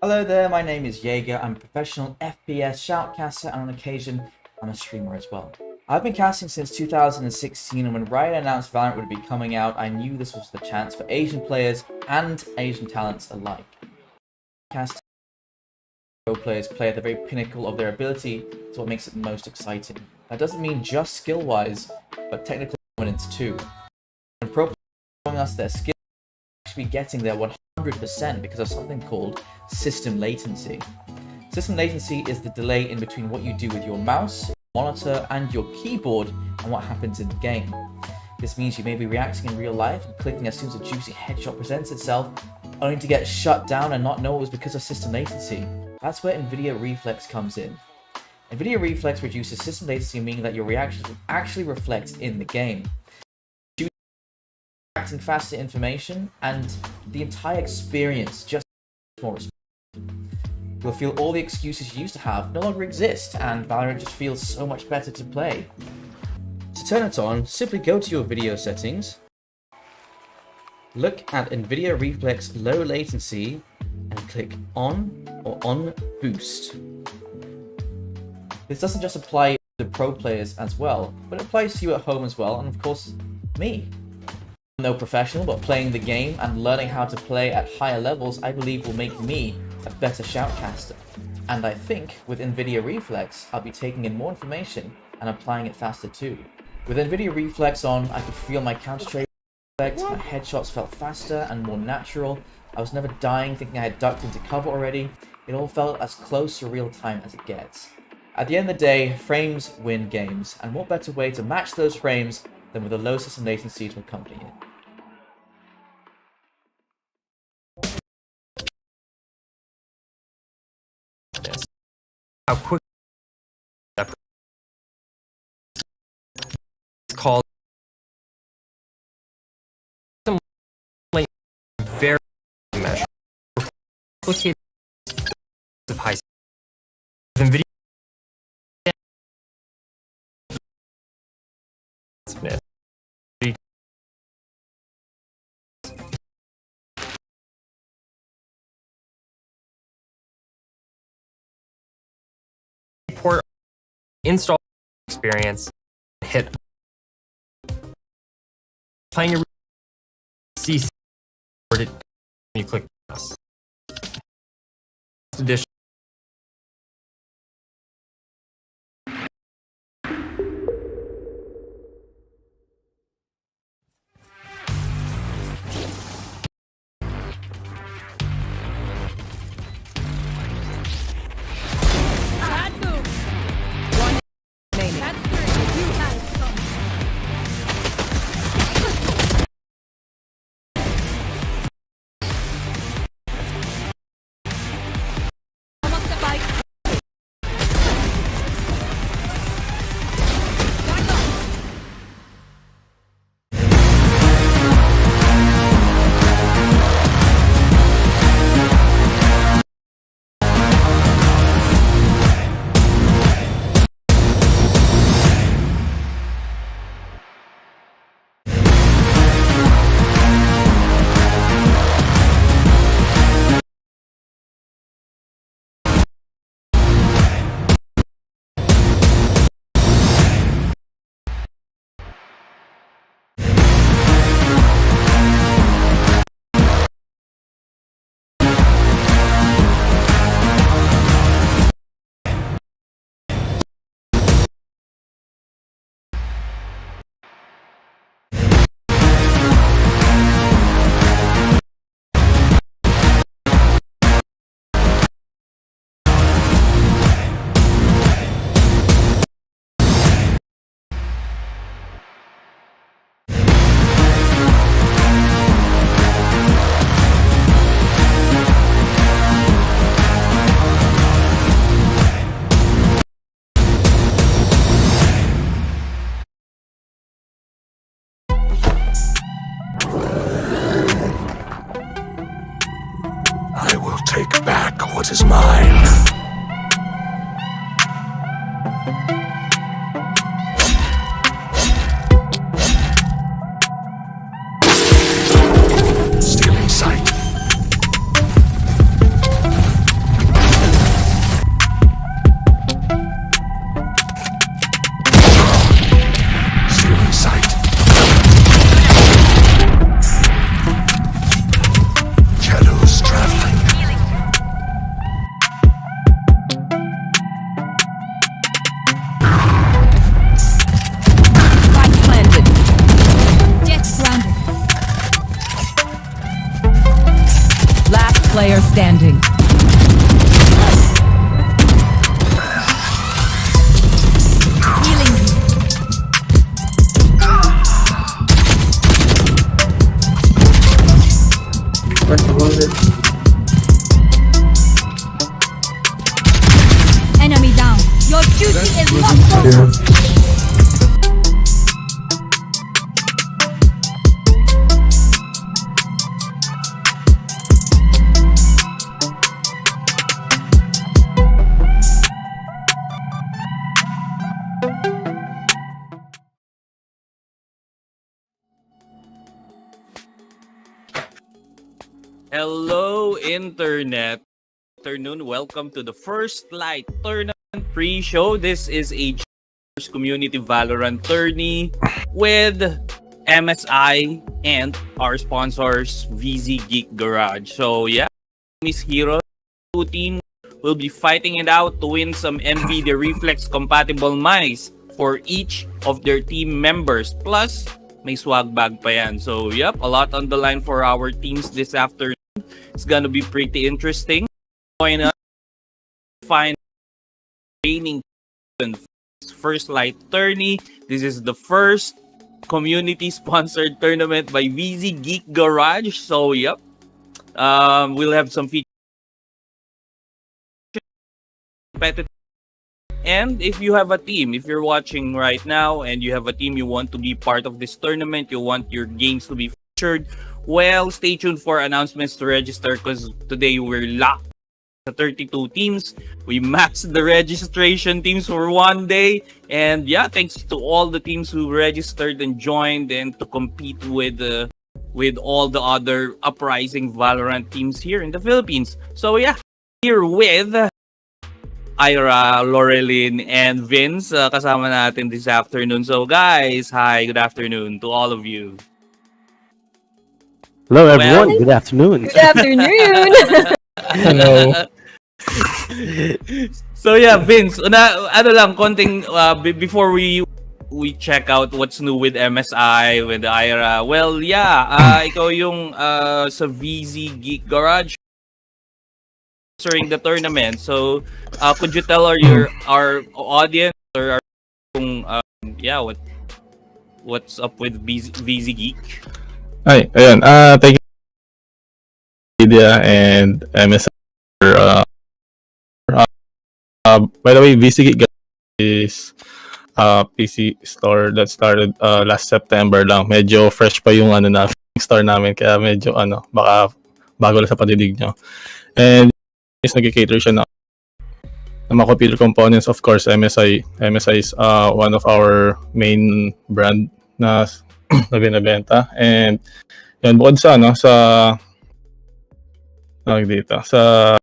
Hello there, my name is Jaeger. I'm a professional FPS shoutcaster, and on occasion, I'm a streamer as well. I've been casting since 2016, and when Riot announced Valorant would be coming out, I knew this was the chance for Asian players and Asian talents alike. Cast pro players play at the very pinnacle of their ability, is what makes it most exciting. That doesn't mean just skill-wise, but technical dominance too. When pro players are showing us their skill, actually getting there 100% because of something called system latency. System latency is the delay in between what you do with your mouse, monitor, and your keyboard and what happens in the game. This means you may be reacting in real life and clicking as soon as a juicy headshot presents itself, only to get shut down and not know it was because of system latency. That's where NVIDIA Reflex comes in. NVIDIA Reflex reduces system latency, meaning that your reactions actually reflect in the game. Reacting faster information, and the entire experience just more responsive. You'll feel all the excuses you used to have no longer exist, and Valorant just feels so much better to play. To turn it on, simply go to your video settings, look at NVIDIA Reflex Low Latency, and click On or On Boost. This doesn't just apply to pro players as well, but it applies to you at home as well, and of course, me. I'm no professional, but playing the game and learning how to play at higher levels I believe will make me a better shoutcaster. And I think with NVIDIA Reflex, I'll be taking in more information and applying it faster too. With NVIDIA Reflex on, I could feel my counter-trade effect, my headshots felt faster and more natural, I was never dying thinking I had ducked into cover already, it all felt as close to real time as it gets. At the end of the day, frames win games, and what better way to match those frames than with a low system latency to accompany it. How quick that is called very measure complicated of high NVIDIA port install experience hit playing your CC when you click this. Addition I will take back what is mine. player standing. Healing you. Enemy down. Your duty is not over. Hello, Internet. Afternoon. Welcome to the First Light Tournament pre-show. This is a GeForce Community Valorant tourney with MSI and our sponsors, VZ Geek Garage. So yeah, Miss Hero, two teams will be fighting it out to win some NVIDIA Reflex compatible mice for each of their team members. Plus, may swag bag pa yan. So yep, a lot on the line for our teams this afternoon. It's gonna be pretty interesting. Join us, find training First Light Tourney. This is the first community-sponsored tournament by VZ Geek Garage. So yep, we'll have some features. And if you have a team, if you're watching right now and you have a team you want to be part of this tournament, you want your games to be featured, well, stay tuned for announcements to register because today we're locked to 32 teams. We maxed the registration teams for one day. And yeah, thanks to all the teams who registered and joined and to compete with all the other uprising Valorant teams here in the Philippines. So yeah, here with Ira, Laurelyn, and Vince kasama natin this afternoon. So guys, hi, good afternoon to all of you. Hello everyone, good afternoon. Good afternoon. Hello. So yeah, Vince, ano lang konting before we check out what's new with MSI, with Ira. Well, yeah, ikaw yung sa VZ Geek Garage during the tournament. So, could you tell our audience or kung what's up with VZ Geek? Ay, ayun. Thank you, NVIDIA and MSI for, by the way, VC Geek is PC store that started last September lang. Medyo fresh pa yung store namin, kaya medyo baka bago lang sa padidig nyo. And is nag-cater siya na mga computer components. Of course, MSI is one of our main brand na binebenta. And yan, bukod sa sa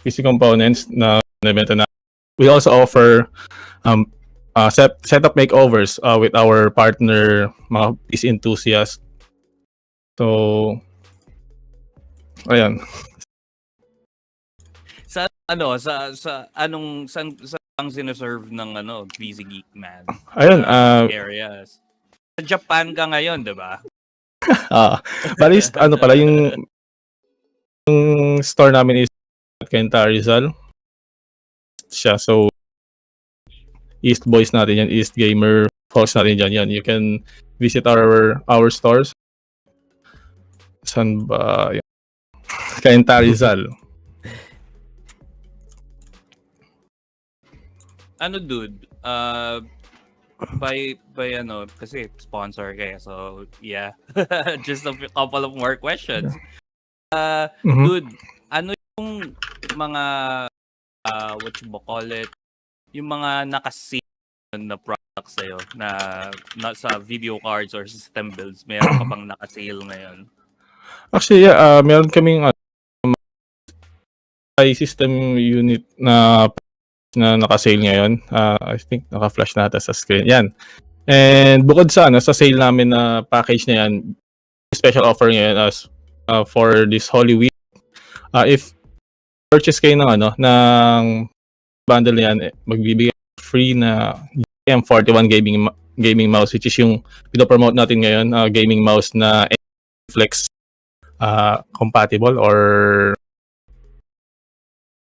PC components na binebenta na, we also offer setup makeovers with our partner mga PC enthusiasts. So ayan. Sa anong ang sineserve ng VZ Geek man? Ayun, areas. Sa Japan ka ngayon, 'di ba? Bali pala yung store namin is Kenta Rizal. Siya, so East Boys natin yan, East Gamer folks natin yan. You can visit our stores. San ba? Kenta Rizal. Dude, by kasi sponsor kayo, so yeah. Just a couple of more questions. Dude, ano yung mga what you call it, yung mga nakasale na products sa'yo na sa video cards or system builds, meron ka bang nakasale ngayon? Actually, yeah, meron kaming system unit na naka-sale ngayon. I think naka-flash na sa screen. Yan. And bukod sa sale namin na package na yan, special offer ngayon as for this Holy Week. If purchase kayo ng bundle na yan, magbibigay free na GM41 gaming mouse, which is yung pinopromote natin ngayon, gaming mouse na Flex compatible or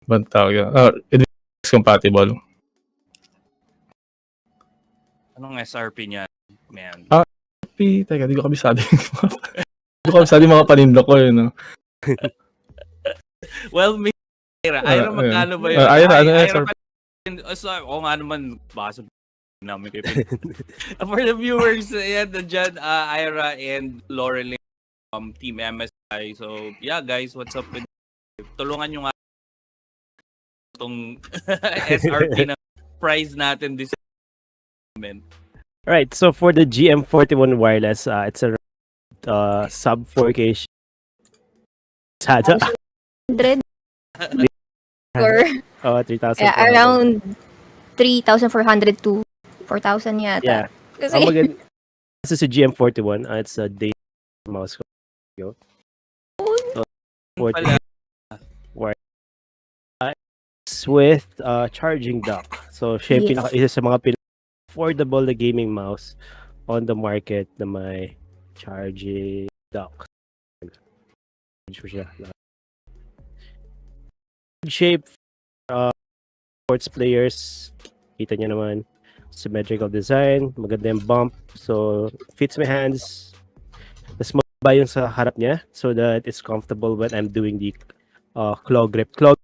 ba tawag yun? NVIDIA compatible. Anong SRP niya, man? Teka, di ko kabisado di ko kabisado yung mga panindok ko yun. No? Well, Ira, magkano ba yun? Ira, ano Ira SRP? Oo nga naman, basa namin kayo. For the viewers, yan, dyan, Ira and Laurel, Team MSI. So, yeah, guys, what's up? Tulungan nyo nga itong SRP na price natin this moment. Right, so for the GM41 wireless, it's a sub 4K SATA. 100 or 3,000. yeah, around 3,400 to 4,000 yata. Yeah. Kasi, Maganda. This is a GM41. It's a day mouse. So, 40 wireless with charging dock. So, siya yung Yes. isa sa mga affordable na gaming mouse on the market na may charging dock. Shape sports players, kita niyo naman, symmetrical design, maganda yung bump, so fits my hands. Tapos mababa yung sa harap niya so that it's comfortable when I'm doing the claw grip. Claw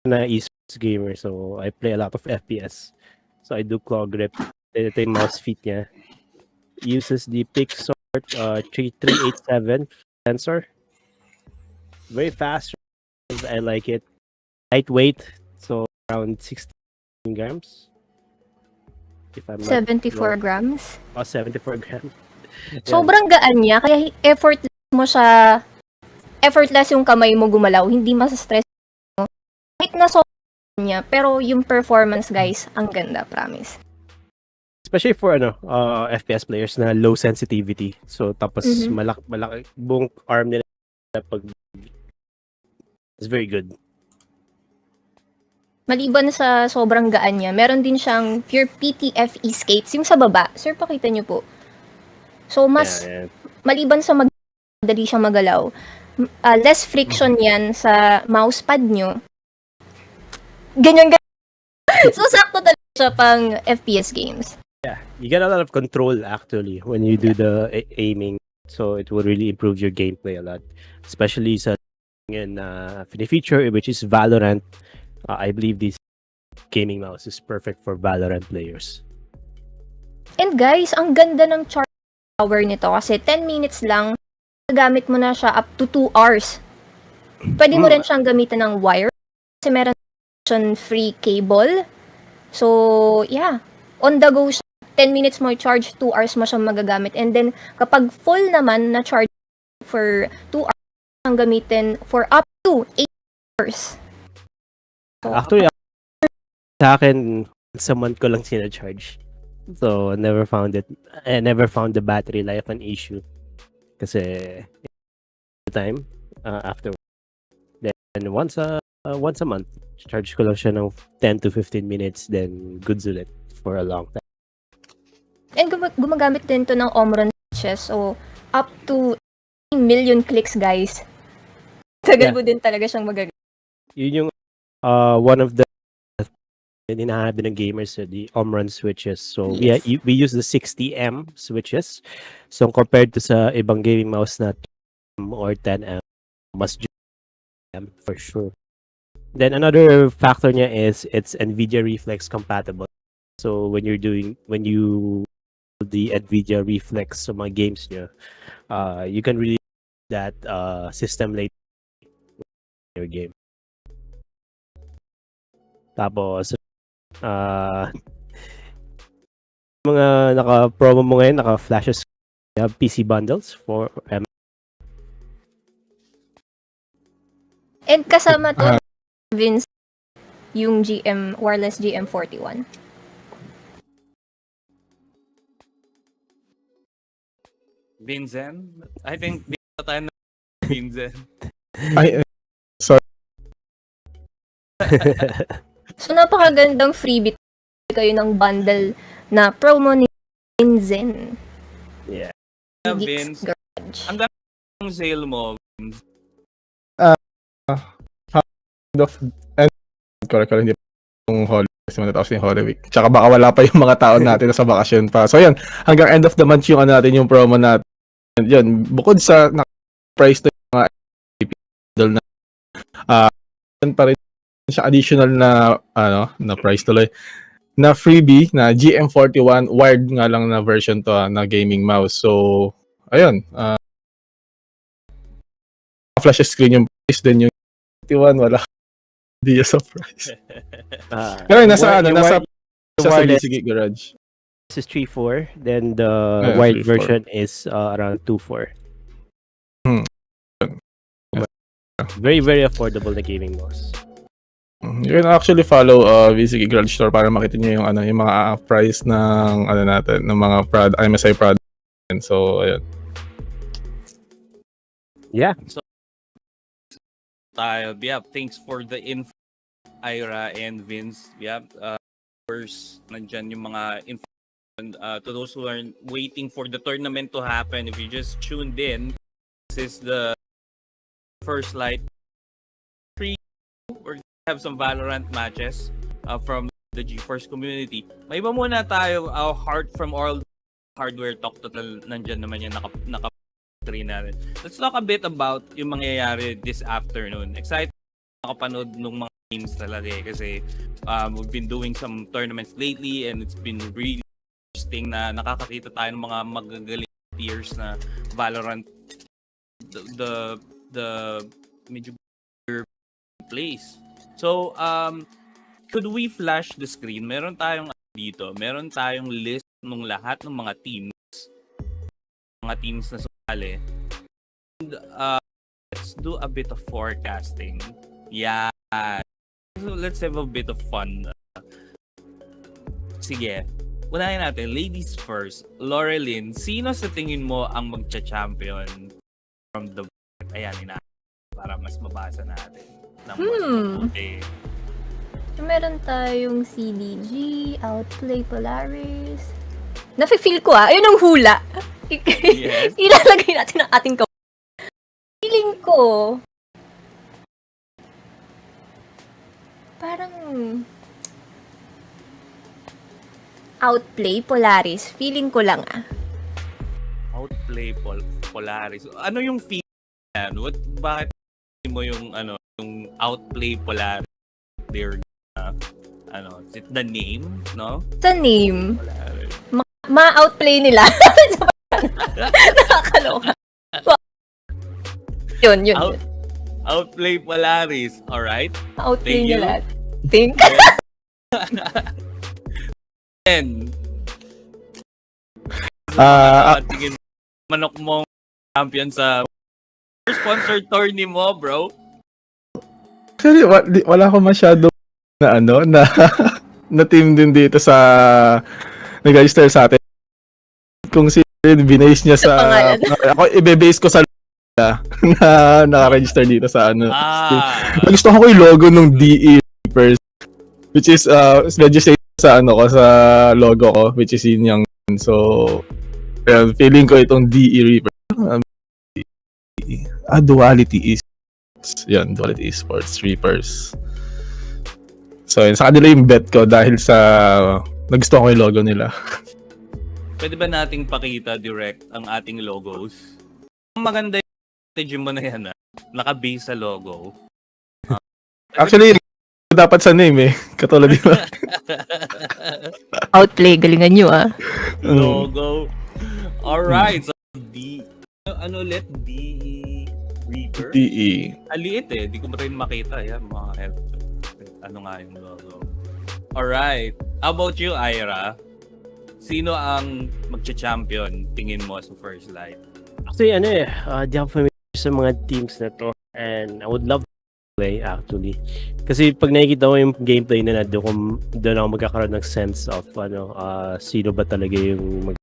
na esports gamer, so I play a lot of FPS. So I do claw grip. Ito yung mouse feet niya. Uses the Pixar 3387 sensor. Very fast. I like it. Lightweight, so around 16 grams. If I'm not 74 wrong. grams. 74 grams. Sobrang gaan niya, kaya effortless yung kamay mo gumalaw, hindi masa-stress mo. Kahit na sobrang niya, pero yung performance, guys, ang ganda, promise. Especially for FPS players na low sensitivity. So tapos malaki buong arm nila pag it's very good. Maliban sa sobrang gaan niya, meron din siyang pure PTFE skates, yung sa baba. Sir, pakita niyo po. So mas maliban sa madali siyang magalaw, less friction yan sa mousepad nyo. Ganyan. So sakto talaga siya pang FPS games. Yeah, you get a lot of control actually when you do the aiming, so it will really improve your gameplay a lot, especially sa in the feature which is Valorant. I believe this gaming mouse is perfect for Valorant players. And guys, ang ganda ng charge power nito kasi 10 minutes lang, gamit mo na siya up to 2 hours. Pwede mo rin siyang gamitin ng wire kasi meron free cable. So, yeah, on the go siya. 10 minutes mo charge, 2 hours mo siyang magagamit. And then, kapag full naman na charge for 2 hours, siyang gamitin for up to 8 hours. So, Actually, sa akin, sa month ko lang sinacharge. So, I never found the battery life an issue. Kasi, time, after, then once a month, charge ko lang siya ng 10 to 15 minutes, then goods ulit for a long time. and gumagamit din to ng Omron switches. So, up to 1 million clicks, guys. Tagal mo din talaga siyang magagamit. Yun yung one of the hinahanap ng gamers, the Omron switches. So Yes. we use the 60M switches. So compared to sa ibang gaming mouse na 2M or 10M, mas M for sure. Then another factor niya is it's NVIDIA Reflex compatible. So when you the NVIDIA Reflex sa mga games niya, you can really that system latency in your game. Tapos, mga naka-promo mo ngayon, naka-flashes, PC bundles for And kasama to, Vince, yung wireless GM41. Vincent? I think di na tayo na Vincent. Ay, So, napakagandang freebie kayo ng bundle na promo ni Vincent. Yeah. Geeks Vince, Garage. ang ganda ng sale mo, Vince. end of end correct hindi yung Holy kasi matatapos yung Holy Week. Tsaka baka wala pa yung mga tao natin na sa bakasyon pa. So yun, hanggang end of the month yung ano natin yung promo natin. Yun, bukod sa price na yung mga bundle na yun pa rin siya additional na na price tuloy na freebie na GM41 wired nga lang na version to na gaming mouse. So ayun, flash screen yung price din yung 41 wala hindi sa price. Pero nasa nasa sa wireless Geek Garage. is 3.4, then the Yeah, wired 3.4. version is around 2.4. Very, very affordable na gaming mouse. You can actually follow VC Geek Garage Store para makita niyo yung yung mga price ng natin ng mga MSI product. So ayun. Yeah. Yeah, thanks for the info, Ira and Vince. Yeah, first, nandyan yung mga info. To those who are waiting for the tournament to happen, if you just tuned in, this is the first light. We're gonna have some Valorant matches from the GeForce community. May iba muna tayo, heart from all hardware talk, total nandyan naman yung naka natin. Let's talk a bit about yung mangyayari this afternoon. Excited makapanood ng mga games talaga kasi we've been doing some tournaments lately and it's been really interesting na nakakakita tayo ng mga magagaling tiers na Valorant the medyo bigger place. So could we flash the screen? Meron tayong dito, meron tayong list ng lahat ng mga teams na sumali. And, let's do a bit of forecasting. Yeah. So let's have a bit of fun. Sige. Unahin natin, ladies first. Laurelyn, sino sa tingin mo ang magcha-champion from the ayan para mas mabasa natin. Okay. Meron tayong CDG, Outplay Polaris. Nafe-feel ko ayun ang hula. Yes. Ilalagay natin ang ating feeling ko. Parang Outplay Polaris. Feeling ko lang Outplay Polaris. Ano yung feeling yan? Bakit mo yung yung Outplay Polaris? Their is it the name, no? Sa name. Polaris. Ma-outplay nila. Nakakaloka. Yun. Outplay Polaris. Alright. Outplay Thank you. nila. Think. And tingin manok mong champion sa sponsored tourney mo, bro. Actually, wala ko masyado na na team din dito sa nag-register sa atin. Kung si binase niya sa ako ibe-base ko sa na naka-register dito sa Gusto ko yung logo ng DE Reapers, which is registered sa ko sa logo ko, which is yun yung so feeling ko itong DE Reapers. Duality Esports Reapers. So yun, sa kanila yung bet ko dahil sa nagustuhan ko yung logo nila. Pwede ba nating pakita direct ang ating logos? Ang maganda yung strategy mo na yan naka-base sa logo. Actually, dapat sa name katulad di ba? Outplay, galingan nyo Logo. Alright, so ulit? DE Reaper? DE. Aliit di ko rin makita. Yan, mga help. Ano nga yung logo? Alright. How about you, Ira? Sino ang magcha-champion tingin mo sa first light? Actually, di ako familiar sa mga teams na to. And I would love to play, actually. Kasi pag nakikita ko yung gameplay na doon ako magkakaroon ng sense of sino ba talaga yung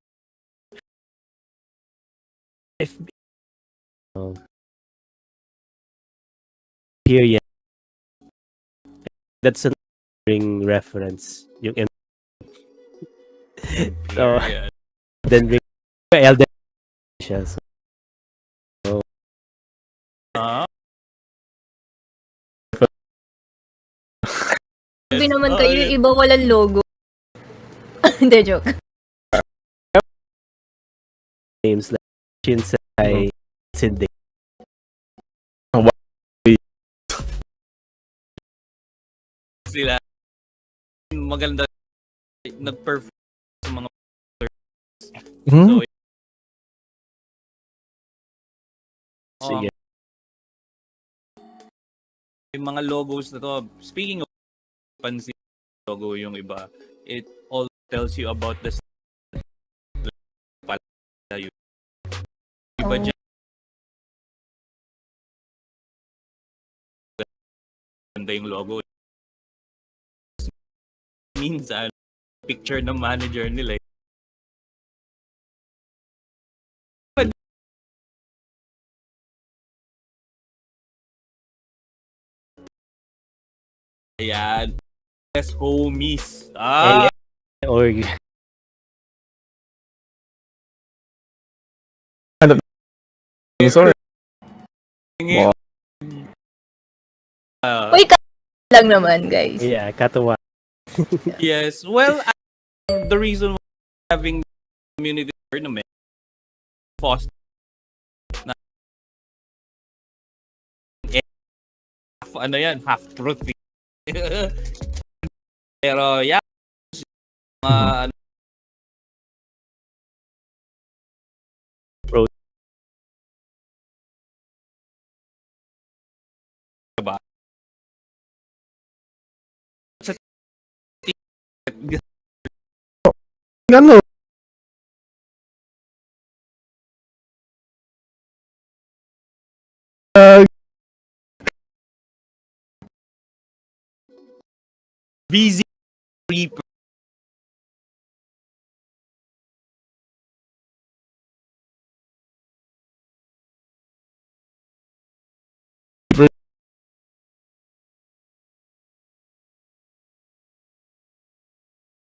period. That's a reference. Yung so, then Elden siya. So, Sabi naman Oh, kayo, yung iba walang logo. Hindi, joke. Names like Shinsei, Sinde. sila maganda nag-perform sa mga Hmm? so Sige. yung mga logos na to, speaking of pansin logo yung iba, it all tells you about the pala yung iba Oh. dyan ganda yung logo minsan picture ng manager nila ayan yes homies Or Sorry. ngayon, Uy, lang naman, guys. yeah, katuwa. yes well the reason why having community tournament foster na ano yan half truth pero yeah ano, Pro. diba? Ano? busy reaper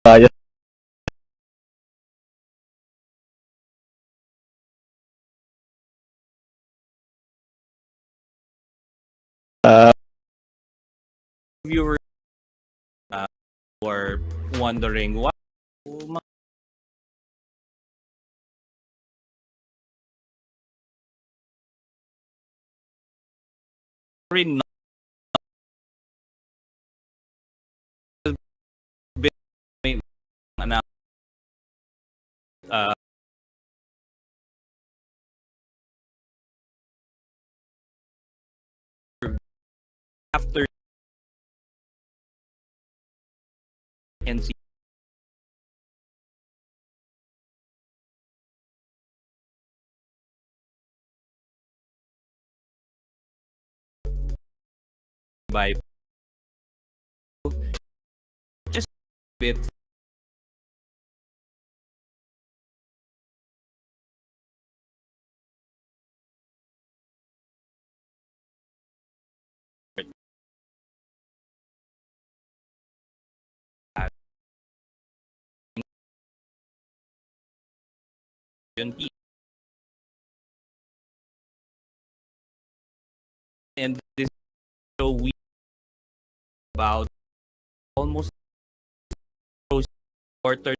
Yes. viewers were wondering what rin na uh, after NC by just a bit yun, and this show we about almost quarter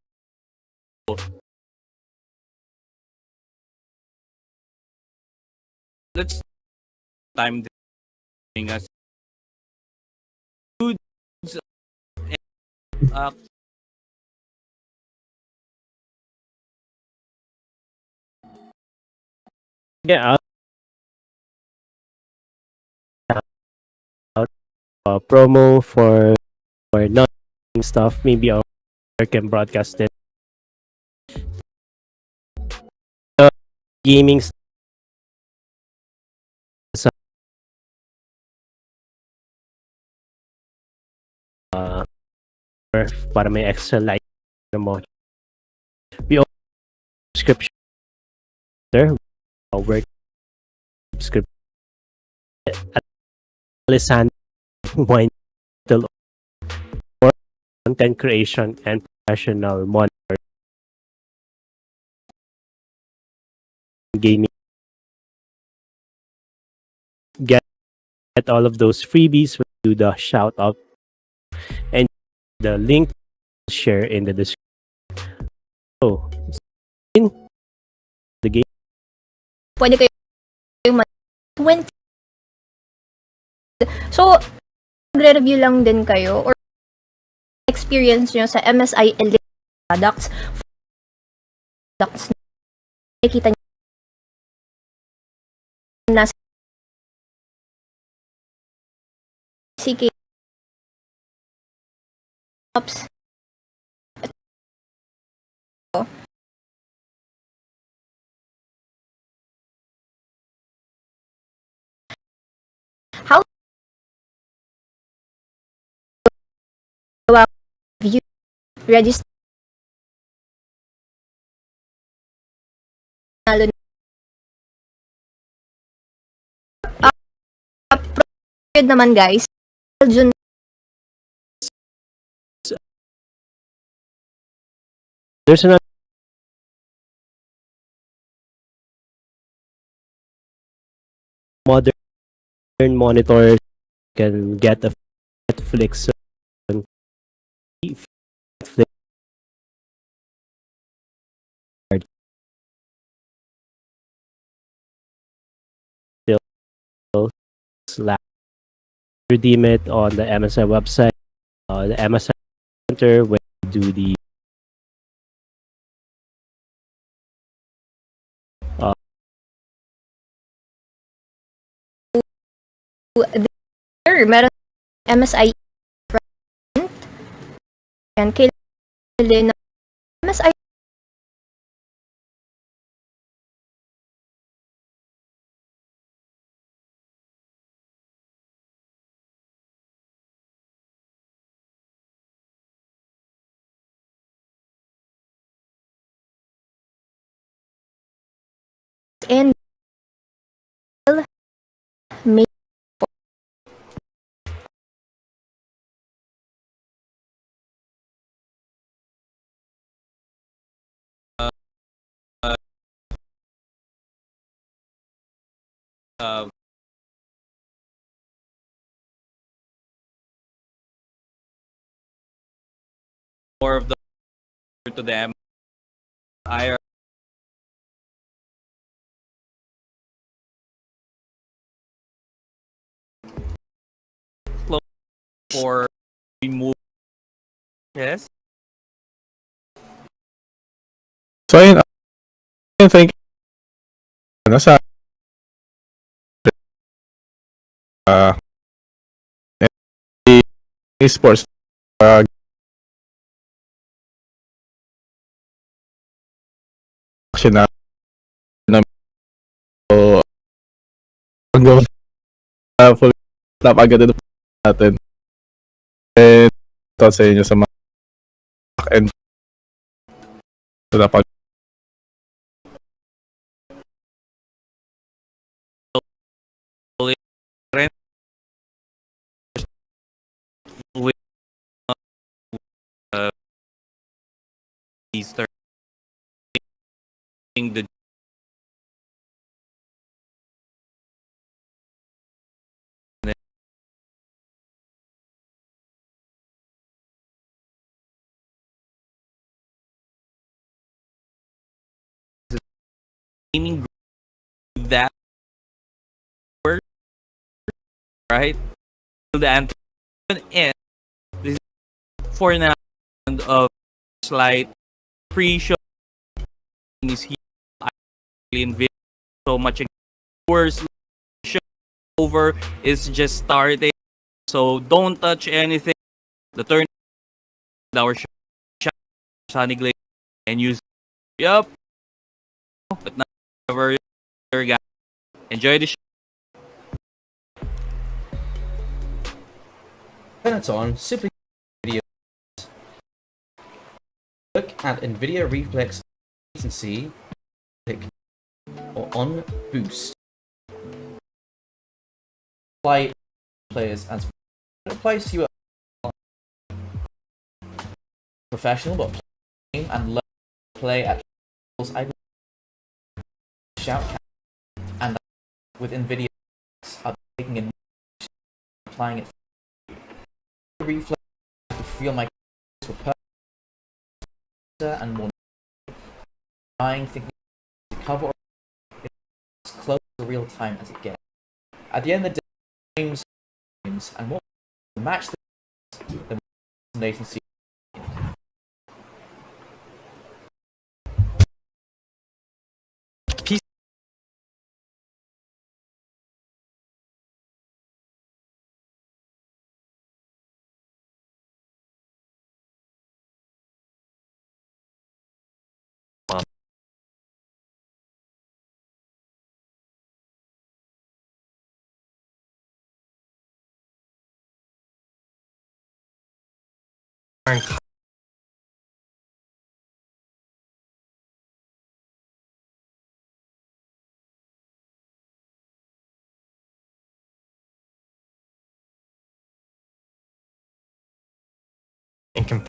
let's time doing us dudes uh, Yeah, promo for non stuff. Maybe our can broadcast it. Gaming stuff, para may extra light mo. We also subscription there. Work subscription at Alessandro Wine for content creation and professional monitor gaming. Get all of those freebies when you do the shout out and The link share in the description. So, in the game. Pwede kayo 20. So, magre-review lang din kayo or experience nyo sa MSI Elite products. Nakikita nyo na CK Ops. How view register nalo naman guys. Jun There's another modern monitors can get a Netflix slash redeem it on the MSI website, the MSI Center when you do the there, meron MSI yan kailan MSI and may more of the to them. I for remove. Yes. So ayun, thank you. Nasa esports action na so hanggang full stop agad na natin. And ito sa inyo sa mga back-end so dapat with Easter the gaming group that work right the answer and this is for now of slight pre-show is here in video so much worse show over is just starting so don't touch anything the turn our Sonic Glade and use yup but not ever guys enjoy the show. When it's on, simply video. Look at NVIDIA reflex latency or on boost. Apply players as it applies to you professional but playing and learn to play at I shout and with NVIDIA are taking in applying it reflex to feel my were and more trying thinking to cover as close to real time as it gets. At the end of the day, games and what match the latency. and compare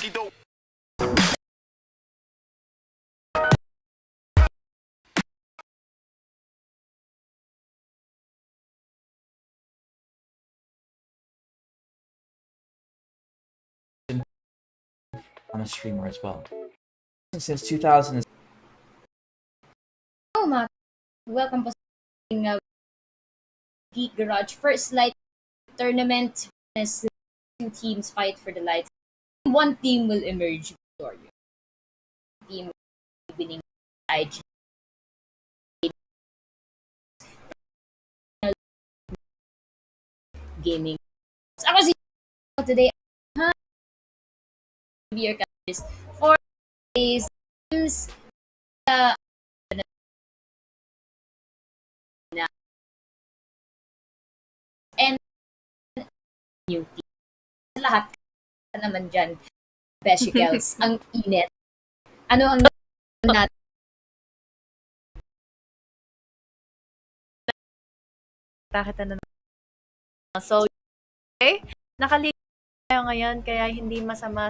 I'm a streamer as well. Since 2000. Oh, mga welcome po sa ating Geek Garage First Light Tournament. As two teams fight for the lights, one team will emerge victorious. Team winning IG Gaming. Ako si today, be your catalyst for these teams. And new team. Lahat naman dyan, Beshikels, ang init. Ano ang natin? Bakit ano? So, okay. Nakalimutan tayo ngayon, kaya hindi masama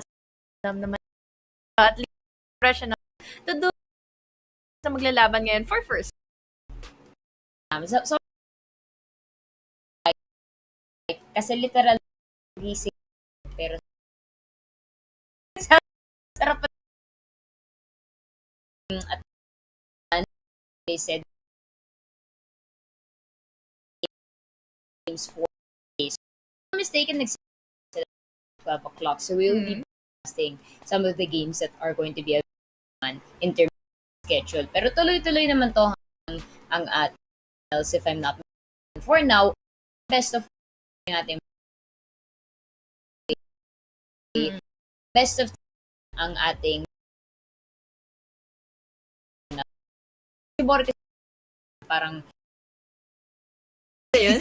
naman. At least, impression na to do sa maglalaban ngayon for first. So kasi literal gising pero sarap at they said games 4 days. If I'm mistaken, next 12 o'clock. So we'll be posting some of the games that are going to be in terms of schedule. Pero tuloy-tuloy naman to ang at else if I'm not mistaken. For now, best of natin best of ang ating parang Ayun.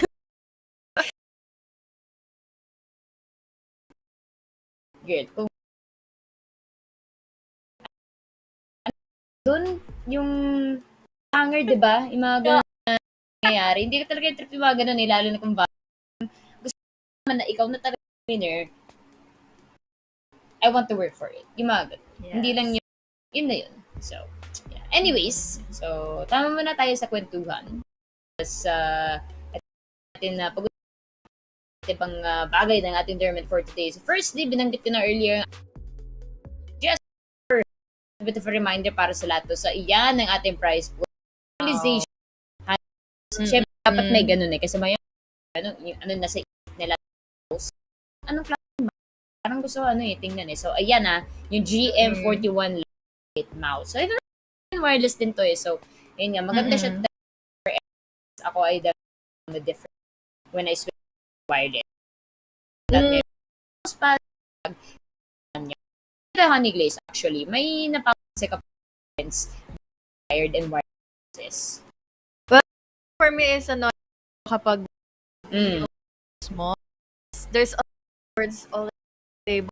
good. Kung doon yung hanger, di ba? Yung mga ganun na nangyayari. Hindi ka talaga yung trip yung mga ganun, lalo na kung gusto naman na ikaw na talaga winner, I want to work for it. Yung mga ganun. Yes. Hindi lang yun na yun. So, yeah. Anyways, so, tama muna tayo sa kwentuhan. Tapos, atin na pag-usapan pang bagay ng ating tournament for today. So, firstly, binanggit ko na earlier, just for a bit of a reminder para sa lahat to. So, iyan ang ating prize pool. Realization. Siyempre, dapat may ganun eh. Kasi may ano nasa isip nila. Anong klase ba? Parang gusto tingnan eh. So, ayan yung GM41 light mouse. So, even wireless din to eh. So, yun nga, maganda siya. Ako ay the different when I switch wireless. That mouse pad. The honey glaze actually. May napapansin ka wired and wireless. For me, is kapag small, there's words already.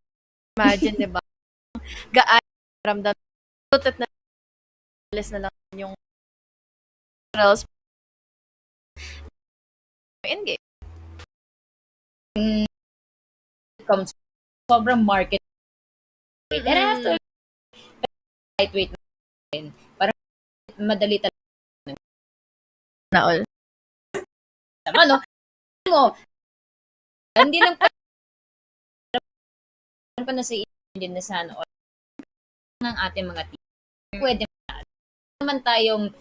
Imagine, di ba? Gaan, ramdam. Tutot na alis na lang yung peripherals. In-game. Comes sobrang market rate. And I have to lightweight natin. Parang madali talaga. Na all. Tama, no? Hindi lang pa na sa din na sa ng ating mga team. Pwede naman tayong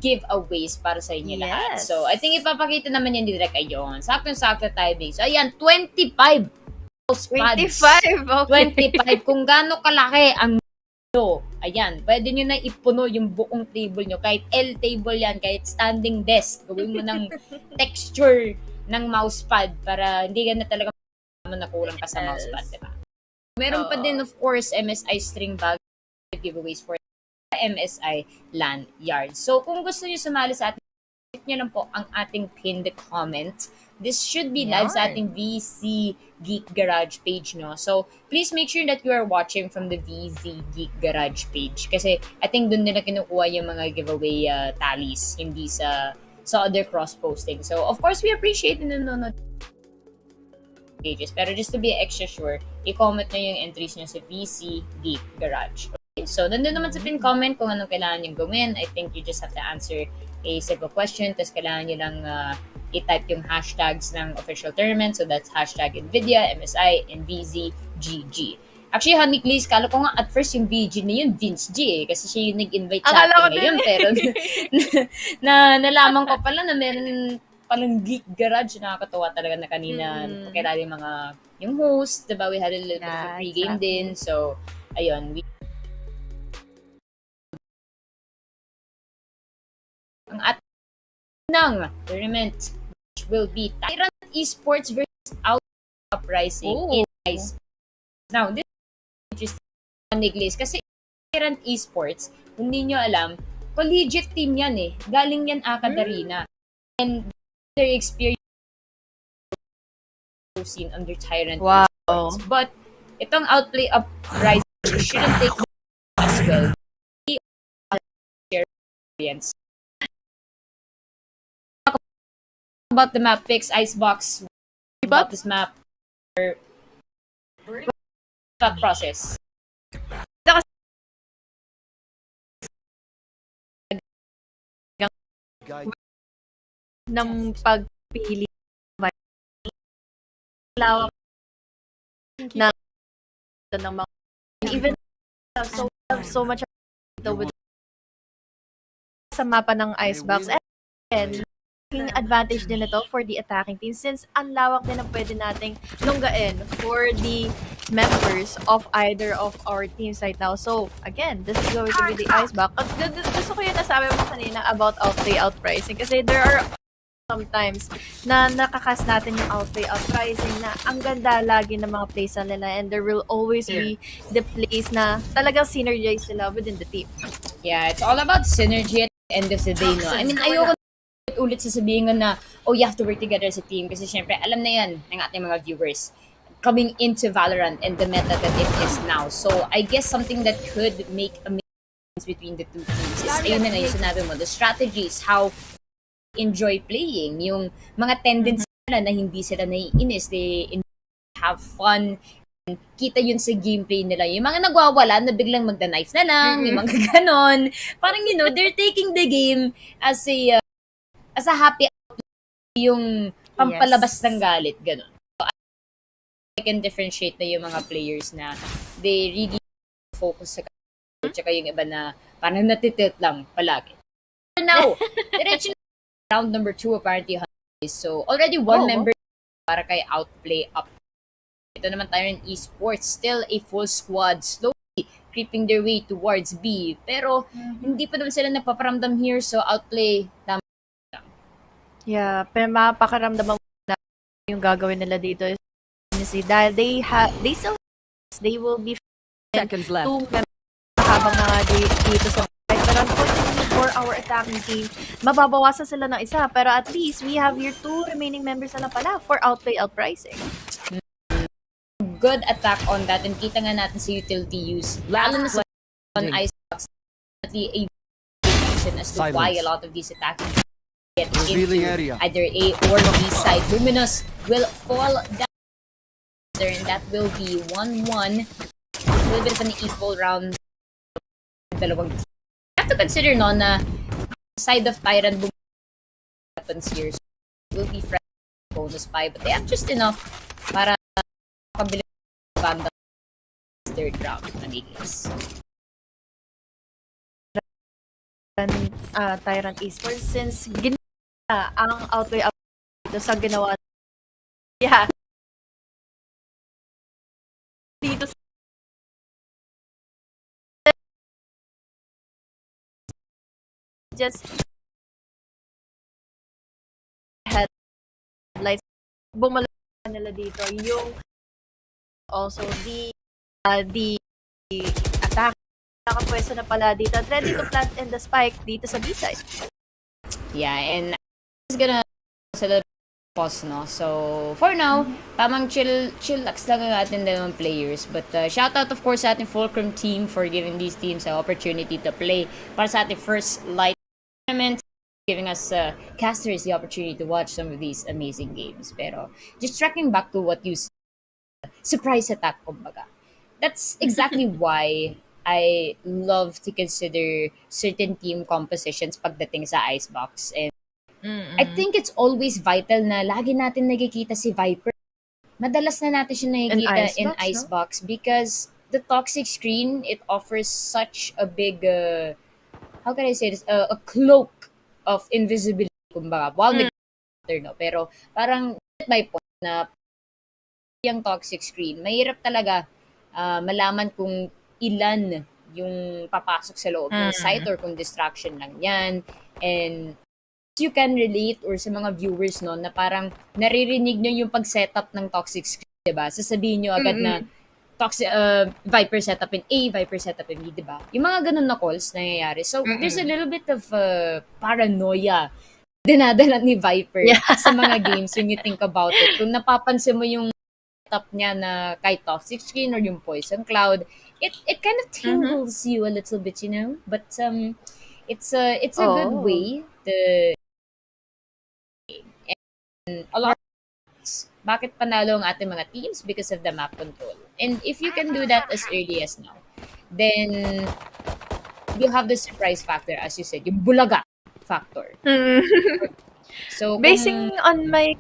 giveaways para sa inyo lahat. So, I think ipapakita naman yan direct ayun. Sakto-sakto tayo din. So, ayan, 25 mouse pads. 25, okay. 25. Kung gaano kalaki ang ayan, pwede nyo na ipuno yung buong table nyo. Kahit L table yan, kahit standing desk. Gawin mo ng texture ng mousepad para hindi ka na talaga nakulang ka sa mousepad, diba? Meron pa din, of course, MSI string bag giveaways for MSI LAN yard. So, kung gusto nyo sumali sa ating, click nyo lang po ang ating pinned comment. This should be live sa ating VC Geek Garage page, no? So, please make sure that you are watching from the VC Geek Garage page. Kasi, I think doon nila kinukuha yung mga giveaway tallies, hindi sa other cross-posting. So, of course, we appreciate na nanonood pages. Pero just to be extra sure, i-comment nyo yung entries nyo sa VC Geek Garage. Okay? So, nandun naman sa pin comment kung anong kailangan nyo gawin. I think you just have to answer a simple question. Tapos kailangan nyo lang i-type yung hashtags ng official tournament. So, that's hashtag NVIDIA, MSI, NVZ, GG. Actually, Honey Glaze, kala ko nga at first yung VG na yun, Vince G eh. Kasi siya yung nag-invite sa Akala ko atin din ngayon. eh. Pero nalaman ko pala na meron palang Geek Garage. Nakakatawa talaga na kanina. Pakilala yung mga, yung host, diba? We had a little bit of a pre-game din. So, ayun. Ang at ng tournament which will be Tyrant Esports versus Uprising in Ice. Now, this is interesting kasi Tyrant Esports, kung hindi nyo alam, collegiate team yan eh. Galing yan Akadarina. And their experience seen under Tyrant Esports. But, itong Outplay Uprising shouldn't take as well. Experience. About the map picks, Icebox, about this map, thought process. Ng pagpili lawak ng mga even so much with sa mapa ng Icebox and yung advantage din ito for the attacking team since ang lawak din ang pwede nating lunggain for the members of either of our teams right now. So, again, this is going to be the Icebox. Gusto ko yung nasabi mo kanina about outplay outpricing kasi there are sometimes na nakakas natin yung outplay outpricing na ang ganda lagi ng mga plays nila and there will always be the plays na talagang synergize sila within the team. Yeah, it's all about synergy at the end of the day, no? I mean, ayoko ulit sasabihin na, oh, you have to work together as a team kasi syempre, alam na yan ng ating mga viewers coming into Valorant and the meta that it is now. So, I guess something that could make a difference between the two teams is, ayun na nga yung sinabi mo, the strategies, how enjoy playing, yung mga tendencies nila na hindi sila naiinis, they have fun, kita yun sa gameplay nila. Yung mga nagwawala na biglang magda-knife na lang, yung mga ganon. Parang, you know, they're taking the game as a happy yung pampalabas ng galit, gano'n. So, I can differentiate na yung mga players na they really focus sa galit, tsaka yung iba na parang natitilt lang palagi. For now, diretso na round number 2 apparently. So, already one member para kay Outplay Up. Ito naman tayo in esports, still a full squad, slowly creeping their way towards B. Pero, hindi pa naman sila nagpaparamdam here, so Outplay, tama. Yeah, pero mapakaramdaman na yung gagawin nila dito is dahil they will be seconds left. 2 members habang dito sa fight. Pero unfortunately for our attacking team, mababawasan sila ng isa. Pero at least we have your 2 remaining members na pala for outplay outpricing. Good attack on that and kita nga natin sa utility use. Lalo na sa on Icebox, definitely a reason as to why a lot of these attacking get into either A or B side. Luminous will fall down and that will be 1-1. A little bit of an equal round. Dalawang team. You have to consider no na side of Tyrant weapons here. So it will be fresh bonus 5 but they have just enough para makabili ng banda third round ng Iglis. Tyrant Esports since ang outplay dito sa ginawa dito just headlights bumalik nila dito yung also the attack nakapwesto na pala dito at ready to plant in the spike dito sa B side. Yeah, and I'm just gonna pause, no? So, for now, tamang chillax lang ang ating dalawang players. But shout out, of course, sa ating Fulcrum team for giving these teams an opportunity to play para sa ating first light tournament, giving us casters the opportunity to watch some of these amazing games. Pero, just tracking back to what you surprise attack, kumbaga. That's exactly why I love to consider certain team compositions pagdating sa Icebox. And I think it's always vital na lagi natin nakikita si Viper. Madalas na natin siya nakikita in Icebox, no? Icebox because the toxic screen, it offers such a big, how can I say this, a cloak of invisibility, kumbaga. While no? Pero parang, at my point na yung toxic screen, mahirap talaga malaman kung ilan yung papasok sa loob ng site or kung distraction lang yan. And you can relate or sa mga viewers no na parang naririnig nyo yung pag-setup ng toxic screen, diba? Sasabihin nyo agad na toxic, Viper setup in A, Viper setup in B, diba? Yung mga ganun na calls nangyayari. So, there's a little bit of paranoia dinadala ni Viper sa mga games when you think about it. Kung napapansin mo yung setup niya na kahit toxic screen or yung poison cloud, it kind of tingles you a little bit, you know? But it's a good way to a lot of bakit panalo ang ating mga teams because of the map control. And if you can do that as early as now, then you have the surprise factor, as you said, yung bulaga factor. So, Basing on my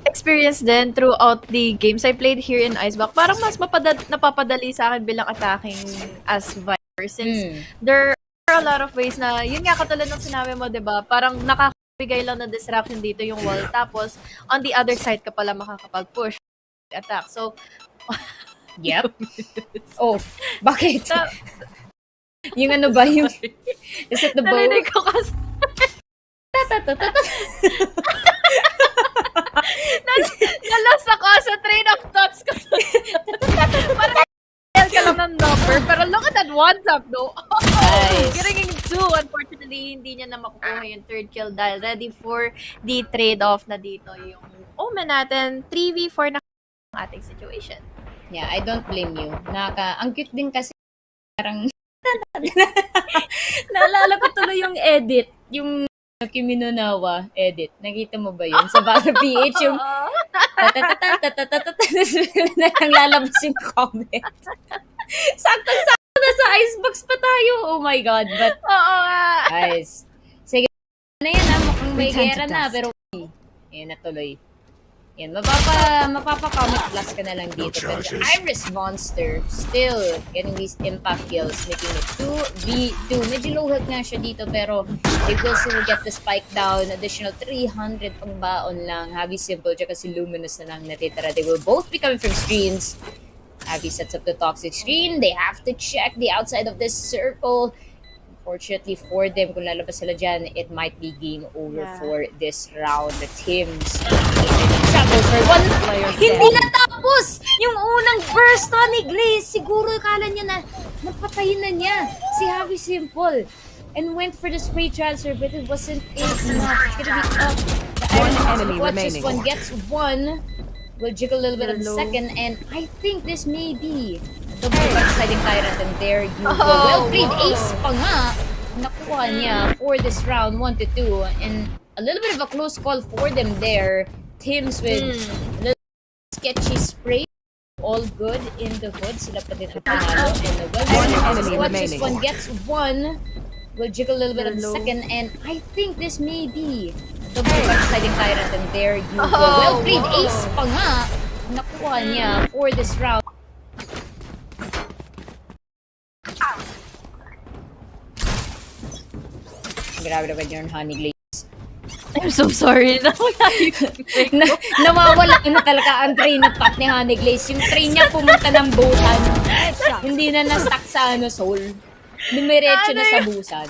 experience then throughout the games I played here in Icebox, parang mas napapadali sa akin bilang attacking as Viper since there are a lot of ways na, yun nga katulad ng sinabi mo, diba? Parang nakakabigay lang ng distraction dito yung wall. Tapos, on the other side ka pala makakapag-push attack. So, yep. Oh, bakit? Yung ano ba yung... Is it the bow? narinig ko kasi nalas ako sa train of thoughts ko. Parang ka lang ng number. Pero look at that one tap though. Nice. Getting 2. Unfortunately, hindi niya na makukuha yung third kill dahil ready for the trade-off na dito. Yung Omen natin, 3v4 na ang ating situation. Yeah, I don't blame you. Ang cute din kasi parang naalala ko tuloy yung edit. Yung Kimi no Nawa edit. Nakita mo ba yun? Sa Valorant PH yung nang lalabas yung comment. Sakto-sakto na sa Icebox pa tayo. Oh my God. But, Oo nga. guys, sige na yan ha. Mukhang may gera na. Pero, yan natuloy. Yan, mapapa-comment plus ka na lang dito. Pero the Iris Monster still getting these impact kills, making it 2v2. Medyo low health nga siya dito, pero they will still get the spike down. Additional 300 pang baon lang. Habi Simple, tsaka si Luminous na lang natitira. They will both be coming from screens. Abby sets up the toxic screen. They have to check the outside of this circle. Unfortunately for them, kung lalabas sila dyan, it might be game over for this round. The teams goes for one. Hindi natapos yung unang burst ni Glaze. Siguro kala niya na napatayin na niya si Javi Simple and went for the spray transfer, but it wasn't enough. It's gonna be up. The enemy remaining. One gets one. We'll jiggle a little bit of the second, and I think this may be the sliding tyrant, and there you go. Well played, ace pa nga nakuha niya for this round 1-2, and a little bit of a close call for them there. Teams with a little sketchy spray, all good in the hood. Sila pa din ang panalo, and the watches one gets one. We'll jiggle a little bit of the second, and I think this may be the sliding tyrant, and there you go. Well played, ace pa nga nakuha niya for this round. Grabe naman yun, Honey Glaze. I'm so sorry. Nawawala na talaga ang train of thought ni Honey Glaze. Yung train niya pumunta ng busan. Hindi na na-stuck sa soul. Dumiretso na sa busan.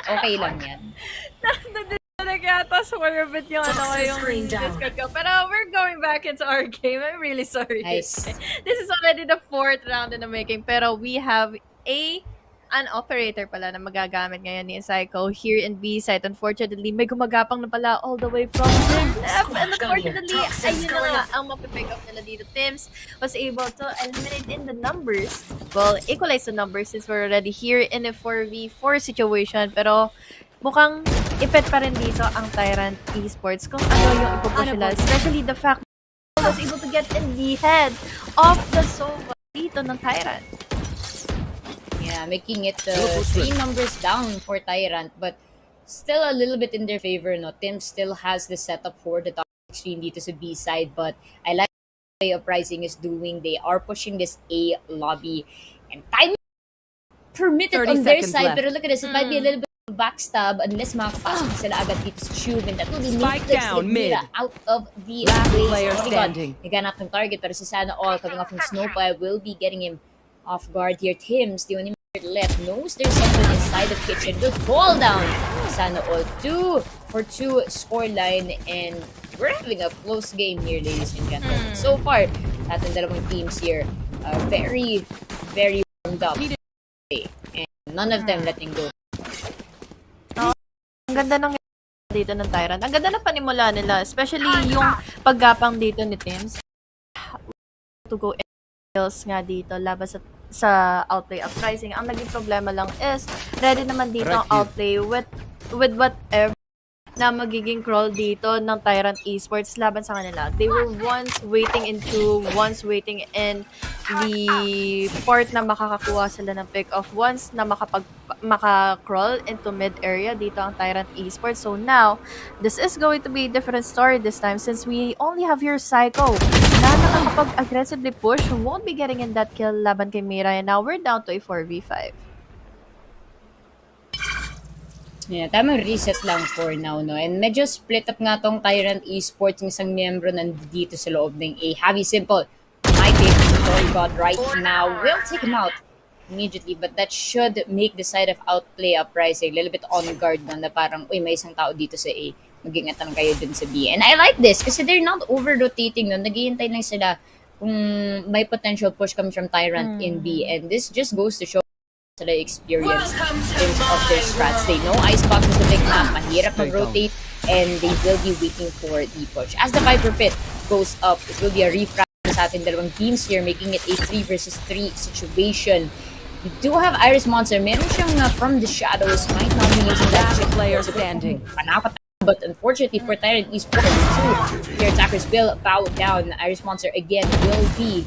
Okay lang yan. Nag-yata-swerve yung Discord ko. Pero we're going back into our game. I'm really sorry. Nice. This is already the 4th round in the making. Pero we have an operator pala na magagamit ngayon ni Psycho here in B site. Unfortunately, may gumagapang na pala all the way from left. And unfortunately, ayun na nga ang mapipick up nila dito. Tims was able to eliminate in the numbers. Well, equalize the numbers since we're already here in a 4v4 situation. Pero mukhang ipet pa rin dito ang Tyrant Esports kung ano yung ipupush nila. Especially the fact that was able to get in the head of the Sova dito ng Tyrant. Yeah, making it 3 numbers down for Tyrant, but still a little bit in their favor. No, Tim still has the setup for the top extreme dito sa B side, but I like the way Uprising is doing. They are pushing this A lobby, and time permitted 30 on their seconds side. left. Pero look at this, it might be a little bit of backstab unless makapasok sila agad dito sa Tube, and that will be Spike down, mid. out of the Last race. player Oh my God. standing. Naganap ng target, pero si Sana All coming off from Snowpile will be getting him off guard here. Tim's the only left knows there's someone inside the kitchen, will fall down. Sana All 2 for 2 scoreline, and we're having a close game here, ladies and gentlemen. So far, sa ating dalawang teams here, very, very warmed up. And none of them letting go. Ang ganda ng dito ng Tyrant. Ang ganda ng panimula nila, especially yung paggapang dito ni Tims. To go kills nga dito laban sa outplay Uprising. Ang naging problema lang is ready naman dito ang outplay with whatever na magiging crawl dito ng Tyrant Esports laban sa kanila. They were once waiting in the part na makakakuha sila ng pick-off, once na maka-crawl into mid-area dito ang Tyrant Esports. So now, this is going to be a different story this time since we only have here Psycho na nakakapag-aggressively push, won't be getting in that kill laban kay Mira, and now we're down to a 4v5. Yeah, tamang reset lang for now, no? And medyo split up nga tong Tyrant Esports, ng isang miyembro nandito sa loob ng A. Javi Simple, my favorite story god right now, will take him out immediately, but that should make the side of outplay Uprising a little bit on guard na parang, uy, may isang tao dito sa A. Mag-ingatan kayo dun sa B. And I like this kasi they're not over-rotating, no? Naghihintay lang sila kung may potential push coming from Tyrant in B. And this just goes to show sila experience in terms of their strats. They know Icebox is a big map, mahirap mag-rotate, and they will be waiting for the push. As the Viper Pit goes up, it will be a refrag sa ating dalawang teams here, making it a 3 versus 3 situation. We do have Iris Monster. Meron siyang from the shadows, might not be using that Last player standing. Panapat, but unfortunately for Tyrant Esports, their attackers will bow down. Iris Monster again will be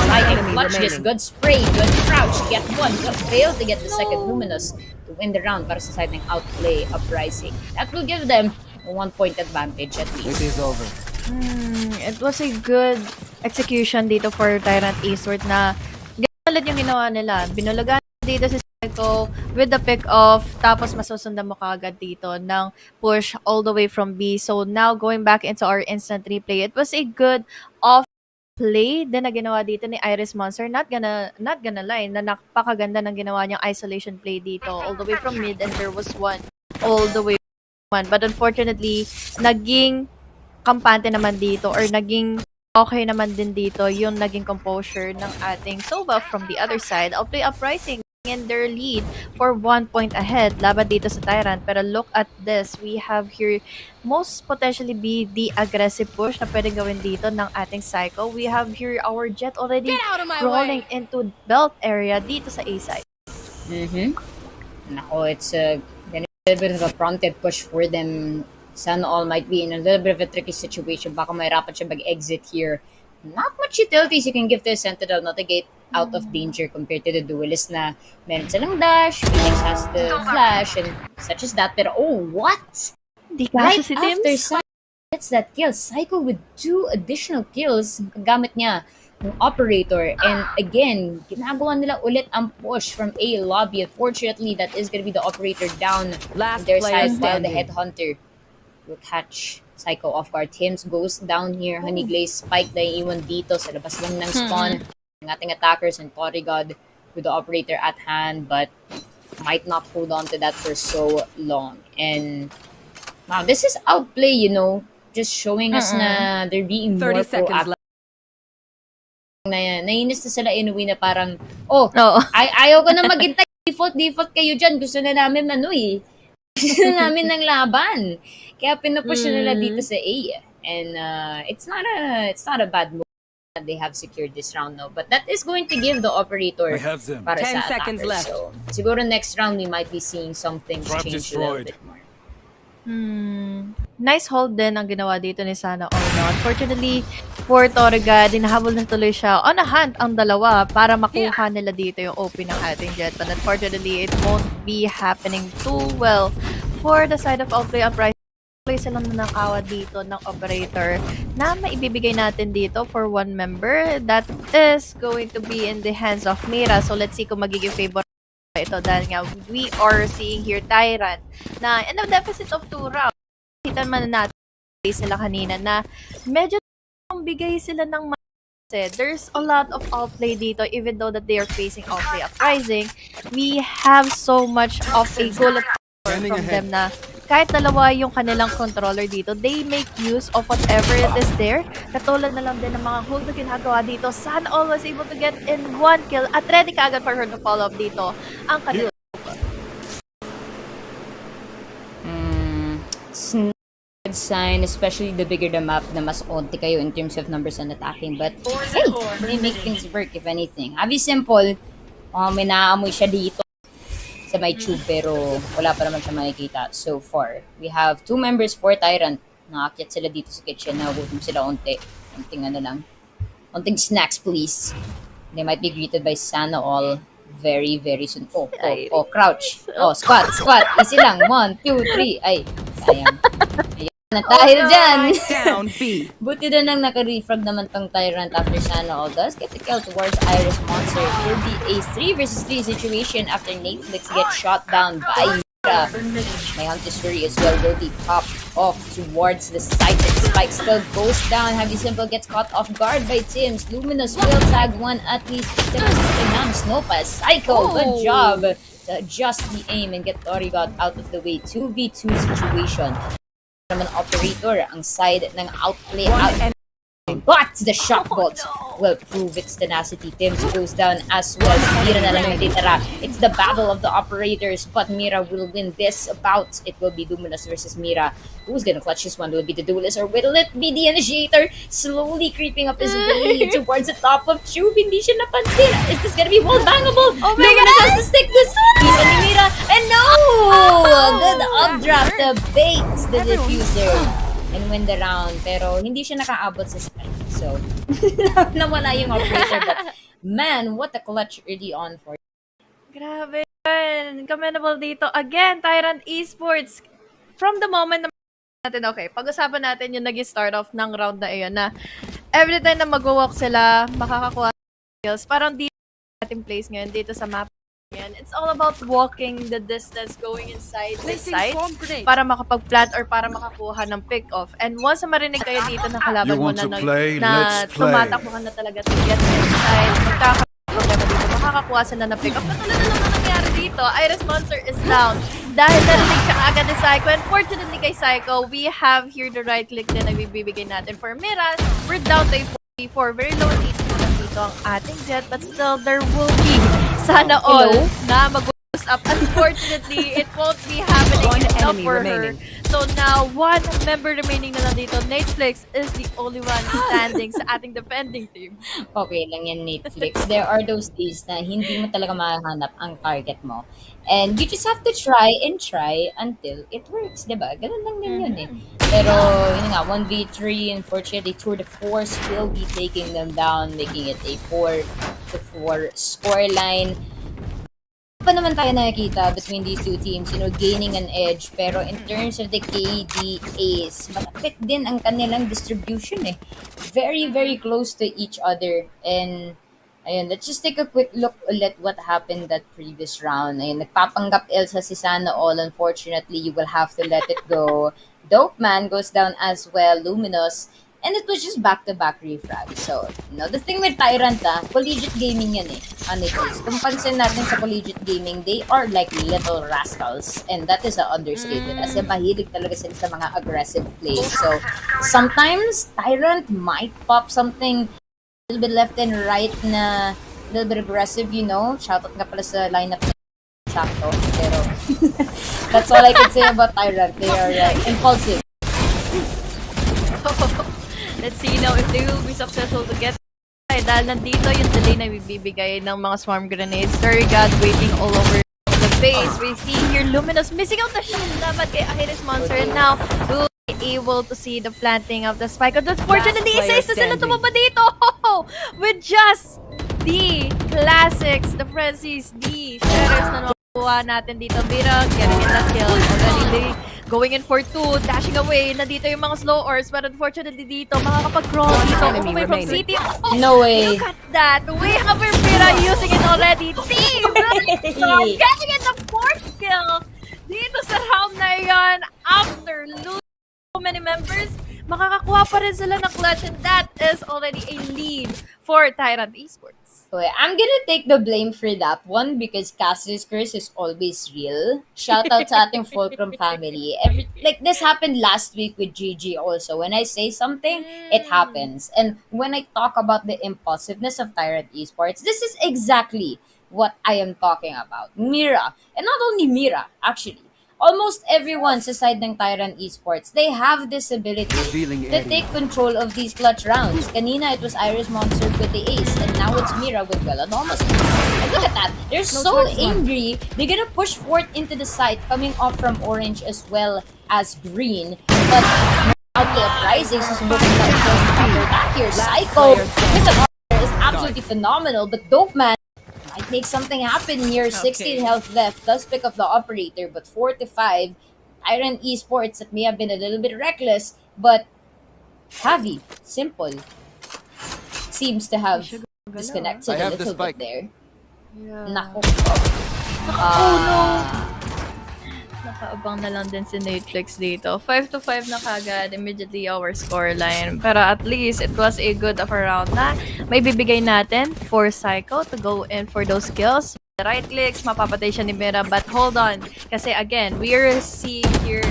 trying to clutch this. Good spray, good crouch, get one, but fail to get the second Luminous to win the round para sa side ng outplay Uprising. That will give them a 1-point advantage at least. It is over. It was a good execution dito for Tyrant Esports na ganun yung ginawa nila. Binulagan dito si Psycho with the pick-off, tapos masusundan mo kaagad dito ng push all the way from B. So now going back into our instant replay, it was a good off play din na ginawa dito ni Iris Monster. Not gonna lie, na napakaganda ng ginawa niyang isolation play dito all the way from mid, and there was one all the way from one. But unfortunately, naging kampante naman dito, or naging okay naman din dito yung naging composure ng ating Sova from the other side. Outplay Uprising in their lead for 1 point ahead laban dito sa Tyrant. Pero look at this, we have here most potentially be the aggressive push na pwedeng gawin dito ng ating Psycho. We have here our Jet already rolling into belt area dito sa A side. Nako, it's a little bit of a prompted push for them. Sana All might be in a little bit of a tricky situation. Baka mahirapan siya mag-exit here. Not much utilities you can give to a Sentinel, not to get out of danger compared to the Duelist na meron silang dash, Phoenix has the flash, and such as that. Pero oh, what? Di Right si after Tims. Psycho gets that kill, Psycho with 2 additional kills, gamit niya ng operator. And again, ginagawa nila ulit ang push from A lobby. Unfortunately, that is gonna be the operator down on Last their player side, while the standing. headhunter will catch Psycho off guard. Tims goes down here. Honey Glaze spike na iiwan dito sa labas lang ng spawn. Ng ating attackers and Torigod with the operator at hand, but might not hold on to that for so long. And wow, this is outplay, you know, just showing us na they're being more 30 seconds proactive. left. Nainis na sila inuwi na parang, oh, Oo. ayaw ko na maghintay. Default kayo dyan. Gusto na namin gusto na namin ng laban. Kaya pinupush na nila dito sa A. And it's not a bad move that they have secured this round, no. But that is going to give the operator para 10 sa seconds attacker. left. So, siguro next round we might be seeing some things change a little bit more. nice hold din ang ginawa dito ni Sana All. No? Unfortunately, for Torga, dinahabol na tuloy siya on a hunt ang dalawa para makuha nila dito yung OP ng ating Jet. But unfortunately, it won't be happening too well for the side of Outplay Uprising. Play silang nanakawa dito ng operator na maibibigay natin dito for one member. That is going to be in the hands of Mira. So let's see kung magiging favor ito dahil nga we are seeing here Tyrant na in a deficit of 2 rounds. Kita man natin sila kanina na medyo bigay sila ng there's a lot of outplay dito even though that they are facing Outplay Uprising. We have so much of a goal from them na kahit dalawa yung kanilang controller dito, they make use of whatever it is there. Katulad na lang din ng mga hold na ginagawa dito. Sana All was able to get in 1 kill at ready ka agad for her to follow up dito ang kanilang Good sign, especially the bigger the map, na mas onti kayo in terms of numbers and attacking. But hey, they make things work if anything. Happy simple, may naamoy siya dito sa may tube pero wala pa naman siya makikita so far. We have 2 members for Tyrant. Nakakyat sila dito sa kitchen. Nagutom sila onti. Onting snacks please. They might be greeted by Sana All very soon. Oh, crouch. Oh, squat. Easy lang. 1, 2, 3. Ay, sayang. Ayun na tayo dyan. Buti na lang naka-refrag naman tong Tyrant after Sana All does get the kill towards Iris Monster. It will be a 3 versus 3 situation after Netflix gets shot down by Mira. My Hunter's Fury as well will be popped off towards the site. The spike still goes down. Heavy Simple gets caught off guard by Tims. Luminous will tag one at least. Snopa, Psycho, good job to adjust the aim and get Torigot out of the way. 2v2 situation. Naman operator ang side ng outplay out. But the shot bolt will prove its tenacity. Tims goes down as well. Mira na lang natitira. It's the battle of the operators, but Mira will win this bout. It will be Luminous versus Mira. Who's gonna clutch this one? Will it be the duelist or will it be the initiator? Slowly creeping up his way towards the top of Tube. Hindi siya napansin. Is this gonna be wall bangable? Oh my Luminous God! has to stick this. Mira ni Mira. And no! Good updraft to bait the diffuser and win the round, pero hindi siya nakaabot sa spike. So, nawala yung operator. But, man, what a clutch early on for Grabe yun. Commendable dito. Again, Tyrant Esports. From the moment na natin, okay, pag-usapan natin yung naging start off ng round na iyon na every time na mag-walk sila, makakakuha ng skills. Parang dito ating place ngayon, dito sa map. It's all about walking the distance, going inside the site para makapag-plant or para makakuha ng pick-off. And once na marinig kayo dito na kalaban mo na tumatakbo ka na talaga to get inside, magkakaroon dito, makakakuha sila ng pick-off. Katulad na naman nangyari dito, Iris Monster is down. Dahil narinig siya agad ni Psycho. Unfortunately kay Psycho, we have here the right click na nagbibigay natin for Miras. We're down to 44. Very low HP lang dito ang ating Jet, but still there will be Sana All na mag-boost up. Unfortunately, it won't be happening enough for her. So now, 1 member remaining na lang dito. Netflix is the only one standing sa ating defending team. Okay lang yan, Netflix. There are those days na hindi mo talaga mahanap ang target mo. And you just have to try until it works, diba? Ganun lang din yun eh. Pero, yun nga, 1v3, unfortunately, Tour de Force will be taking them down, making it a 4-4 scoreline. Pa naman tayo nakikita between these two teams, gaining an edge. Pero in terms of the KDAs, malapit din ang kanilang distribution eh. Very close to each other. And ayun, let's just take a quick look ulit what happened that previous round. Ayun, nagpapanggap Elsa si Sana All. Unfortunately, you will have to let it go. Dope Man goes down as well. Luminous. And it was just back-to-back refrag. So, the thing with Tyrant, collegiate gaming yan eh. Ano it is. Kung pansin natin sa collegiate gaming, they are like little rascals. And that is an understatement. Kasi mahilig talaga sila sa mga aggressive plays. So, sometimes, Tyrant might pop something a little bit left and right na a little bit aggressive, Shoutout nga pala sa lineup na sakto. Pero, that's all I can say about Tyrant. They are impulsive. Let's see now if they will be successful to get dahil nandito yung delay na bibigay ng mga swarm grenades. Sorry God, waiting all over the base. We see here Luminous missing out the shot dapat kay Iris Monster. And now, will be able to see the planting of the spike. But unfortunately, player isa-isa sila standing. tumaba dito with just the classics, the frenzies, the shatters na nakuha natin dito. Mira getting in the kill. Already they going in for 2, dashing away. Nandito yung mga slow ors, but unfortunately dito, makakapag-crawl dito. Enemy Away from remaining. city. Oh, No way. look at that. We have Mira using it already. Team! Getting in the 4th kill dito sa round na yan after losing so many members, makakakuha pa rin sila ng clutch, and that is already a lead for Tyrant Esports. Okay, I'm gonna take the blame for that one because Cassie's curse is always real. Shout out sa ating Fulcrum family. Like this happened last week with GG also. When I say something, it happens. And when I talk about the impulsiveness of Tyrant Esports, this is exactly what I am talking about. Mira. And not only Mira, actually. Almost everyone sa side ng Tyrant Esports, they have this ability to take control of these clutch rounds. Kanina, it was Iris Monster with the ace, and now it's Mira with Belladonna's. And look at that. They're so angry. They're gonna push forth into the site, coming off from orange as well as green. But out the uprising, susubukan na ito yung counter-attack here. Psycho with the counter is absolutely phenomenal, but Dope Man might make something happen here. 16 health left. Does pick up the operator, but 4-5. Tyrant Esports that may have been a little bit reckless, but Javi, simple, seems to have disconnected a little bit there. Nako. Nakaabang na lang din si Netflix dito. 5-5 na kagad, immediately our scoreline. Pero at least, it was a good of a round na may bibigay natin for Psycho to go in for those kills. The right clicks, mapapatay siya ni Mira. But hold on, kasi again, we are seeing here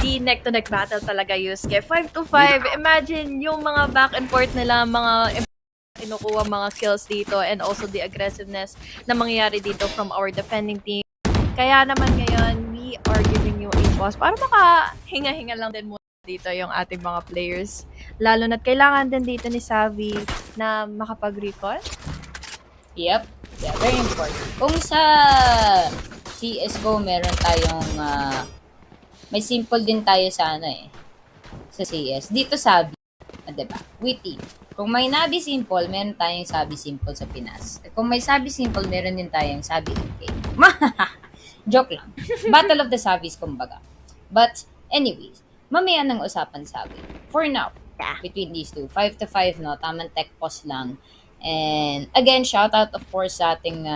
the neck-to-neck battle talaga, Yusuke. 5-5, imagine yung mga back and forth nila, mga kinukuha mga kills dito, and also the aggressiveness na mangyayari dito from our defending team. Kaya naman ngayon, we are giving you a pause para makahinga-hinga lang din muna dito yung ating mga players. Lalo na't kailangan din dito ni Savvy na makapag-recall. Yep. Yeah, very important. Kung sa CSGO, meron tayong may simple din tayo sa sa CS. Dito Savvy, diba? Witty. Kung may Navi Simple, meron tayong Sabi Simple sa Pinas. Kung may Sabi Simple, meron din tayong Sabi MK. Joke lang. Battle of the Savis, kumbaga. But, anyways, mamaya nang usapan Sabi. For now, between these two, 5-5, no? Tamang tech pause lang. And, again, shout out, of course, sa ating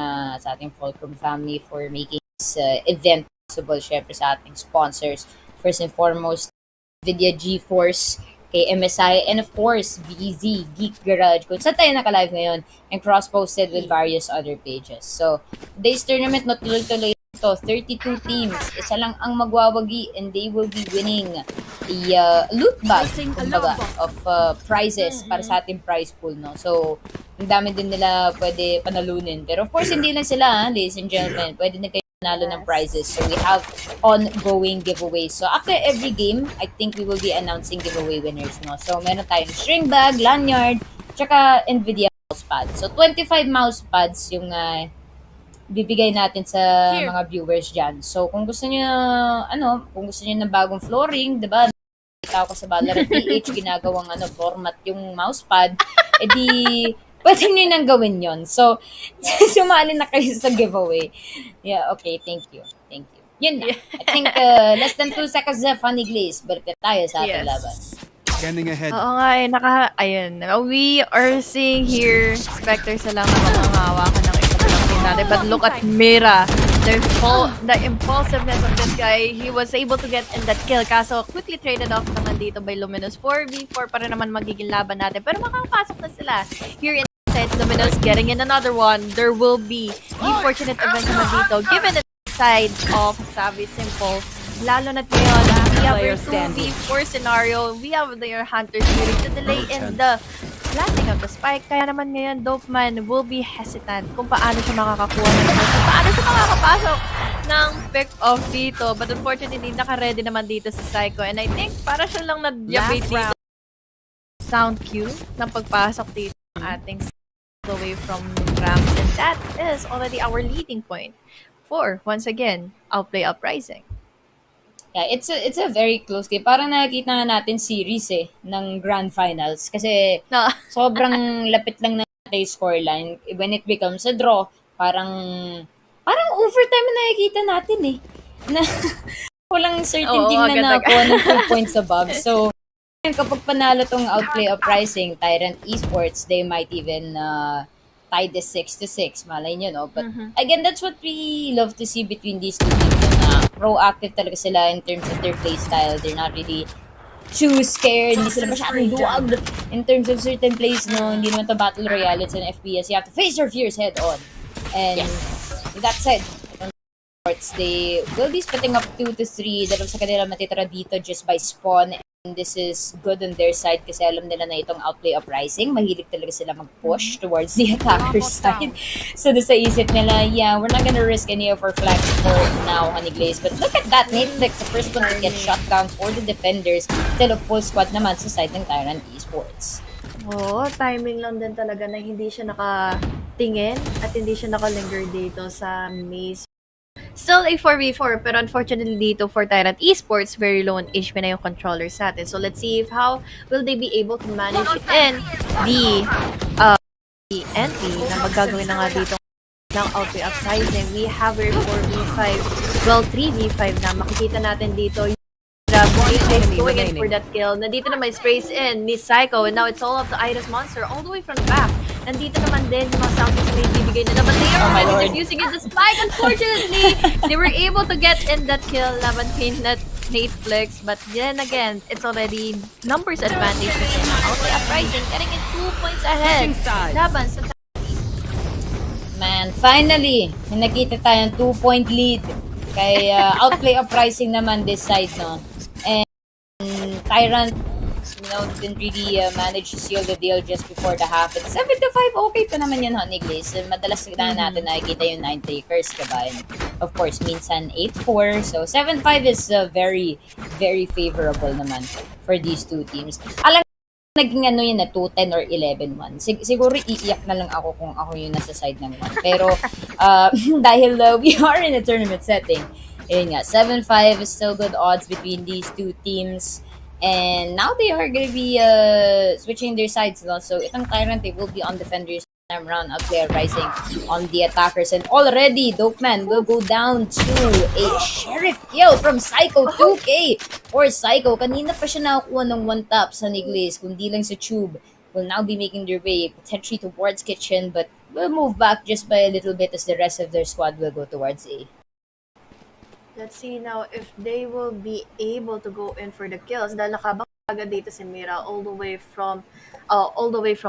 Fulcrum family for making this event possible. Syempre sa ating sponsors. First and foremost, NVIDIA GeForce, kay MSI, and of course, VZ, Geek Garage, kung saan tayo naka-live ngayon, and cross-posted with various other pages. So, today's tournament, natuloy-tuloy ito, 32 teams, isa lang ang magwawagi, and they will be winning the loot bag, kumbaga, of prizes para sa ating prize pool, no? So, ang dami din nila pwede panalunin. Pero of course, hindi lang sila, ladies and gentlemen, pwede na kayo nanalo ng prizes. So, we have ongoing giveaways. So, after every game, I think we will be announcing giveaway winners, no? So, meron tayong string bag, lanyard, tsaka NVIDIA mousepad. So, 25 mousepads yung bibigay natin sa mga viewers dyan. So, kung gusto niyo ng bagong flooring, diba? Kita ko sa Valorant PH, ginagawang format yung mousepad, edi pwede nyo nang gawin yon. So, sumali na kayo sa giveaway. Yeah, okay. Thank you. Yun na. I think less than 2 seconds na funny glaze. Balik tayo sa ating laban. Scanning ahead. Oo nga, ayun. We are seeing here, Spectre sa lang ang hawakan ng isa lang team natin. But look at Mira. The impulsiveness of this guy, he was able to get in that kill. Kaso, quickly traded off naman dito by Luminous. 4v4 pa rin naman magiging laban natin. Pero makakapasok na sila here in set. Luminous getting in another one. There will be the fortunate event naman dito. Given the side of Savvy Simple, lalo na't ngayon, we have our 2v4 scenario. We have their Hunter shooting to delay in the planting of the spike. Kaya naman ngayon, Dope Man will be hesitant kung paano siya makakakuha ng kung paano siya makakapasok ng pick-off dito. But unfortunately, naka-ready naman dito sa Psycho. And I think para siya lang na-jabate dito sound cue ng pagpasok dito ng ating away from Rams. And that is already our leading point for, once again, Outplay Uprising. Yeah, it's a very close game. Parang nakikita nga natin series ng Grand Finals kasi No. sobrang lapit lang natin yung scoreline. When it becomes a draw, parang overtime na nakikita natin Na walang certainty Oo, na agad-agad. nakuha ng 2 points above. So, kapag panalo tong Outplay Uprising, Tyrant Esports, they might even tie this 6-6. Malay nyo, no? But again, that's what we love to see between these two teams. Na proactive talaga sila in terms of their playstyle. They're not really too scared. Hindi sila masyadong duwag in terms of certain plays, no? Hindi naman to Battle Royale. It's an FPS. You have to face your fears head on. And with that said, they will be splitting up 2 to 3. Dalawa sa kanila matitira dito just by spawn. And this is good on their side kasi alam nila na itong Outplay Uprising. Mahilig talaga sila mag-push towards the attacker's side. So, doon sa isip nila, yeah, we're not gonna risk any of our flags for now, Honey Glaze. But look at that, Nateflix, the first one to get shut down for the defenders. Still a full squad naman sa side ng Tyrant Esports. Oo, timing lang din talaga na hindi siya nakatingin at hindi siya nakalinger dito sa maze. Still a 4v4, pero unfortunately dito for Tyrant Esports, very low on HP na yung controllers natin. So let's see if how will they be able to manage and the entry na magagawin na nga dito ng Outplay Uprising. We have a 4v5, well 3v5 na makikita natin dito. Going in for that kill. Nandito naman sprays in ni Psycho and now it's all up to Iris Monster all the way from the back. Nandito naman din yung mga soundtracks na ibibigay nila but they are already using it. The spike, unfortunately, they were able to get in that kill laban kay Netflix, but then again, it's already numbers advantage kasi ng Outplay Uprising getting it 2 points ahead laban sa Man, finally, may nakita tayong 2-point lead kay Outplay Uprising naman this side, no? And Tyrant, didn't really manage to seal the deal just before the half. It's 7-5, okay pa naman yun, Honey Glaze. Madalas na natin nakikita yung 9 takers, diba? And of course, minsan 8-4. So 7-5 is very, very favorable naman for these two teams. Alam naging yun na 2-10 or 11-1. Siguro iiyak na lang ako kung ako yung nasa side ng 1. Pero dahil we are in a tournament setting, yun nga, 7-5 is still good odds between these two teams. And now they are going to be switching their sides. No? So itong Tyrant, they will be on defenders time round. Outplay Rising on the attackers. And already, Dopeman will go down to a Sheriff kill from Psycho 2K. For Psycho, kanina pa siya nakakuha ng one tap sa Niglis. Kundi lang sa Tube. Will now be making their way potentially towards Kitchen. But will move back just by a little bit as the rest of their squad will go towards A. Let's see now if they will be able to go in for the kills dahil nakabang agad dito si Mira all the way from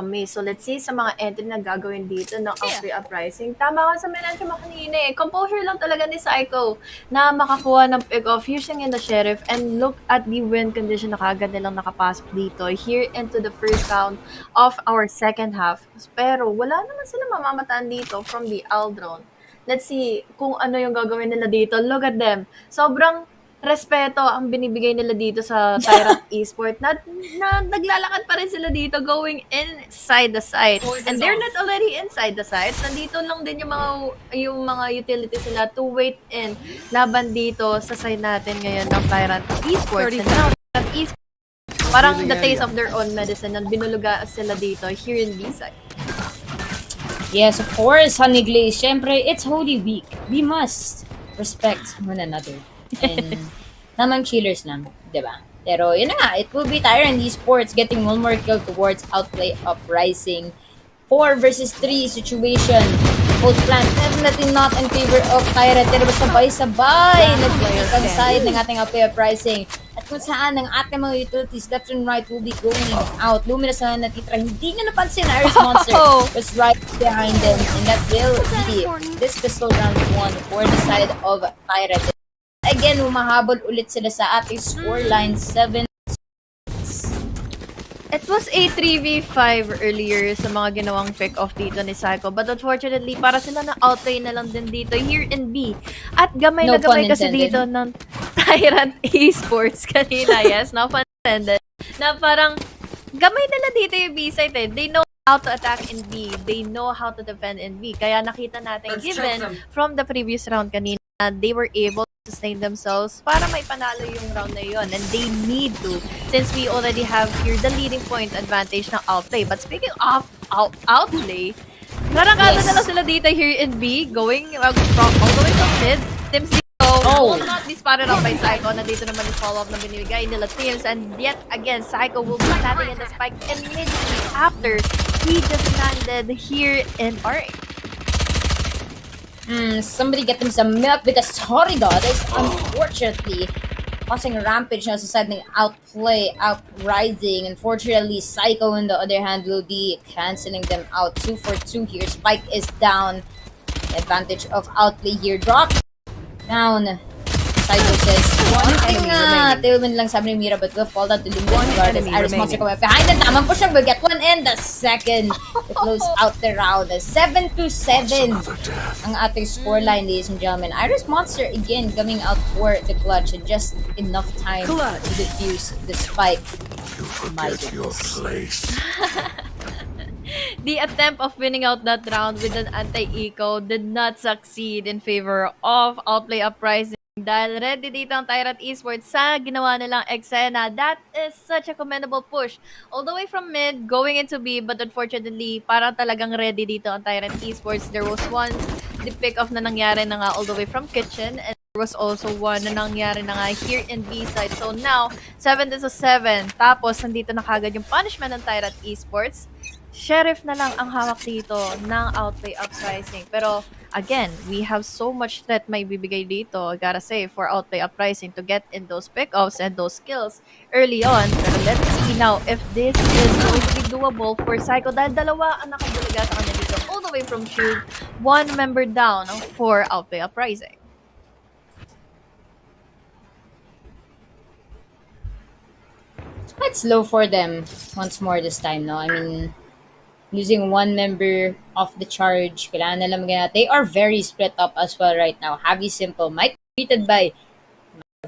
me. So let's see sa mga entry na gagawin dito ng Outplay Uprising. Tama ka sa mention mo kanina Composure lang talaga ni Psycho na makakuha ng pick-off using in the Sheriff and look at the win condition na kagad nilang nakapasok dito here into the first round of our second half. Pero wala naman sila mamamataan dito from the Aldron. Let's see kung ano yung gagawin nila dito. Look at them. Sobrang respeto ang binibigay nila dito sa Tyrant Esports. Na naglalakad pa rin sila dito going inside the site. And they're not already inside the site. Nandito lang din yung mga utilities nila to wait in laban dito sa side natin ngayon ng Tyrant Esports. And now, Tyrant Esports, parang the taste of their own medicine na binuluga sila dito here in B-side. Yes, of course, Honey Glaze. Siyempre, it's Holy Week. We must respect one another. And namang chillers lang, diba? Pero yun na nga, it will be Tyrant Esports getting one more kill towards Outplay Uprising. 4 versus 3 situation. Both plan definitely not in favor of Tyrant. Pero sabay-sabay nag-pick ang side ng ating Outplay Uprising. At kung saan ang ating mga utilities left and right will be going out. Luminous na natitra. Hindi nyo napansin Iris Monster was right behind them. And that will be this pistol round 1 for the side of Tyrant. Again, humahabol ulit sila sa ating scoreline 7. It was a 3v5 earlier sa mga ginawang pick-off dito ni Psycho. But unfortunately, para sila na outplay na lang din dito here in B. At gamay na gamay kasi dito ng Tyrant Esports kanina. Yes, no pun intended. Na parang gamay nila dito yung B-side They know how to attack in B. They know how to defend in B. Kaya nakita natin, given from the previous round kanina, they were able to sustain themselves para may panalo yung round na yun. And they need to, since we already have here the leading point advantage ng outplay. But speaking of outplay, narakada na lang sila dito here in B, going all the way from mid. Teams dito will not be spotted out by Psycho. Nandito naman yung follow-up na binibigay nila Teams. And yet again, Psycho will be standing in the spike immediately after he just landed here in RA. Somebody get them some milk because Torridot is unfortunately causing a rampage na sa side ng outplay, outrising. Unfortunately, Psycho on the other hand will be canceling them out. 2 for 2 here. Spike is down. The advantage of outplay here. Drop down. Psycho says, tailwind lang sabi ni Mira, but will fall down to Lumina regardless. Iris Monster coming behind the tamang push will get one and the second to close out the round. 7-7 ang ating scoreline, ladies and gentlemen. Iris Monster again coming out for the clutch and just enough time to defuse the spike. My goodness. The attempt of winning out that round with an anti-eco did not succeed in favor of outplay uprising. Dahil ready dito ang Tyrant Esports sa ginawa nilang eksena. That is such a commendable push. All the way from mid, going into B, but unfortunately, parang talagang ready dito ang Tyrant Esports. There was once the pick-off na nangyari na nga all the way from kitchen, and there was also one na nangyari na nga here in B side. So now, 7-7. Tapos, nandito na kagad yung punishment ng Tyrant Esports. Sheriff na lang ang hawak dito ng outplay uprising. Pero again, we have so much threat may bibigay dito, I gotta say, for outplay uprising to get in those pickoffs and those kills early on. Pero let's see now if this is going to be doable for Psycho dahil dalawa ang nakabulaga sa kanya dito all the way from Shield. One member down for outplay uprising. It's quite slow for them once more this time, no? I mean, losing one member of the charge. Kailangan nila magana. They are very split up as well right now. Javi Simple might be beaten by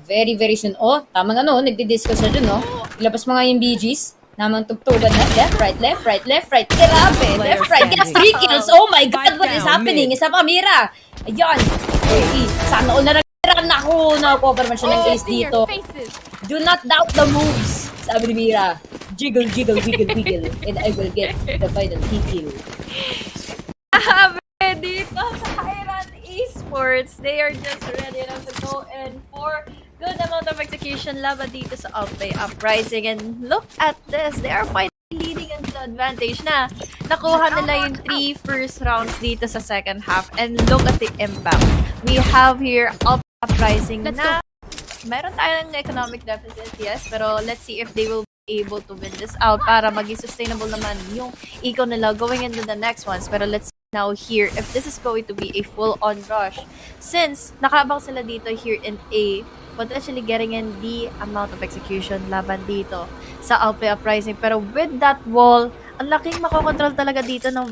very, very soon. Oh, tamang nagdi-discuss na dun, no? Ilabas mo nga yung BGs. Namang tugtugan na. Left, right, left, right, left, right. Grabe. Left, right. Gets 3 kills. Oh my God, what is happening? Isa pa, Mira. Ayan. Okay. Sana all na ako na coverman siya ng ace dito. Do not doubt the moves. Sabi ni Mira. Jiggle, jiggle, wiggle, wiggle, and I will get the final kill. Dito sa Tyrant Esports, they are just ready now to go in for good amount of execution laban dito sa outplay uprising. And look at this, they are finally leading into the advantage na nakuha nila yung 3 first rounds dito sa second half. And look at the impact. We have here outplay uprising na meron tayong economic deficit, yes, pero let's see if they will able to win this out para maging sustainable naman yung eco nila going into the next ones. Pero let's see now here if this is going to be a full-on rush since nakabang sila dito here in A, potentially getting in the amount of execution laban dito sa outplay uprising. Pero with that wall, ang laking makokontrol talaga dito ng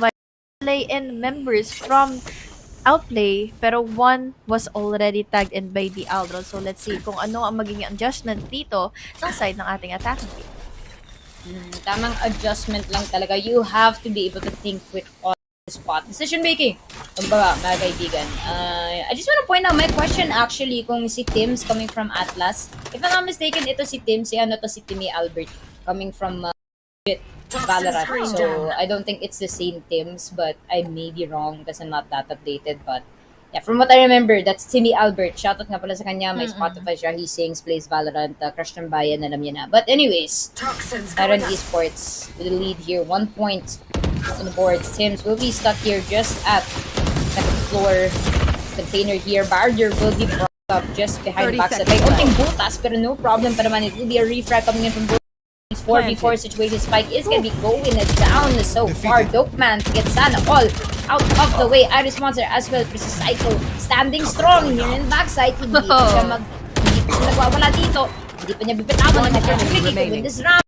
play-in members from outplay, pero one was already tagged in by the Aldron. So let's see kung ano ang magiging adjustment dito ng side ng ating attacking team. Tamang adjustment lang talaga. You have to be able to think quick on the spot. Decision making. Kumbaga, mga kaibigan. I just want to point out my question actually kung si Tim's coming from Atlas. If I'm not mistaken, ito si Tim, si Timmy Albert coming from Valorant. So, I don't think it's the same Tim's, but I may be wrong because I'm not that updated. But yeah, from what I remember, that's Timmy Albert. Shoutout nga pala sa kanya. May Spotify siya. He sings, plays Valorant. Crush ng bayan, alam niya na. But anyways, Tyrant Esports with the lead here. 1 point on the boards. Tims will be stuck here just at second floor. Container here. Barrier will be brought up just behind backside. May unting butas, pero no problem pa naman. It will be a refrag coming in from both. 4v4 situation. Spike is gonna be going down so far. Dope man to get Sana all out of the way. Iris Monster as well. This is Psycho standing strong here in the backside. Hindi siya nagwawala dito. Hindi pa niya bibitawan na opportunity to win this round.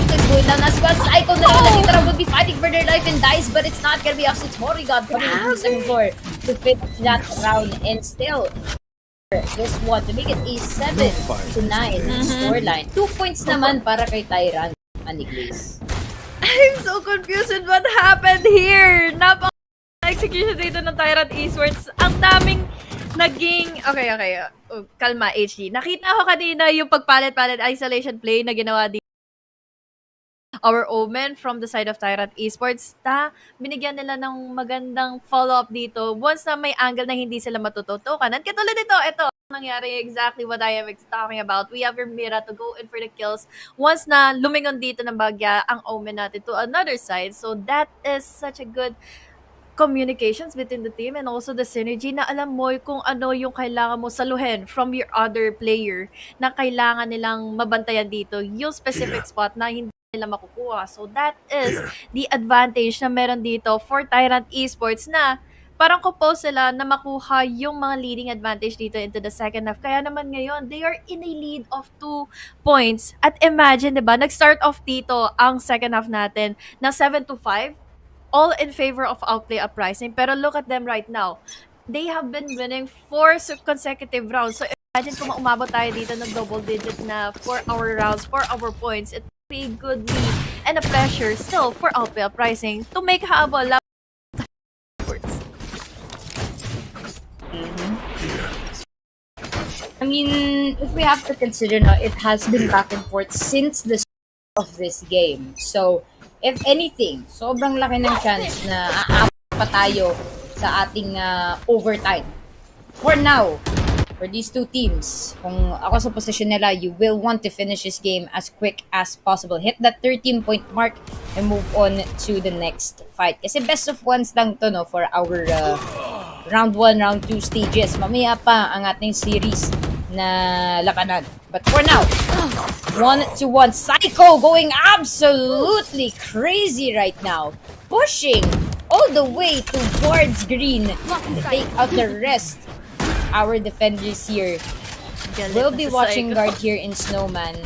Is going down as well. Psycho na lang nakita will be fighting for their life and dice, but it's not gonna be Oxid Morrigan coming into the second floor to fit that round and still this one to make it a 7-9 scoreline. 2 points naman para kay Tyrant Aniglis. I'm so confused with what happened here. Napaka execution dito ng Tyrant Esports. Ang daming Okay. Kalma, HG. Nakita ko kanina yung pagpalit-palit isolation play na ginawa dito. Our Omen from the side of Tyrant Esports, binigyan nila ng magandang follow-up dito once na may angle na hindi sila matututukan. At katulad ito nangyari exactly what I am talking about. We have Mira to go in for the kills once na lumingon dito ng bagya ang Omen natin to another side. So that is such a good communications between the team and also the synergy na alam mo kung ano yung kailangan mo saluhin from your other player na kailangan nilang mabantayan dito yung specific spot na hindi nila makukuha. So that is the advantage na meron dito for Tyrant Esports na parang compose sila na makuha yung mga leading advantage dito into the second half. Kaya naman ngayon, they are in a lead of 2 points. At imagine, di ba, nag-start off dito ang second half natin na 7-5, all in favor of outplay uprising. Pero look at them right now. They have been winning 4 consecutive rounds. So imagine kung umabot tayo dito ng double digit na 4 our rounds, 4 our points. It would be a good lead and a pressure still for outplay uprising to make habol. I mean, if we have to consider now, it has been back and forth since the start of this game. So, if anything, sobrang laki ng chance na aabot pa tayo sa ating overtime. For now, for these two teams, kung ako sa position nila, you will want to finish this game as quick as possible. Hit that 13-point mark and move on to the next fight. Kasi best of ones lang to, no, for our round 1, round 2 stages. Mamaya pa ang ating series na labanan. But for now, 1-1. Psycho going absolutely crazy right now. Pushing all the way towards green to take out the rest. Our defenders here will be watching guard here in Snowman.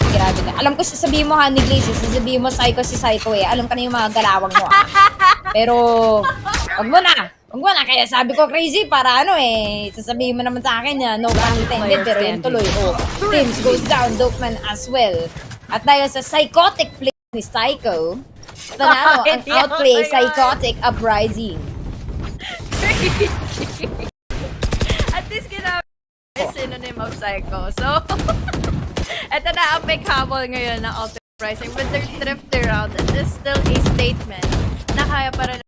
Grabe na. Alam ko sasabihin mo, Honey Glaze, sasabihin mo Psycho si Psycho eh. Alam ka na yung mga galawang mo. Pero, wag mo na. Kaya sabi ko crazy para sasabihin mo naman sa akin no pun intended, pero yun tuloy. Teams goes down, Dopeman as well. At dahil sa psychotic play ni Psycho, panalo ang outplay Psychotic Uprising. At least ginawa synonym of Psycho. So, eto na ang pick habol ngayon ng outplay uprising with their thrift around. It is still a statement na kaya pa rin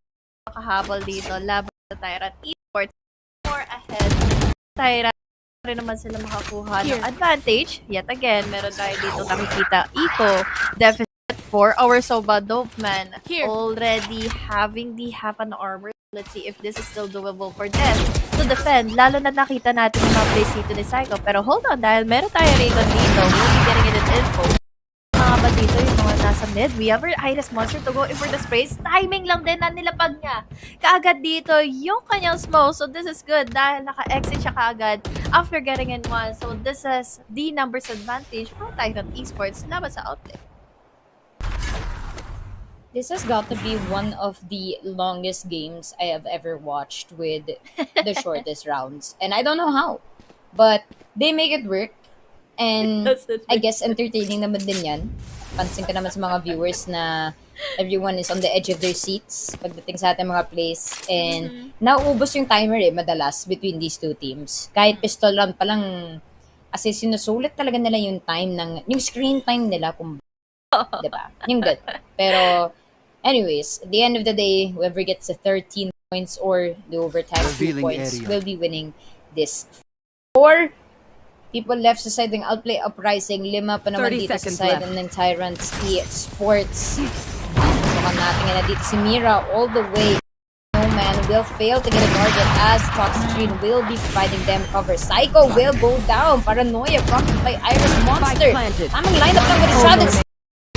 makahabol dito laban sa Tyrant Esports. More ahead, Tyrant rin naman sila makakuha ng advantage. Yet again, meron tayo dito nakikita eco deficit for our Soba Dopeman. Already having the half an armor. Let's see if this is still doable for them to defend. Lalo na nakita natin yung mga plays dito ni Psycho. Pero hold on, dahil meron tayo Raygon dito. We'll be getting it in info. Mga ba dito yung mga nasa mid? We have our Iris Monster to go in for the sprays. Timing lang din na nilapag niya. Kaagad dito yung kanyang smoke. So this is good dahil naka-exit siya kaagad after getting in one. So this is the numbers advantage from Titan Esports laban sa outlet. This has got to be one of the longest games I have ever watched with the shortest rounds. And I don't know how. But they make it work. And I guess entertaining naman din yan. Pansin ko naman sa mga viewers na everyone is on the edge of their seats pagdating sa ating mga plays. And nauubos yung timer madalas between these two teams. Kahit pistol round pa lang, kasi sinusulit talaga nila yung time yung screen time nila kung diba? Yung good. Pero anyways, at the end of the day, whoever gets the 13 points or the overtime 2 points will be winning this. 4 people left sa side ng outplay uprising. 5 pa naman dito sa side ng Tyrants Esports. Mukhang natin nga na dito si Mira all the way. No man will fail to get a target as top screen will be providing them cover. Psycho will go down. Paranoia prompted by Iris Monster. Tamang lineup lang with the shot.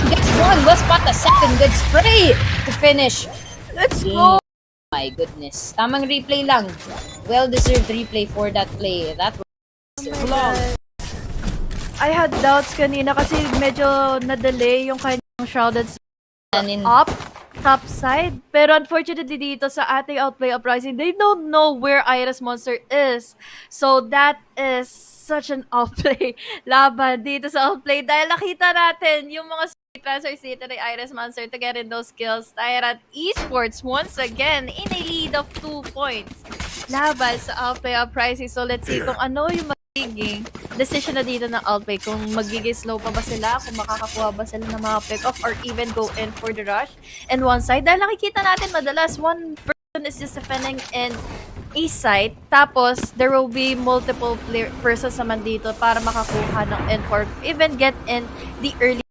Gets one. Will spot the second. Good spray to finish. Let's go! My goodness. Tamang replay lang. Well-deserved replay for that play. That was long. I had doubts kanina kasi medyo na-delay yung kanyang shrouded up top side. Pero unfortunately dito sa ating outplay uprising, they don't know where Iris Monster is. So that is such an outplay laban dito sa outplay dahil nakita natin yung mga transfer dito ni Iris Monster to get in those kills. Tyrant Esports once again in a lead of 2 points. laban sa outplay uprising. So let's see kung ano yung magiging decision na dito ng outplay. Kung magiging slow pa ba sila, kung makakakuha ba sila ng mga pick-off or even go in for the rush. And one side, dahil nakikita natin madalas, one person is just defending in A site, tapos there will be multiple persons naman dito para makakuha ng N4, even get in the early.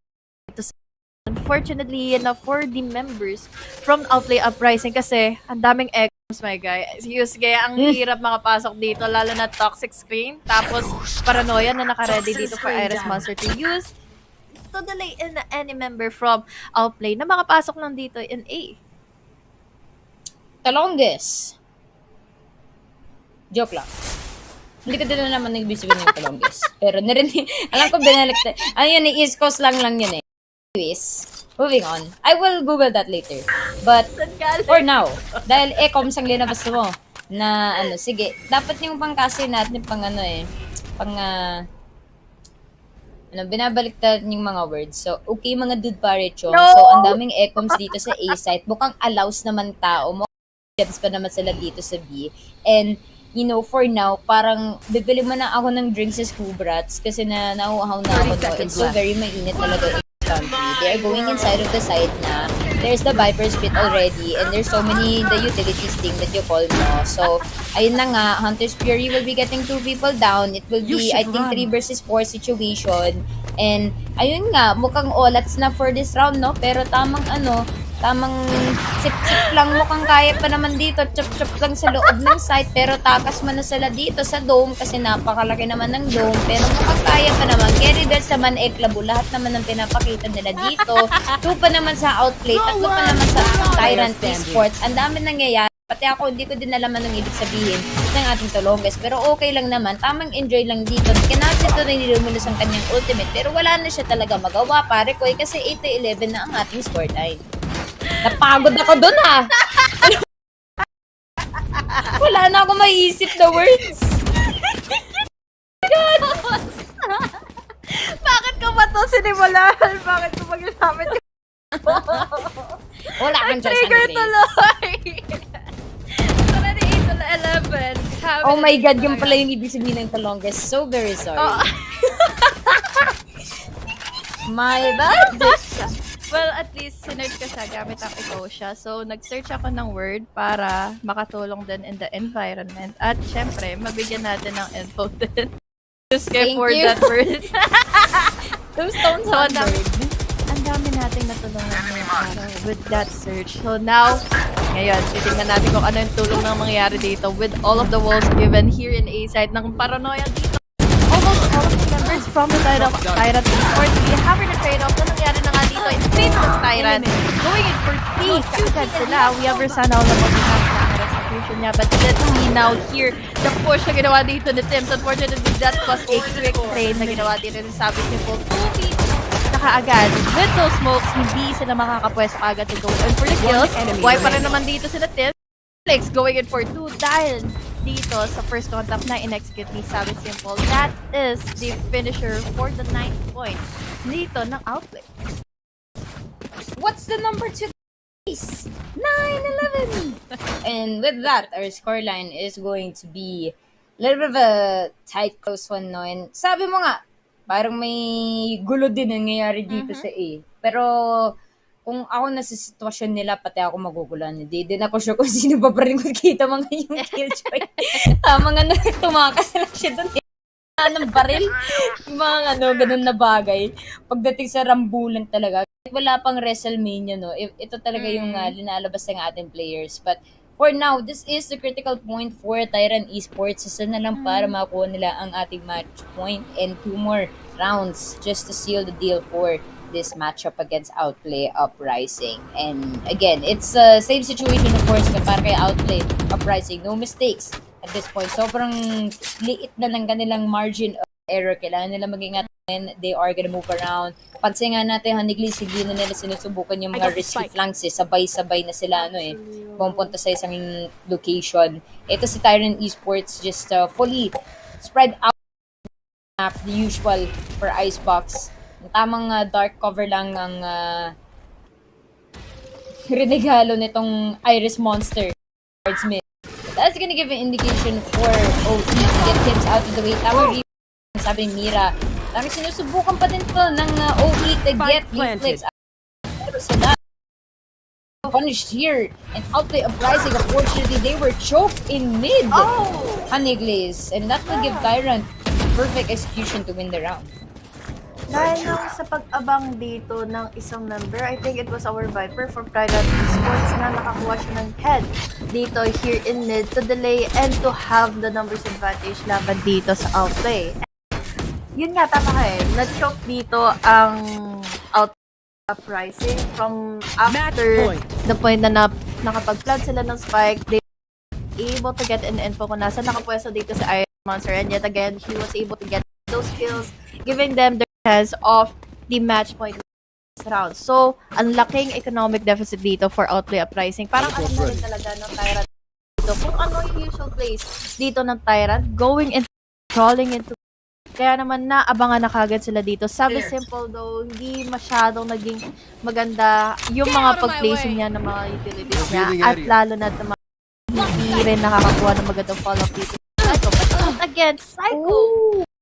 Unfortunately enough for the members from Outplay Uprising kasi ang daming echoes, my guy. Use kaya ang hirap makapasok dito, lalo na toxic screen, tapos paranoia na naka-ready dito for Iris Monster to use to delay in any member from Outplay na makapasok lang dito in A. The longest. Joke lang. Hindi ko din na naman nag-ibig sabihin yung longest. Pero narinig, alam ko binalik. Ano yun, East Coast lang yun eh. Anyways, moving on. I will Google that later. But, for now, dahil comms ang linabas mo, na ano, sige, dapat yung pangkasi natin pang ano eh, pang, binabaliktad yung mga words. So, okay mga dude pare chong. No! So, ang daming comms dito sa A site. Mukhang allows naman tao mo. Pa naman sila dito sa B. And, you know, for now, parang bibili mo na ako ng drinks sa Scubrats kasi nauuhaw na ako. No? It's so very mainit talaga in this country. They are going inside of the site na. There's the Viper's Pit already and there's so many the utilities thing that you call mo. So, ayun na nga, Hunter's Fury will be getting 2 people down. It will be, I think, 3 versus 4 situation. And, ayun nga, mukhang olats na for this round, no? Pero tamang sip-sip lang mukhang kaya pa naman dito, chop-chop lang sa loob ng site, pero takas mo na sila dito sa dome kasi napakalaki naman ng dome, pero mukhang kaya pa naman. Carry bells naman, eklabo, lahat naman ng pinapakita nila dito. 2 pa naman sa outplay, 3 pa naman sa Tyrant Esports. Ang dami nangyayari. Pati ako, hindi ko din alam anong ibig sabihin ng ating Tolonges. Pero okay lang naman. Tamang enjoy lang dito. Kinasit to na nilumulos ang kanyang ultimate. Pero wala na siya talaga magawa, pare ko. Kasi 8-11 na ang ating score time. Napagod ako dun, ha? Wala na ako maiisip na words. God! Bakit ko ba to sinimulan? Bakit ko mag-isapit yung Wala kang choice, trigger Andres. tuloy? Tara ni 8 to 11. Oh my God, yung pala yung ibig sabihin ng Tolonges. So very sorry. Oh. My bad. Well, at least sinerch ko siya gamit ang Ecosia. So, nag-search ako ng word para makatulong din in the environment. At syempre, mabigyan natin ng info din. Just Thank for you. that word. Those stones So, on bird. ang dami nating natulungan ngayong araw with that search. So now, ngayon, titingnan natin kung ano yung tulong na mangyayari dito with all of the walls given here in A-side ng paranoia dito. Almost all of the members from the side of Tyrant Esports, we have the trade-off na nangyari na nga dito in favor of Tyrant. Going in for 3 agad sila. We have Rosana all about the half camera execution niya. But let's see now here, the push na ginawa dito ni Tim. Unfortunately, that was a quick trade na ginawa dito ni Savage Simple. 2v kaagad. With those smokes, hindi sila makakapwesto agad to go in for the kills. Why pa rin naman dito sila Tim? Flex going in for 2 dahil dito sa first contact na in-execute ni Savage Simple. That is the finisher for the 9th point dito ng outplay. What's the number to this? 9-11! And with that, our scoreline is going to be a little bit of a tight, close one, no? And sabi mo nga, parang may gulo din nangyayari dito sa A. Pero kung ako nasa sitwasyon nila, pati ako magugulan. Hindi din ako sure kung sino pa rin kita mga yung killjoy. Mga tumakas lang siya doon. Ng baril. Yung mga ganun na bagay. Pagdating sa rambulan talaga. Wala pang WrestleMania, no? Ito talaga yung linalabas ng ating players. But for now, this is the critical point for Tyrant Esports. Isa na lang para makuha nila ang ating match point and 2 more rounds just to seal the deal for this matchup against Outplay Uprising. And again, it's a same situation of course para kay Outplay Uprising. No mistakes at this point. Sobrang liit na ng kanilang margin of error. Kailangan nila mag-ingat and they are gonna move around. Pansin nga natin, Honiglis, hindi na nila sinusubukan yung mga risky flanks eh. Sabay-sabay na sila, pumunta sa isang location. Ito si Tyrant Esports just fully spread out the usual for Icebox. Tamang dark cover lang ang renegalo nitong Iris Monster. Swordsmith. That's gonna give an indication for OE to get hits out of the way. Tower rebound, sabi ni Mira. Parang sinusubukan pa din to ng OE to get yung clicks out. Pero sa that, punished here. And outplay uprising, unfortunately, they were choked in mid. Honeyglaze. And that will give Tyrant perfect execution to win the round. Dahil lang sa pag-abang dito ng isang member, I think it was our Viper for Tyrant Esports na nakakuha siya ng head dito here in mid to delay and to have the numbers advantage laban dito sa outplay. Yun nga, tama ka eh. Na-choke dito ang uprising from after the point na nakapag-plant sila ng spike, they were able to get an info kung nasa nakapwesto dito sa Iron Monster, and yet again, he was able to get those kills, giving them the chance of the match point round. So, ang laking economic deficit dito for outplay uprising. Parang alam na rin talaga ng Tyrant dito kung ano yung usual plays dito ng Tyrant, going into, crawling into. Kaya naman naabangan na kagad sila dito. Sabi simple though, hindi masyadong naging maganda yung mga pag-placing niya ng mga utilities niya. At lalo na ng mga hindi rin nakakakuha ng magandang follow-up dito. Psycho. But again, Psycho!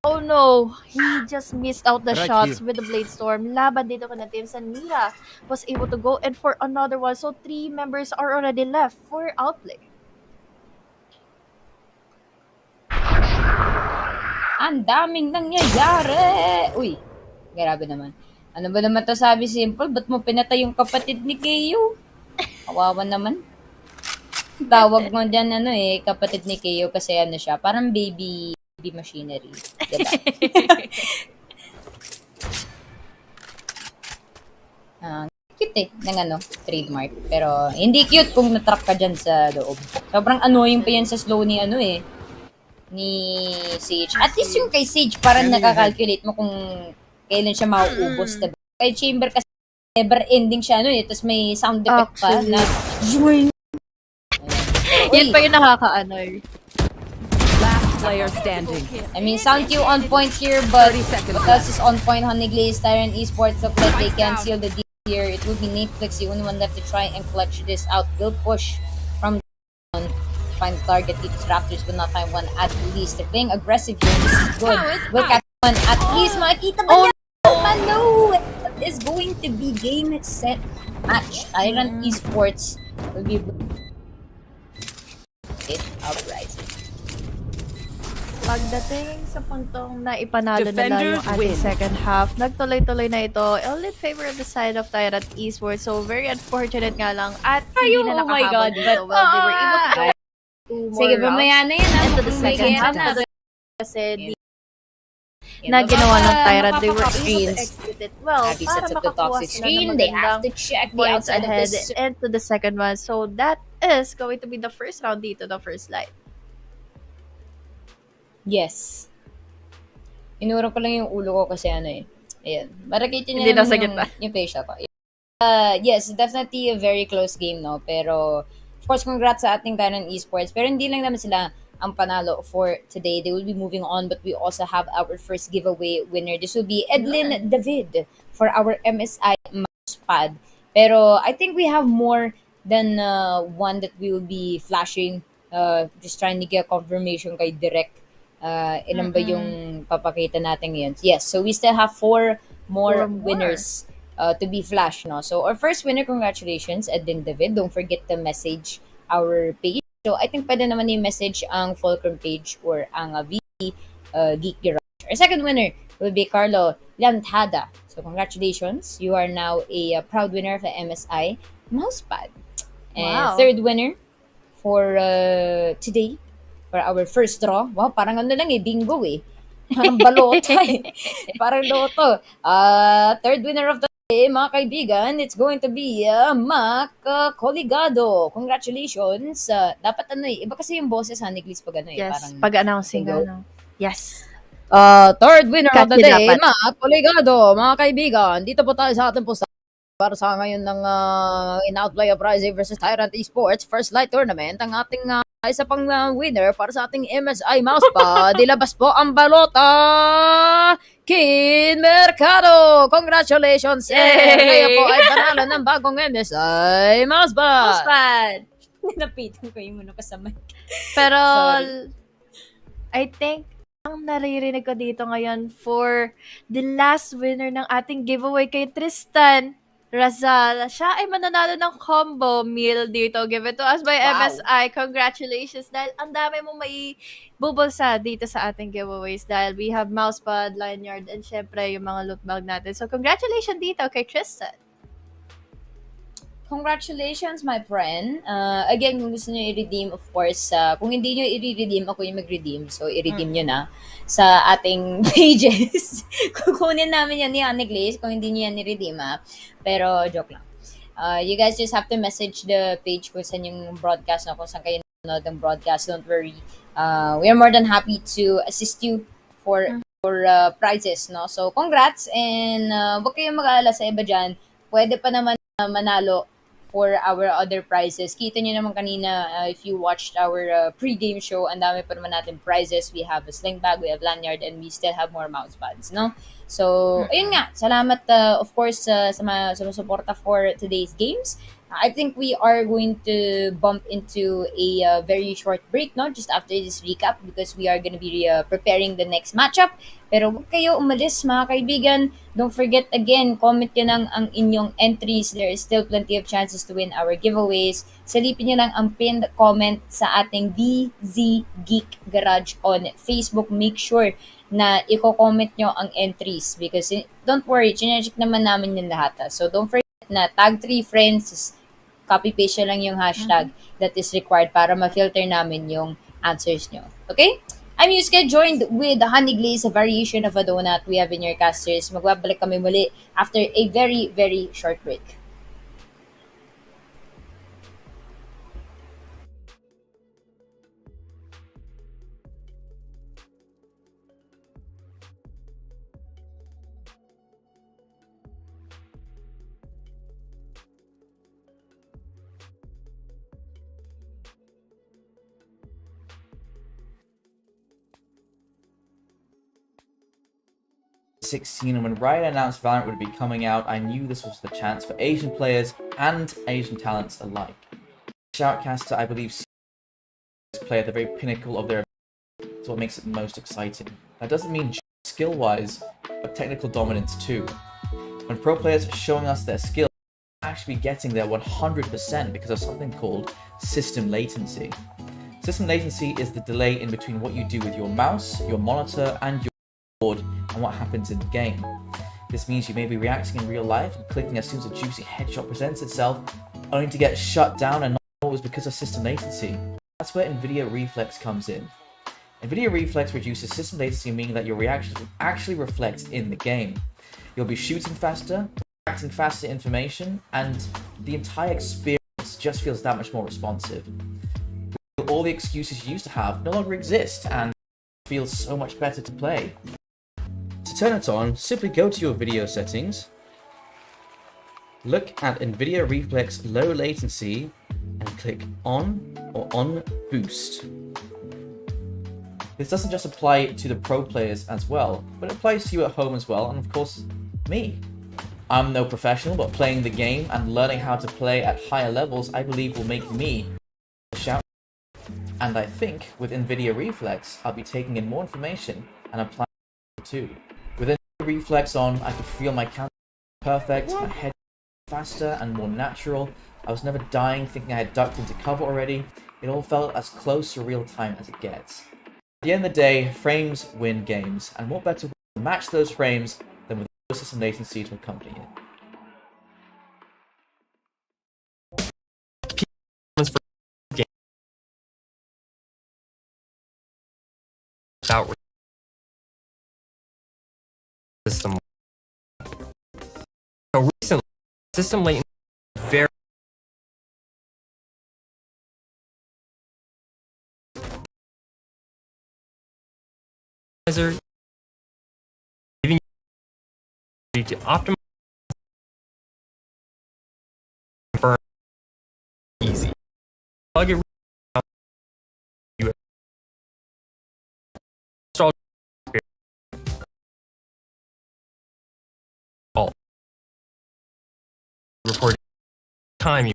Oh no, he just missed out the shots with the Blade Storm. Laban dito ka na team. Mira was able to go and for another one. So 3 members are already left for outplay. Ang daming nangyayari! Uy, grabe naman. Ano ba naman to sabi simple? Ba't mo pinatay yung kapatid ni Keo? Kawawa naman. Tawag mo dyan kapatid ni Keo kasi ano siya, parang baby machinery. Diba? Cute ng trademark. Pero hindi cute kung natrap ka dyan sa loob. Sobrang annoying pa yan sa slow ni ni Sage. At least yung kay Sage, parang nakakalculate mo kung kailan siya mauubos, diba? Kay Chamber kasi never ending siya, tapos may sound effect pa na Yan pa yung nakaka-annoy. Last player standing. I mean, sound cue on point here, but what else is on point? Honeyglaze, Tyrant Esports look like they can seal the deal here. It will be Netflix, the only one left to try and clutch this out. They'll push from down. Find the target. These Raptors will not find one at least. They're playing aggressive here. This is good. We'll catch one at least. Makikita ba niya? No! It is going to be game set match. Tyrant Esports will be it uprising. Pagdating sa puntong na ipanalo nila yung ating second half, nagtuloy-tuloy na ito. All in favor of the side of Tyrant Esports. So, very unfortunate nga lang. At hindi na nakahabol dito. Well, they were able to go 2 more Sige, mamaya na yan. into the second half. Kasi na ginawa ng Tyrant, they were able to execute it well Abby para sets up the makakuha toxic sila screen. ng They have magandang to check the points outside of ahead this. into the second one. So, that is going to be the first round dito, the first light. Yes. Inuro ko lang yung ulo ko kasi Ayan. Marakitin Hindi niya nasa naman yung facial ko. Yes, definitely a very close game, no? Pero, of course, congrats sa ating Tyrant Esports. Pero hindi lang naman sila ang panalo for today. They will be moving on, but we also have our first giveaway winner. This will be Edlin David for our MSI mousepad. Pero, I think we have more than one that we will be flashing. Just trying to get confirmation kay Direct. Ilan ba yung papakita natin ngayon? Yes, so we still have 4 more winners to be flashed, no? So our first winner, congratulations, Edwin David. Don't forget to message our page. So I think pwede naman yung message ang Fulcrum page or ang VP Geek Garage. Our second winner will be Carlo Lantada. So congratulations, you are now a proud winner of the MSI mousepad. And third winner for today, for our first draw. Wow, parang bingo Parang balota Parang loto. Third winner of the day, mga kaibigan, it's going to be Mac Coligado. Congratulations. Dapat iba kasi yung boses Honeyglaze pag Yes, parang pag-announcing bingo. Yes. Third winner of the Catchy day, dapat. Mac Coligado. Mga kaibigan, dito po tayo sa ating posta para sa ngayon ng in-outplay uprising versus Tyrant Esports First Light Tournament. Ang ating isa pang winner para sa ating MSI mousepad. Dilabas po ang balota, Kin Mercado. Congratulations! Kayo po ay panalo ng bagong MSI mousepad. Napitan ko yung muna sa mic. Pero, Sorry. I think, ang naririnig ko dito ngayon for the last winner ng ating giveaway kay Tristan Razal. Siya ay mananalo ng combo meal dito. Give it to us by Wow. MSI. Congratulations. Dahil ang dami mong may bubulsa dito sa ating giveaways. Dahil we have mousepad, lanyard, and syempre yung mga loot bag natin. So, congratulations dito kay Tristan. Congratulations, my friend. Again, kung gusto nyo i-redeem, of course, kung hindi nyo i-redeem, ako yung mag-redeem. So, i-redeem nyo na sa ating pages. Kukunin namin yan ni Honey Glaze kung hindi nyo yan i-redeem, ha? Pero, joke lang. You guys just have to message the page kung saan yung broadcast na, kung saan kayo nanonood ng broadcast. Don't worry. We are more than happy to assist you for prizes, no? So, congrats, and huwag kayong mag-aalala sa iba dyan. Pwede pa naman manalo for our other prizes. Kita niyo naman kanina, if you watched our pre-game show, ang dami pa naman natin prizes. We have a sling bag, we have lanyard, and we still have more mouse pads, no? So, ayun nga. Salamat, of course, sa mga sumusuporta for today's games. I think we are going to bump into a very short break, no? Just after this recap, because we are going to be preparing the next matchup. Pero huwag kayo umalis, mga kaibigan. Don't forget, again, comment nyo lang ang inyong entries. There is still plenty of chances to win our giveaways. Salipin nyo lang ang pinned comment sa ating VZ Geek Garage on Facebook. Make sure na i-comment nyo ang entries, because don't worry, chinecheck naman namin yung lahat. So don't forget na tag 3 friends, copy-paste lang yung hashtag that is required para ma-filter namin yung answers nyo. Okay? I'm Yusuke, joined with the honey glaze, a variation of a donut we have in your casters. Magbabalik kami muli after a very, very short break. And when Riot announced Valorant would be coming out, I knew this was the chance for Asian players and Asian talents alike. Shoutcaster, I believe, play at the very pinnacle of their ability. It's what makes it most exciting. That doesn't mean skill-wise, but technical dominance too. When pro players are showing us their skill, they're actually getting there 100% because of something called system latency. System latency is the delay in between what you do with your mouse, your monitor, and your board and what happens in the game. This means you may be reacting in real life and clicking as soon as a juicy headshot presents itself, only to get shut down, and not always because of system latency. That's where NVIDIA Reflex comes in. NVIDIA Reflex reduces system latency, meaning that your reactions will actually reflect in the game. You'll be shooting faster, reacting faster to information, and the entire experience just feels that much more responsive. All the excuses you used to have no longer exist, and it feels so much better to play. To turn it on, simply go to your video settings, look at NVIDIA Reflex Low Latency, and click On or On Boost. This doesn't just apply to the pro players as well, but it applies to you at home as well, and of course, me. I'm no professional, but playing the game and learning how to play at higher levels, I believe will make me a shout. And I think with NVIDIA Reflex, I'll be taking in more information and applying it too. With NVIDIA Reflex on, I could feel my counter perfect, my head faster and more natural. I was never dying thinking I had ducked into cover already. It all felt as close to real time as it gets. At the end of the day, frames win games, and what better way to match those frames than with low system latency to accompany it. Without system. So recently, system latency is very giving you to optimize for easy. Plug it you install all report time you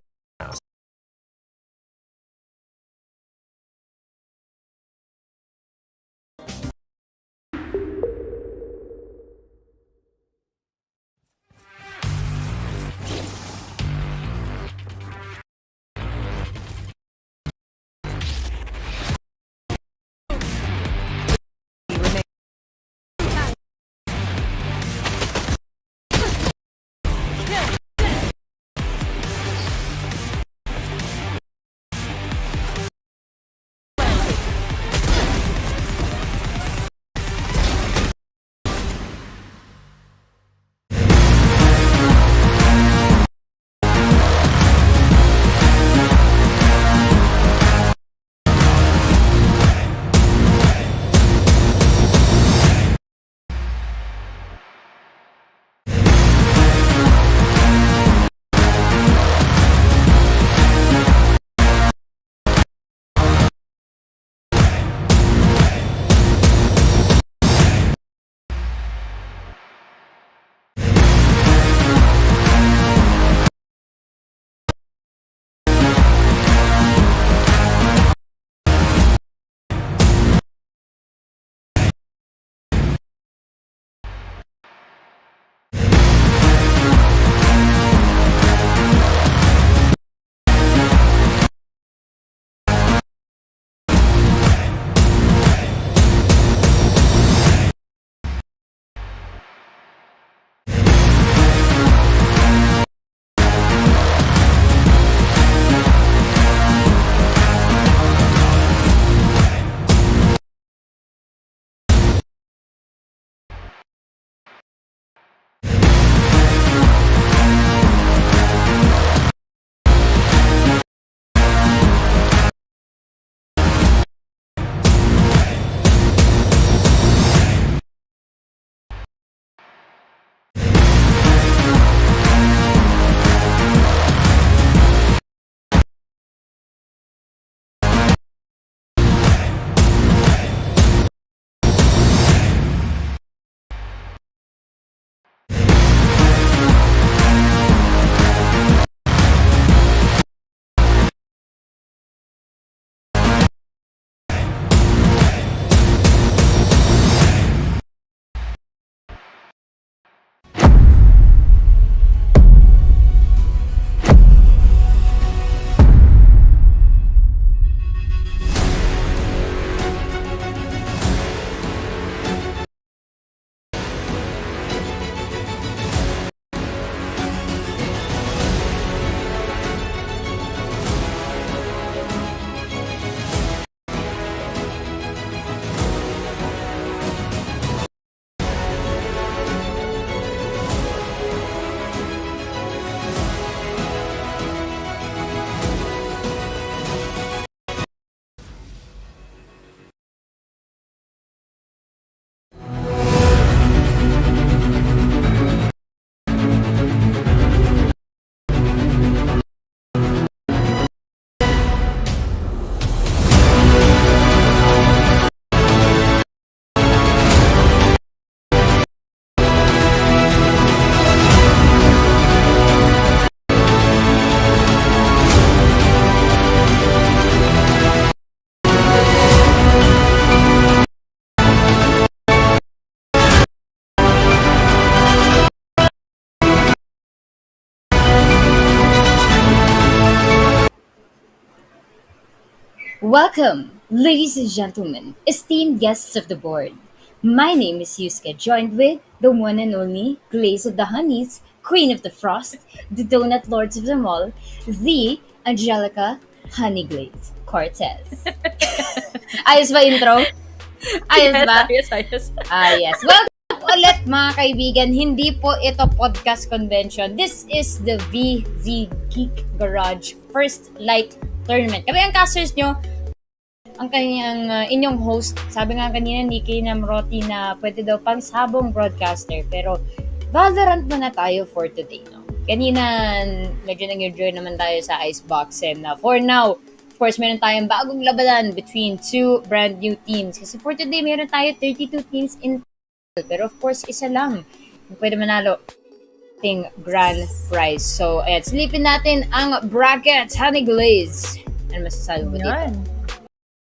Welcome, ladies and gentlemen, esteemed guests of the board. My name is Yusuke, joined with the one and only Glaze of the Honeys, Queen of the Frost, the Donut Lords of them all, the Angelica Honey Glaze Cortez. Ayos ba intro? Ayos ba? Ayos. Yes. Welcome ulit mga kaibigan. Hindi po ito podcast convention. This is the VZ Geek Garage First Light Tournament. Kami ang casters nyo, ang kanyang inyong host. Sabi nga kanina ni Kay Namroti na pwede daw pang sabong broadcaster. Pero Valorant muna tayo for today. No? Kanina, medyo nag-enjoy naman tayo sa Icebox. And for now, of course, meron tayong bagong labanan between two brand new teams. Kasi for today, meron tayo 32 teams in total. Pero of course, isa lang yung pwede manalo ating grand prize. So, ayan, silipin natin ang bracket. Honey Glaze. Ano masasabi mo dito? Yan.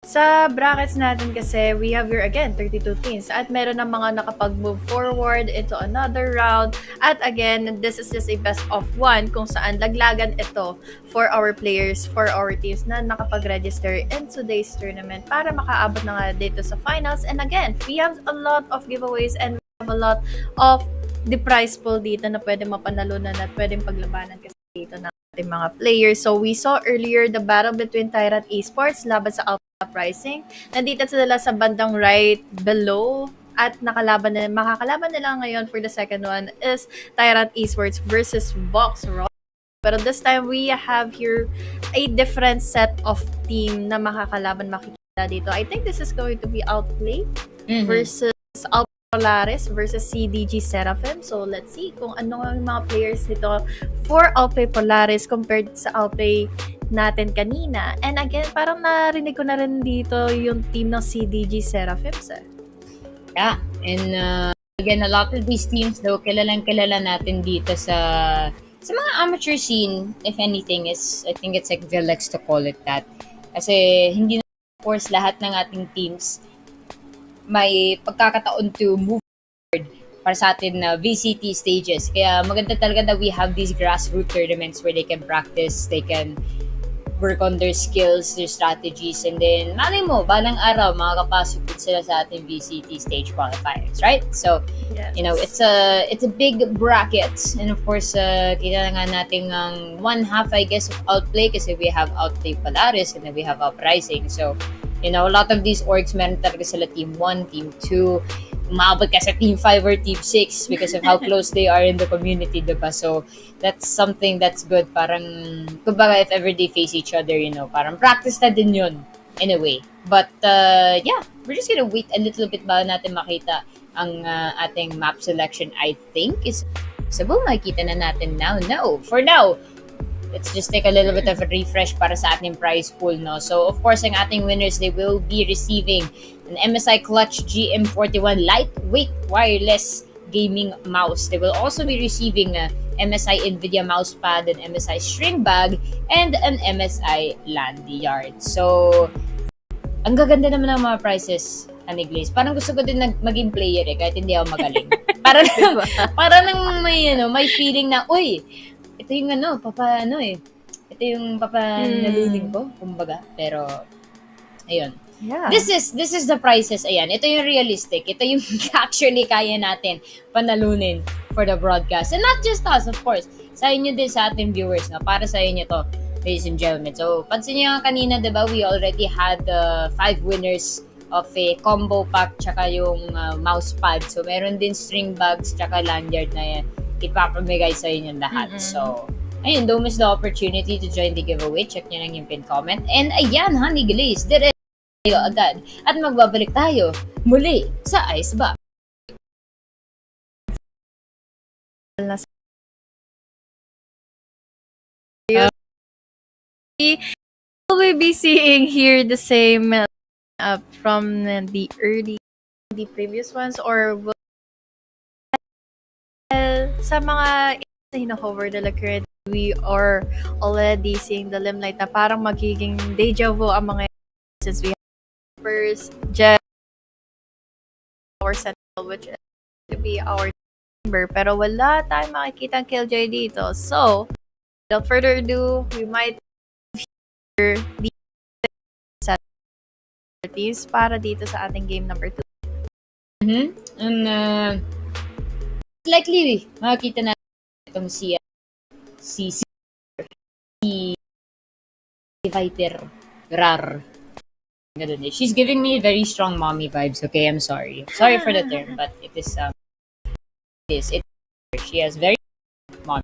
Sa brackets natin kasi, we have here again 32 teams at meron ng mga nakapag-move forward into another round. At again, this is just a best of one kung saan laglagan ito for our players, for our teams na nakapag-register in today's tournament para makaabot na nga dito sa finals. And again, we have a lot of giveaways and we have a lot of the prize pool dito na pwede mapanalunan at pwedeng paglabanan kasi dito ng ating mga players. So we saw earlier the battle between Tyrant Esports laban sa Uprising. Nandito sila sa bandang right below at makakalaban nila ngayon for the second one is Tyrant Esports versus Vox Rock. Pero this time we have here a different set of team na makikita dito. I think this is going to be Outplay versus Polaris versus CDG Seraphim. So, let's see kung ano ang mga players nito for Outplay Polaris compared sa Outplay natin kanina. And again, parang narinig ko na rin dito yung team ng CDG Seraphim, sir. Yeah, and again, a lot of these teams though, kilalang kilala natin dito sa mga amateur scene, if anything, is, I think it's like Vilex to call it that. Kasi hindi na, of course, lahat ng ating teams may pagkakataon to move forward para sa atin na VCT stages. Kaya maganda talaga that we have these grassroots tournaments where they can practice, they can work on their skills, their strategies, and then malay mo, balang araw, makakapasok din sila sa ating VCT stage qualifiers, right? So, Yes. you know, it's a big bracket, and of course, kita nga natin ang one half, I guess, of Outplay kasi we have Outplay Polaris and then we have Uprising. So, you know, a lot of these orgs, meron talaga sila Team 1, Team 2, umabot ka sa Team 5 or Team 6 because of how close they are in the community, diba? So, that's something that's good. Parang, kumbaga, if ever they face each other, you know, parang practice na din yun, in a way. But, yeah, we're just gonna wait a little bit ba natin makita ang ating map selection, I think, is possible. Makikita na natin now. No, for now, let's just take a little bit of a refresh para sa ating prize pool, no? So, of course, ang ating winners, they will be receiving an MSI Clutch GM41 lightweight wireless gaming mouse. They will also be receiving a MSI NVIDIA mousepad, an MSI string bag, and an MSI lanyard. So, ang gaganda naman ng mga prizes, Aniglaze. Parang gusto ko din maging player kahit hindi ako magaling. Parang may feeling na, uy, ito yung ito yung naluling ko, kumbaga. Pero, ayun. Yeah. This is the prices, ayan. Ito yung realistic. Ito yung actually kaya natin panalunin for the broadcast. And not just us, of course. Sa inyo din, sa ating viewers, no? Para sa inyo to, ladies and gentlemen. So, pansin nyo kanina, diba, we already had 5 winners of a combo pack, tsaka yung mouse pad. So, meron din string bags, tsaka lanyard na yan. Ipapamigay sa inyo lahat. So, ayun, don't miss the opportunity to join the giveaway. Check nyo lang yung pin comment. And ayan, Honey Glaze, dire tayo agad. At magbabalik tayo muli sa Icebox. Will we be seeing here the same from the previous ones, or will sa mga hino-hover nila currently, we are already seeing the limelight na parang magiging deja vu ang mga since we have first Jet, our Sentinel, which is to be our chamber, pero wala tayong makikita ang Killjoy dito. So, without further ado, we might hear the opportunities para dito sa ating game number 2. And likely makikita natin itong si Viper Rar. Ganun eh. She's giving me very strong mommy vibes. Okay, I'm sorry. Sorry for the term, but it is she has very mommy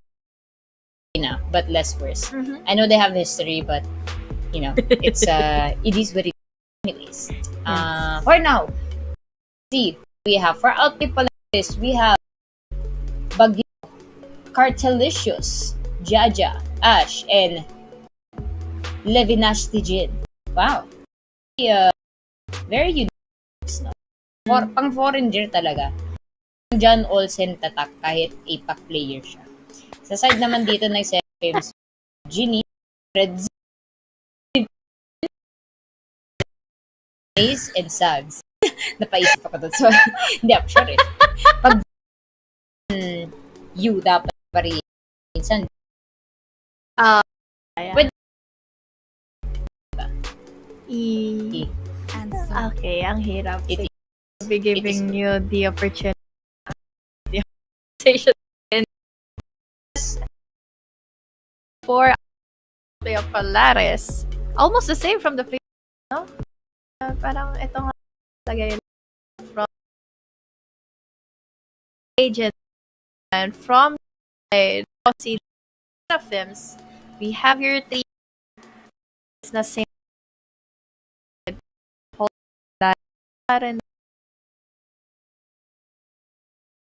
but less worse. I know they have history, but you know, it's it is what it is. Anyways. For now, see, we have for out people like this, we have Bagyo, Cartelicious, Jaja, Ash, and Levinashtijin. Wow. Very unique. No? Pang foreigner talaga. John Olsen tatak kahit APAC player siya. Sa side naman dito ng Seraphim, Ginny, Red Ace, and Sags. Napaisip ako doon. So, hindi ako sure eh. Pag you dapat pari minsan. Pwede. Okay, ang hirap. I'll be giving you the opportunity. The conversation for play of Polaris. Almost the same from the previous, no? Parang ito nga lagay from agent and from the films. We have your three. It's the same.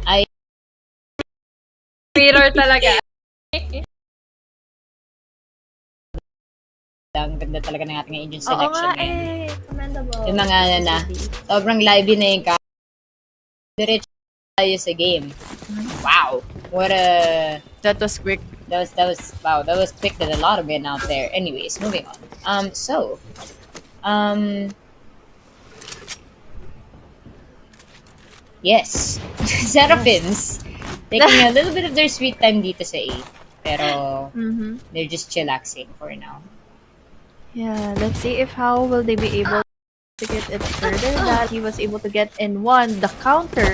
Ay mirror talaga. Ang ganda talaga ng ating agent Oo selection nga ngayon. commendable. Yung mga na sobrang lively na yung diretso tayo sa game. Wow. What a That was quick. that was quick. That a lot of men out there. Anyways, moving on. Yes. Seraphims taking a little bit of their sweet time dito sa A. Pero they're just chillaxing for now. Yeah, let's see if how will they be able to get it further. That he was able to get in one. The counter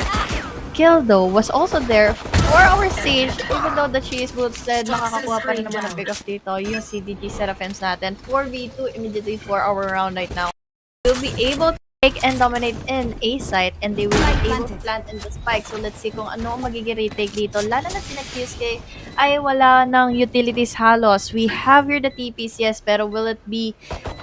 kill though was also there for our Sage. Even though the Cheese Boots said makakakuha pa rin naman ng pick off dito yung CDG Seraphims natin. 4v2 immediately for our round right now. We'll be able to take and dominate in A site and they will be able to plant in the spike. So let's see kung ano ang magiging retake dito. Lalo na si QSK ay wala ng utilities halos. We have here the TPs, yes, pero will it be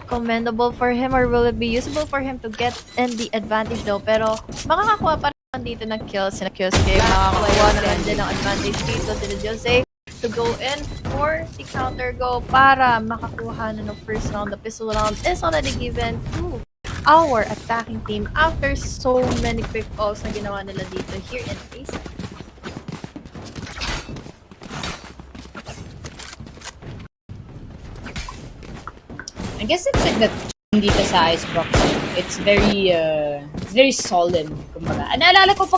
commendable for him or will it be usable for him to get in the advantage though? Pero makakakuha pa rin dito ng kills si QSK. Makakakuha naman din ng advantage dito si Jose to go in for the counter go para makakuha na ng first round. The pistol round is already given to our attacking team after so many quick calls na ginawa nila dito here in face. I guess it's like that dito sa Icebox. It's very solemn. Kumbaga. Naalala ko pa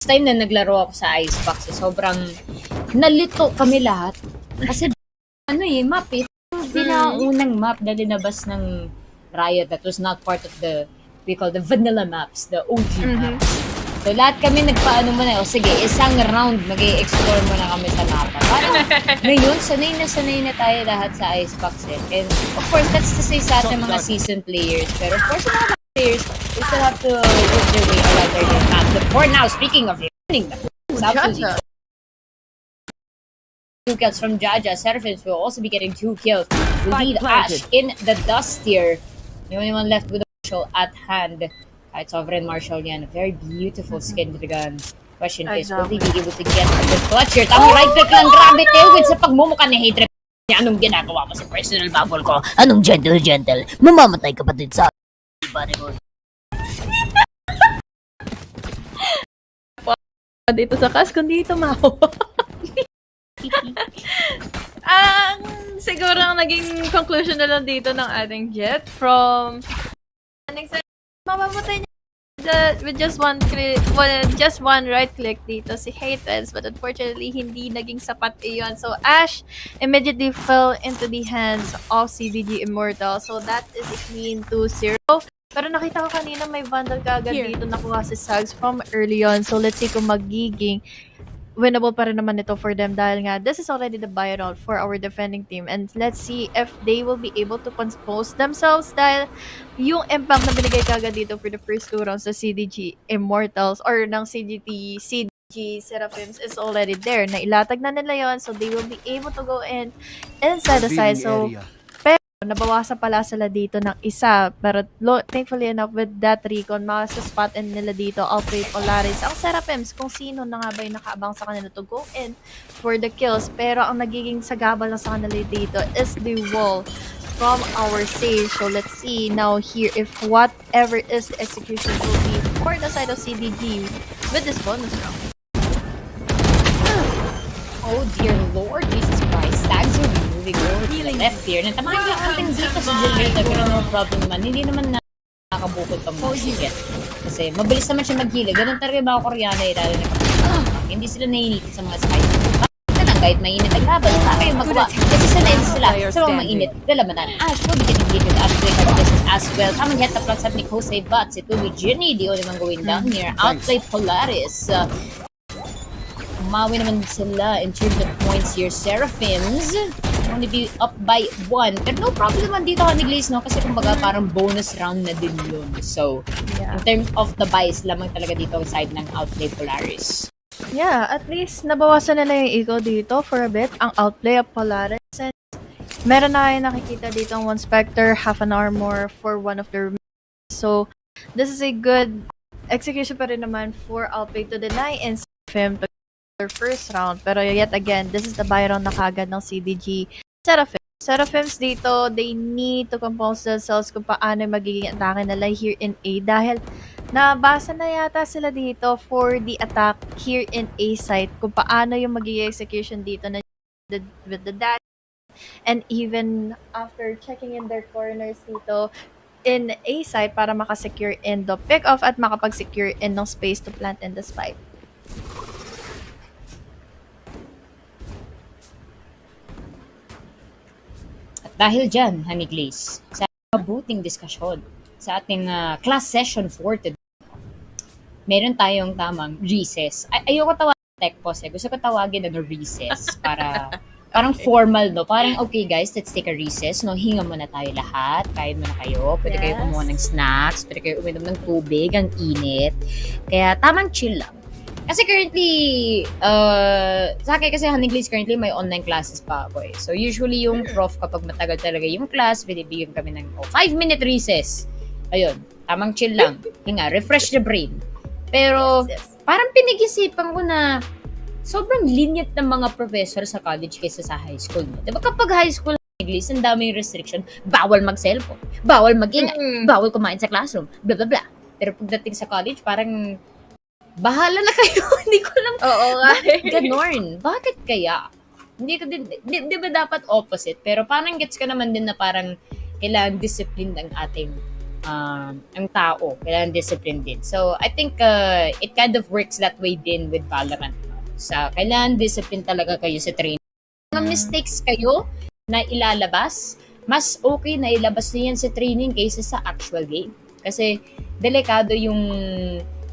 time na naglaro ako sa Icebox. Sobrang nalito kami lahat. Kasi map eh. Pinaunang map na linabas ng Riot that was not part of the we call the vanilla maps, the OG maps. So lahat kami nagpaano muna, o sige, isang round mag-i-explore muna kami sa mapa. Parang ngayon, sanay na tayo lahat sa Icebox eh. And of course, that's to say sa ating mga seasoned players. Pero of course, mga players, we still have to work their way around their map. But for now, speaking of learning the absolutely 2 kills from Jaja. Seraphims will also be getting 2 kills. We lead Ash in the dust here. The only one left with a Marshall at hand. Kahit Sovereign Marshall yan. A very beautiful skin to the gun. Question is, will he be able to get the clutch here? Tamang right click lang. Grabe, Tailwind sa pagmumukha ni Hate Rep. Anong ginagawa mo sa personal bubble ko? Anong gentle? Mamamatay ka pa din sa body mo. Dito sa kas, kundi tumawa. Ang siguro ang naging conclusion na lang dito ng ating Jet from mamamatay niya with just one right click dito si Hateds, but unfortunately hindi naging sapat iyon. So Ash immediately fell into the hands of CDG Immortal. So that is a clean 2-0 Pero nakita ko kanina may Vandal ka agad Here. dito nakuha si Sags from early on. So let's see kung magiging winnable pa rin naman ito for them dahil nga this is already the buyout for our defending team, and let's see if they will be able to compose themselves dahil yung impact na binigay kagad dito for the first 2 rounds sa CDG Immortals or ng CDG Seraphims is already there. Nailatag na nila yon, so they will be able to go inside the side. So nabawasan pala sila dito ng isa. Pero thankfully enough with that recon, spot in nila dito Alfred Polaris. Ang Seraphims, kung sino na nga ba yung nakaabang sa kanila to go in for the kills. Pero ang nagiging sagabal na sa kanila dito is the wall from our Sage. So let's see now here if whatever is the execution will be for the side of CDG with this bonus round. Oh dear Lord, Jesus Christ. Sags are moving over to the left here. Natamaan yung ating dito sa generator, pero no problem naman. Hindi naman nakakabukod pa mo higit. Kasi mabilis naman siya mag-heal. Ganun talaga yung mga Koreana eh, lalo na hindi sila naiinit sa mga spikes. Bakit lang kahit mainit ang laban, wala kayong magawa. Kasi sanay sila sa mga mainit. Lalamatan. Ash will be getting hit with Ash play competitions as well. Tamang head up plus ni Jose Butts. It will be Jenny, the only one going down here. Outplay Polaris. Umawi naman sila in terms of points here. Seraphims only be up by 1. Pero no problem naman dito ni Glaze, no? Kasi kumbaga parang bonus round na din yun. So, in terms of the buys, lamang talaga dito ang side ng Outplay Polaris. Yeah, at least nabawasan nila yung ego dito for a bit. Ang outplay of Polaris. And meron na kayo nakikita dito ang 1 Spectre, half an armor for one of their. So, this is a good execution pa rin naman for Outplay to deny and him to their first round. Pero yet again, this is the buy round na kagad ng CDG Seraphims. Seraphims dito, they need to compose themselves kung paano magiging atake nila here in A dahil nabasa na yata sila dito for the attack here in A site kung paano yung magiging execution dito na with the dash, and even after checking in their corners dito in A site para makasecure in the pick off at makapag-secure in ng space to plant in the spike. Dahil dyan, Honey Glaze, sa mabuting diskusyon sa ating class session for today, meron tayong tamang recess. Ayoko tawagin tech pause eh. Gusto ko tawagin na recess para parang formal, no? Parang, okay guys, let's take a recess, no? Hinga muna tayo lahat. Kain muna kayo. Pwede kayo kumuha ng snacks. Pwede kayo uminom ng tubig. Ang init. Kaya tamang chill lang. Kasi currently, sa akin kasi Honey Glaze currently may online classes pa ako eh. So usually yung prof kapag matagal talaga yung class, binibigyan kami ng 5-minute recess. Ayun, tamang chill lang. Hinga, refresh the brain. Pero parang pinag-isipan ko na sobrang linyat ng mga professor sa college kaysa sa high school. Diba kapag high school, Honey Glaze, ang daming restriction. Bawal mag-cellphone. Bawal mag-ingay. Bawal kumain sa classroom. Blah, blah, blah. Pero pagdating sa college, parang bahala na kayo. Hindi ko alam. Oo nga. Bakit ganon? Bakit kaya? Hindi ko din, di ba dapat opposite? Pero parang gets ka naman din na parang kailangan discipline ng ating ang tao. Kailangan discipline din. So, I think it kind of works that way din with Valorant. Sa kailangan discipline talaga kayo sa training. Mga mistakes kayo na ilalabas, mas okay na ilabas niyo yan sa training kaysa sa actual game. Kasi delikado yung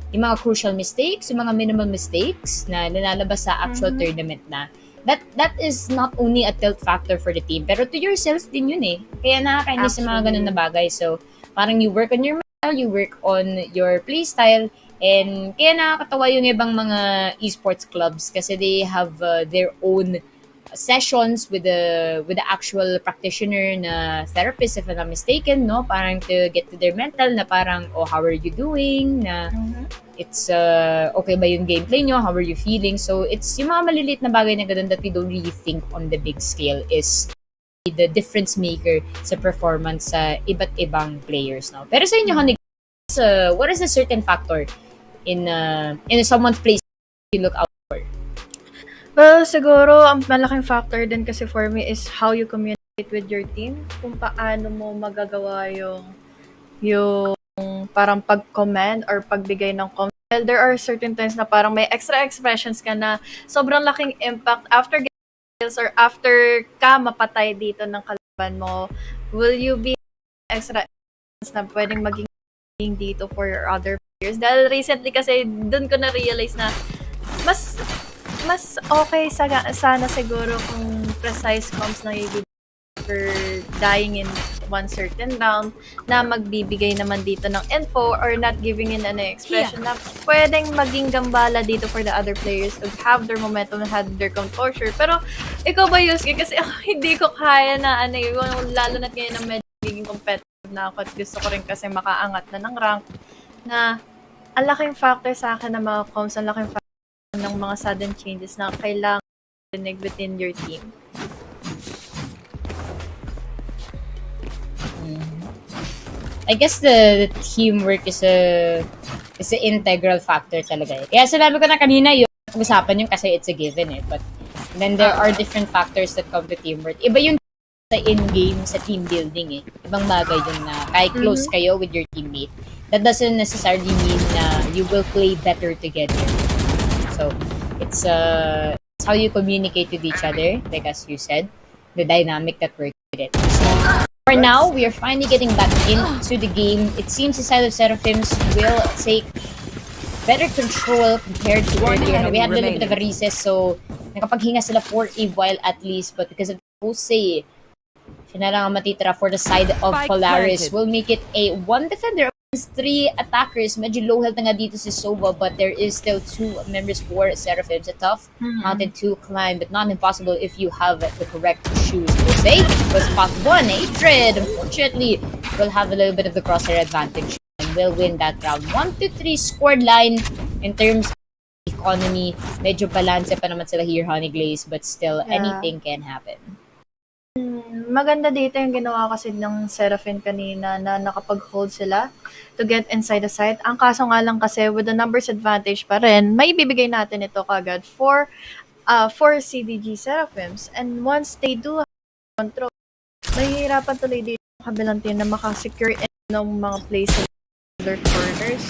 mga crucial mistakes, yung mga minimal mistakes na nilalabas sa actual tournament na. That is not only a tilt factor for the team, pero to yourself din yun eh. Kaya nakakainis sa mga ganun na bagay. So, parang you work on your mental, you work on your playstyle, and kaya nakakatawa yung ibang mga esports clubs kasi they have their own sessions with the actual practitioner na therapist if I'm not mistaken, no? Parang to get to their mental na parang, oh, how are you doing? Na it's okay ba yung gameplay nyo? How are you feeling? So it's yung mga maliliit na bagay na ganun that we don't really think on the big scale is the difference maker sa performance sa iba't ibang players, no? Pero sa inyo, Honey, what is a certain factor in someone's play you look out for? Well, siguro, ang malaking factor din kasi for me is how you communicate with your team. Kung paano mo magagawa yung parang pag-comment or pagbigay ng comment. Well, there are certain times na parang may extra expressions ka na sobrang laking impact after kills or after ka mapatay dito ng kalaban mo. Will you be extra na pwedeng maging dito for your other players. Dahil recently kasi dun ko na-realize na mas okay sana siguro kung precise comms na for dying in one certain round na magbibigay naman dito ng info or not giving in an expression na pwedeng maging gambala dito for the other players to have their momentum, have their composure. Pero ikaw ba, Yusuke? Kasi hindi ko kaya na lalo na ngayon na medyo magiging competitive na ako at gusto ko rin kasi makaangat na ng rank na ang laking factor sa akin ng mga comms, ang laking factor ng mga sudden changes na kailangan dinig within your team. I guess the teamwork is a integral factor talaga. Kaya sinabi ko na kanina yung usapan yung kasi it's a given But then there are different factors that come to teamwork. Iba yung sa in-game, sa team building Ibang bagay yun na kahit close kayo with your teammate. That doesn't necessarily mean na you will play better together. So, it's how you communicate with each other, like as you said, the dynamic that works with it. For now, we are finally getting back into the game. It seems the side of Seraphims will take better control compared to earlier. We had a little bit of a recess, so nakapaghinga sila for a while at least. But because of Jose, siya na lang ang matitira for the side of Polaris. Will make it a 1 defender against 3 attackers. Medyo low health na nga dito si Sova, but there is still 2 members for Seraphims. A tough mountain to climb, but not impossible if you have the correct shoes. Jose was spot 1. Hatred, unfortunately, will have a little bit of the crosshair advantage and will win that round. 1-3 scored line in terms of economy. Medyo balance pa naman sila here, Honey Glaze, but still anything can happen. Maganda dito yung ginawa kasi ng Seraphim kanina na nakapag-hold sila to get inside the site. Ang kaso nga lang kasi with the numbers advantage pa rin, may ibibigay natin ito kagad for CDG Seraphims. And once they do have control, mahihirapan tuloy dito ang kabilang team na makasecure ng mga places in their corners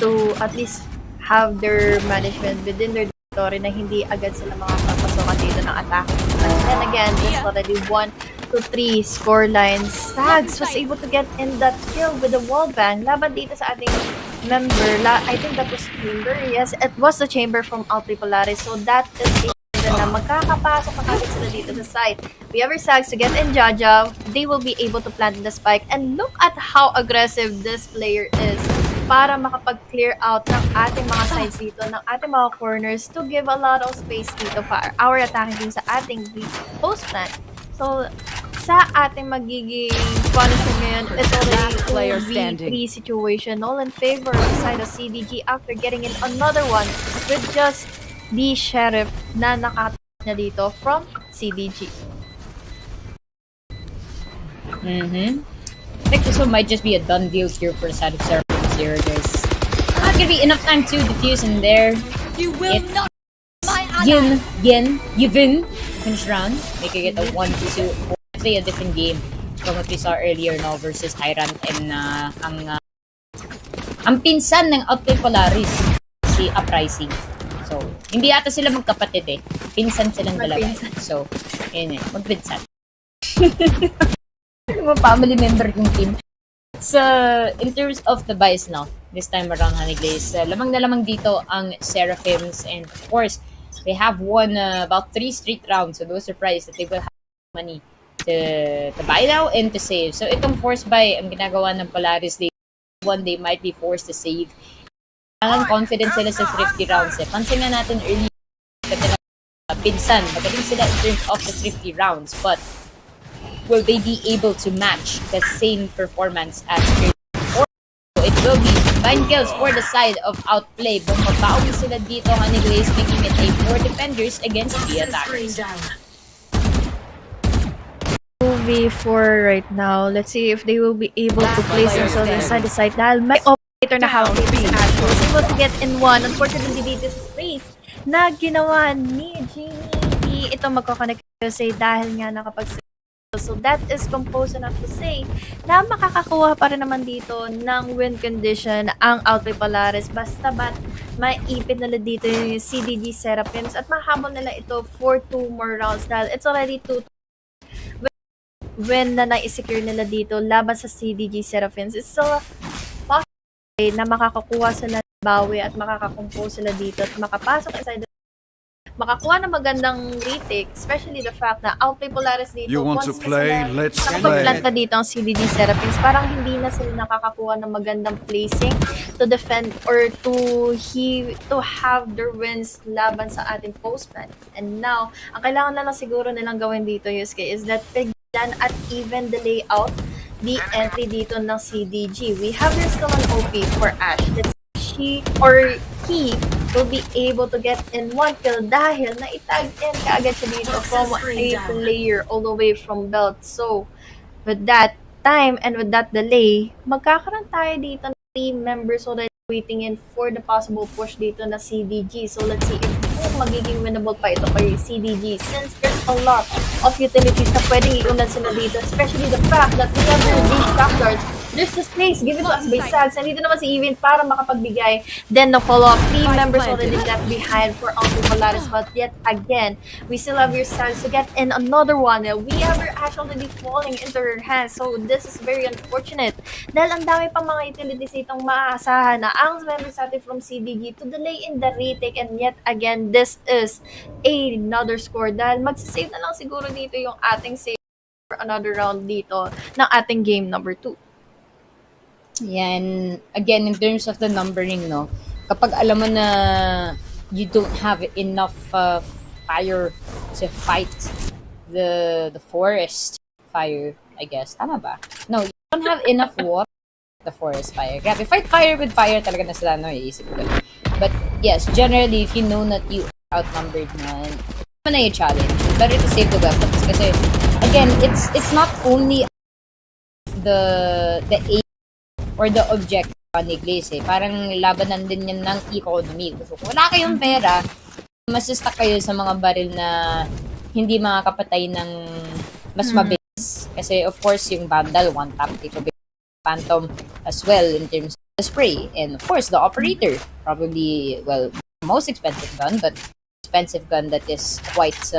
to at least have their management within their territory na hindi agad sila makakapasokan dito ng attack. And then again, just already 1-3 score lines. Stags was able to get in that kill with the wall bang. Laban dito sa ating member. I think that was Chamber. Yes, it was the Chamber from Alpri Polaris. So that is a na magkakapasok na kagad sila dito sa site. We have our Stags to get in Jaja. They will be able to plant the spike. And look at how aggressive this player is para makapag-clear out ng ating mga sides dito, ng ating mga corners to give a lot of space dito for our attacking team sa ating post plant. So, sa ating magiging punishment ngayon, it's already 2v3 situation, all in favor of the side of CDG after getting in another one with just the Sheriff na nakatap na dito from CDG. I think this one might just be a done deal here for the side of Seraphims here. There's not gonna be enough time to defuse in there. You will not Yvin finish round, making it a 1-2. Definitely a different game from what we saw earlier now versus Tyrant and ang pinsan ng Outplay Polaris, si Uprising. So, hindi ata sila magkapatid Pinsan silang dalawa. So, yun magpinsan. Mga family member yung team. So, in terms of the buys now, this time around, Honey Glaze, lamang na lamang dito ang Seraphims, and of course, they have won about 3 straight rounds, so no surprise that they will have money to buy now and to save. So, itong force buy, ang ginagawa ng Polaris, they might be forced to save. Ang confident sila sa 50 rounds. Pansin nga natin earlier, pinsan, magaling sila in terms of the 50 rounds, but will they be able to match the same performance as or it will be 9 kills for the side of Outplay. Bumabawi sila dito, Honey Glaze, making it a 4 defenders against 3 attackers. 2v4 right now. Let's see if they will be able to place themselves inside the site. Dahil may operator na hawak dito si Ash. Was able to get in one. Unfortunately, dito sa space na ginawa ni Genie. Ito magkoconnect kasi dahil nga nakapag. So that is composed enough to say na makakakuha pa rin naman dito ng win condition ang Outplay Polaris basta ba't maipit nila dito yung CDG Seraphims at mahabol nila ito for 2 more rounds dahil it's already 2 win na na-secure nila dito laban sa CDG Seraphims. It's still na makakakuha sila ng bawi at makakakompose sila dito at makapasok inside makakuha ng magandang retake, especially the fact na outplay Polaris dito. You want to play? Let's play. Nakapag-planta dito ang CDG Seraphins, parang hindi na sila nakakakuha ng magandang placing to defend or to have their wins laban sa ating postman. And now, ang kailangan na lang siguro nilang gawin dito, Yusuke, is that tignan at even the layout, the entry dito ng CDG. We have here still an OP for Ash. Let's see, he will be able to get in one kill dahil na-tag in kaagad siya dito from a player all the way from belt. So, with that time and with that delay, magkakaroon tayo dito ng 3 members already waiting in for the possible push dito na CDG. So, let's see if magiging winnable pa ito kay CDG since there's a lot of utilities na pwedeng iunad sila dito, especially the fact that we have these trapdoors. There's the space given to us by Sags. Nandito naman si Evin para makapagbigay. Then the follow-up, 3 members already left behind for Uncle Polaris. But yet again, we still have your Sags to get in another one. We have your Ash already falling into her hands. So this is very unfortunate. Dahil ang dami pang mga utilities itong maaasahan na ang members natin from CDG to delay in the retake. And yet again, this is another score. Dahil magsisave na lang siguro dito yung ating save for another round dito ng ating game number 2. Yeah, and again, in terms of the numbering, no, kapag alam mo na you don't have enough fire to fight the forest fire, I guess. Tama ba? No, you don't have enough water the forest fire. Grabe, fight fire with fire talaga na sila, no, iisip ko. But yes, generally, if you know that you are outnumbered na, ito na yung challenge. It's better to save the weapons. Kasi, again, it's not only the aim or the objective ni Glaze, parang labanan din yan ng economy. So, kung wala kayong pera, masustuck kayo sa mga baril na hindi makakapatay ng mas mabilis. Kasi, of course, yung Vandal, one tap dito, Phantom as well in terms of the spray. And, of course, the Operator, probably, well, most expensive gun, but expensive gun that is quite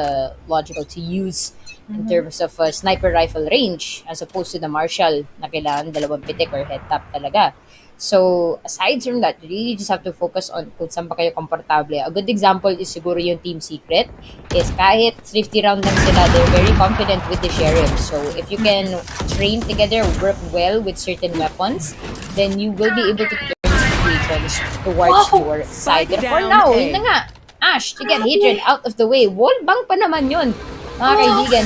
logical to use in terms of sniper rifle range as opposed to the Marshall na kailangan 2 pitik or head tap talaga. So, aside from that, you really just have to focus on kung saan ba kayo komportable. A good example is siguro yung Team Secret is kahit 50 round lang sila, they're very confident with the Sheriff. So, if you can train together, work well with certain weapons, then you will be able to turn situations towards your side. But for now, yun na nga, Ash, to get Hatred out of the way. Wallbang pa naman yun. Mga kaibigan,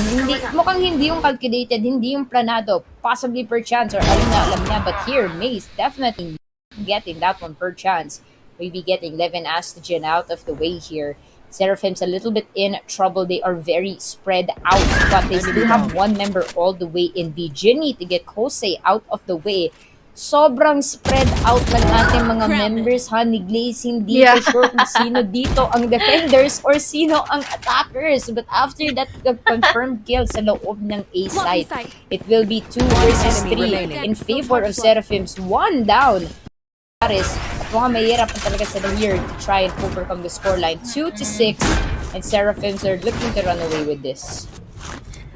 mukhang hindi yung calculated, hindi yung planado, possibly per chance or alam na, but here, Mace definitely getting that one per chance. Maybe getting Levin Astogen out of the way here. Seraphim's a little bit in trouble. They are very spread out, but they do have one member all the way in the Ginny to get Kosei out of the way. Sobrang spread out ng ating mga members, ha, ni Glaze. Hindi ko sure kung sino dito ang defenders or sino ang attackers. But after that confirmed kill sa loob ng A side, it will be 2 versus 3 in favor of Seraphims. 1 down. Paris, at mukhang mahirap pa talaga sila here to try and overcome the scoreline. 2-6, and Seraphims are looking to run away with this.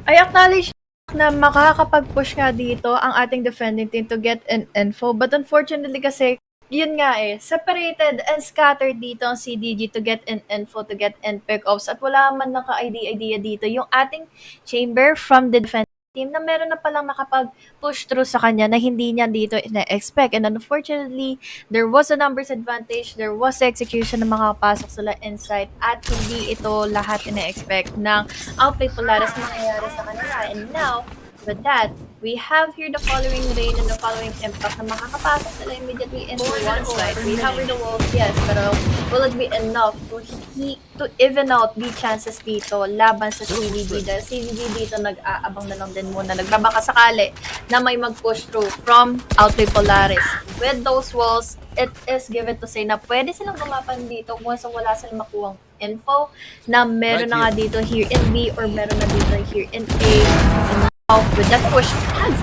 I acknowledge na makakapag-push nga dito ang ating defending team to get an info. But unfortunately kasi, yun nga separated and scattered dito ang CDG to get an info, to get an pick-offs. At wala man naka-idea dito yung ating chamber from the defending team na meron na palang nakapag-push through sa kanya na hindi niya dito ina-expect. And unfortunately, there was a numbers advantage, there was execution na makapasok sila inside at hindi ito lahat ina-expect ng outplay Polaris na nangyayari sa kanila. And now, with that, we have here the following rain and the following impact na makakapasok sila immediately into one side. We have the walls, yes, pero will it be enough to even out the chances dito laban sa CDG? Dahil CDG dito nag-aabang na lang din muna. Nagbabaka sakali na may mag-push through from outplay Polaris. With those walls, it is given to say na pwede silang gumapan dito kung wala silang makuhang info na meron na nga dito here in B or meron na dito here in A. And with that push,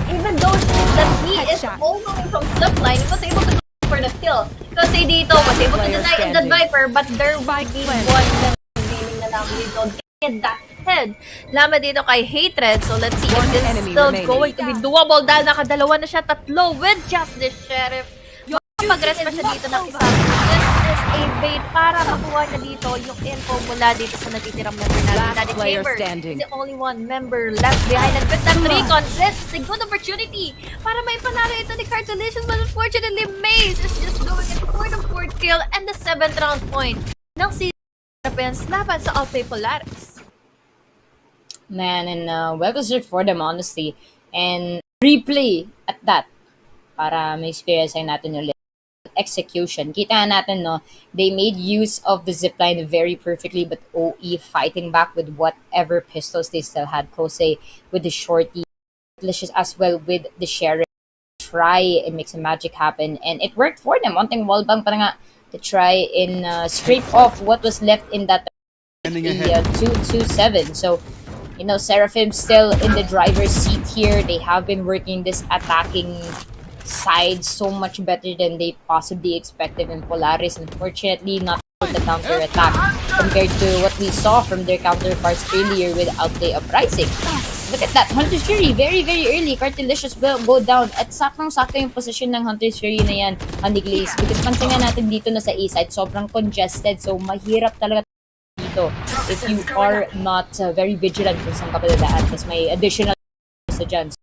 even though that he is all going from slip line, he was able to go for the kill. Kasi dito, was able to deny in that Viper, but there will be one that remaining na lang dito. Get that head. Laman dito kay Hatred. So let's see if this is still going to be doable dahil nakadalawa na siya, tatlo with just the Sheriff. Nakapag-rest pa siya dito ng isa. This is a bait para makuha niya dito yung info mula dito sa natitirang member natin. Last Daddy player Chamber standing. is the only one member left behind. And with that recon, this is a good opportunity para may panalo ito ni Cartolicious. But unfortunately, Maze is just going in for the 4th kill and the 7th round point ng Philippines laban sa Alpay Polaris. Man, and well deserved for them, honestly. And replay at that para may experience natin yung execution. Kita natin, no, they made use of the zipline very perfectly, but OE fighting back with whatever pistols they still had. Kose with the shorty, delicious as well with the sheriff. Try and make some magic happen, and it worked for them. One thing, wallbang pa nga to try and scrape off what was left in that 227. So, you know, Seraphim still in the driver's seat here. They have been working this attacking side so much better than they possibly expected, and Polaris unfortunately not able to counter-attack compared to what we saw from their counterparts earlier with Outplay Uprising. Look at that, Hunter's Fury, very early. Cartilicious will go down at saktong-sakto yung position ng Hunter's Fury na yan, Honey Glaze, because pansin nga natin dito na sa A-side, sobrang congested, so mahirap talaga dito if you are not very vigilant kung saan ka padadaan, kasi may additional sa dyan.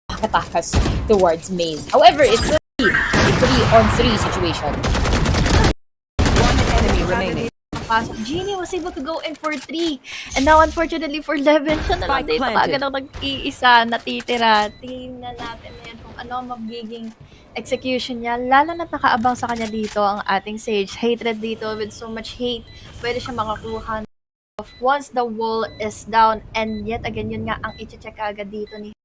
Makatakas towards Maze. However, it's a 3-on-3 situation. One enemy remaining. Genie was able to go in for 3. And now, unfortunately, for 11, siya na lang Spike dito planted. agad ang nag-iisa natitira. Tingnan natin ngayon kung ano ang magiging execution niya. Lalo na't nakaabang sa kanya dito ang ating Sage. Hatred dito with so much hate. Pwede siya makakuha once the wall is down. And yet again, yun nga ang i-check agad dito ni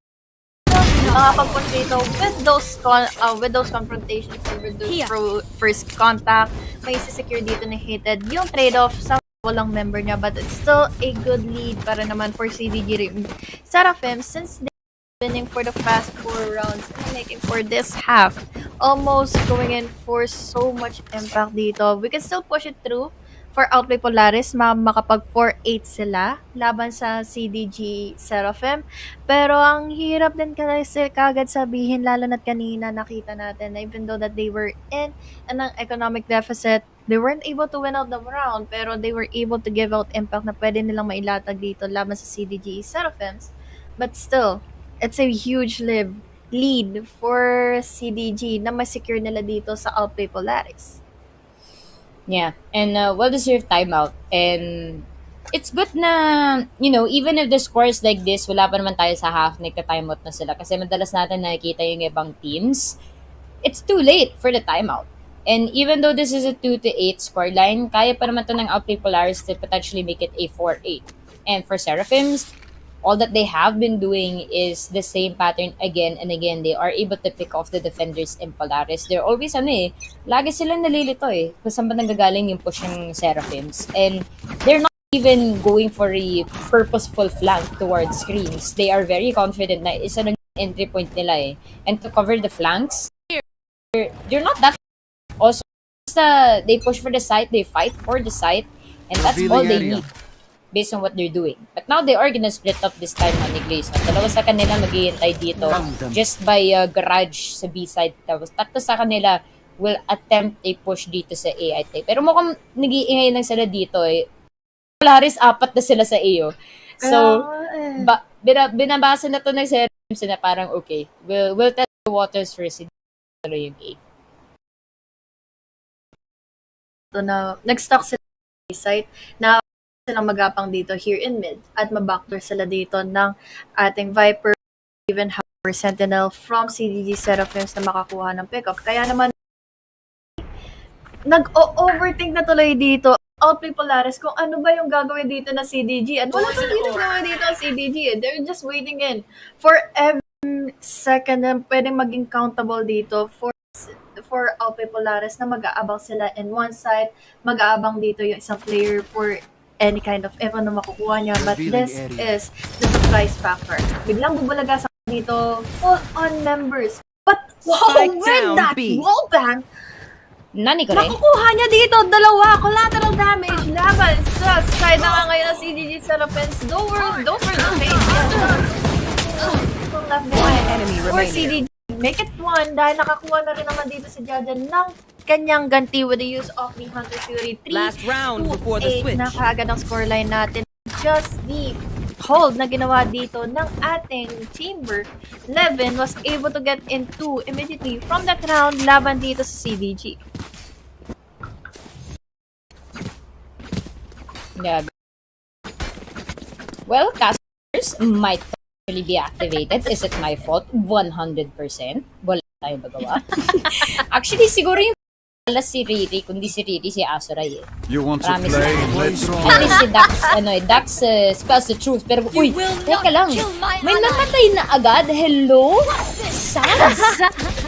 makapag-push dito with those confrontations or with those first contact, may secure dito ni Hated yung trade-off sa walang member niya, but it's still a good lead para naman for CDG Seraphim since they're winning for the past 4 rounds and making for this half, almost going in for so much impact dito. We can still push it through for Outplay Polaris, makapag 4-8 sila laban sa CDG Seraphim. Pero ang hirap din kasi kagad sabihin, lalo na't kanina nakita natin na even though that they were in an economic deficit, they weren't able to win out the round, pero they were able to give out impact na pwede nilang mailatag dito laban sa CDG Seraphims. But still, it's a huge lead for CDG na ma-secure nila dito sa Outplay Polaris. Yeah, and well-deserved timeout. And it's good na, you know, even if the score is like this, wala pa naman tayo sa half, nagka-timeout na sila. Kasi madalas natin nakikita yung ibang teams, it's too late for the timeout. And even though this is a 2-8 scoreline, kaya pa naman to ng Outplay Polaris to potentially make it a 4-8. And for Seraphims, all that they have been doing is the same pattern again and again. They are able to pick off the defenders in Polaris. They're always, lagi silang nalilito kung saan ba nanggagaling yung push ng Seraphims. And they're not even going for a purposeful flank towards screens. They are very confident na isa lang yung entry point nila And to cover the flanks, they're not that also. They push for the site, they fight for the site, and that's all they need based on what they're doing. But now they are gonna split up this time, Honey Glaze. Dalawa sa kanila mag-iintay dito just by garage sa B-side. Tapos tatlo sa kanila will attempt a push dito sa A, I think. Pero mukhang nag-iingay lang sila dito Polaris, 4 na sila sa A. So, binabasa na to ng Seraphims na parang okay. We'll test the waters first. Ano yung A. So na nag-stock sila sa site na silang magapang dito here in mid at mabackdoor sila dito ng ating Viper, even Hopper Sentinel from CDG Seraphims na makakuha ng pickup. Kaya naman nag-overthink na tuloy dito Outplay Polaris kung ano ba yung gagawin dito na CDG, at wala pang dito gagawin dito ang CDG. They're just waiting in for every second na pwedeng maging countable dito for Outplay Polaris na mag-aabang sila in one side, mag-aabang dito yung isang player for any kind of effort na makukuha niya. But this is the surprise factor. Biglang bubulaga sa dito full-on members. But wow, with that wallbang, nakukuha niya dito, 2 collateral damage laban sa side na nga ngayon ng CDG Seraphims. Don't worry the face. Left behind. For CDG, make it 1 dahil nakakuha na rin naman dito si Jaja ng kanyang ganti with the use of the Hunter Fury 3. Last round before the 2-8 switch. na kaagad ang scoreline natin. Just the hold na ginawa dito ng ating Chamber 11 was able to get into immediately from that round laban dito sa CDG. Yeah. Well, casters might actually be activated. Is it my fault? 100%. Wala tayong magawa. Actually, siguro yung alas si Riri, kundi si Riri, si Azuray eh. You want to Promise play? na. Let's At play. least si Dax spells the truth. Pero, uy, teka lang. May namatay na agad? Hello? Sags?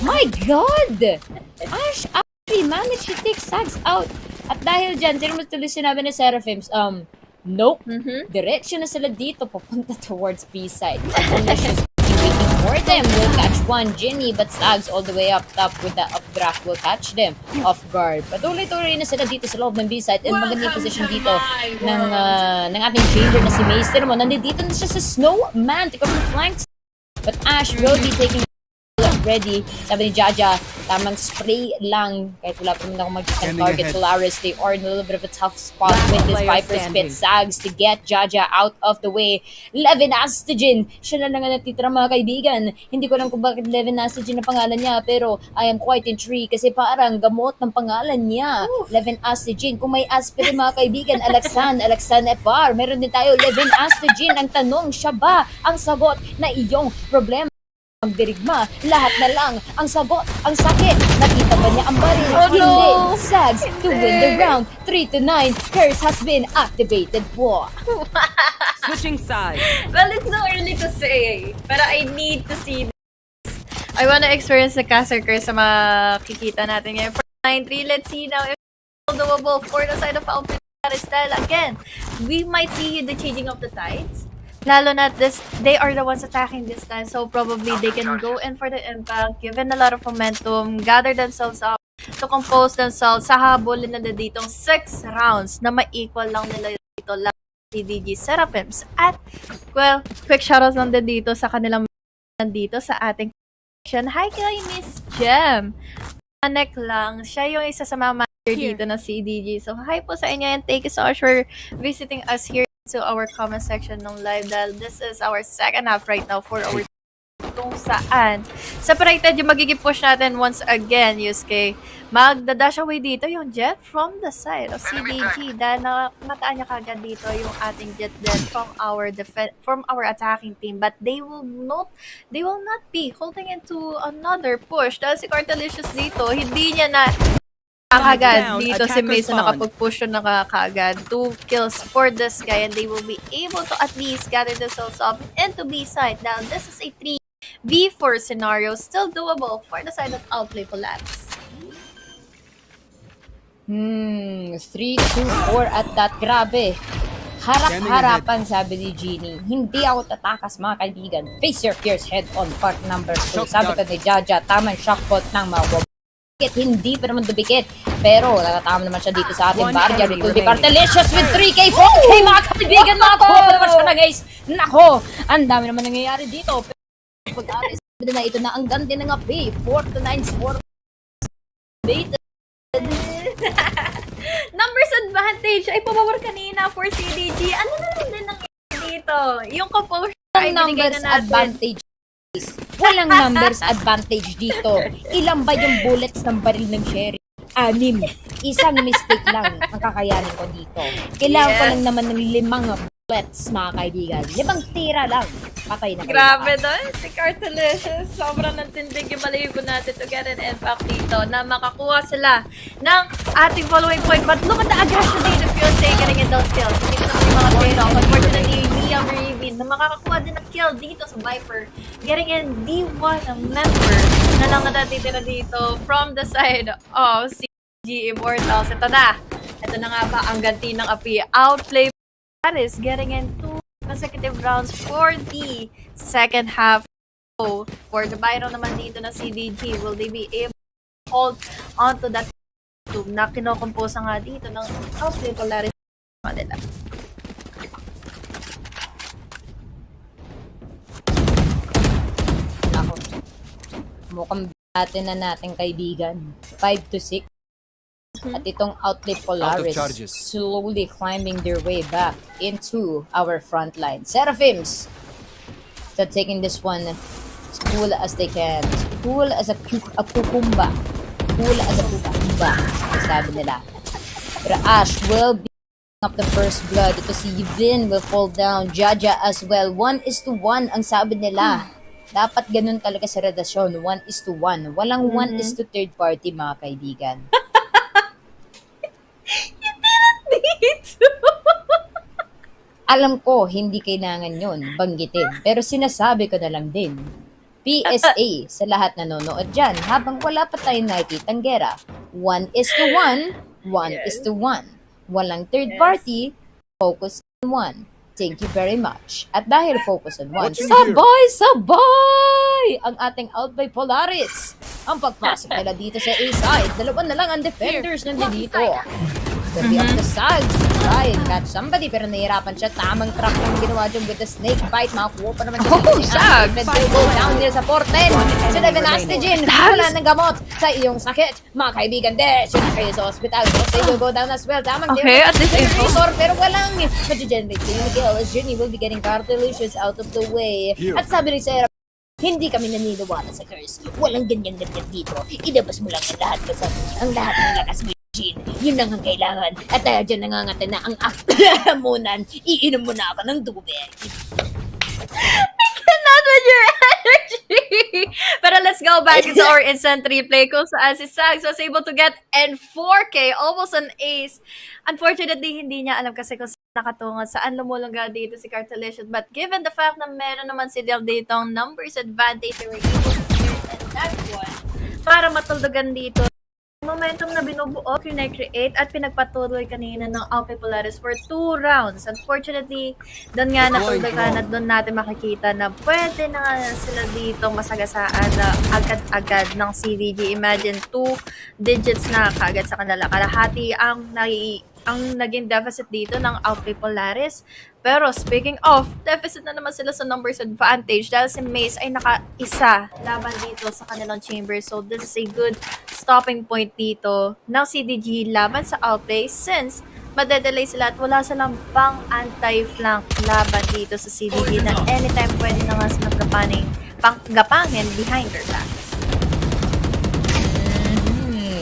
My God! Ash actually managed to take Sags out. At dahil dyan, sino mo tuloy sinabi ni Seraphims, nope. Diretso na sila dito, papunta towards B-side. Unless she's waiting for them, will catch one Ginny, but Sags all the way up top with the updraft will catch them off guard. Patuloy-tuloy na sila dito sa loob ng B-side. And magandang position dito ng ating chamber na si Mace. Tira mo, nandito na siya sa Snowman to cover the flanks. But Ash will be taking ready. Sabi ni Jaja, tamang spray lang. Kahit wala pa naman ako mag-target ahead. Polaris, they are in a little bit of a tough spot with this Viper Spit. Sags to get Jaja out of the way. Levin Astigin, siya na lang ang natitira mga kaibigan. Hindi ko alam kung bakit Levin Astigin na pangalan niya, pero I am quite intrigued kasi parang gamot ng pangalan niya. Levin Astigin. Kung may aspirin mga kaibigan, Alexan Epar. Meron din tayo, Levin Astigin. Ang tanong, siya ba ang sagot na iyong problema? Ang dirigma, lahat na lang ang sagot, ang sakit. Nakita ba niya ang baril? Hindi. Sags to win the round. 3-9. Curse has been activated po. Switching sides. Well, it's so early to say, pero I need to see this. I wanna experience the caster curse sa makikita natin ngayon. For 9-3, let's see now if it's doable for the side of Alpha style. Again, we might see the changing of the tides. Lalo na they are the ones attacking this time, so probably they can go in for the impact, given a lot of momentum, gather themselves up to compose themselves sa habol nila ditong 6 rounds na ma-equal lang nila dito lang CDG Seraphims. At, well, quick shoutouts lang din dito sa kanilang nandito sa ating section. Hi kay Miss Gem! Connect lang. Siya yung isa sa mga manager dito na CDG. So, hi po sa inyo and thank you so much for visiting us here to our comment section ng live dahil this is our second half right now for our kung saan separated yung magiging push natin once again, Yusuke. Magda-dash away dito yung jet from the side of CDG dahil nakataan niya kagad dito yung ating jet from our attacking team, but they will not be holding into another push dahil si Cartelicious dito, hindi niya na agad dito si Mason nakapag-push yun nakakagad. 2 kills for this guy and they will be able to at least gather themselves up into B side. Now, this is a 3v4 scenario, still doable for the side of Outplay Polaris. 3-2-4 at that. Grabe. Harap-harapan, sabi ni Genie. Hindi ako tatakas, mga kaibigan. Face your fears head on, part number 2. Sabi ko ni Jaja, tamang shockpot ng mga hindi pa naman dubikit. Pero nakatama naman siya dito sa ating barya. It will be Cartelicious with 3K 4K mga kaibigan. Nako! Naman siya na guys. Nako! Ang dami naman nangyayari dito. Pero pag-aris na ito na ang ganda ng api. 4-9 score. Numbers advantage ay pabawar kanina for CDG. Ano na lang din nangyayari dito? Yung composure ay binigay Numbers na natin. advantage. Walang numbers advantage dito. Ilan ba yung bullets ng baril ng Sherry? 6. Isang mistake lang ang kakayanin ko dito. Kailangan ko lang naman ng 5 bullets, mga kaibigan. 5 tira lang. Patay na kayo. Grabe doon. Si Cartelicious. Sobrang nantindig yung balahibo natin to get an impact dito na makakuha sila ng ating following point. But look at the aggression dito if you're taking it those kills. Dito naman yung mga pero. Unfortunately, Liam Revin na makakakuha din ng kill dito sa Viper. Getting in D1 ang member na lang natatitira dito from the side of CG Immortals. Ito na. Ito na nga ba ang ganti ng api. Outplay Paris getting in 2 consecutive rounds for the second half. So, for the Byron naman dito na CDG, will they be able to hold onto that tube na kinocompose nga dito ng Outplay Polaris nila. Ako. Mukhang natin na nating kaibigan. 5-6. At itong Outplay Polaris charges. slowly climbing their way back into our front line. Seraphims so taking this one as cool as they can. As cool as a kukumba. Cool as a kukumba. Sabi nila. Pero Ash will be up the first blood. Ito si Yvin will fall down. Jaja as well. 1:1 ang sabi nila. Dapat ganun talaga sa redasyon. 1:1. Walang 1:3 party, mga kaibigan. Dito. Alam ko, hindi kailangan yun banggitin. Pero sinasabi ko na lang din. PSA sa lahat na nanonood dyan. Habang wala pa tayong nakikitang gera. 1:1. 1:1. Walang third party. Focus on one. Thank you very much. At dahil focus on one, Watching here. sabay! Ang ating Outplay Polaris. Ang pagpasok nila dito sa A side. Dalawa na lang ang defenders nandito. Gonna up the sides. Try and catch somebody pero nahihirapan siya. Tamang trap yung ginawa dyan with the snake bite. Makakuha pa naman siya. Med will go down there sa 410. Si Devin Astigin. Wala ng gamot sa iyong sakit. Mga kaibigan, there. Siya na kayo sa hospital. So will go down as well. Tamang Okay, at least generator pero walang mag-generate yung kill. As Jenny will be getting cartilages out of the way. At sabi ni Sarah, hindi kami naniniwala sa curse. Walang ganyan-ganyan dito. Ilabas mo lang ang lahat kasi ang lahat ng lakas mo. Yun lang ang kailangan. At tayo dyan nangangati na ang amunan. Iinom mo na ako ng tubig. Not with your energy. Pero let's go back to our instant replay kung saan si Sags was able to get in 4K, almost an ace. Unfortunately, hindi niya alam kasi kung saan nakatungo, saan lumulungga dito si Cartelicious. But given the fact na meron naman si Del dito ang numbers advantage, they were able to clear that one para matuldugan dito. Momentum na binubuo, create at pinagpatuloy kanina ng Outplay Polaris for 2 rounds. Unfortunately, doon nga natuldagan at doon natin makikita na pwede na nga sila dito masagasaan na agad-agad ng CDG. Imagine 2 digits na kaagad sa kanila. Kalahati ang naging deficit dito ng Outplay Polaris. Pero speaking of, deficit na naman sila sa numbers advantage dahil si Mace ay naka-isa laban dito sa kanilang chamber. So this is a good stopping point dito ng CDG laban sa Outplay since madedelay sila at wala silang pang anti-flank laban dito sa CDG na anytime pwede na nga silang gapangin behind their backs.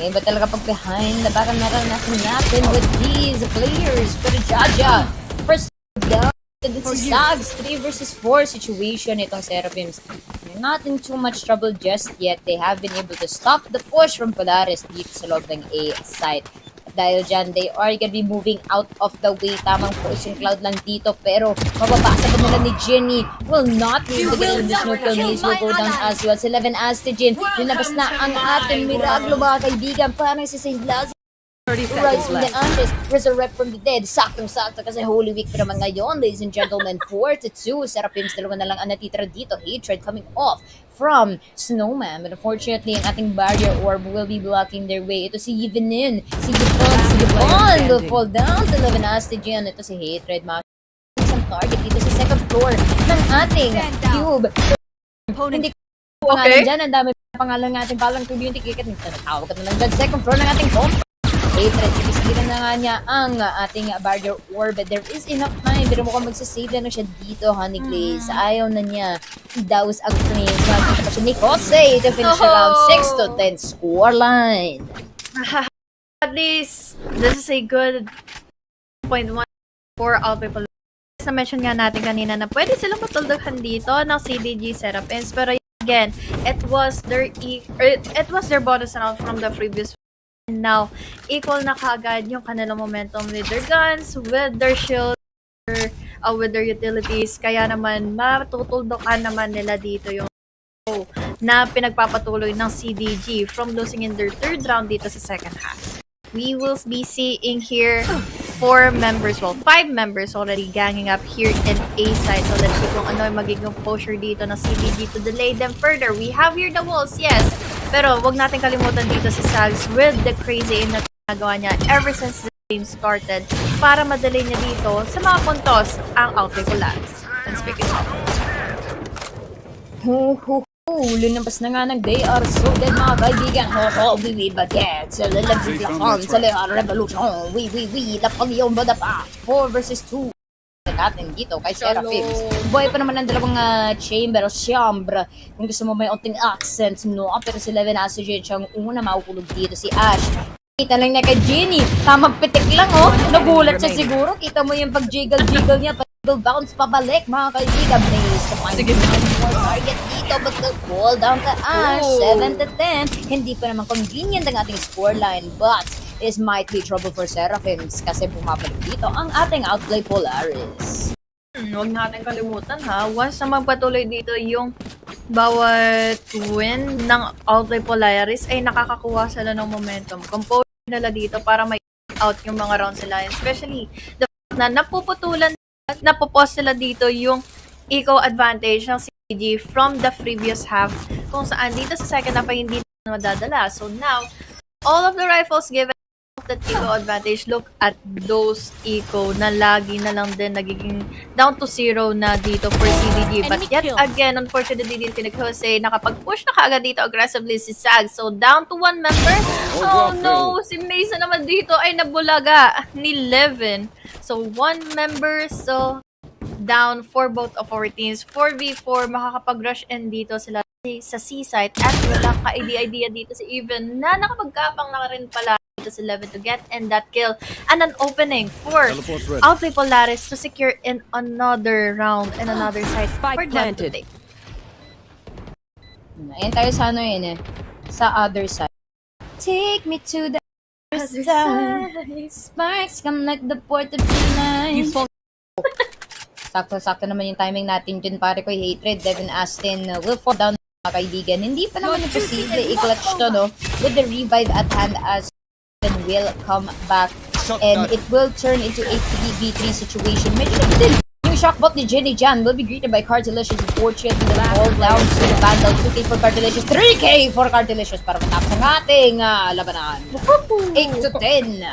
Iba talaga pag behind the back ang naranasan natin with these players. Pero Jaja, first down, this is Sags 3 versus 4 situation itong Seraphims. They're not in too much trouble just yet. They have been able to stop the push from Polaris dito sa loob ng A site. Dahil dyan, they are gonna be moving out of the way. Tamang pushing cloud lang dito. Pero, mababasa pa nila ni Jenny. Will not leave the game. This no kill news will go down as well. Si 11 Astigin. Linabas na ang ating Miraglo, mga kaibigan. Parang si St. Lazarus. 30 Rise seconds from the left. ashes, resurrect from the dead. Saktong-sakto kasi Holy Week pa naman ngayon, ladies and gentlemen. 4-2. Seraphims, dalawa na lang ang natitira dito. Hatred coming off from Snowman. But unfortunately, ang ating barrier orb will be blocking their way. Ito si Yvenin. Si Yvon will fall down to 11 Astigin. Ito si Hatred. Isang target dito sa second floor ng ating cube. Hindi ko pangalan dyan. Ang dami pangalan ng ating palang community. Kaya natawag ka na lang dyan. Second floor ng ating comp. Hatred, sinisigilan na nga niya ang ating barrier orb. There is enough time, pero mukhang magsasave na siya dito, Honey Glaze. Ayaw na niya i-douse ang flames. Makikita pa siya ni Jose to finish around 6-10 scoreline. At least, this is a good 0.1 for Outplay Polaris. Na-mention nga natin kanina na pwede silang matuldagan dito ng CDG Seraphims. Pero again, it was their bonus round from the previous. Now, equal na kaagad yung kanilang momentum with their guns, with their shield, with their utilities. Kaya naman, matutuldokan naman nila dito yung na pinagpapatuloy ng CDG from losing in their third round dito sa second half. We will be seeing here 5 members already ganging up here in A side. So let's see kung ano yung magiging posture dito ng CDG to delay them further. We have here the walls, yes. Pero wag natin kalimutan dito si Sags with the crazy aim na ginagawa niya ever since the game started para madali niya dito sa mga puntos ang Outplay Polaris. And speaking of Lumabas na nga ng They Are So Dead mga kaibigan. Ho, we baget. Sa lalaging lakon, sa revolution. We, lapag yung bada pa. 4 versus 2. Natin dito kay Seraphims. Buhay pa naman ang dalawang chamber o chambre. Kung gusto mo may onting accents, no? Pero si Leven Aso siyang una makukulog dito si Ash. Kita lang na kay Jenny. Tamang pitik lang, oh. Nagulat siya siguro. Kita mo yung pag-jiggle niya. Bounce pabalik mga kaibigan. Sige na. Target dito but the fall down to Ash. 7 to 10. Hindi pa naman convenient ang ating scoreline but this might be trouble for Seraphims kasi bumabalik dito ang ating outplay Polaris. Huwag natin kalimutan ha. Once na magpatuloy dito yung bawat win ng outplay Polaris ay nakakakuha sila ng momentum. Compose nila dito para may out yung mga rounds nila. Especially the fact na napopos sila dito yung eco advantage ng CG from the previous half kung saan dito sa second half ay hindi na madadala. So now, all of the rifles given that eco advantage, look at those eco na lagi na lang din nagiging down to 0 na dito for CDG. But yet again, unfortunately din si Jose nakapag-push na kaagad dito aggressively si Sag. So down to 1 member. Oh no, si Mason naman dito ay nabulaga ni Levin. So 1 member, so down for both of our teams. 4v4, makakapag-rush in dito sila sa C-site at walang ka-idea dito si Even na nakapagkapang na rin pala dito si Levin to get in that kill and an opening for outplay Polaris to secure in another round and another site for them to take. Ayan tayo sa ano yun eh. Sa other side. Take me to the other side. Sparks come like the 4th of July. Sakto-sakto naman yung timing natin dun pare ko hatred. Devin Aston will fall down mga kaibigan. Hindi pa naman imposible i-clutch to no with the revive at hand as will come back and it will turn into a 3v3 situation. Medyo din yung shockbot ni Jenny Jan will be greeted by Cardelicious. Unfortunately, the fall down to the Vandal. 2k for Cardelicious, 3k for Cardelicious para matapos ang ating labanan. 8 to 10.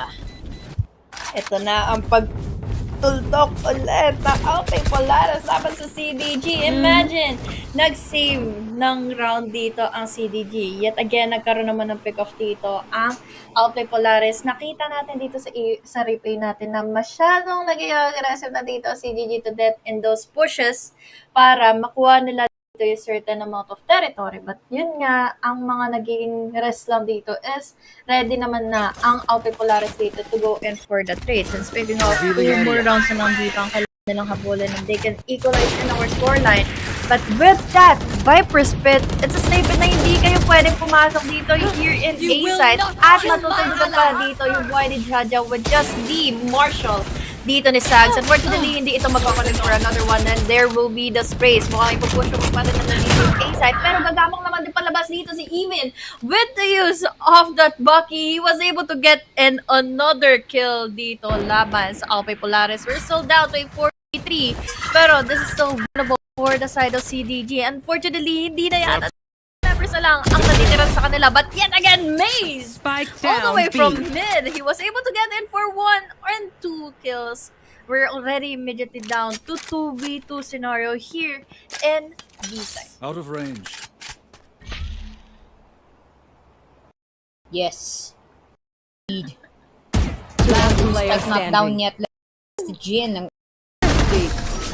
Ito na ang pagtuldok ulit ng outplay Polaris laban sa CDG. Imagine, nag-save ng round dito ang CDG. Yet again, nagkaroon naman ng pick-off dito ang outplay Polaris. Nakita natin dito sa replay natin na masyadong naging aggressive na dito CDG to death in those pushes para makuha nila dito yung certain amount of territory. But yun nga, ang mga naging rest lang dito is ready naman na ang outplay Polaris dito to go in for the trades. And speaking of, 2 more rounds na lang dito ang kailangan nilang habulin and they can equalize in our scoreline. But with that, Viper's Pit, it's a statement na hindi kayo pwedeng pumasok dito here in A-site at matutulog pa dito yung YD Jaja would just be Marshall dito ni Sags. Unfortunately, hindi ito magkakalit for another one and there will be the sprays. Mukhang ipupush mo pa rin na dito yung A-site. Pero gagamang naman din palabas dito si Even. With the use of that Bucky, he was able to get in another kill dito laban sa Alpay Polaris. We're sold out to a 4v3. Pero this is still winnable for the side of CDG. Unfortunately, hindi na yata members na lang ang natitira sa kanila. But yet again, Maze! All the way from mid, he was able to get in for 1 and 2 kills. We're already immediately down to 2v2 scenario here in B-side. Out of range. Yes. Indeed. Last player Not down standing. yet. Si Jin ang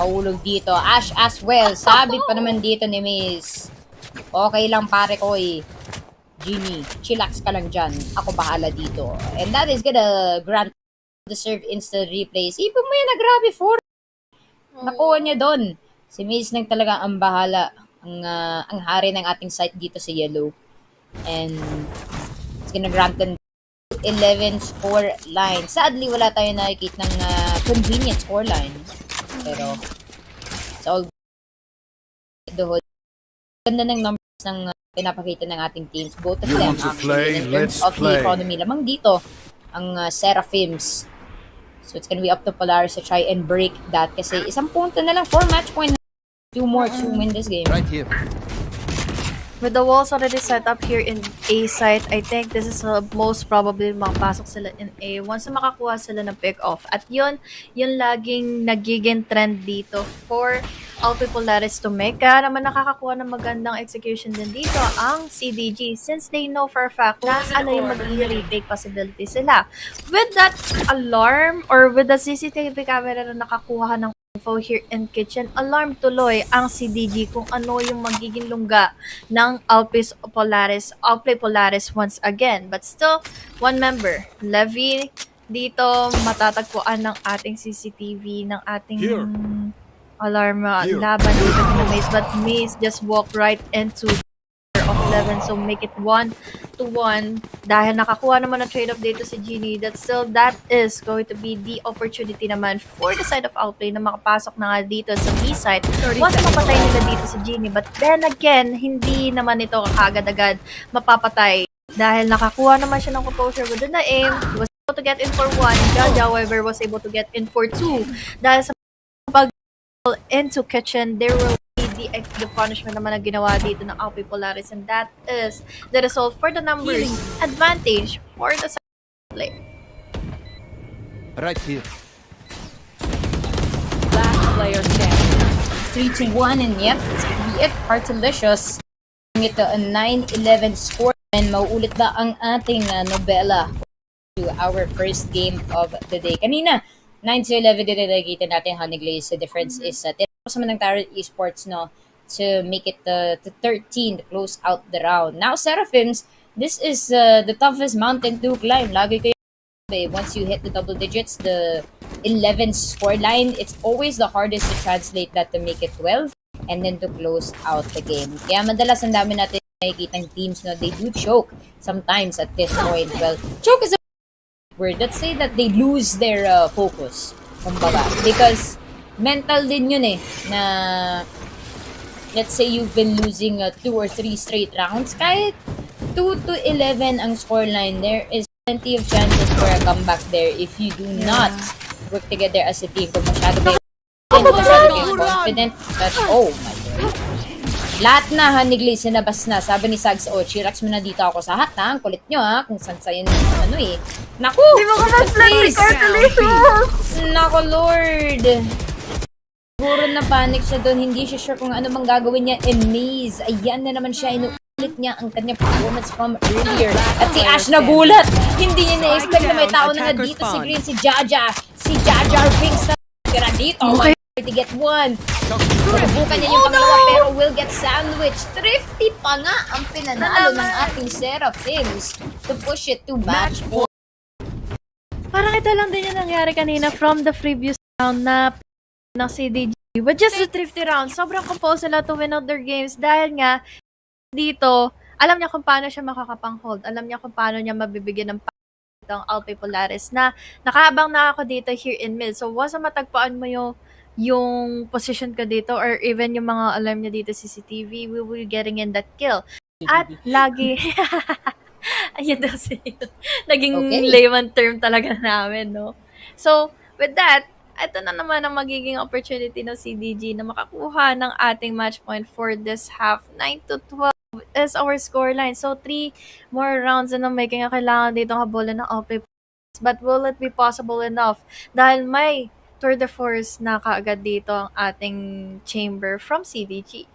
mahulog dito. Ash as well. Sabit pa naman dito ni Miss. Okay lang pare ko eh. Jimmy, chillax ka lang dyan. Ako bahala dito. And that is gonna grant deserve instant replays. Ipon mo yan na grabe for. Nakuha niya doon. Si Miss nang talaga ang bahala. Ang hari ng ating site dito sa Yellow. And it's gonna grant them 11 score line. Sadly, wala tayo nakikita ng convenient score line. Pero, it's all the whole. Ganda ng numbers ng pinapakita ng ating teams. Both of You them want to actually. play? In terms Let's of play. the economy, lamang dito, ang Seraphims. So, it's gonna be up to Polaris to try and break that. Kasi isang punto na lang, 4 match point. 2 more to win this game. Right here. With the walls already set up here in A site, I think this is most probably makapasok sila in A once na makakuha sila ng pick-off. At yun laging nagiging trend dito for Alpe Polaris to make. Kaya naman nakakakuha ng magandang execution din dito ang CDG since they know for a fact na ano yung magiging retake possibility sila. With that alarm or with the CCTV camera na nakakuha ng info here in kitchen, alarm tuloy ang CDG kung ano yung magiging lungga ng Alpe Polaris once again. But still, one member, Levy, dito matatagpuan ng ating CCTV, ng ating alarm laban dito sa Maze. But Maze just walk right into of 11, so make it 1-1 dahil nakakuha naman ng trade-off dito si Genie. That is going to be the opportunity naman for the side of Outplay na makapasok na nga dito sa B-side once mapatay nila dito si Genie. But then again, hindi naman ito kagad-agad mapapatay dahil nakakuha naman siya ng composure within the aim. He was able to get in for 1. Jaja, however, was able to get in for 2 dahil sa pag into kitchen, there will be the punishment naman na ginawa dito ng Alpe Polaris, and that is the result for the numbers advantage for the second play. Right here. Last player standing. 3-1, and yep, it's gonna be it. Heartalicious. Ito a 9-11 score, and mauulit ba ang ating nobela to our first game of the day. Kanina, 9-11 din nakikita natin Honeyglaze. The difference is tinapos naman ng Taro Esports no to make it to 13 to close out the round. Now Seraphims, this is the toughest mountain to climb. Lagi kayo once you hit the double digits, the 11 score line, it's always the hardest to translate that to make it 12 and then to close out the game. Kaya madalas ang dami natin nakikitang teams na they do choke sometimes at this point. Well, choke is a word. Let's say that they lose their focus. Kumbaga. Because mental din yun eh. Na let's say you've been losing 2 or 3 straight rounds. Kahit 2-11 ang scoreline, there is plenty of chances for a comeback there if you do not work together as a team. Kung masyado kayo confident that, oh my God. Lahat na, Honeyglaze, sinabas na. Sabi ni Sags, Chirax mo na dito ako sa hat, ha? Ang kulit nyo, ha? Kung saan sa'yo ano eh. Naku! Di mo ka mag-please! Naku, Lord! Siguro na panic siya doon. Hindi siya sure kung ano mang gagawin niya. Amaze. Ayan na naman siya. Inuulit niya ang kanyang performance from earlier. At si Ash nagulat. Hindi niya na-expect na may tao na nga dito. Si Green, si Jaja. Si Jaja Binks na tira dito. Okay. To get 1. Subukan niya yung pangalawa pero will get sandwich. Thrifty pa nga ang pinanalo ng ating Seraphims to push it to match 4. Parang ito lang din yung nangyari kanina from the previous round na ng CDG. But just the thrifty round, sobrang composed sila to win out their games dahil nga dito, alam niya kung paano siya makakapang-hold. Alam niya kung paano niya mabibigyan ng ang Alpe Polaris na nakaabang na ako dito here in mid. So once matagpuan mo yung position ka dito or even yung mga alarm niya dito CCTV, we will be getting in that kill. At lagi ayun daw siya. Naging layman term talaga namin, no? So, with that, ito na naman ang magiging opportunity ng CDG na makakuha ng ating match point for this half. 9-12 is our scoreline. So, 3 more rounds na making kailangan dito kabola ng Alpe. But will it be possible enough? Dahil may tour de force na kaagad dito ang ating chamber from CDG.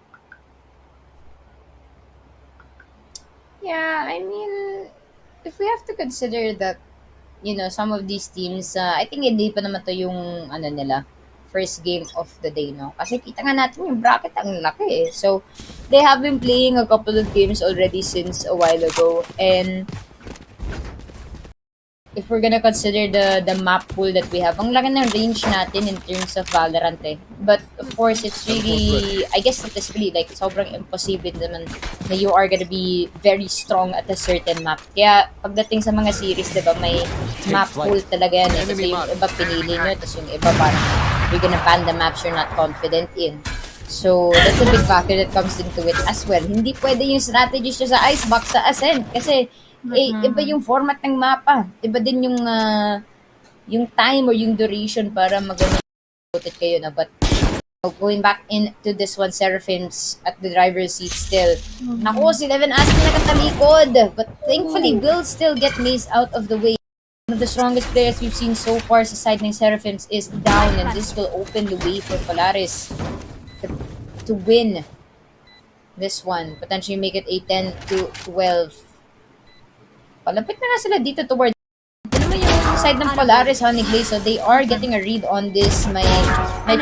Yeah, I mean, if we have to consider that, you know, some of these teams, I think hindi pa naman to yung, nila, first game of the day, no? Kasi kita nga natin yung bracket, ang laki eh. So, they have been playing a couple of games already since a while ago. And if we're gonna consider the map pool that we have, ang laki ng range natin in terms of Valorant eh. But of course, it's really, I guess statistically, like, sobrang impossible naman na you are gonna be very strong at a certain map. Kaya, pagdating sa mga series, diba, may map pool talaga yan eh. Kasi yung iba pinili nyo, tapos yung iba parang you're gonna ban the maps you're not confident in. So, that's a big factor that comes into it as well. Hindi pwede yung strategies nyo sa Icebox sa Ascent kasi iba yung format ng mapa. Iba din yung time or yung duration para mag-voted kayo na. But going back into this one, Seraphims at the driver's seat still. Naku, si Leven Aston nakatalikod. But thankfully, will still get Maze out of the way. One of the strongest players we've seen so far sa side ng Seraphims is down, and this will open the way for Polaris. to win this one. Potentially make it a 10-12. Palapit na nga sila dito towards mo yung side ng Polaris, Honeyglade, so they are getting a read on this. May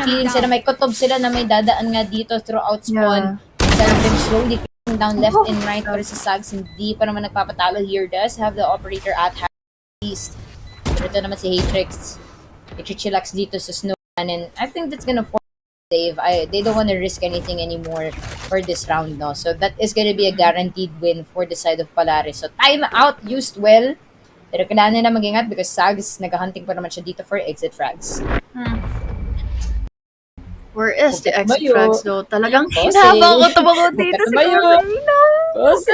feeling sila, may kutob sila na may dadaan nga dito throughout spawn. Instead of them slowly clicking down left and right, pero sa Sags, hindi pa naman nagpapatalo here. Does have the operator at least. Pero ito naman si Hatrix. Ichichillax dito sa Snowman, and I think that's gonna force save. They don't want to risk anything anymore for this round, no? So that is gonna be a guaranteed win for the side of Polaris. So time out used well. Pero kailangan nila mag-ingat because Sags, nag-hunting pa naman siya dito for exit frags. Where is the exit Mayo. frags though? Talagang Kose. hinabang ko tumagot dito si Mayo. Kose.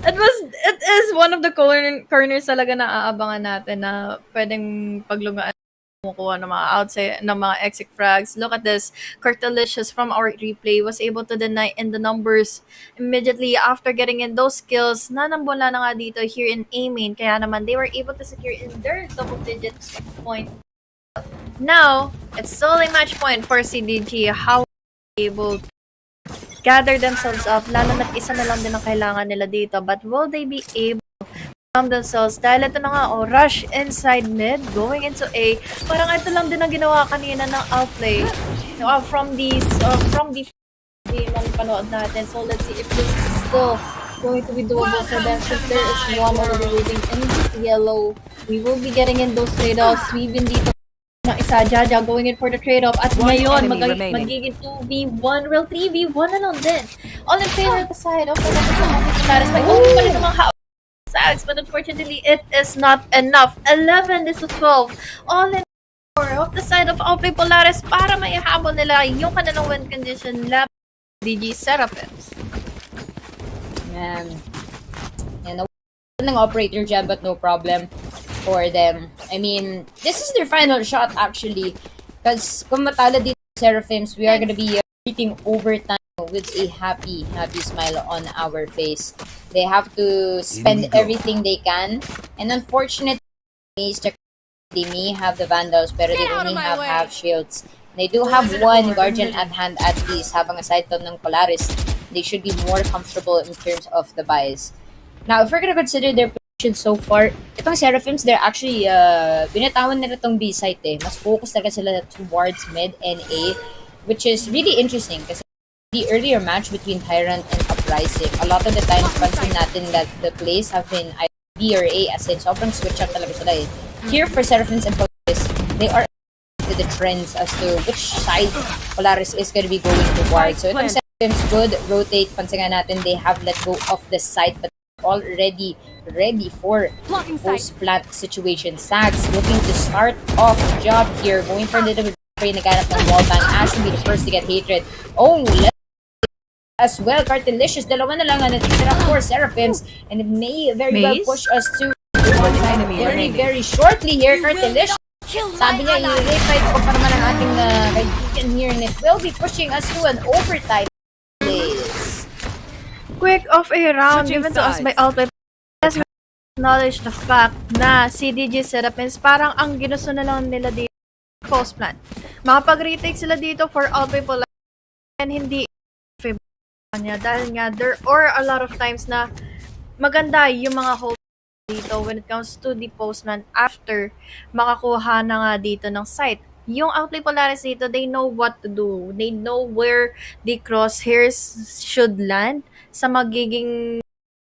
It is one of the corners talaga na aabangan natin na pwedeng paglugaan kumukuha ng mga outside ng mga exit frags. Look at this. Cartelicious from our replay was able to deny in the numbers immediately after getting in those kills. Nanambula na nga dito here in A main. Kaya naman they were able to secure in their double digit point. Now, it's solely match point for CDG. How able to gather themselves up. Lalo na't isa na lang din ang kailangan nila dito. But will they be able themselves dahil ito na nga rush inside mid going into A, parang ito lang din ang ginawa kanina ng outplay from the game ang panood natin. So let's see if this is still going to be doable for them since there is one already waiting in yellow. We will be getting in those trade-offs. We've been dito ng isa, Jaja going in for the trade-off at ngayon magiging 2v1, real 3v1 na lang din. All in favor of the side of the Paris. May ulti pa rin namang Sags, but unfortunately it is not enough. 11 is to 12. All in favor of the side of Outplay Polaris para maihabol nila yung kanilang win condition lab DG Seraphims. And ng operator dyan, but no problem for them. I mean, this is their final shot actually. Because kung matalo dito Seraphims, we are gonna be beating overtime with a happy smile on our face. They have to spend everything they can. And unfortunately, they may have the Vandals, pero they only have half shields. They do have one Guardian at hand at least. Habang aside to ng Polaris, they should be more comfortable in terms of the buys. Now, if we're gonna consider their position so far, itong Seraphims, they're actually, binatawan nila itong B site eh. Mas focus talaga sila towards mid and A, which is really interesting kasi the earlier match between Tyrant and Uprising, a lot of the times pansin natin that the plays have been either B or A, as in sobrang switch up talaga sila eh. Here for Seraphims and Polaris, they are to the trends as to which side Polaris is going to be going towards. So itong Seraphims good rotate, pansin nga natin they have let go of the site but already ready for post-plant situation. Sags looking to start off job here, going for a little bit of naghanap ng wall bang. Ash will be the first to get hatred. Oh, as well, Cartelicious, dalawa na lang ang natitira for Seraphims, and it may very well push us to very shortly here. Cartelicious, sabi niya, i-revive ko pa naman ang ating kaibigan here, and it will be pushing us to an overtime place. Quick of a round given to us by Outplay. Let's acknowledge the fact na CDG Seraphims parang ang ginusto na lang nila dito post plan. Makapag-retake sila dito for Outplay Polaris and hindi niya dahil nga there are a lot of times na maganda yung mga hold dito when it comes to the postman after makakuha na nga dito ng site. Yung Outplay Polaris dito, they know what to do. They know where the crosshairs should land sa magiging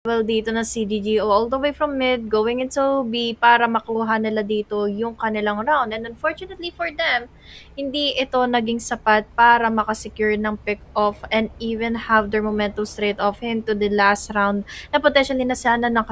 dito na CDG all the way from mid going into B para makuha nila dito yung kanilang round. And unfortunately for them, hindi ito naging sapat para makasecure ng pick-off and even have their momentum straight off into the last round na potentially na sana na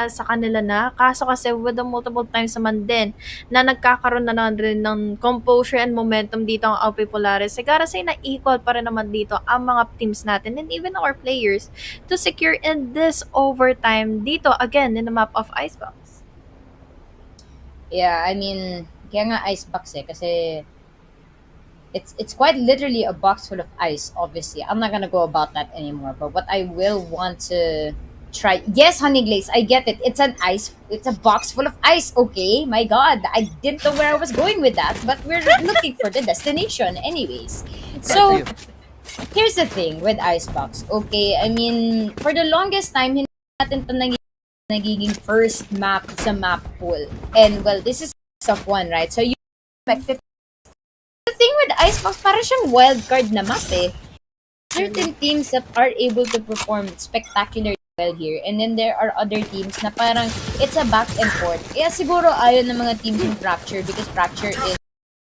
sa kanila na. Kaso kasi with the multiple times naman din na nagkakaroon na rin ng composure and momentum dito ang Outplay Polaris. Sigara say na equal pa rin naman dito ang mga teams natin and even our players to secure in this overtime dito again in the map of Icebox. Yeah, I mean, kaya nga Icebox eh, kasi it's quite literally a box full of ice, obviously. I'm not gonna go about that anymore, but what I will want to try. Yes, Honey Glaze, I get it. It's a box full of ice. Okay, my God, I didn't know where I was going with that, but we're looking for the destination, anyways. So here's the thing with Icebox. Okay, I mean, for the longest time, hindi natin to nagiging first map sa map pool. And well, this is of one, right? So you expect it. The thing with Icebox, para siyang wildcard na map eh. Certain teams that are able to perform spectacularly well here, and then there are other teams na parang it's a back and forth. Kaya siguro ayaw ng mga teams yung Fracture because Fracture is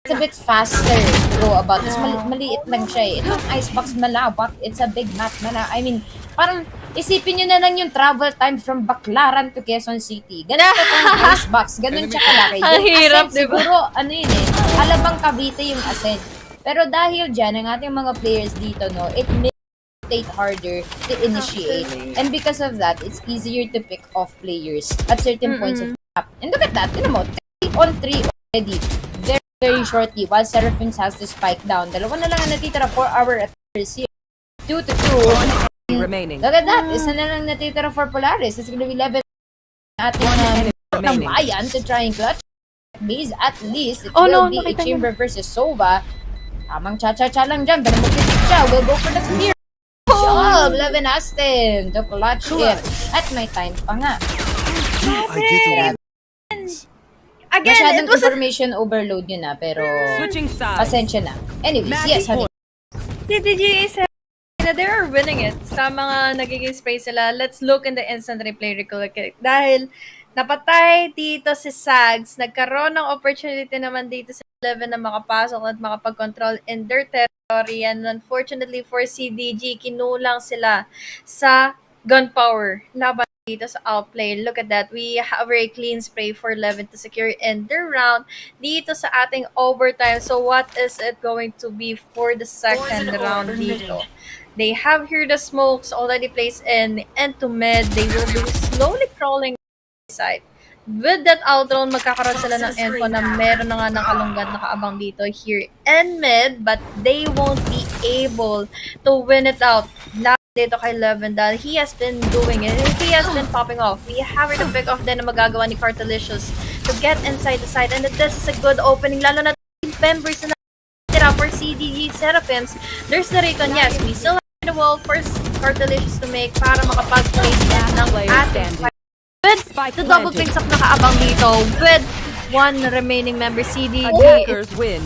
it's a bit faster to go about. It's maliit lang siya eh. Itong Icebox malawak. It's a big map. I mean, parang isipin nyo na lang yung travel time from Baclaran to Quezon City. Ganun ka itong Icebox. Ganun siya kalaki. Ang hirap, Ascent, siguro, ano yun eh, Alabang Cavite yung Ascent. Pero dahil dyan, ang ating mga players dito, no, it makes it harder to initiate. And because of that, it's easier to pick off players at certain points of the map. And look at that. Tinan mo, 3 on 3 already. Very, very shortly. While Seraphim has to spike down. Dalawa na lang ang natitira. 4-hour attacks here. 2 to 2. Remaining. Look at that. Isa na lang natitira for Polaris. It's gonna be 11 ating ng bayan to try and clutch. Base at least. It will be a Chamber versus Sova. Tamang cha-cha-cha lang dyan. Ganun mo kritik siya. We'll go for the spear. Job! 11 Aston. To clutch it. At may time pa nga. I get Again, Masyadong it was information overload yun na. Pero Switching sides. pasensya na. Anyways, yes, honey. CDG said na they are winning it sa mga nagiging spray sila. Let's look in the instant replay real quick. Dahil napatay dito si Sags, nagkaroon ng opportunity naman dito sa 11 na makapasok at makapag-control in their territory, and unfortunately for CDG, kinulang sila sa gunpower laban dito sa outplay. Look at that. We have a very clean spray for 11 to secure in their round dito sa ating overtime. So what is it going to be for the second round dito? They have here the smokes already placed in into mid. They will be slowly crawling side. With that outrun, magkakaroon sila ng info na meron na nga ng alunggat na kaabang dito here in mid, but they won't be able to win it out. Last dito kay Levin dahil he has been doing it. He has been popping off. We have to pick off din na magagawa ni Cartelicious to get inside the side, and this is a good opening, lalo na members na tira for CDG Seraphims. There's the recon, yes, we still have the wall for Cartelicious to make para makapag-place ng ating with the double picks up nakaabang dito with one remaining member CDG. Attackers win.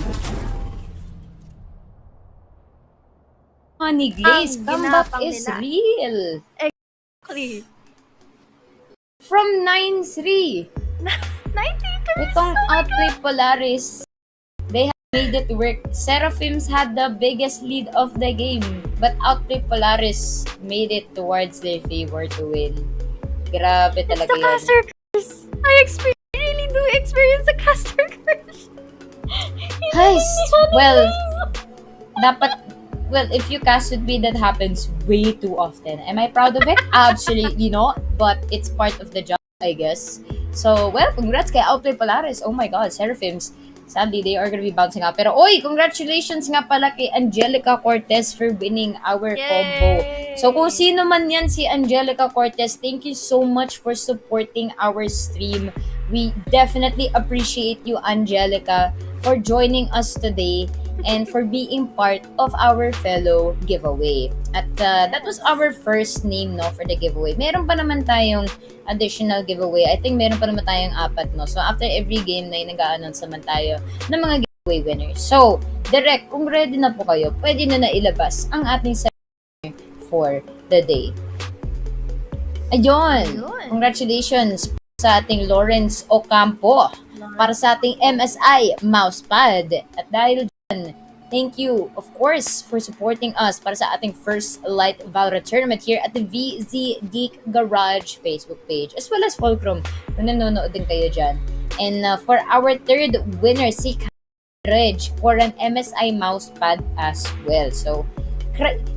Honey Glaze, Ang comeback ginapang is nila. real. Exactly. From 9-3. 90%. Itong outplay Polaris, they have made it work. Seraphims had the biggest lead of the game, but outplay Polaris made it towards their favor to win. Grabe It's talaga the yun. caster curse. I really do experience the caster curse. Guys, well, if you cast with me, that happens way too often. Am I proud of it? Absolutely not, but it's part of the job, I guess. So, well, congrats kay Outplay Polaris. Oh my God, Seraphims. Sadly, they are gonna be bouncing out. Pero, oy, congratulations nga pala kay Angelica Cortez for winning our combo. So, kung sino man yan si Angelica Cortez, thank you so much for supporting our stream. We definitely appreciate you, Angelica, for joining us today and for being part of our fellow giveaway. At that was our first name, no, for the giveaway. Meron pa naman tayong additional giveaway. I think meron pa naman tayong 4, no. So after every game na nag-a-announce naman tayo ng mga giveaway winners. So, direct, kung ready na po kayo, pwede na ilabas ang ating for the day. Ayun! Congratulations sa ating Lawrence Ocampo para sa ating MSI mousepad. At dahil dyan, thank you, of course, for supporting us para sa ating first light Valorant tournament here at the VZ Geek Garage Facebook page, as well as Fulcrum, kung nanonood din kayo dyan. And for our third winner, si Reg, for an MSI mousepad as well. So,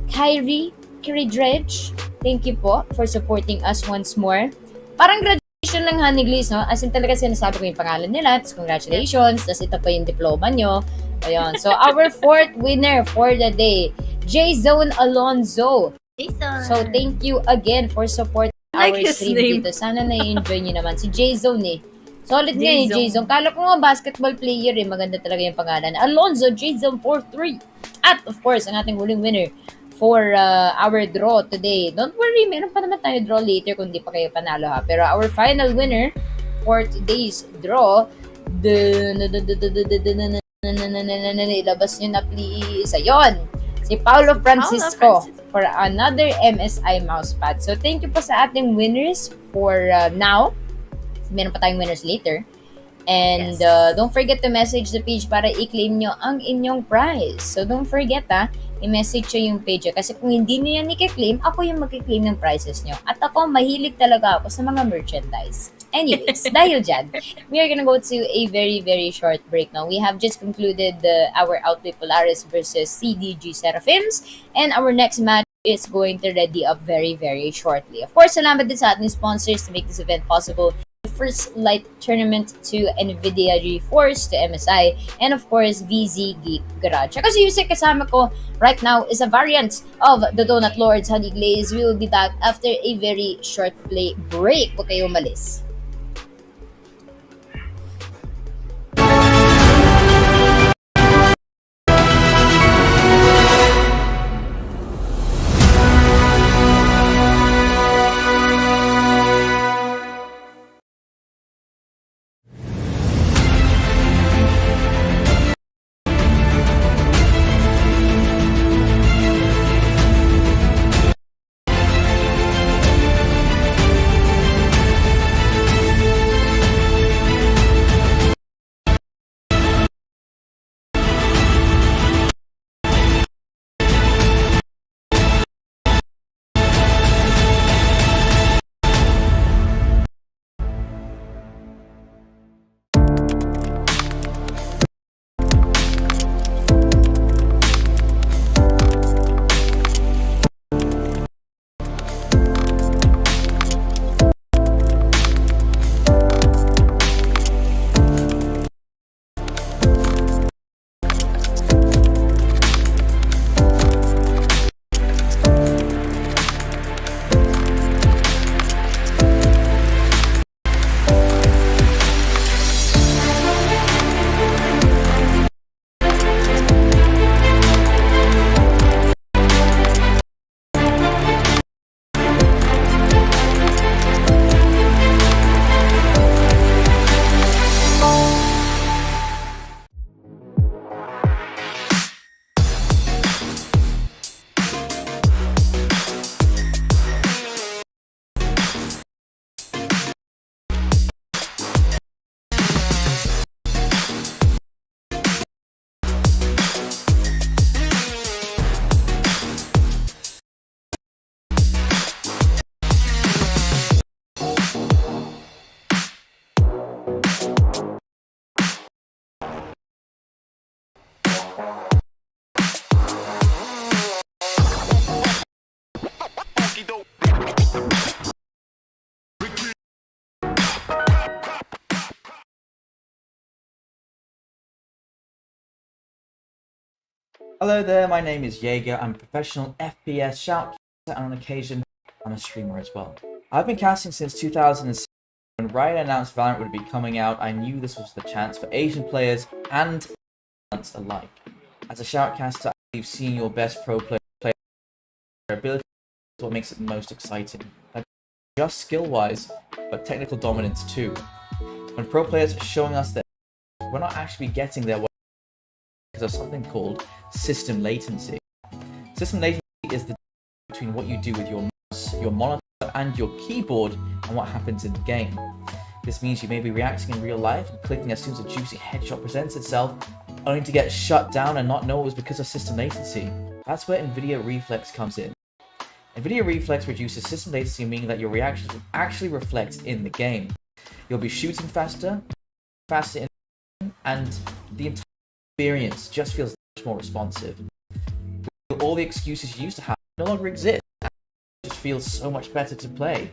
Kyrie Dredge, thank you po for supporting us once more. Parang graduation lang, Honey Glaze, no? As in talaga sinasabi ko yung pangalan nila, tapos congratulations, tapos ito pa yung diploma nyo. Ayun. So, our fourth winner for the day, J-Zone Alonzo. Jason. So, thank you again for supporting like our his stream name. dito. Sana na-enjoy nyo naman. Si J-Zone eh. Solid nga eh, J-Zone. J-Zone. Kala ko nga basketball player eh. Maganda talaga yung pangalan. Alonzo, J-Zone43. At of course, ang ating huling winner for our draw today. Don't worry, meron pa naman tayo draw later kung di pa kayo panalo ha. Pero our final winner for today's draw, ilabas nyo na please. Ayun, si Paulo Francisco for another MSI mousepad. So thank you po sa ating winners for now. Meron pa tayong winners later. And don't forget to message the page para i-claim nyo ang inyong prize. So don't forget i-message nyo yung page. Kasi kung hindi nyo yan i-claim, ako yung mag-claim ng prizes nyo. At ako, mahilig talaga ako sa mga merchandise. Anyways, dahil dyan, we are gonna go to a very, very short break now. We have just concluded our Outplay Polaris versus CDG Seraphims. And our next match is going to ready up very, very shortly. Of course, salamat din sa ating sponsors to make this event possible. The First Light Tournament to NVIDIA GeForce to MSI, and of course, VZ Geek Garage. Kasi yung kasama ko right now is a variant of the Donut Lords Honey Glaze. We will be back after a very short play break. Huwag kayo umalis. Hello there, my name is Jaeger. I'm a professional FPS shoutcaster, and on occasion, I'm a streamer as well. I've been casting since 2006. When Riot announced Valorant would be coming out, I knew this was the chance for Asian players and alike. As a shoutcaster, I believe seeing your best pro player play their ability is what makes it most exciting. Not just skill-wise, but technical dominance too. When pro players are showing us that we're not actually getting their way because of something called system latency. System latency is the difference between what you do with your mouse, your monitor, and your keyboard and what happens in the game. This means you may be reacting in real life and clicking as soon as a juicy headshot presents itself, only to get shut down and not know it was because of system latency. That's where NVIDIA Reflex comes in. NVIDIA Reflex reduces system latency, meaning that your reactions will actually reflect in the game. You'll be shooting faster, and the entire experience just feels much more responsive. All the excuses you used to have no longer exist. It just feels so much better to play.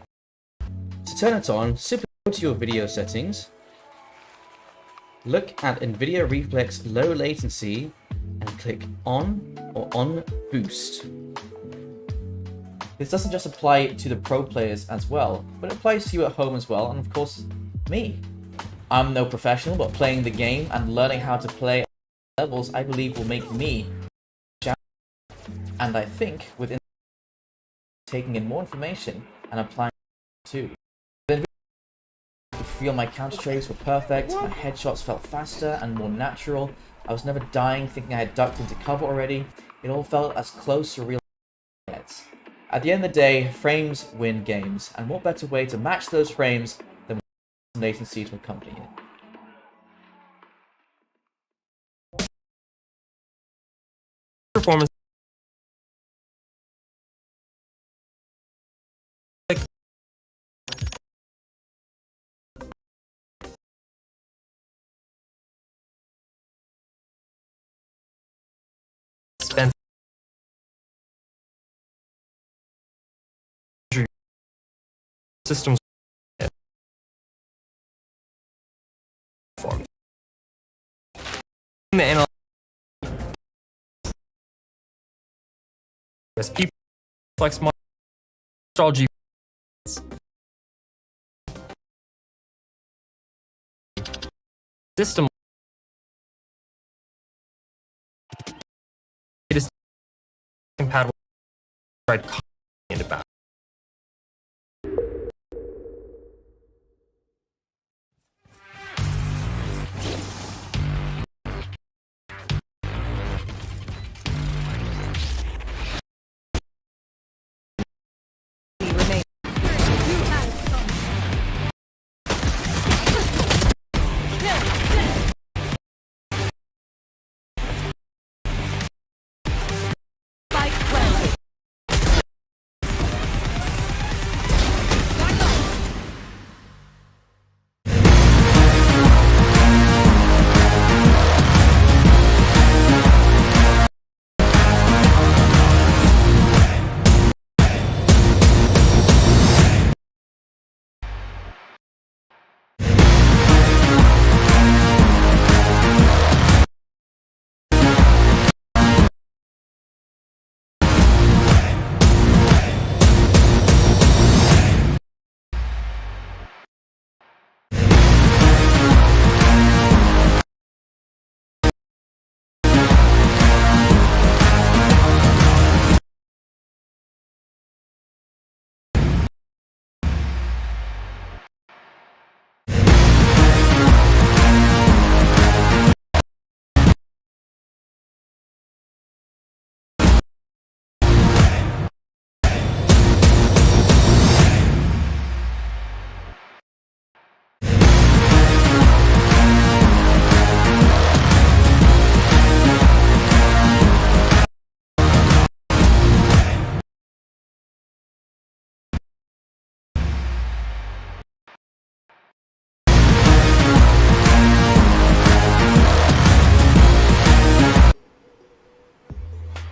To turn it on, simply go to your video settings, look at NVIDIA Reflex Low Latency, and click on or on Boost. This doesn't just apply to the pro players as well, but it applies to you at home as well, and of course, me. I'm no professional, but playing the game and learning how to play at levels I believe will make me and I think with taking in more information and applying it too. Then I could feel my counter trades were perfect, my headshots felt faster and more natural, I was never dying thinking I had ducked into cover already, it all felt as close to real as it gets. At the end of the day, frames win games, and what better way to match those frames than with latency to accompany it. Performance. Spend systems form. As people flex more all G system it is compatible right in about.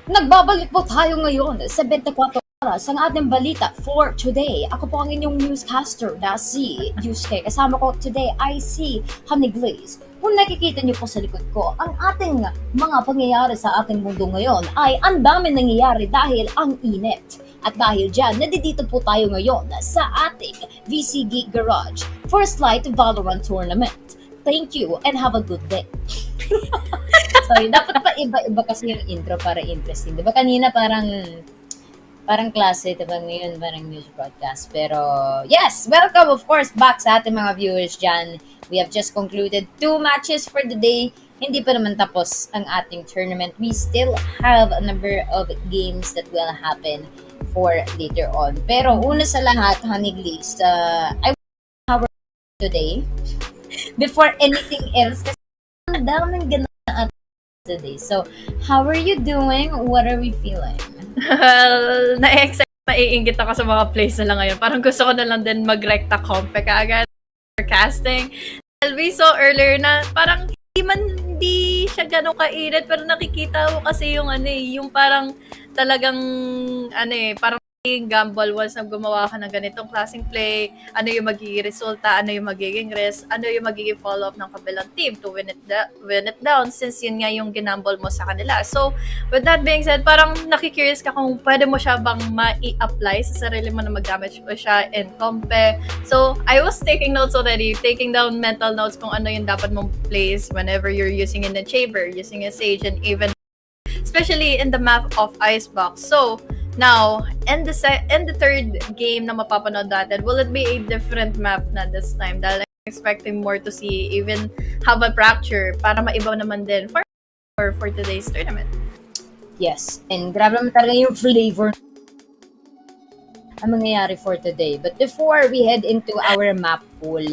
Nagbabalik po tayo ngayon sa 24 oras ang ating balita for today. Ako po ang inyong newscaster na si Yusuke. Kasama ko today ay si Honey Glaze. Kung nakikita niyo po sa likod ko, ang ating mga pangyayari sa ating mundo ngayon ay ang dami nangyayari dahil ang init. At dahil dyan, nandito po tayo ngayon sa ating VC Geek Garage First Light Valorant Tournament. Thank you and have a good day. Sorry, dapat pa iba-iba kasi yung intro para interesting. Diba kanina parang klase, diba ngayon parang news broadcast. Pero yes, welcome of course back sa ating mga viewers dyan. We have just concluded 2 matches for the day. Hindi pa naman tapos ang ating tournament. We still have a number of games that will happen for later on. Pero una sa lahat, Honey Glaze, I will cover today before anything else kasi ang daming ganaan today. So, how are you doing? What are we feeling? Well, na-excite, naiingit ako sa mga plays na lang ngayon. Parang gusto ko na lang din mag-recta compe kaagad for casting. We saw earlier na parang hindi siya ganun kainit pero nakikita ko kasi yung yung parang talagang parang gamble once na gumawa ka ng ganitong klaseng play, ano yung magiging resulta, ano yung magiging risk, ano yung magiging follow-up ng kabilang team to win it down since yun nga yung ginamble mo sa kanila. So, with that being said, parang nakikurious ka kung pwede mo siya bang ma-i-apply sa sarili mo na mag-damage mo siya in compe. So, I was taking notes already, taking down mental notes kung ano yung dapat mong plays whenever you're using in the chamber, using a Sage, and even especially in the map of Icebox. So, now, in the third game na mapapanood natin, will it be a different map na this time? Dahil I'm expecting more to see, even have a fracture para maibaw naman din for today's tournament. Yes, and grabe naman talaga yung flavor ang mangyayari for today. But before we head into our map pool,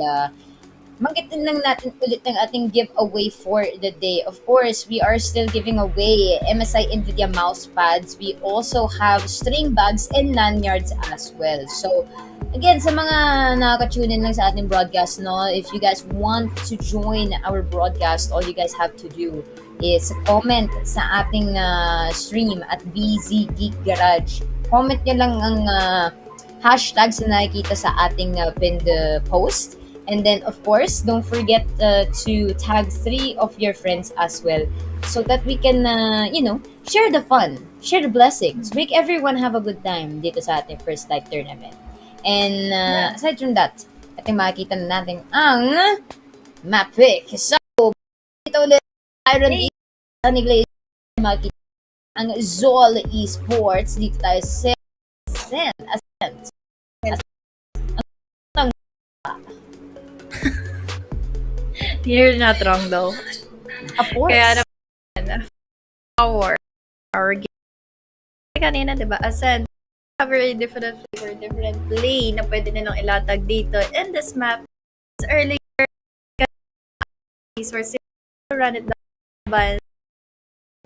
manggitin lang natin ulit ng ating giveaway for the day. Of course, we are still giving away MSI NVIDIA mouse pads. We also have string bags and lanyards as well. So, again, sa mga nakaka-tune in lang sa ating broadcast, no, if you guys want to join our broadcast, all you guys have to do is comment sa ating stream at BZ Geek Garage. Comment nyo lang ang hashtags na nakikita sa ating pinned post. And then, of course, don't forget to tag 3 of your friends as well so that we can, share the fun, share the blessings, make everyone have a good time dito sa ating first live tournament. And aside from that, ating makikita na natin ang map pick. So, ito ulit, Iron East, makikita ang Zol Esports. Dito tayo sa Ascent. You're not wrong though. Of course. Kaya naman, our game. Kanina, di ba? Ascent, have a very different flavor, different play na pwede nilang ilatag dito. In this map, earlier, we're still run it down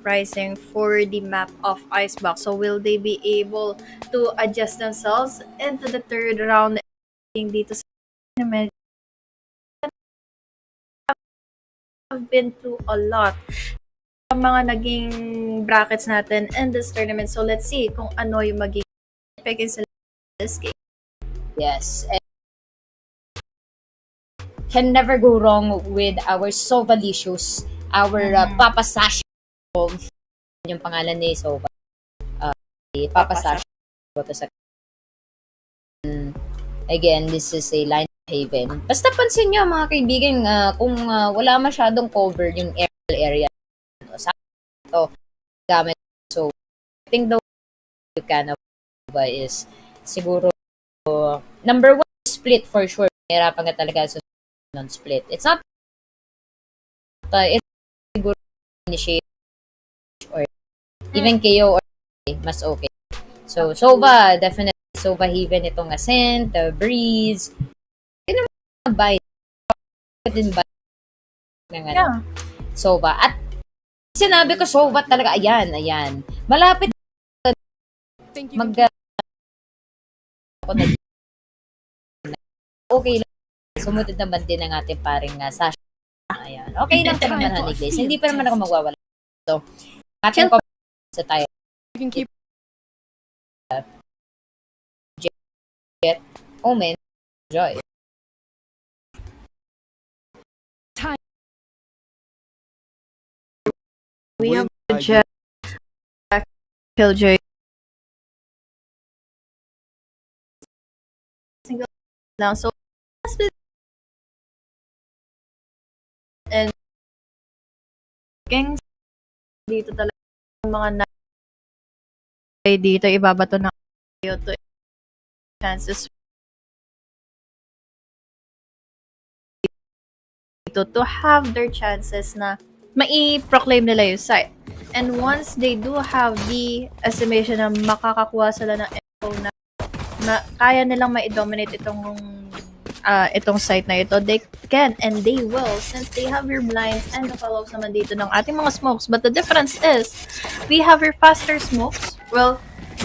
pricing for the map of Icebox. So, will they be able to adjust themselves into the third round dito sa tournament? Have been through a lot ang mga naging brackets natin in this tournament. So let's see kung ano yung magiging picking sa this game. Yes. And can never go wrong with our Sovalicious, our Papa Sash of yung pangalan ni Sova. Papa Sash. Again, this is a line haven. Basta pansin nyo mga kaibigan, kung wala masyadong cover yung area sa ito gamit. So, I think the way you can avoid is siguro number 1 split for sure. Hirapan ka talaga sa non-split. It's not it's siguro initiate or even KO or mas okay. So, Sova, definitely Sova Haven itong Ascent, Breeze, buy din ba ng Sova. At sinabi ko Sova talaga, ayan. Malapit mag okay lang. Sumunod naman din ang ating paring Sasha. Ayan. Okay lang ito naman, Honey Glaze. Hindi pa naman ako magwawala. So, ating sa tayo. You can keep Jet, Omen, Joy. We have the Jet, Killjoy. Single down. So, and Kings dito talaga mga dito ibabato na to chances to have their chances na mai-proclaim nila yung site. And once they do have the estimation na makakakuha sila ng info na kaya nilang ma-dominate itong site na ito, they can and they will since they have your blinds and the follow-ups naman dito ng ating mga smokes. But the difference is, we have your faster smokes. Well,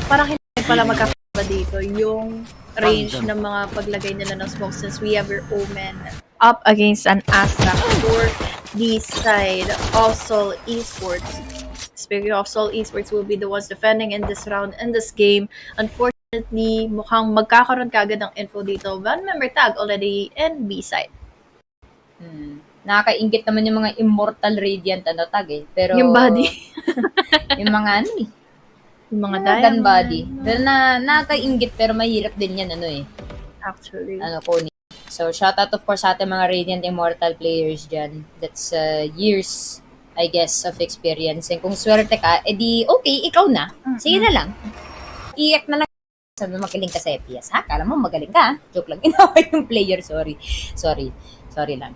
parang hindi pala magkakaba dito yung range ng mga paglagay nila ng smoke since we have your Omen up against an Astra for the side of Sol Esports. Speaking of Sol Esports, will be the ones defending in this round, in this game. Unfortunately, Definitely, mukhang magkakaroon ka agad ng info dito. One member tag already in B side. Nakakaingit naman yung mga Immortal Radiant tag eh. Pero, Yung body. yung mga ano eh. Yung mga Gun diamond. body. Dahil nakakaingit pero mahirap din yan Actually. kunin. So, shoutout of course sa ating mga Radiant Immortal players dyan. That's years, I guess, of experience. And kung swerte ka, edi okay, ikaw na. Sige na lang. Iyak na lang. Sabi mo, magaling ka sa FPS. Ha? Kala mo magaling ka. Joke lang. Inaway yung player. Sorry lang.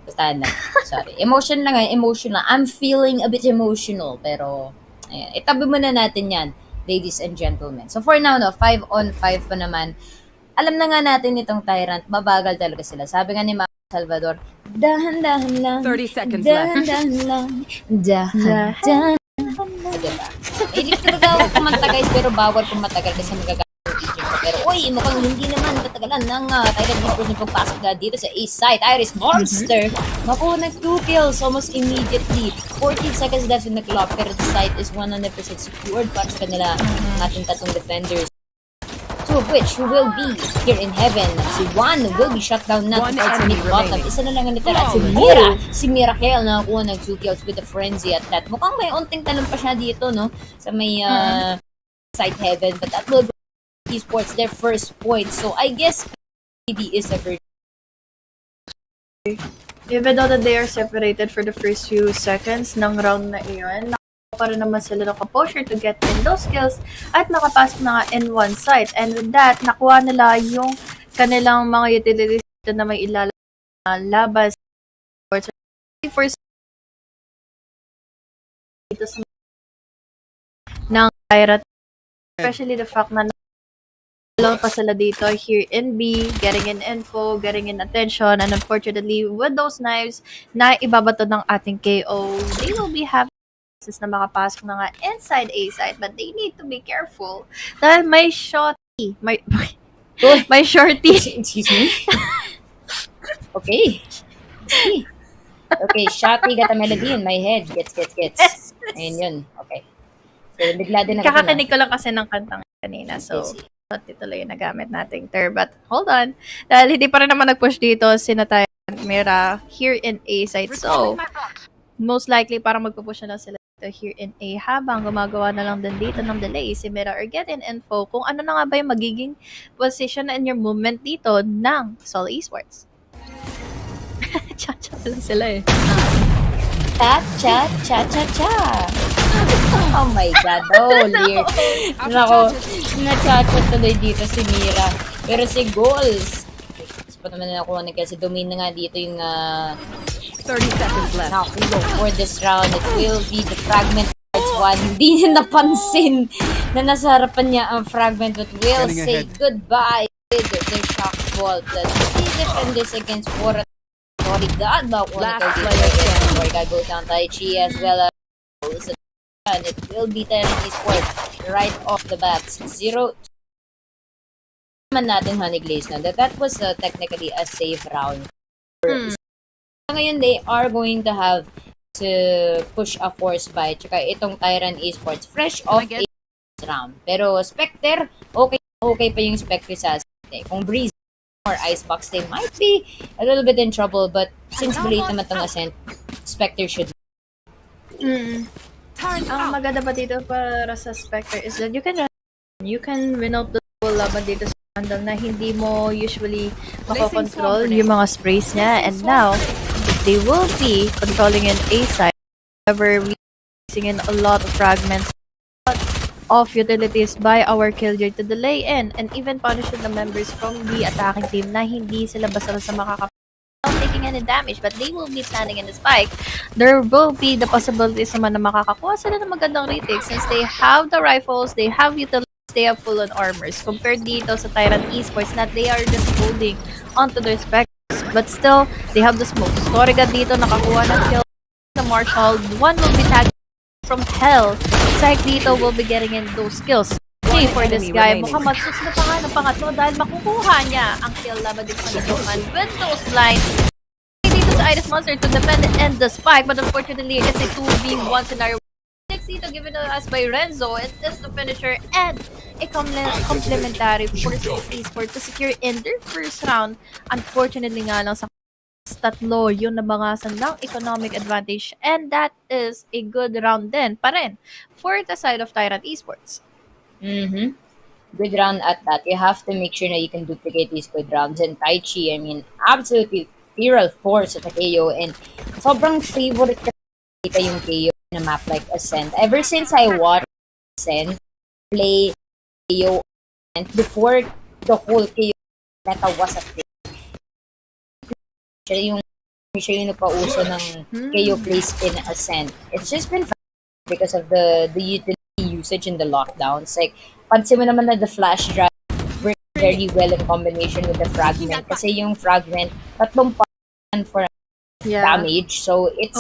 Basta na. Sorry. Emotion lang. I'm feeling a bit emotional. Pero, ayan. Itabi muna natin yan, ladies and gentlemen. So, for now, 5 on 5 pa naman. Alam na nga natin itong Tyrant. Mabagal talaga sila. Sabi nga ni Mama Salvador, dahan-dahan lang. 30 seconds left. Dahan-dahan lang. Dahan-dahan. Diba? Hindi talaga ako kumanta guys, pero bawal kung matagal kasi magagawa yung teacher ko. Pero uy, mukhang hindi naman katagalan ng Tyrant GeForce na pagpasok na dito sa A site. Iris Monster! Naku, nag-2 kills almost immediately. 14 seconds left in the clock, pero the site is 100% secured para sa kanila ating tatlong defenders. Two of which who will be here in heaven. Si Juan will be shut down na One towards enemy mid-bottom. remaining. Isa na lang ang natira. Si Miracle na nakuha ng 2 kills with the frenzy at that. Mukhang may unting talon pa siya dito, no? Sa may side heaven. But that will be esports their first point. So I guess PD is a virtue. Even though that they are separated for the first few seconds ng round na iyon, para naman sila ng composure to get in those kills at nakapasok na nga in one site. And with that, nakuha nila yung kanilang mga utilities na may ilalabas for dito sa ng Tyrant. Especially the fact na lang pa sila dito here in B, getting in info, getting in attention, and unfortunately, with those knives na ibabato ng ating KO, they will be having na makapasok na nga inside A side, but they need to be careful dahil may shorty, may shorty. Excuse me? Okay. Okay, shotty got a melody in my head. Gets. Ayun yun. Okay. So, bigla din ako. Kakakinig ko lang kasi ng kantang kanina, so ito lang yung nagamit nating term. But hold on, dahil hindi pa rin naman nag-push dito sina Tyrant Mira here in A side, so most likely parang magpupush na lang sila here in A habang gumagawa na lang din dito ng delay si Mira or get in info kung ano na nga ba yung magiging position and your movement dito ng Sol Esports. Cha-cha lang sila eh. Cha. Oh my God, Lear. Nako, na-cha-cha tuloy dito si Mira. Pero si Goals, pa naman nakuha na kasi domain na nga dito yung 30 seconds left. nakulo for this round. It will be the fragment parts 1. Hindi niya napansin na nasa harapan niya ang fragment, but will Getting say ahead. goodbye with the shock vault. The 3 defenders against 4. Sorry God, Last player standing. Sorry God goes down Tai Chi as well as and it will be Tyrant Esports right off the bat. 0 naman natin Honey Glaze na that was technically a safe round. Ngayon, they are going to have to push a force buy. Tsaka itong Tyrant Esports, fresh off a round. Pero Spectre, okay pa yung Spectre sa atin. Kung Breeze or Icebox, they might be a little bit in trouble. But since late naman itong Ascent, Spectre should. Ang maganda pa dito para sa Spectre is that you can win out the whole laban dito sa handle na hindi mo usually makokontrol yung mga sprays niya. And now, they will be controlling an A side. However, we using in a lot of fragments of utilities by our killjoy to delay in and even punishing the members from the attacking team na hindi sila basta-basta makakapag taking any damage, but they will be standing in the spike. There will be the possibilities naman na makakakuha sila ng magandang retake since they have the rifles, they have utilities, they have full-on armors compared dito sa Tyrant Esports na they are just holding onto their specters. But still, they have the smoke. Storiga dito nakakuha ng kill. The Marshall, one will be tagged from hell. Psych dito will be getting in those kills. Okay, for this guy, mukhang magsusunod pa nga ng pangatlo dahil makukuha niya ang kill laban dito sa Nikoman with those lines. Dito sa Iris Monster to defend and the spike, but unfortunately, it's a 2v1 scenario. points dito given to us by Renzo. It is the finisher and a complementary for Esports to secure in their first round. Unfortunately nga lang sa tatlo yung nabangasan ng economic advantage, and that is a good round din pa rin for the side of Tyrant Esports. Mm-hmm. Good round at that. You have to make sure that you can duplicate these good rounds. And Tai Chi, I mean, absolutely feral force at the KO. And sobrang favorite ko kita yung KO in a map like Ascent. Ever since I watched Ascent play KO, and before the whole KO meta was a thing, siya yung nagpauso ng KO plays in Ascent. It's just been because of the utility usage in the lockdowns. Like, pansin mo naman na the flash drive works very well in combination with the fragment. Kasi yung fragment, tatlong pan for damage. So, it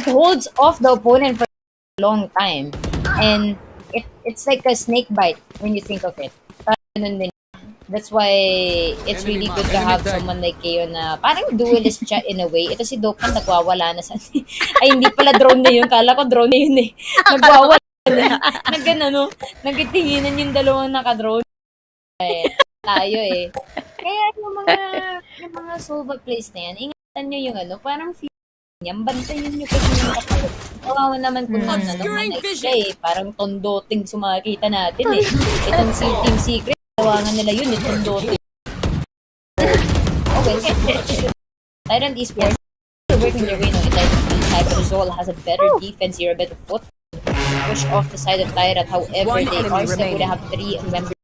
holds off the opponent for a long time. And it's like a snake bite when you think of it. That's why it's really good to have someone like kayo na parang duelist siya in a way. Ito si Dokkan nagwawala na sa... Ay, hindi pala drone na yun. Kala ko drone na yun eh. Nagwawala na. Nagtitinginan yung dalawang naka-drone. Ay, tayo eh. Kaya yung mga solo plays na yan, ingatan nyo yung parang yan, bantayin nyo kasi yung kapatid. Kawawa naman kung siya eh. Parang tondoting sumakita natin eh. Itong si Team Secret. Tawangan nila yun, itong dote. Okay, Tyrant Esports working their way now. Tyrant Rizal has a better defense here, a better foot. Push off the side of Tyrant. However, they are still going to have 3 members.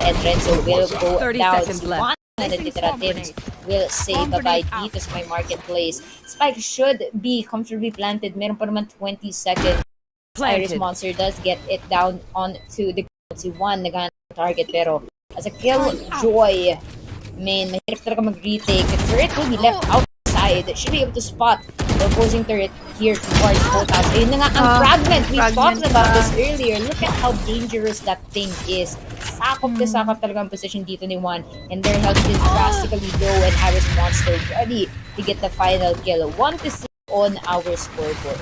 And Renzo will go down. One na natitira Tims will say bye-bye dito sa may marketplace. Spike should be comfortably planted. Meron pa naman 20 seconds. Iris Monster does get it down onto the si Juan naghanap ng target pero as a killjoy, man, mahirap talaga mag-retake. The turret will be left outside. Should be able to spot the opposing turret here towards both house. Ayun na nga ang fragment. We talked about this earlier. Look at how dangerous that thing is. Sakop na sakop talaga ang position dito ni Juan. And their health is drastically low and Iris Monster ready to get the final kill. 1-6 on our scoreboard.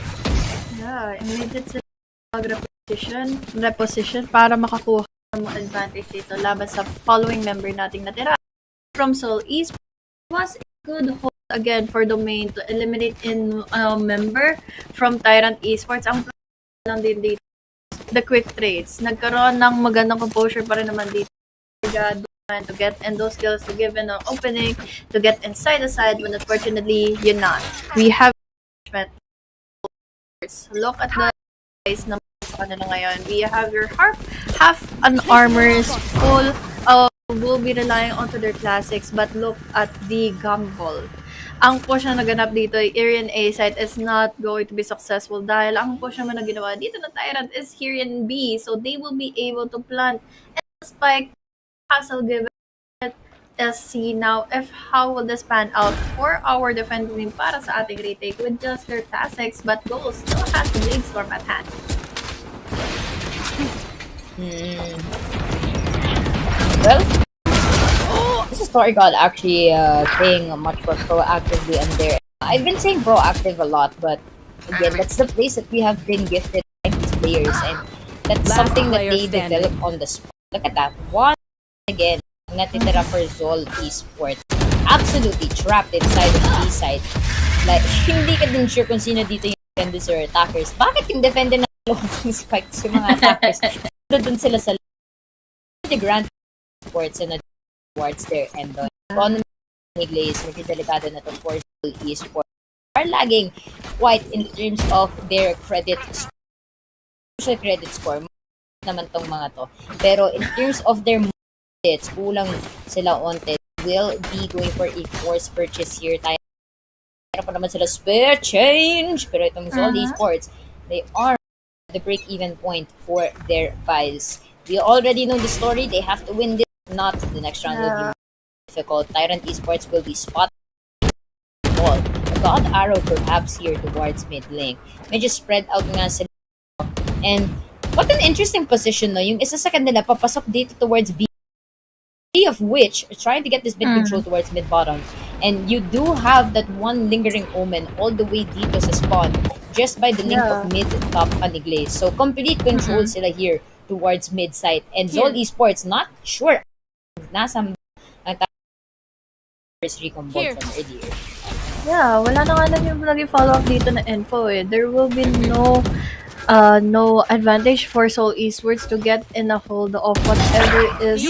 Yeah, immediate reposition para makakuha ng advantage dito laban sa following member nating natira. From Seoul East was a good hold again for Domain to eliminate in member from Tyrant Esports. Ang lang din dito, the quick trades. Nagkaroon ng magandang composure pa rin naman dito. To get in those skills, to give an opening, to get inside the side when unfortunately you're not. We have look at the guys na kanila ngayon. We have your half an armors full will be relying onto their classics, but look at the gamble. Ang push na naganap dito, Irian A side is not going to be successful dahil ang push naman na ginawa dito na Tyrant is Irian B, so they will be able to plant and spike hassle given SC. Now, if how will this pan out for our defending para sa ating retake with just their classics, but Gold still has the Blade Storm at hand. Well, this is Story God actually playing much more proactively on there. I've been saying proactive a lot, but again, that's the place that we have been gifted by these players, and that's something that they develop on the spot. Look at that. One again, natitira for Zol Esports. Absolutely trapped inside of the side. Like, hindi ka din sure kung sino dito yung defenders or attackers. Bakit yung defender na yung spikes yung mga attackers? Doon sila sa the Grand Sports and towards their end on. Economy Glaze, medyo delikado na to for Esports. Are lagging quite in terms of their credit score. Naman tong mga to. Pero in terms of their markets, kulang sila onte. Will be going for a forced purchase here. Tayo pa naman sila spare change. Pero itong Zol Esports, they are the break-even point for their buys. We already know the story. They have to win this. Not the next round will be more difficult. Tyrant Esports will be spotted. A God Arrow perhaps here towards mid lane. Medyo spread out nga sila. And what an interesting position, no? Yung isa sa kanila papasok dito towards B, of which are trying to get this mid control towards mid bottom. And you do have that one lingering omen all the way dito sa spawn just by the link of mid top Aniglaze. So complete control sila here towards mid side. And Zol Esports, not sure. Nasa ang first recon ball from earlier. Yeah, wala na nga lang yung lagi follow-up dito na info eh. There will be no advantage for Seoul Esports to get in a hold of whatever is